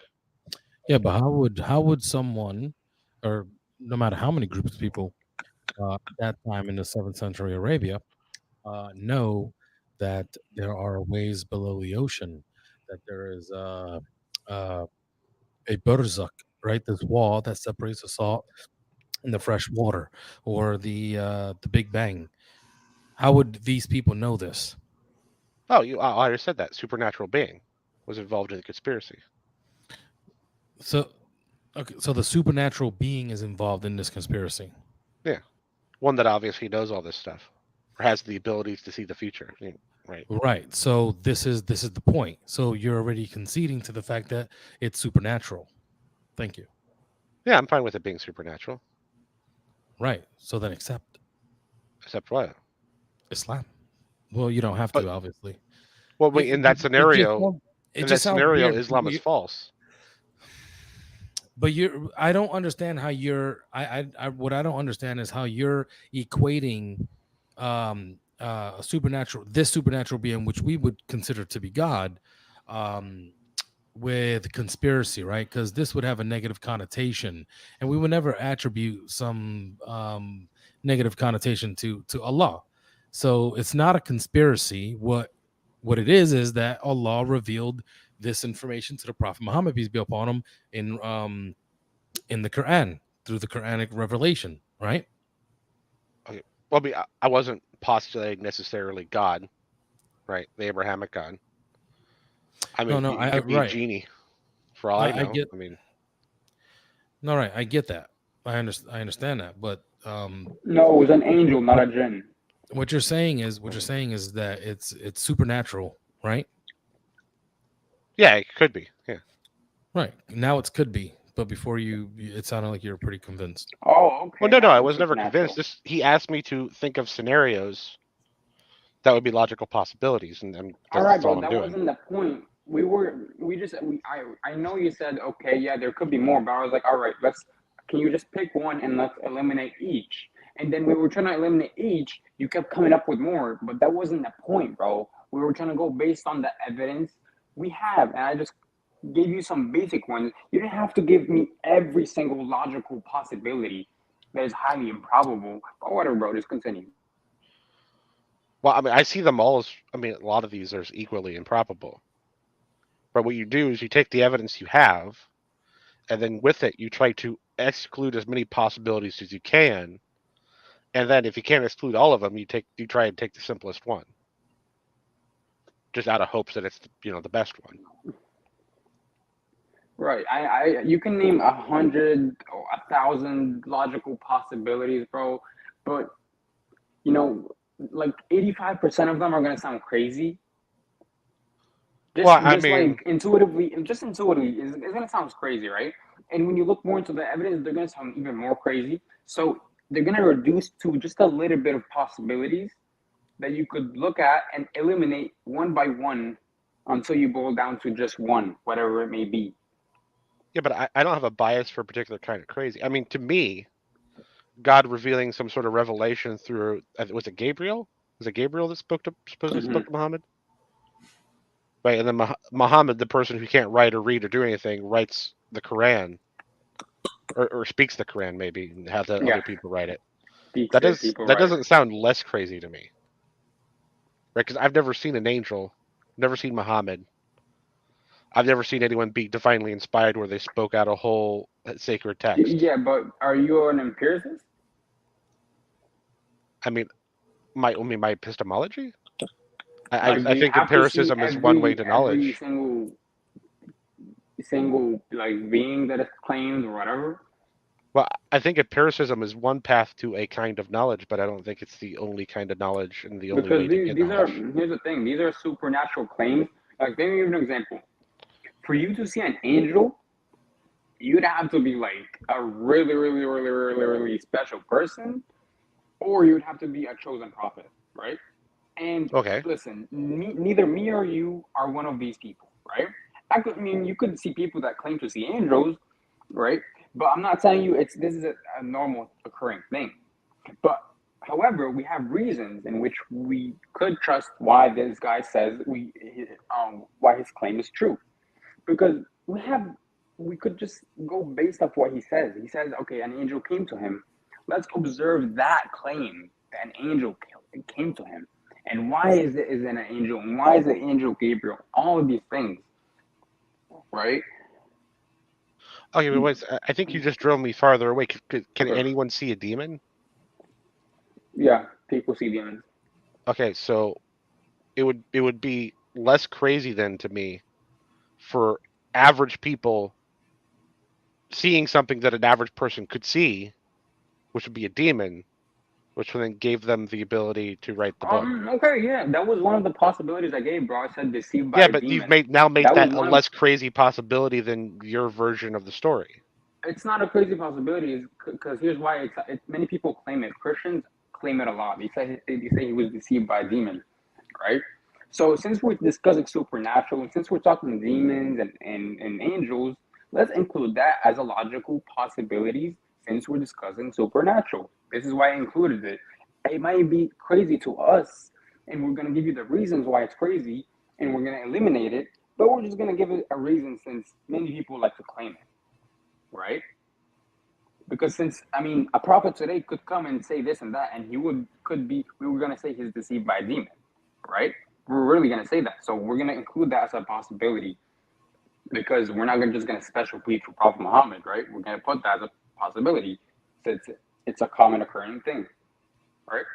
Yeah, but how would someone, or no matter how many groups of people at that time in the 7th century Arabia, know that there are ways below the ocean, that there is a barzakh, right? This wall that separates the salt and the fresh water, or the Big Bang. How would these people know this? Oh, I already said that. Supernatural being was involved in the conspiracy. So, okay, so the supernatural being is involved in this conspiracy. Yeah, one that obviously knows all this stuff, or has the abilities to see the future. Right. Right. So this is the point. So you're already conceding to the fact that it's supernatural. Thank you. Yeah, I'm fine with it being supernatural. Right. So then accept. Accept what? Islam. Well, you don't have to, obviously. Well, in that scenario, Islam is false. But I don't understand how you're. What I don't understand is how you're equating this supernatural being, which we would consider to be God, with conspiracy, right? Because this would have a negative connotation, and we would never attribute some negative connotation to Allah. So it's not a conspiracy. What it is that Allah revealed this information to the Prophet Muhammad, peace be upon him, in the Quran, through the Quranic revelation, right? Okay. Well, I wasn't postulating necessarily God, right? The Abrahamic God. I mean, it could be a genie, for all I know. No, right. I get that. I understand that, but no, it was an angel, not a jinn. What you're saying is that it's supernatural, right? Yeah, it could be. Yeah. Right. Now it could be, but before it sounded like you were pretty convinced. Oh, okay. Well, no, I was never convinced. He asked me to think of scenarios that would be logical possibilities, and all right, bro. That wasn't the point. I know you said, okay, yeah, there could be more, but I was like, all right, can you just pick one and let's eliminate each? And then we were trying to eliminate each. You kept coming up with more, but that wasn't the point, bro. We were trying to go based on the evidence we have, and I just gave you some basic ones. You didn't have to give me every single logical possibility that is highly improbable. But whatever, bro, just continue. Well, I mean, I see them all as, a lot of these are equally improbable. But what you do is you take the evidence you have, and then with it, you try to exclude as many possibilities as you can. And then if you can't exclude all of them, you try and take the simplest one. Just out of hopes that it's, the best one. Right. You can name 100 or 1,000 logical possibilities, bro. But, like 85% of them are going to sound crazy. Like intuitively, it's going to sound crazy, right? And when you look more into the evidence, they're going to sound even more crazy. So they're going to reduce to just a little bit of possibilities that you could look at and eliminate one by one until you boil down to just one, whatever it may be. Yeah, but I don't have a bias for a particular kind of crazy. I mean, to me, God revealing some sort of revelation through, was it Gabriel? Was it Gabriel that supposedly spoke to Muhammad? Right, and then Muhammad, the person who can't write or read or do anything, writes the Quran, or speaks the Quran maybe, and has other people write it. That doesn't sound less crazy to me, right? Because I've never seen an angel, never seen Muhammad. I've never seen anyone be divinely inspired where they spoke out a whole sacred text. Yeah, but are you an empiricist? I mean, my epistemology? I think empiricism is one way to knowledge. Every single like being that is claimed or whatever. Well, I think empiricism is one path to a kind of knowledge, but I don't think it's the only kind of knowledge and the only way to get knowledge. Here's the thing: these are supernatural claims. Like, let me give you an example. For you to see an angel, you'd have to be like a really special person, or you'd have to be a chosen prophet, right? And listen, neither me or you are one of these people, right? I mean, you could see people that claim to see angels, right? But I'm not telling you this is a normal occurring thing. But however, we have reasons in which we could trust why this guy says why his claim is true. Because we could just go based off what he says. He says, okay, an angel came to him. Let's observe that claim that an angel came to him. And why is it an angel? And why is the angel Gabriel? All of these things, right? Okay, but wait, I think you just drove me farther away. Can anyone see a demon? Yeah, people see demons. Okay, so it would be less crazy then to me for average people seeing something that an average person could see, which would be a demon, which then gave them the ability to write the book. Okay, yeah, that was one of the possibilities I gave, bro. I said deceived by a demon. You've made that a less crazy possibility than your version of the story. It's not a crazy possibility, because here's why. Many people claim it. Christians claim it a lot. They say he was deceived by a demon, right? So since we're discussing supernatural, and since we're talking demons and angels, let's include that as a logical possibility since we're discussing supernatural. This is why I included it. It might be crazy to us, and we're going to give you the reasons why it's crazy, and we're going to eliminate it, but we're just going to give it a reason since many people like to claim it, right? Because a prophet today could come and say this and that, and we were going to say he's deceived by a demon, right? We're really going to say that. So we're going to include that as a possibility, because we're not just going to special plead for Prophet Muhammad, right? We're going to put that as a possibility. It's a common occurring thing, right?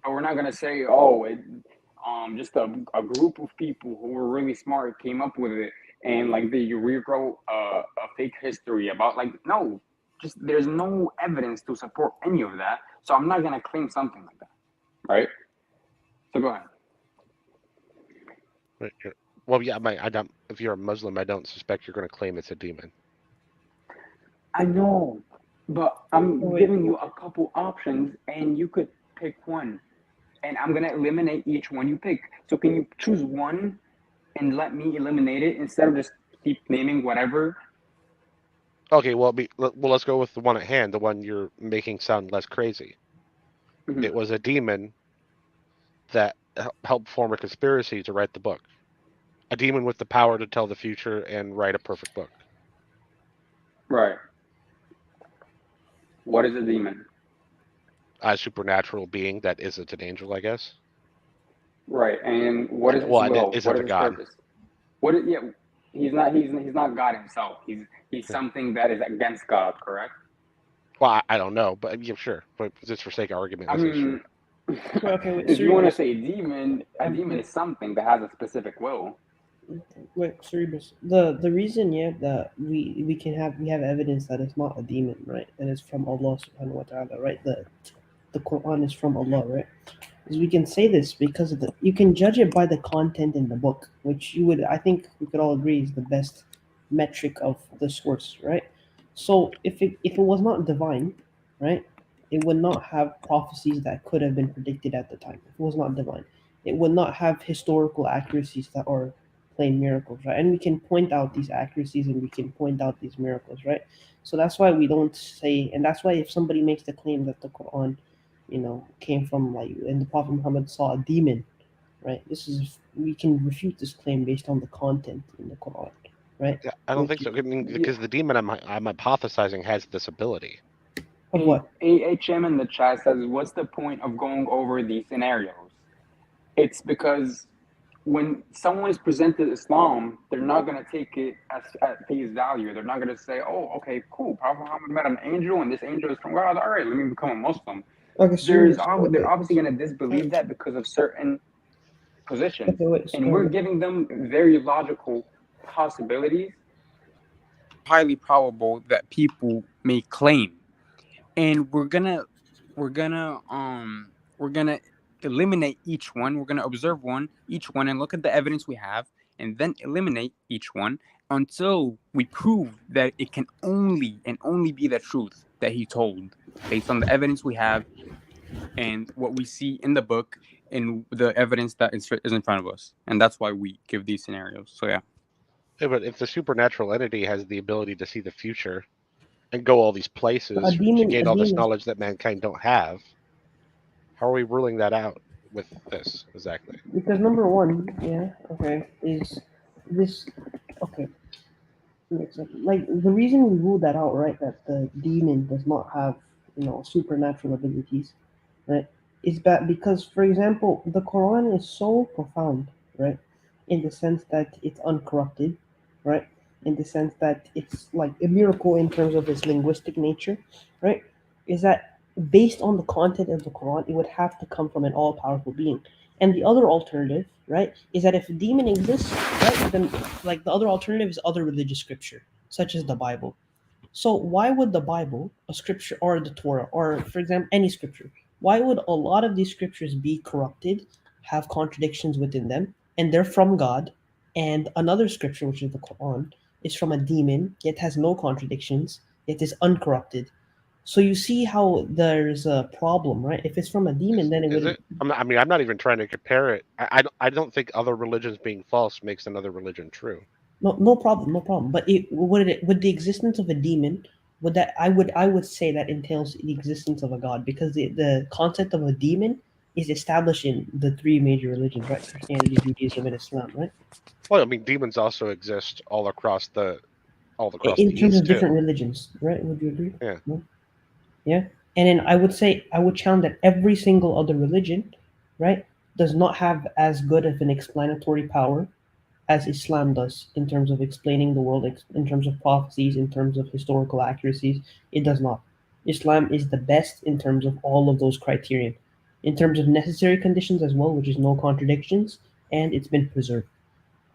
But we're not going to say, just a group of people who were really smart came up with it, and like they rewrote a fake history about, no, just there's no evidence to support any of that. So I'm not going to claim something like that, right? So go ahead. Well, yeah, I don't. If you're a Muslim, I don't suspect you're going to claim it's a demon. I know, but I'm giving you a couple options, and you could pick one, and I'm gonna eliminate each one you pick. So can you choose one and let me eliminate it instead of just keep naming whatever? Okay, well, let's go with the one at hand, the one you're making sound less crazy. Mm-hmm. It was a demon that helped form a conspiracy to write the book. A demon with the power to tell the future and write a perfect book. Right. What is a demon? A supernatural being that isn't an angel, I guess. Right. And what is his will? What is his purpose? He's not God himself. He's something that is against God, correct? Well, I don't know, but yeah, sure. But just for sake of argument, sure. If you want to say demon, a demon is something that has a specific will. Wait, Cerebus. The reason, that we have evidence that it's not a demon, right? And it's from Allah subhanahu wa ta'ala, right? The Quran is from Allah, right? Is we can say this because of you can judge it by the content in the book, which I think we could all agree is the best metric of the source, right? So if it was not divine, right, it would not have prophecies that could have been predicted at the time. If it was not divine, it would not have historical accuracies that are plain miracles, right? And we can point out these accuracies and we can point out these miracles, right? So that's why we don't say, and that's why if somebody makes the claim that the Quran, came from like, and the Prophet Muhammad saw a demon, right? We can refute this claim based on the content in the Quran, right? Yeah, I don't think so. I mean, because the demon I'm hypothesizing has this ability. Of what? AHM in the chat says, what's the point of going over these scenarios? It's because when someone is presented Islam, they're not going to take it at face value. They're not going to say, oh, okay, cool. Prophet Muhammad met an angel and this angel is from God. All right, let me become a Muslim. Okay, They're obviously going to disbelieve that because of certain positions. And we're giving them very logical possibilities, highly probable that people may claim. And we're gonna eliminate each one. We're gonna observe each one and look at the evidence we have, and then eliminate each one until we prove that it can only be the truth that he told, based on the evidence we have and what we see in the book and the evidence that is in front of us. And that's why we give these scenarios. So yeah. Yeah, but if the supernatural entity has the ability to see the future and go all these places to gain all this knowledge that mankind don't have, how are we ruling that out with this exactly? Because number one, is this okay? Like the reason we ruled that out, right? That the demon does not have supernatural abilities, right? Is that because, for example, the Quran is so profound, right? In the sense that it's uncorrupted, right? In the sense that it's like a miracle in terms of its linguistic nature, right? Is that based on the content of the Quran, it would have to come from an all-powerful being. And the other alternative, right, is that if a demon exists, right, then like the other alternative is other religious scripture, such as the Bible. So why would the Bible, a scripture, or the Torah, or for example any scripture, why would a lot of these scriptures be corrupted, have contradictions within them, and they're from God, and another scripture, which is the Quran, is from a demon, yet has no contradictions, yet is uncorrupted? So you see how there's a problem, right? If it's from a demon, then it would. I'm not even trying to compare it. I don't think other religions being false makes another religion true. No problem. But would the existence of a demon, I would say that entails the existence of a god, because the concept of a demon is established in the three major religions, right? Christianity, Judaism, and Islam, right? Well, I mean, demons also exist all across the In terms East of different religions, right? Would you agree? Yeah. No? Yeah. And then I would challenge that every single other religion, right, does not have as good of an explanatory power as Islam does in terms of explaining the world, in terms of prophecies, in terms of historical accuracies. It does not. Islam is the best in terms of all of those criterion, in terms of necessary conditions as well, which is no contradictions, and it's been preserved.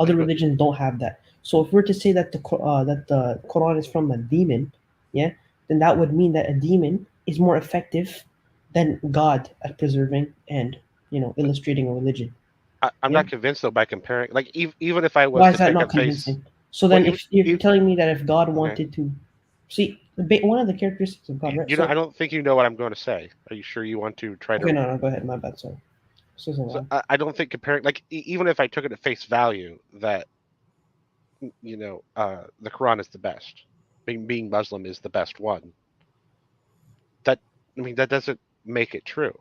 Other religions don't have that. So if we're to say that the Quran is from a demon, yeah, then that would mean that a demon is more effective than God at preserving and illustrating a religion. I'm not convinced though by comparing. Like even if I was Why to is that take not a face, convincing? So then, if you're telling me that if God wanted to see one of the characteristics of God, right? I don't think you know what I'm going to say. Are you sure you want to try to? Okay, no, go ahead. My bad. Sorry. So I don't think comparing, like even if I took it at face value that the Quran is the best, being Muslim is the best one. That doesn't make it true.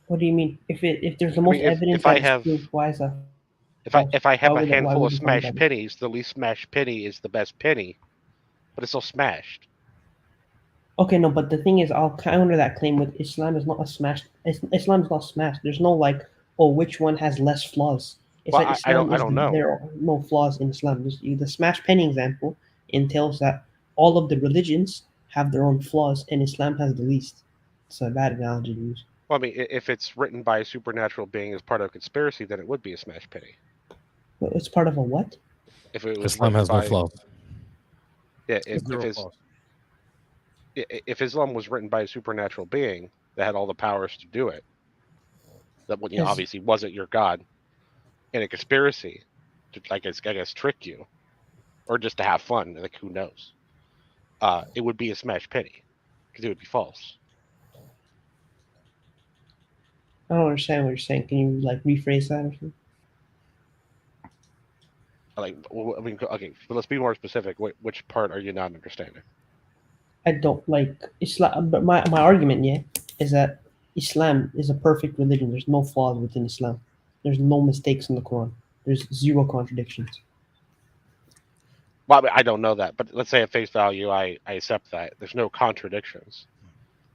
What do you mean? If there's the most evidence that it's true, why is that? If I have a handful of smashed pennies, the least smashed penny is the best penny, but it's still smashed. Okay, no, but the thing is, I'll counter that claim with Islam is not a smashed. Islam is not smashed. There's no which one has less flaws. It's Well, that Islam I don't know. There are no flaws in Islam. The smashed penny example entails that all of the religions have their own flaws, and Islam has the least. It's a bad analogy to use. Well, I mean, if it's written by a supernatural being as part of a conspiracy, then it would be a smashed penny. It's part of a what? If it was Islam has no flaws. Yeah, if Islam was written by a supernatural being that had all the powers to do it, that obviously wasn't your God, in a conspiracy to I guess trick you, or just to have fun. Like, who knows? It would be a smash penny because it would be false. I don't understand what you're saying. Can you like rephrase that or something? Like, I mean, okay, but let's be more specific. Which part are you not understanding? I don't like Islam, but my argument, yeah, is that Islam is a perfect religion. There's no flaws within Islam. There's no mistakes in the Quran. There's zero contradictions. Well, I mean, I don't know that, but let's say at face value, I accept that. There's no contradictions.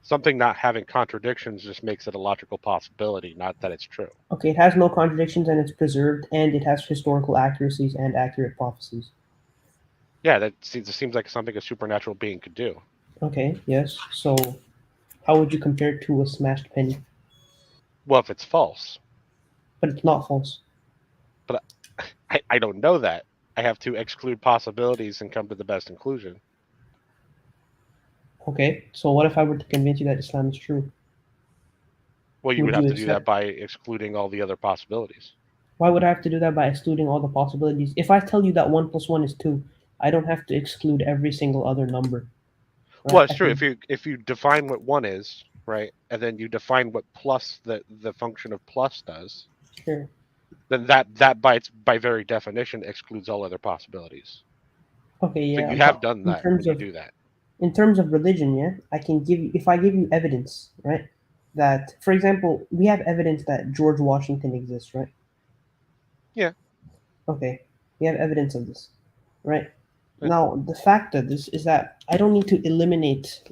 Something not having contradictions just makes it a logical possibility, not that it's true. Okay, it has no contradictions and it's preserved, and it has historical accuracies and accurate prophecies. Yeah, that seems like something a supernatural being could do. Okay, yes. So how would you compare it to a smashed penny? Well, if it's false. But it's not false. But I don't know that. I have to exclude possibilities and come to the best conclusion. Okay, so what if I were to convince you that Islam is true? Well, you would have to do that by excluding all the other possibilities. Why would I have to do that by excluding all the possibilities? If I tell you that 1 + 1 is 2, I don't have to exclude every single other number. Right? Well, it's true. If you define what 1 is, right, and then you define what plus the function of plus does, sure, then that by very definition excludes all other possibilities. Okay, yeah. So you have done that when you do that. In terms of religion, yeah, I can give you, if I give you evidence, right, that, for example, we have evidence that George Washington exists, right? Yeah. Okay, we have evidence of this, right? Now, the fact of this is that I don't need to eliminate,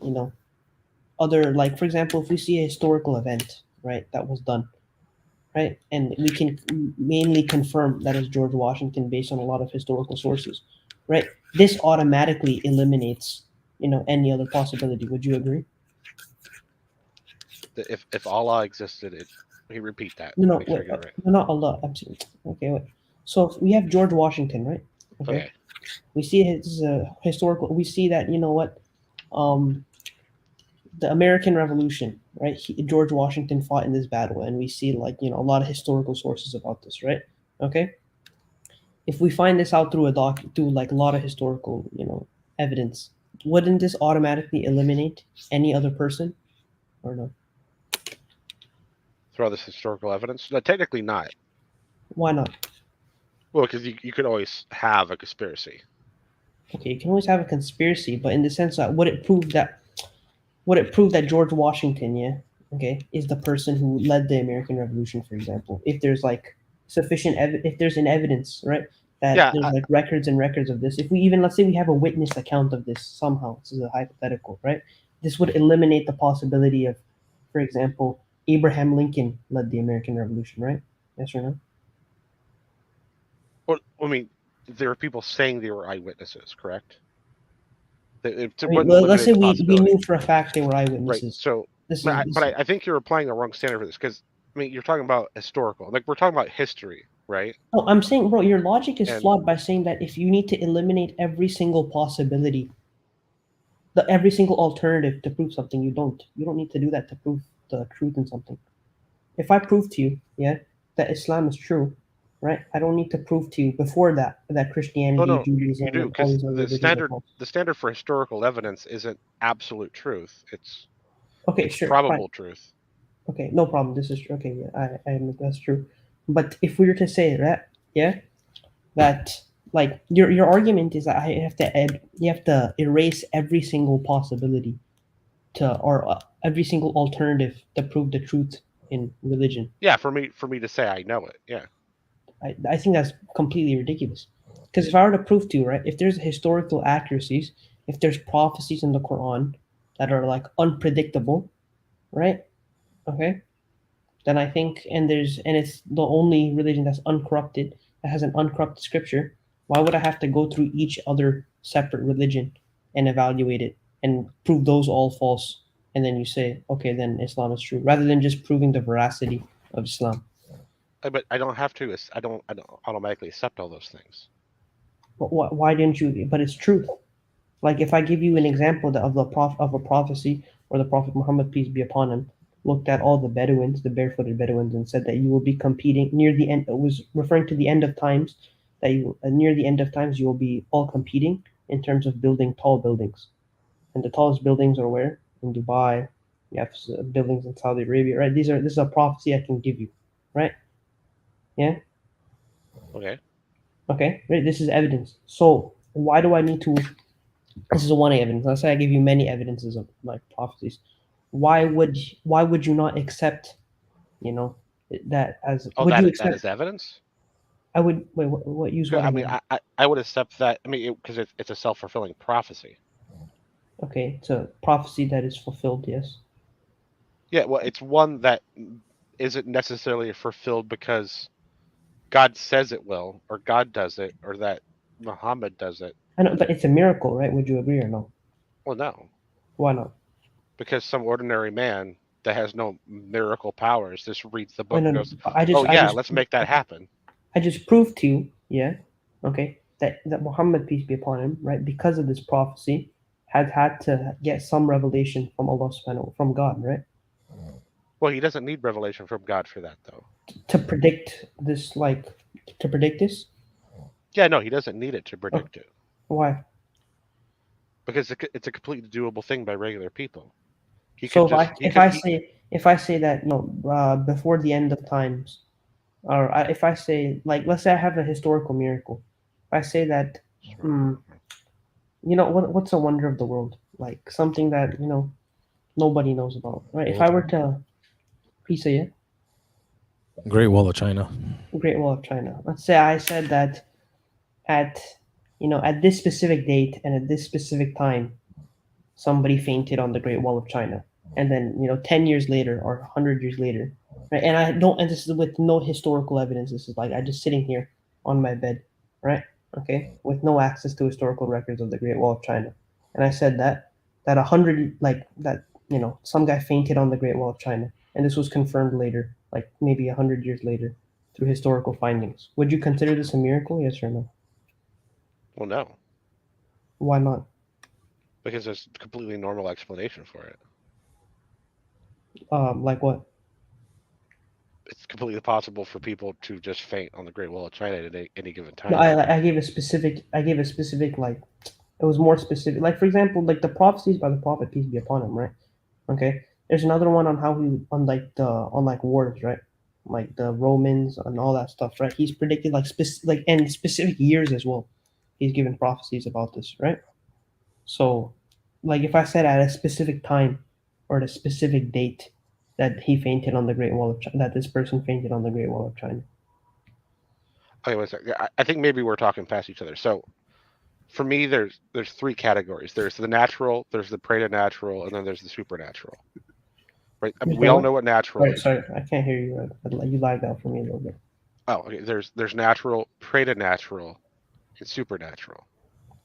other, like, for example, if we see a historical event, right, that was done, right, and we can mainly confirm that is George Washington based on a lot of historical sources, right? This automatically eliminates, any other possibility. Would you agree? If Allah existed, repeat that. No, wait, not Allah. Absolutely. Okay, wait. So if we have George Washington, right? Okay. We see his historical. We see that the American Revolution, right? George Washington fought in this battle, and we see a lot of historical sources about this, right? Okay. If we find this out through a lot of historical, evidence, wouldn't this automatically eliminate any other person, or no? Through all this historical evidence? No, technically not. Why not? Well, because you could always have a conspiracy. Okay, you can always have a conspiracy, but in the sense that would it prove that George Washington, is the person who led the American Revolution, for example? If there's sufficient if there's an evidence, right, that there's records and records of this. If we let's say we have a witness account of this somehow, this is a hypothetical, right? This would eliminate the possibility of, for example, Abraham Lincoln led the American Revolution, right? Yes or no? Well, I mean, there are people saying they were eyewitnesses, correct? Let's say we knew for a fact they were eyewitnesses. Right. So, but I think you're applying the wrong standard for this, because you're talking about historical, we're talking about history, right? No, I'm saying, bro, your logic is flawed by saying that if you need to eliminate every single possibility, every single alternative to prove something, you don't need to do that to prove the truth in something. If I prove to you, that Islam is true, right? I don't need to prove to you before that Christianity, Judaism, you do, because the standard for historical evidence isn't absolute truth. It's probable truth. Okay, no problem. This is okay. Yeah, I admit that's true. But if we were to say that, that your argument is that you have to erase every single possibility or every single alternative to prove the truth in religion. Yeah, for me to say I know it. Yeah. I think that's completely ridiculous. Because if I were to prove to you, right, if there's historical accuracies, if there's prophecies in the Quran that are unpredictable, right? Okay. Then I think, and it's the only religion that's uncorrupted, that has an uncorrupted scripture. Why would I have to go through each other separate religion and evaluate it and prove those all false? And then you say, okay, then Islam is true, rather than just proving the veracity of Islam. But I don't have to. I don't automatically accept all those things. But why didn't you? But it's truth. If I give you an example of a prophecy where the Prophet Muhammad, peace be upon him, looked at all the Bedouins, the barefooted Bedouins, and said that you will be competing near the end. It was referring to the end of times, that you near the end of times you will be all competing in terms of building tall buildings, and the tallest buildings are where? In Dubai. You have buildings in Saudi Arabia, right? This is a prophecy I can give you, right? Yeah. Okay. Okay. Right. This is evidence. So why do I need to? This is one evidence. Let's say I give you many evidences of like prophecies. Why would you not accept, you know, that as? Oh, would you that accept? is evidence. I would wait. What use? What I mean, I would accept that. I mean, because it's a self-fulfilling prophecy. Okay, it's a prophecy that is fulfilled. Yes. Yeah, well, it's one that isn't necessarily fulfilled because God says it will, or God does it, or that Muhammad does it. I know, but it's a miracle, right? Would you agree or no? Well, no. Why not? Because some ordinary man that has no miracle powers just reads the Oh, book no, and no. goes, let's make that happen. I just proved to you, yeah, okay, that Muhammad, peace be upon him, right, because of this prophecy, had to get some revelation from Allah subhanahu from God, right? Well, he doesn't need revelation from God for that, though. To predict this, to predict this? Yeah, no, he doesn't need it to predict it. Why? Because it's a completely doable thing by regular people. So if I say that before the end of times, or if I say let's say I have a historical miracle, if I say that, what's a wonder of the world, like something that nobody knows about, right? If I were to, please say it. Great Wall of China. Great Wall of China. Let's say I said that at this specific date and at this specific time, somebody fainted on the Great Wall of China, and then 10 years later or 100 years later, right? And this is with no historical evidence. This is like I just sitting here on my bed, right? Okay, with no access to historical records of the Great Wall of China, and I said that some guy fainted on the Great Wall of China, and this was confirmed later, like maybe 100 years later, through historical findings. Would you consider this a miracle? Yes or no? Well, no. Why not? Because there's a completely normal explanation for it. Like what? It's completely possible for people to just faint on the Great Wall of China at any given time. No, I gave a specific like, it was more specific. Like, for example, like the prophecies by the Prophet, peace be upon him, right? Okay. There's another one on how he on wars, right? Like the Romans and all that stuff, right? He's predicted and specific years as well. He's given prophecies about this, right? So, like if I said at a specific time or at a specific date that he fainted on the Great Wall of China, that this person fainted on the Great Wall of China. Okay, wait a second. I think maybe we're talking past each other. So, for me, there's three categories. There's the natural, there's the preternatural, and then there's the supernatural. Right? I mean, we all know what natural is. Sorry, I can't hear you. You lagged out for me a little bit. Oh, okay. There's natural, preternatural, and supernatural.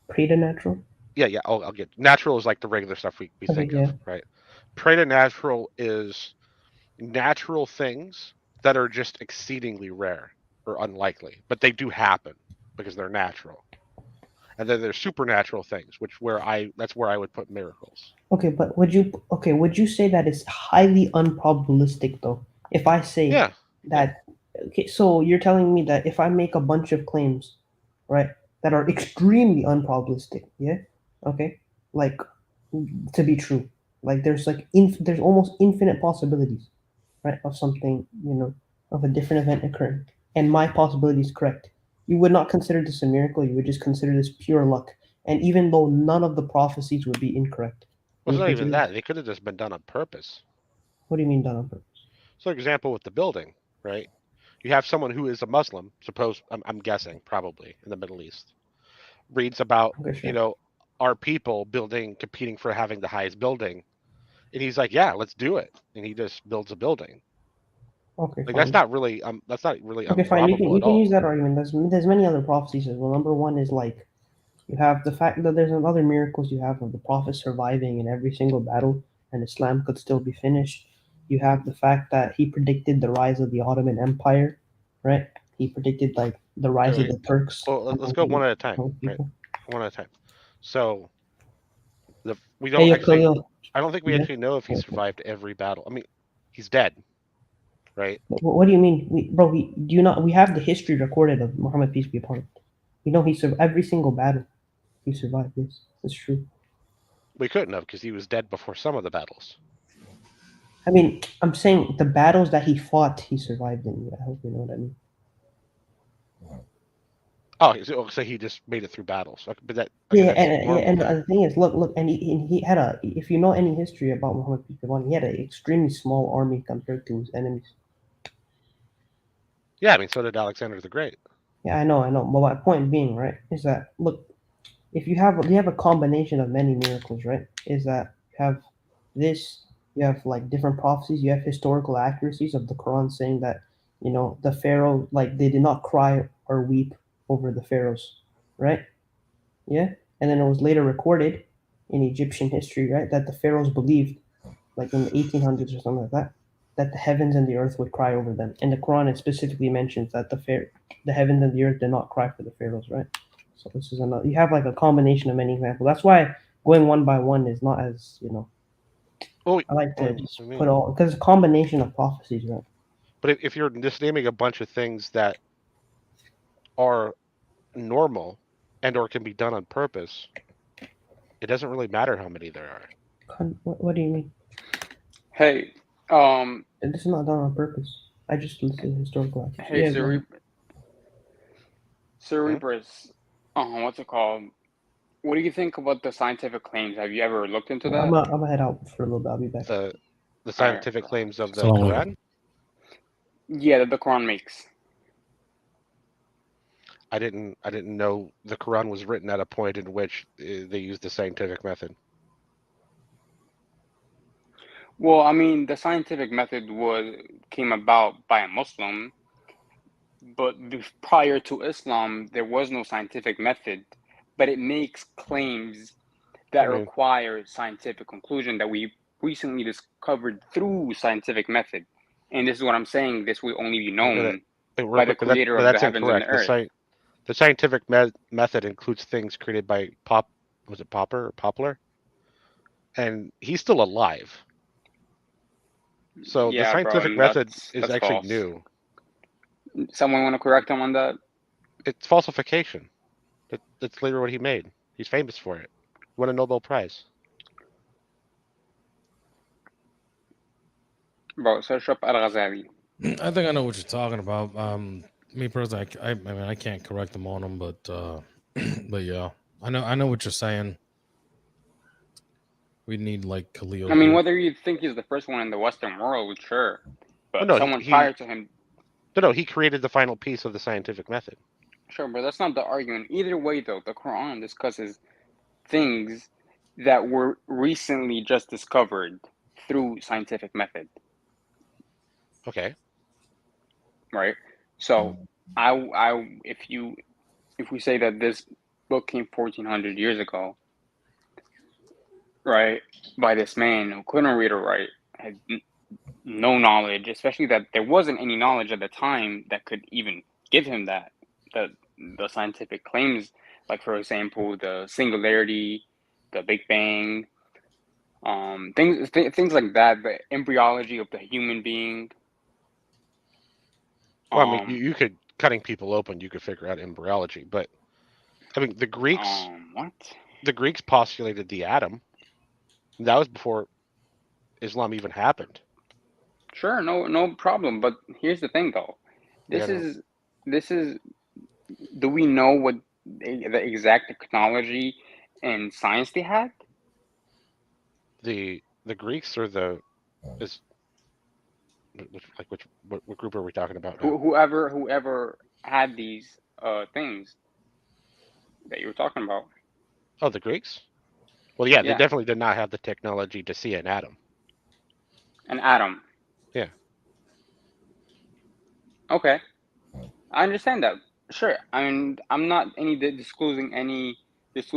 Preternatural? Yeah. I'll get natural is like the regular stuff we think of, right? Preternatural is natural things that are just exceedingly rare or unlikely, but they do happen because they're natural. And then there's supernatural things, that's where I would put miracles. Okay, but would you say that it's highly unprobabilistic though? If I say that, okay, so you're telling me that if I make a bunch of claims, right, that are extremely unprobabilistic, yeah, okay, like to be true, like there's there's almost infinite possibilities, right, of something, of a different event occurring, and my possibility is correct. You would not consider this a miracle. You would just consider this pure luck. And even though none of the prophecies would be incorrect. Well, it's not even that. They could have just been done on purpose. What do you mean done on purpose? So, example with the building, right? You have someone who is a Muslim, I'm guessing, probably in the Middle East, reads about, our people competing for having the highest building. And he's like, yeah, let's do it. And he just builds a building. Okay, like that's not really okay, fine. You can use that argument. There's many other prophecies as well. Number one is like you have the fact that there's other miracles you have of the Prophet surviving in every single battle and Islam could still be finished. You have the fact that he predicted the rise of the Ottoman Empire, right? He predicted like the rise of the Turks. Well, let's go one at a time. Right? One at a time. So we don't I don't think we actually know if he survived every battle. I mean, he's dead. Right. What do you mean? We have the history recorded of Muhammad, peace be upon him. You know, he survived every single battle. He survived this. It's true. We couldn't have because he was dead before some of the battles. I mean, I'm saying the battles that he fought, he survived in. I hope you know what I mean. Oh, so he just made it through battles. But that, Yeah, that's normal. and the thing is, look, and he had a. If you know any history about Muhammad peace be upon him, he had an extremely small army compared to his enemies. Yeah, I mean, so did Alexander the Great. Yeah, I know. But my point being, right, is that look, if you have a combination of many miracles, right, is that you have this, you have like different prophecies, you have historical accuracies of the Quran saying that, you know, the Pharaoh, like they did not cry or weep over the pharaohs, right? Yeah, and then it was later recorded in Egyptian history, right, that the pharaohs believed, like in the 1800s or something like that, that the heavens and the earth would cry over them. And the Quran, it specifically mentions that the heavens and the earth did not cry for the pharaohs, right? So this is another. You have like a combination of many examples. That's why going one by one is not as, you know. I like to just put all, because it's a combination of prophecies, right? But if you're just naming a bunch of things that are normal and or can be done on purpose, it doesn't really matter how many there are. What do you mean? Hey, this is not done on purpose. I just listed historical accuracy. Hey, Yeah, Cerebrus, what's it called? What do you think about the scientific claims? Have you ever looked into that? I'm gonna head out for a little bit. I'll be back. The scientific claims of the Salam Quran? Yeah, that the Quran makes. I didn't know the Quran was written at a point in which they used the scientific method. Well, I mean, the scientific method came about by a Muslim, but prior to Islam, there was no scientific method, but it makes claims that require scientific conclusion that we recently discovered through scientific method. And this is what I'm saying, this will only be known by the creator of the heavens and the earth. The scientific method includes things created by Poplar? And he's still alive. So the scientific method is actually false. new. Someone want to correct him on that? It's falsification. That's literally what he made. He's famous for it. Won a Nobel Prize. Bro, search up Al-Ghazali. I think I know what you're talking about. Me personally, I mean, I can't correct them on them, but but yeah, I know what you're saying. We need like Khalid. I mean, whether you think he's the first one in the Western world, sure, but someone prior to him. No, he created the final piece of the scientific method. Sure, but that's not the argument. Either way, though, the Quran discusses things that were recently just discovered through scientific method. Okay. Right. So, if we say that this book came 1400 years ago, right, by this man who couldn't read or write, had no knowledge, especially that there wasn't any knowledge at the time that could even give him that, the scientific claims, like for example, the singularity, the Big Bang, things like that, the embryology of the human being. Well, I mean, you could, cutting people open, you could figure out embryology, but I mean, the Greeks. What? The Greeks postulated the atom. That was before Islam even happened. Sure, no problem. But here's the thing, though. This is. Do we know what the exact technology and science they had? The Greeks or what group are we talking about now? Whoever had these things that you were talking about. Oh, the Greeks? Well, yeah, they definitely did not have the technology to see an atom. An atom. Yeah. Okay, I understand that. Sure, I mean, I'm not excluding any what's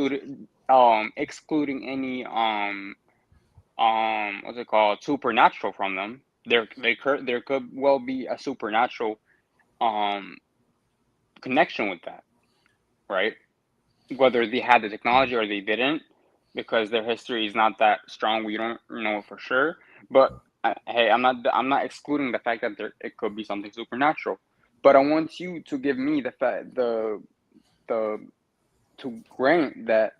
it called, supernatural from them. There could well be a supernatural connection with that, right? Whether they had the technology or they didn't, because their history is not that strong, we don't know for sure. But hey, I'm not excluding the fact that it could be something supernatural. But I want you to give me the to grant that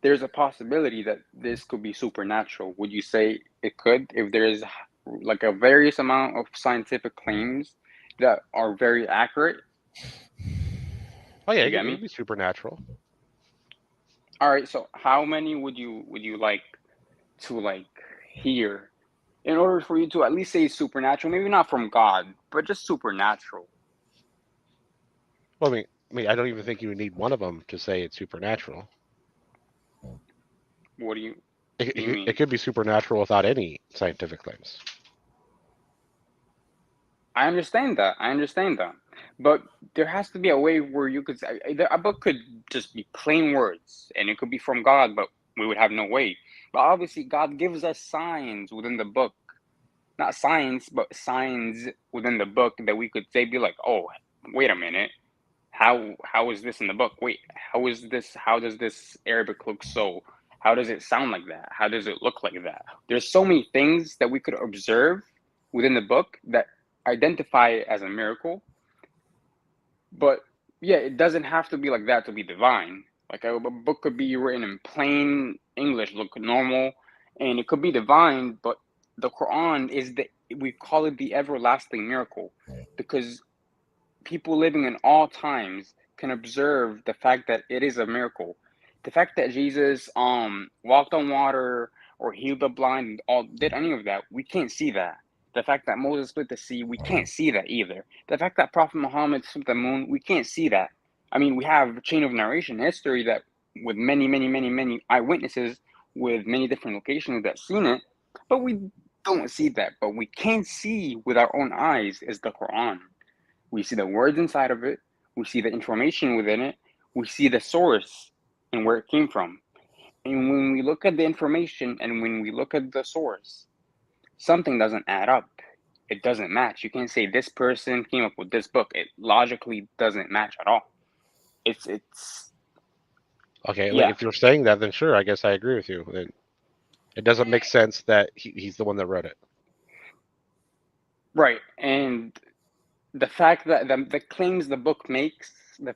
there's a possibility that this could be supernatural, would you say it could, if there is like a various amount of scientific claims that are very accurate? Oh yeah, You get it me? would be supernatural. All right, so how many would you like to like hear in order for you to at least say supernatural? Maybe not from God, but just supernatural. Well, I mean, I don't even think you would need one of them to say it's supernatural. What do you It, mean? it could be supernatural without any scientific claims. I understand that. But there has to be a way where you could say a book could just be plain words, and it could be from God, but we would have no way. But obviously, God gives us signs within the book, not science, but signs within the book that we could say, be like, oh, wait a minute, how is this in the book? Wait, how is this? How does this Arabic look so? How does it sound like that? How does it look like that? There's so many things that we could observe within the book that identify it as a miracle. But yeah, it doesn't have to be like that to be divine. Like a book could be written in plain English, look normal, and it could be divine, but the Quran is we call it the everlasting miracle, because people living in all times can observe the fact that it is a miracle. The fact that Jesus walked on water or healed the blind, all did any of that, we can't see that. The fact that Moses split the sea, we can't see that either. The fact that Prophet Muhammad split the moon, we can't see that. I mean, we have a chain of narration history that with many eyewitnesses with many different locations that seen it, but we don't see that. But we can see with our own eyes is the Quran. We see the words inside of it. We see the information within it. We see the source and where it came from. And when we look at the information and when we look at the source, something doesn't add up. It doesn't match. You can't say this person came up with this book. It logically doesn't match at all. It's okay. Yeah. Like if you're saying that, then sure, I guess I agree with you. It doesn't make sense that he's the one that wrote it. Right. And the fact that the claims the book makes, the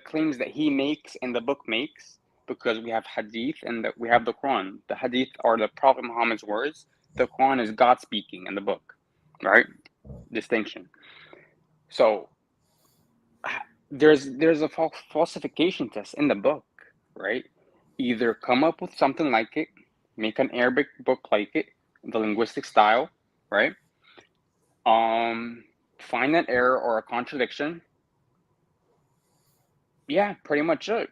claims that he makes and the book makes, because we have hadith and we have the Quran. The hadith are the Prophet Muhammad's words. The Quran is God speaking in the book, right? Distinction. So there's a falsification test in the book, right? Either come up with something like it, make an Arabic book like it, the linguistic style, right? Find an error or a contradiction. Yeah, pretty much it.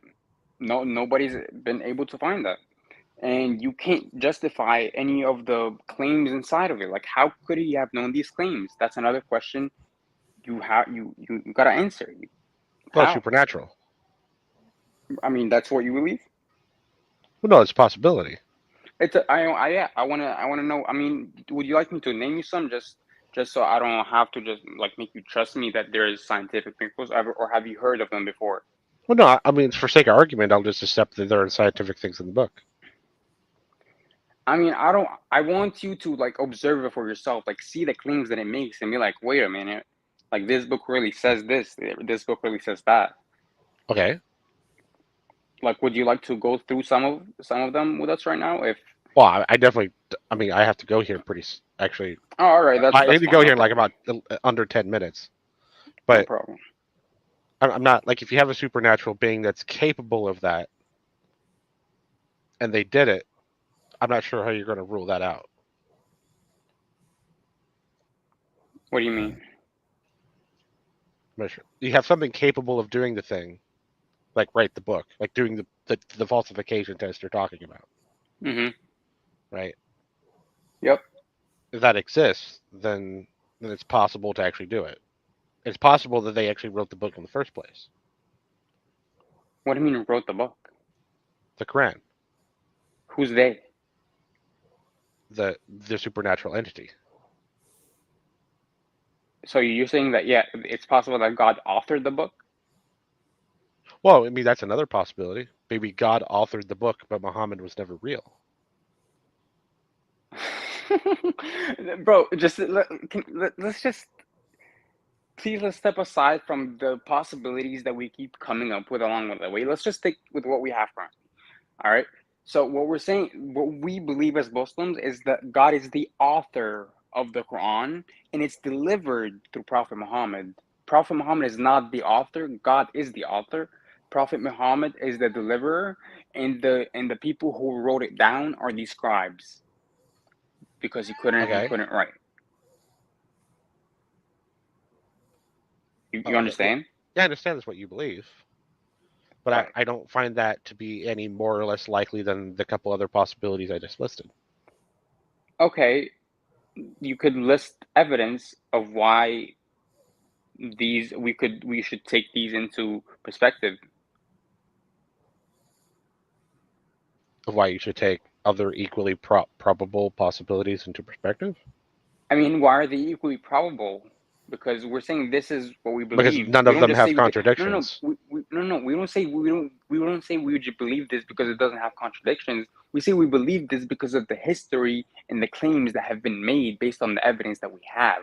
Nobody's been able to find that. And you can't justify any of the claims inside of it. Like, how could he have known these claims? That's another question you gotta answer. Well, How? supernatural. I mean, that's what you believe? Well, no, it's a possibility. I wanna know. I mean, would you like me to name you some just so I don't have to just like make you trust me that there is scientific miracles, or have you heard of them before? Well, no, I mean, for sake of argument, I'll just accept that there are scientific things in the book. I mean, I want you to like observe it for yourself, like see the claims that it makes and be like, wait a minute, like this book really says this book really says that. Okay. Like, would you like to go through some of them with us right now? Well, I definitely, I mean, I have to go here actually. Oh, all right, I need to go fine, here in like about under 10 minutes. But no problem. I'm not, like, if you have a supernatural being that's capable of that, and they did it, I'm not sure how you're going to rule that out. What do you mean? You have something capable of doing the thing, like write the book, like doing the falsification test you're talking about. Mm-hmm. Right? Yep. If that exists, then it's possible to actually do it. It's possible that they actually wrote the book in the first place. What do you mean wrote the book? The Quran. Who's they? The supernatural entity. So you're saying that, yeah, it's possible that God authored the book? Well, I mean, that's another possibility. Maybe God authored the book, but Muhammad was never real. Bro, let's just please let's step aside from the possibilities that we keep coming up with along with the way. Let's just stick with what we have currently. All right. So what we're saying, what we believe as Muslims is that God is the author of the Quran and it's delivered through Prophet Muhammad. Prophet Muhammad is not the author. God is the author. Prophet Muhammad is the deliverer, and the people who wrote it down are the scribes, because he couldn't write. You understand? Yeah, I understand that's what you believe. But I don't find that to be any more or less likely than the couple other possibilities I just listed. Okay, you could list evidence of why we should take these into perspective. Of why you should take other equally probable possibilities into perspective? I mean, why are they equally probable? Because we're saying this is what we Because believe. none of them have contradictions. No. We don't say we believe this because it doesn't have contradictions. We say we believe this because of the history and the claims that have been made based on the evidence that we have.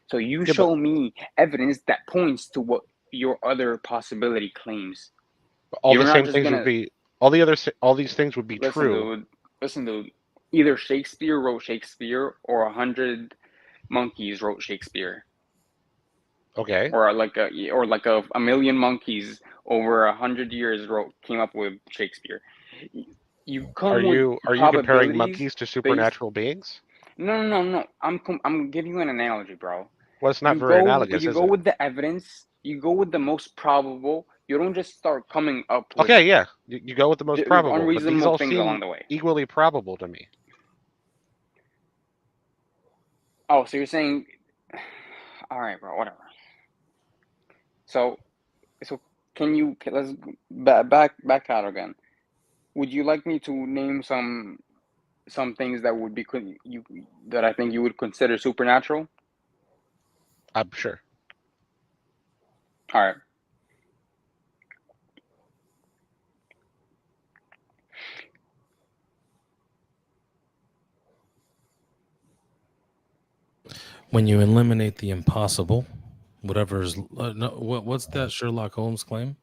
So you show me evidence that points to what your other possibility claims. All the same things would be all these things would be true. Listen, dude. Either Shakespeare wrote Shakespeare or 100 monkeys wrote Shakespeare. Okay. Or like a million monkeys over 100 years came up with Shakespeare. You come Are you comparing monkeys to supernatural beings? No. I'm giving you an analogy, bro. Well, it's not very analogous, You is go it? with the evidence. You go with the most probable. You don't just start coming up with Okay, yeah. You go with the most probable. But these all things seem along the way. equally probable to me. Oh, so you're saying, all right, bro, whatever. So let's back out again. Would you like me to name some things that would be that I think you would consider supernatural? I'm sure. All right. When you eliminate the impossible, whatever's what's that Sherlock Holmes claim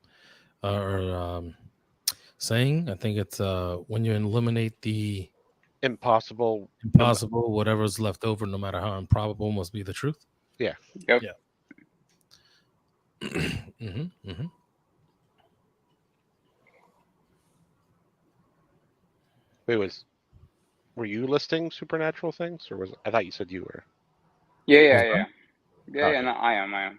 saying? I think it's when you eliminate the impossible, whatever's left over, no matter how improbable, must be the truth. Yeah. Yep. Yeah. Wait, were you listing supernatural things, or was I thought you said you were? Yeah. Okay. No, I am.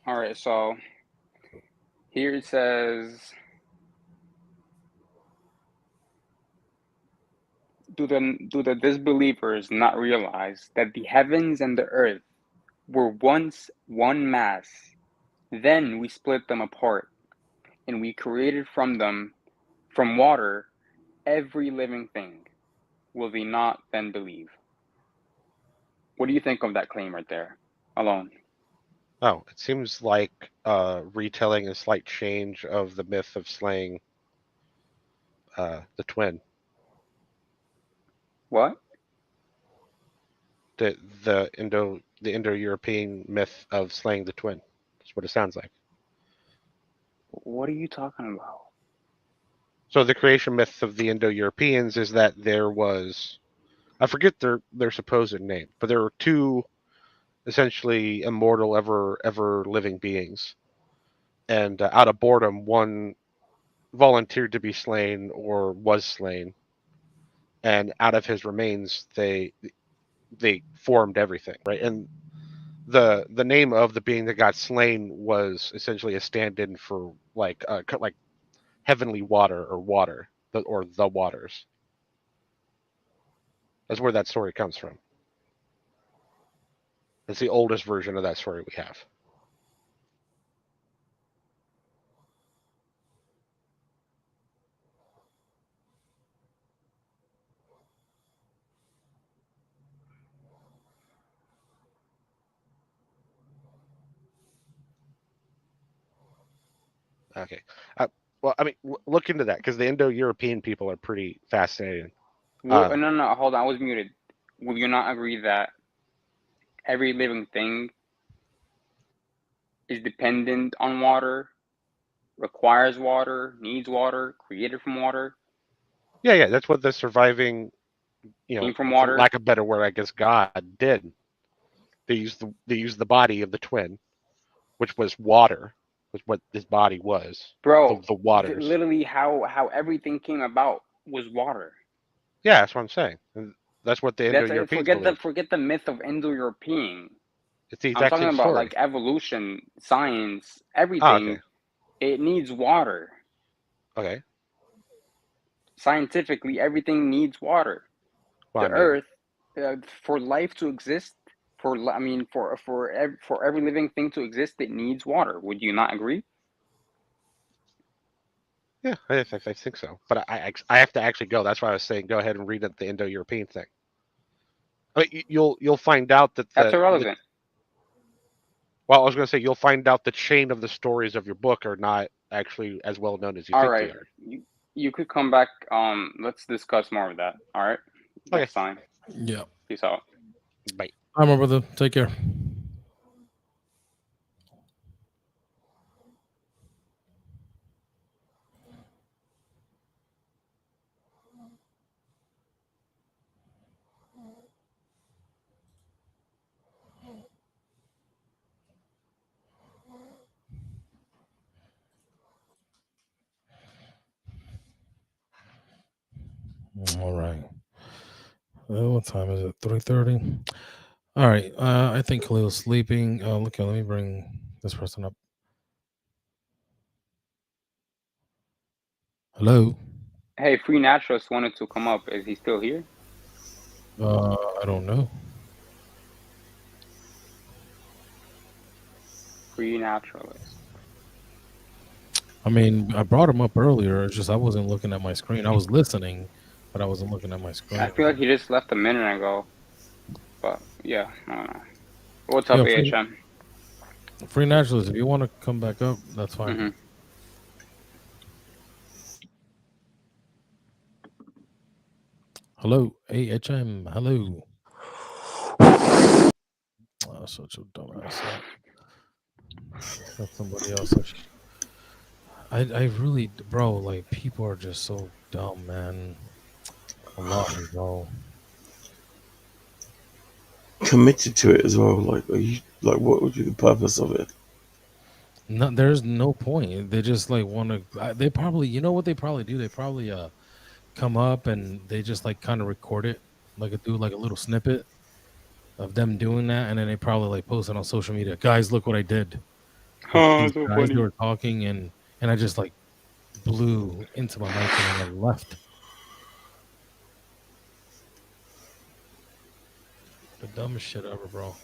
All right, so here it says, do the disbelievers not realize that the heavens and the earth were once one mass? Then we split them apart, and we created from water, every living thing. Will they not then believe? What do you think of that claim right there alone? Oh, it seems like retelling a slight change of the myth of slaying the twin. What? The Indo-European myth of slaying the twin. That's what it sounds like. What are you talking about? So the creation myth of the Indo-Europeans is that there was, I forget their supposed name, but there were two essentially immortal, ever living beings, and out of boredom, one volunteered to be slain or was slain, and out of his remains they formed everything, right? And the name of the being that got slain was essentially a stand-in for like heavenly water or water, or the waters. That's where that story comes from. It's the oldest version of that story we have. Okay. Well, I mean, look into that because the Indo-European people are pretty fascinating. No, hold on. I was muted. Will you not agree that every living thing is dependent on water, requires water, needs water, created from water? Yeah, that's what the surviving, Came from for water? lack of a better word, I guess God did. They used the body of the twin, which was water, was what his body was. Bro, the waters. literally how everything came about was water. Yeah, that's what I'm saying. And that's what the Indo-Europeans believe. Forget the myth of Indo-European. It's the I'm exact talking same about story. like evolution, science, everything. Okay. It needs water. Okay. Scientifically, everything needs water. Well, The Earth, for life to exist, for every living thing to exist, it needs water. Would you not agree? Yeah, I think so. But I have to actually go. That's why I was saying go ahead and read the Indo-European thing. I mean, you'll find out that That's irrelevant. Well, I was going to say you'll find out the chain of the stories of your book are not actually as well known as you think they are. You could come back. Let's discuss more of that. All right. Next time. Yeah. Peace out. Bye. All right, my brother. Take care. All right. What time is it? 3:30. All right. I think Khalil's sleeping. Look, let me bring this person up. Hello. Hey, Free Naturalist wanted to come up. Is he still here? I don't know. Free Naturalist. I mean, I brought him up earlier. It's just I wasn't looking at my screen. I was listening, but I wasn't looking at my screen. I feel like he just left a minute ago. But yeah, I don't know. What's up, AHM? Free Naturalist, if you want to come back up, that's fine. Mm-hmm. Hello, AHM. Hello. Oh, such a dumbass. Got somebody else. I really, bro, like, people are just so dumb, man. A lot, bro. Committed to it as well. Like, are you like, what would be the purpose of it? No, there's no point. They just like want to. They probably, you know what they probably do? They probably come up and they just like kind of record it, like do like a little snippet of them doing that, and then they probably like post it on social media. Guys, look what I did. Oh, These so guys funny. were talking, and I just like blew into my mic and I left. The dumbest shit ever, bro.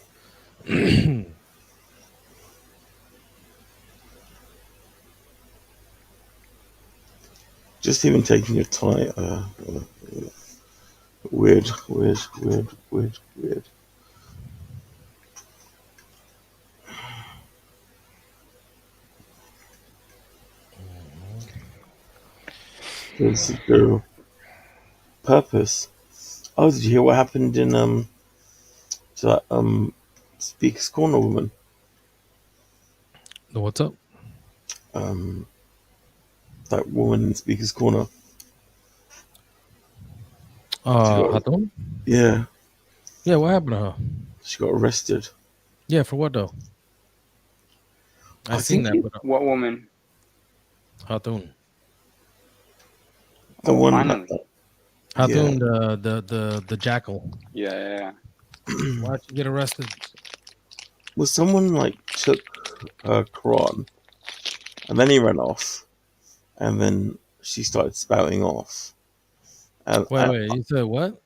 Just even taking your time. Weird. There's the purpose. Oh, did you hear what happened in to that Speaker's Corner woman? What's up? That woman in Speaker's Corner. Hatun? Yeah. Yeah, what happened to her? She got arrested. Yeah, for what though? I seen that. But, what woman? Hatun. The one. Finally. Hatun, the jackal. Yeah. Why'd you get arrested? Well, someone like took her Quran, and then he ran off, and then she started spouting off. And, Wait, you said what?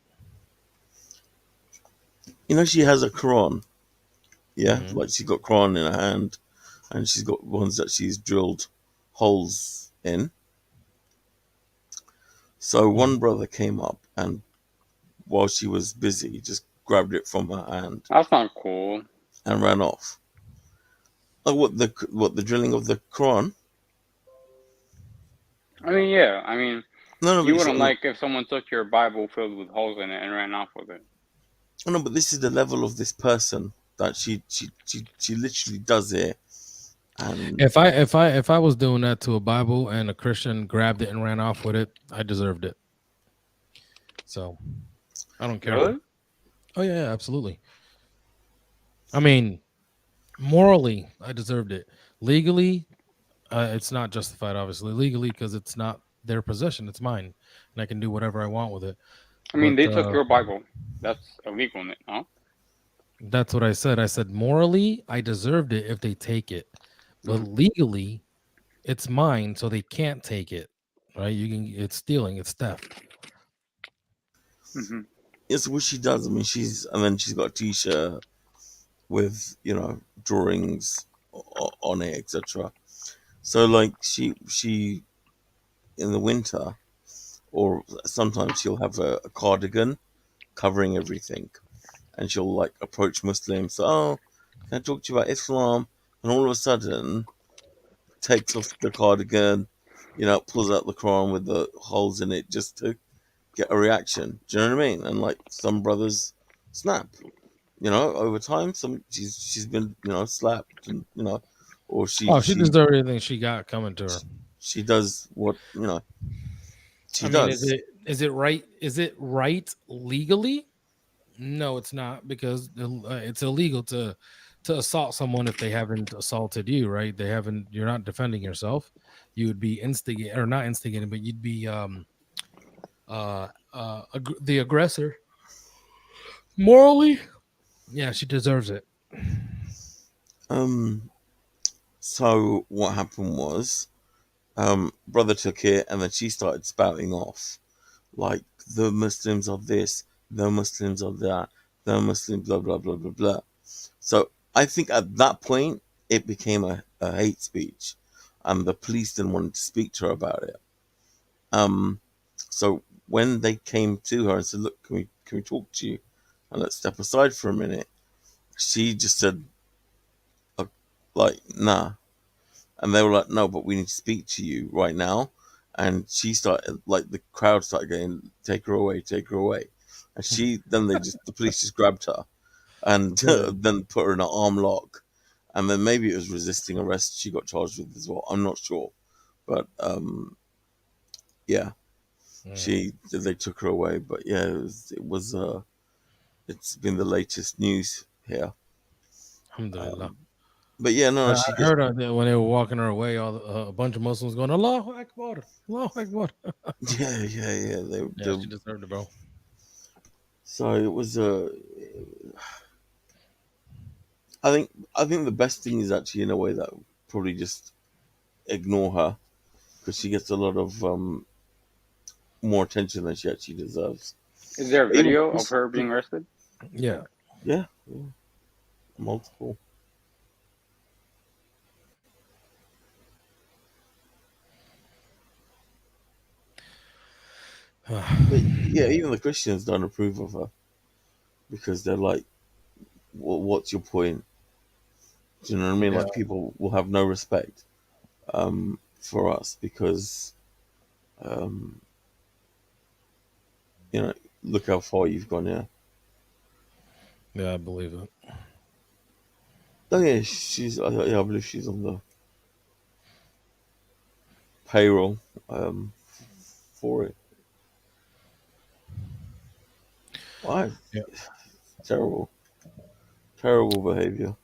You know, she has a Quran. Yeah, like she's got Quran in her hand, and she's got ones that she's drilled holes in. So one brother came up, and while she was busy, he just grabbed it from her hand. That's not cool. And ran off. Like what the drilling of the Quran? I mean, yeah. I mean, No, you but wouldn't like if someone took your Bible filled with holes in it and ran off with it. no, but this is the level of this person that she literally does it. And If I was doing that to a Bible and a Christian grabbed it and ran off with it, I deserved it. So I don't care. Really? Oh yeah, absolutely. I mean, morally, I deserved it. Legally, it's not justified, obviously. Legally, because it's not their possession; it's mine, and I can do whatever I want with it. I mean, But they took your Bible. That's illegal, no? that's what I said. I said morally, I deserved it if they take it, but legally, it's mine, so they can't take it. Right? You can. It's stealing. It's theft. Mm-hmm. It's what she does. I mean, she's got a T-shirt with drawings on it, etc. So like she in the winter, or sometimes she'll have a cardigan covering everything, and she'll like approach Muslims. Oh, can I talk to you about Islam? And all of a sudden, takes off the cardigan, pulls out the Quran with the holes in it just to get a reaction. Do you know what I mean? And like some brothers snap. Over time, she's been slapped, and or she deserved everything she got coming to her. She does what she I mean, does. is it right? Is it right legally? No, it's not, because it's illegal to assault someone if they haven't assaulted you, right? You're not defending yourself. You would be not instigating, but you'd be the aggressor. Morally, yeah, she deserves it. So what happened was, brother took it, and then she started spouting off, like the Muslims are this, the Muslims are that, the Muslims blah blah blah blah blah. So I think at that point it became a hate speech, and the police didn't want to speak to her about it. So when they came to her and said, "Look, can we talk to you, and let's step aside for a minute," she just said, like, nah. And they were like, "No, but we need to speak to you right now." And she started, like, the crowd started going, "Take her away, take her away." And the police just grabbed her and then put her in an arm lock. And then maybe it was resisting arrest she got charged with as well. I'm not sure. But, yeah, they took her away. But yeah, it's been the latest news here. Alhamdulillah. But yeah, no, I heard when they were walking her away, a bunch of Muslims going, "Allahu Akbar, Allahu Akbar." Yeah. She deserved it, bro. So it was I think the best thing is actually, in a way, that probably just ignore her, because she gets a lot of more attention than she actually deserves. Is there a video of her being arrested? Yeah. Multiple. But yeah, even the Christians don't approve of her, because they're like, well, what's your point? Do you know what I mean? Yeah. Like, people will have no respect for us, because look how far you've gone here. Yeah, I believe it. Oh yeah, I believe she's on the payroll for it. Why? Yeah. Terrible behavior.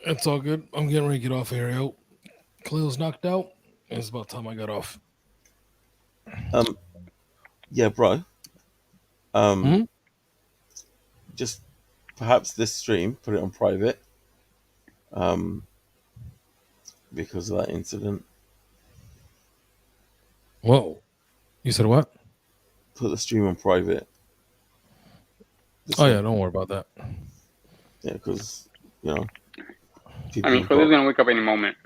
It's all good. I'm getting ready to get off here, yo. Khalil's knocked out. It's about time I got off. Yeah, bro. Just perhaps this stream, put it on private, because of that incident. Whoa. You said what? Put the stream on private. Oh yeah, don't worry about that. Yeah, because I mean, Khalid's gonna wake up any moment.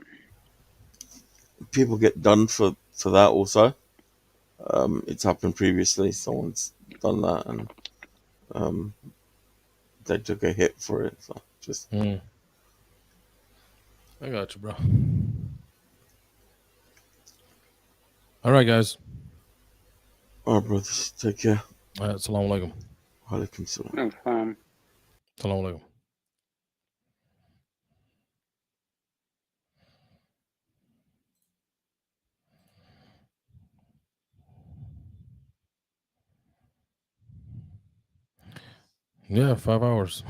People get done for that also. It's happened previously. Someone's done that, and they took a hit for it. So just. I got you, bro. All right, guys. All right, brothers. Take care. All right. Assalamu alaikum. Alaikum salam. No problem. Assalamu alaikum. Yeah, 5 hours.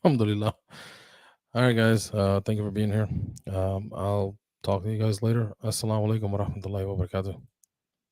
Alhamdulillah. All right, guys. Thank you for being here. I'll talk to you guys later. Assalamu alaikum wa rahmatullahi wa barakatuh.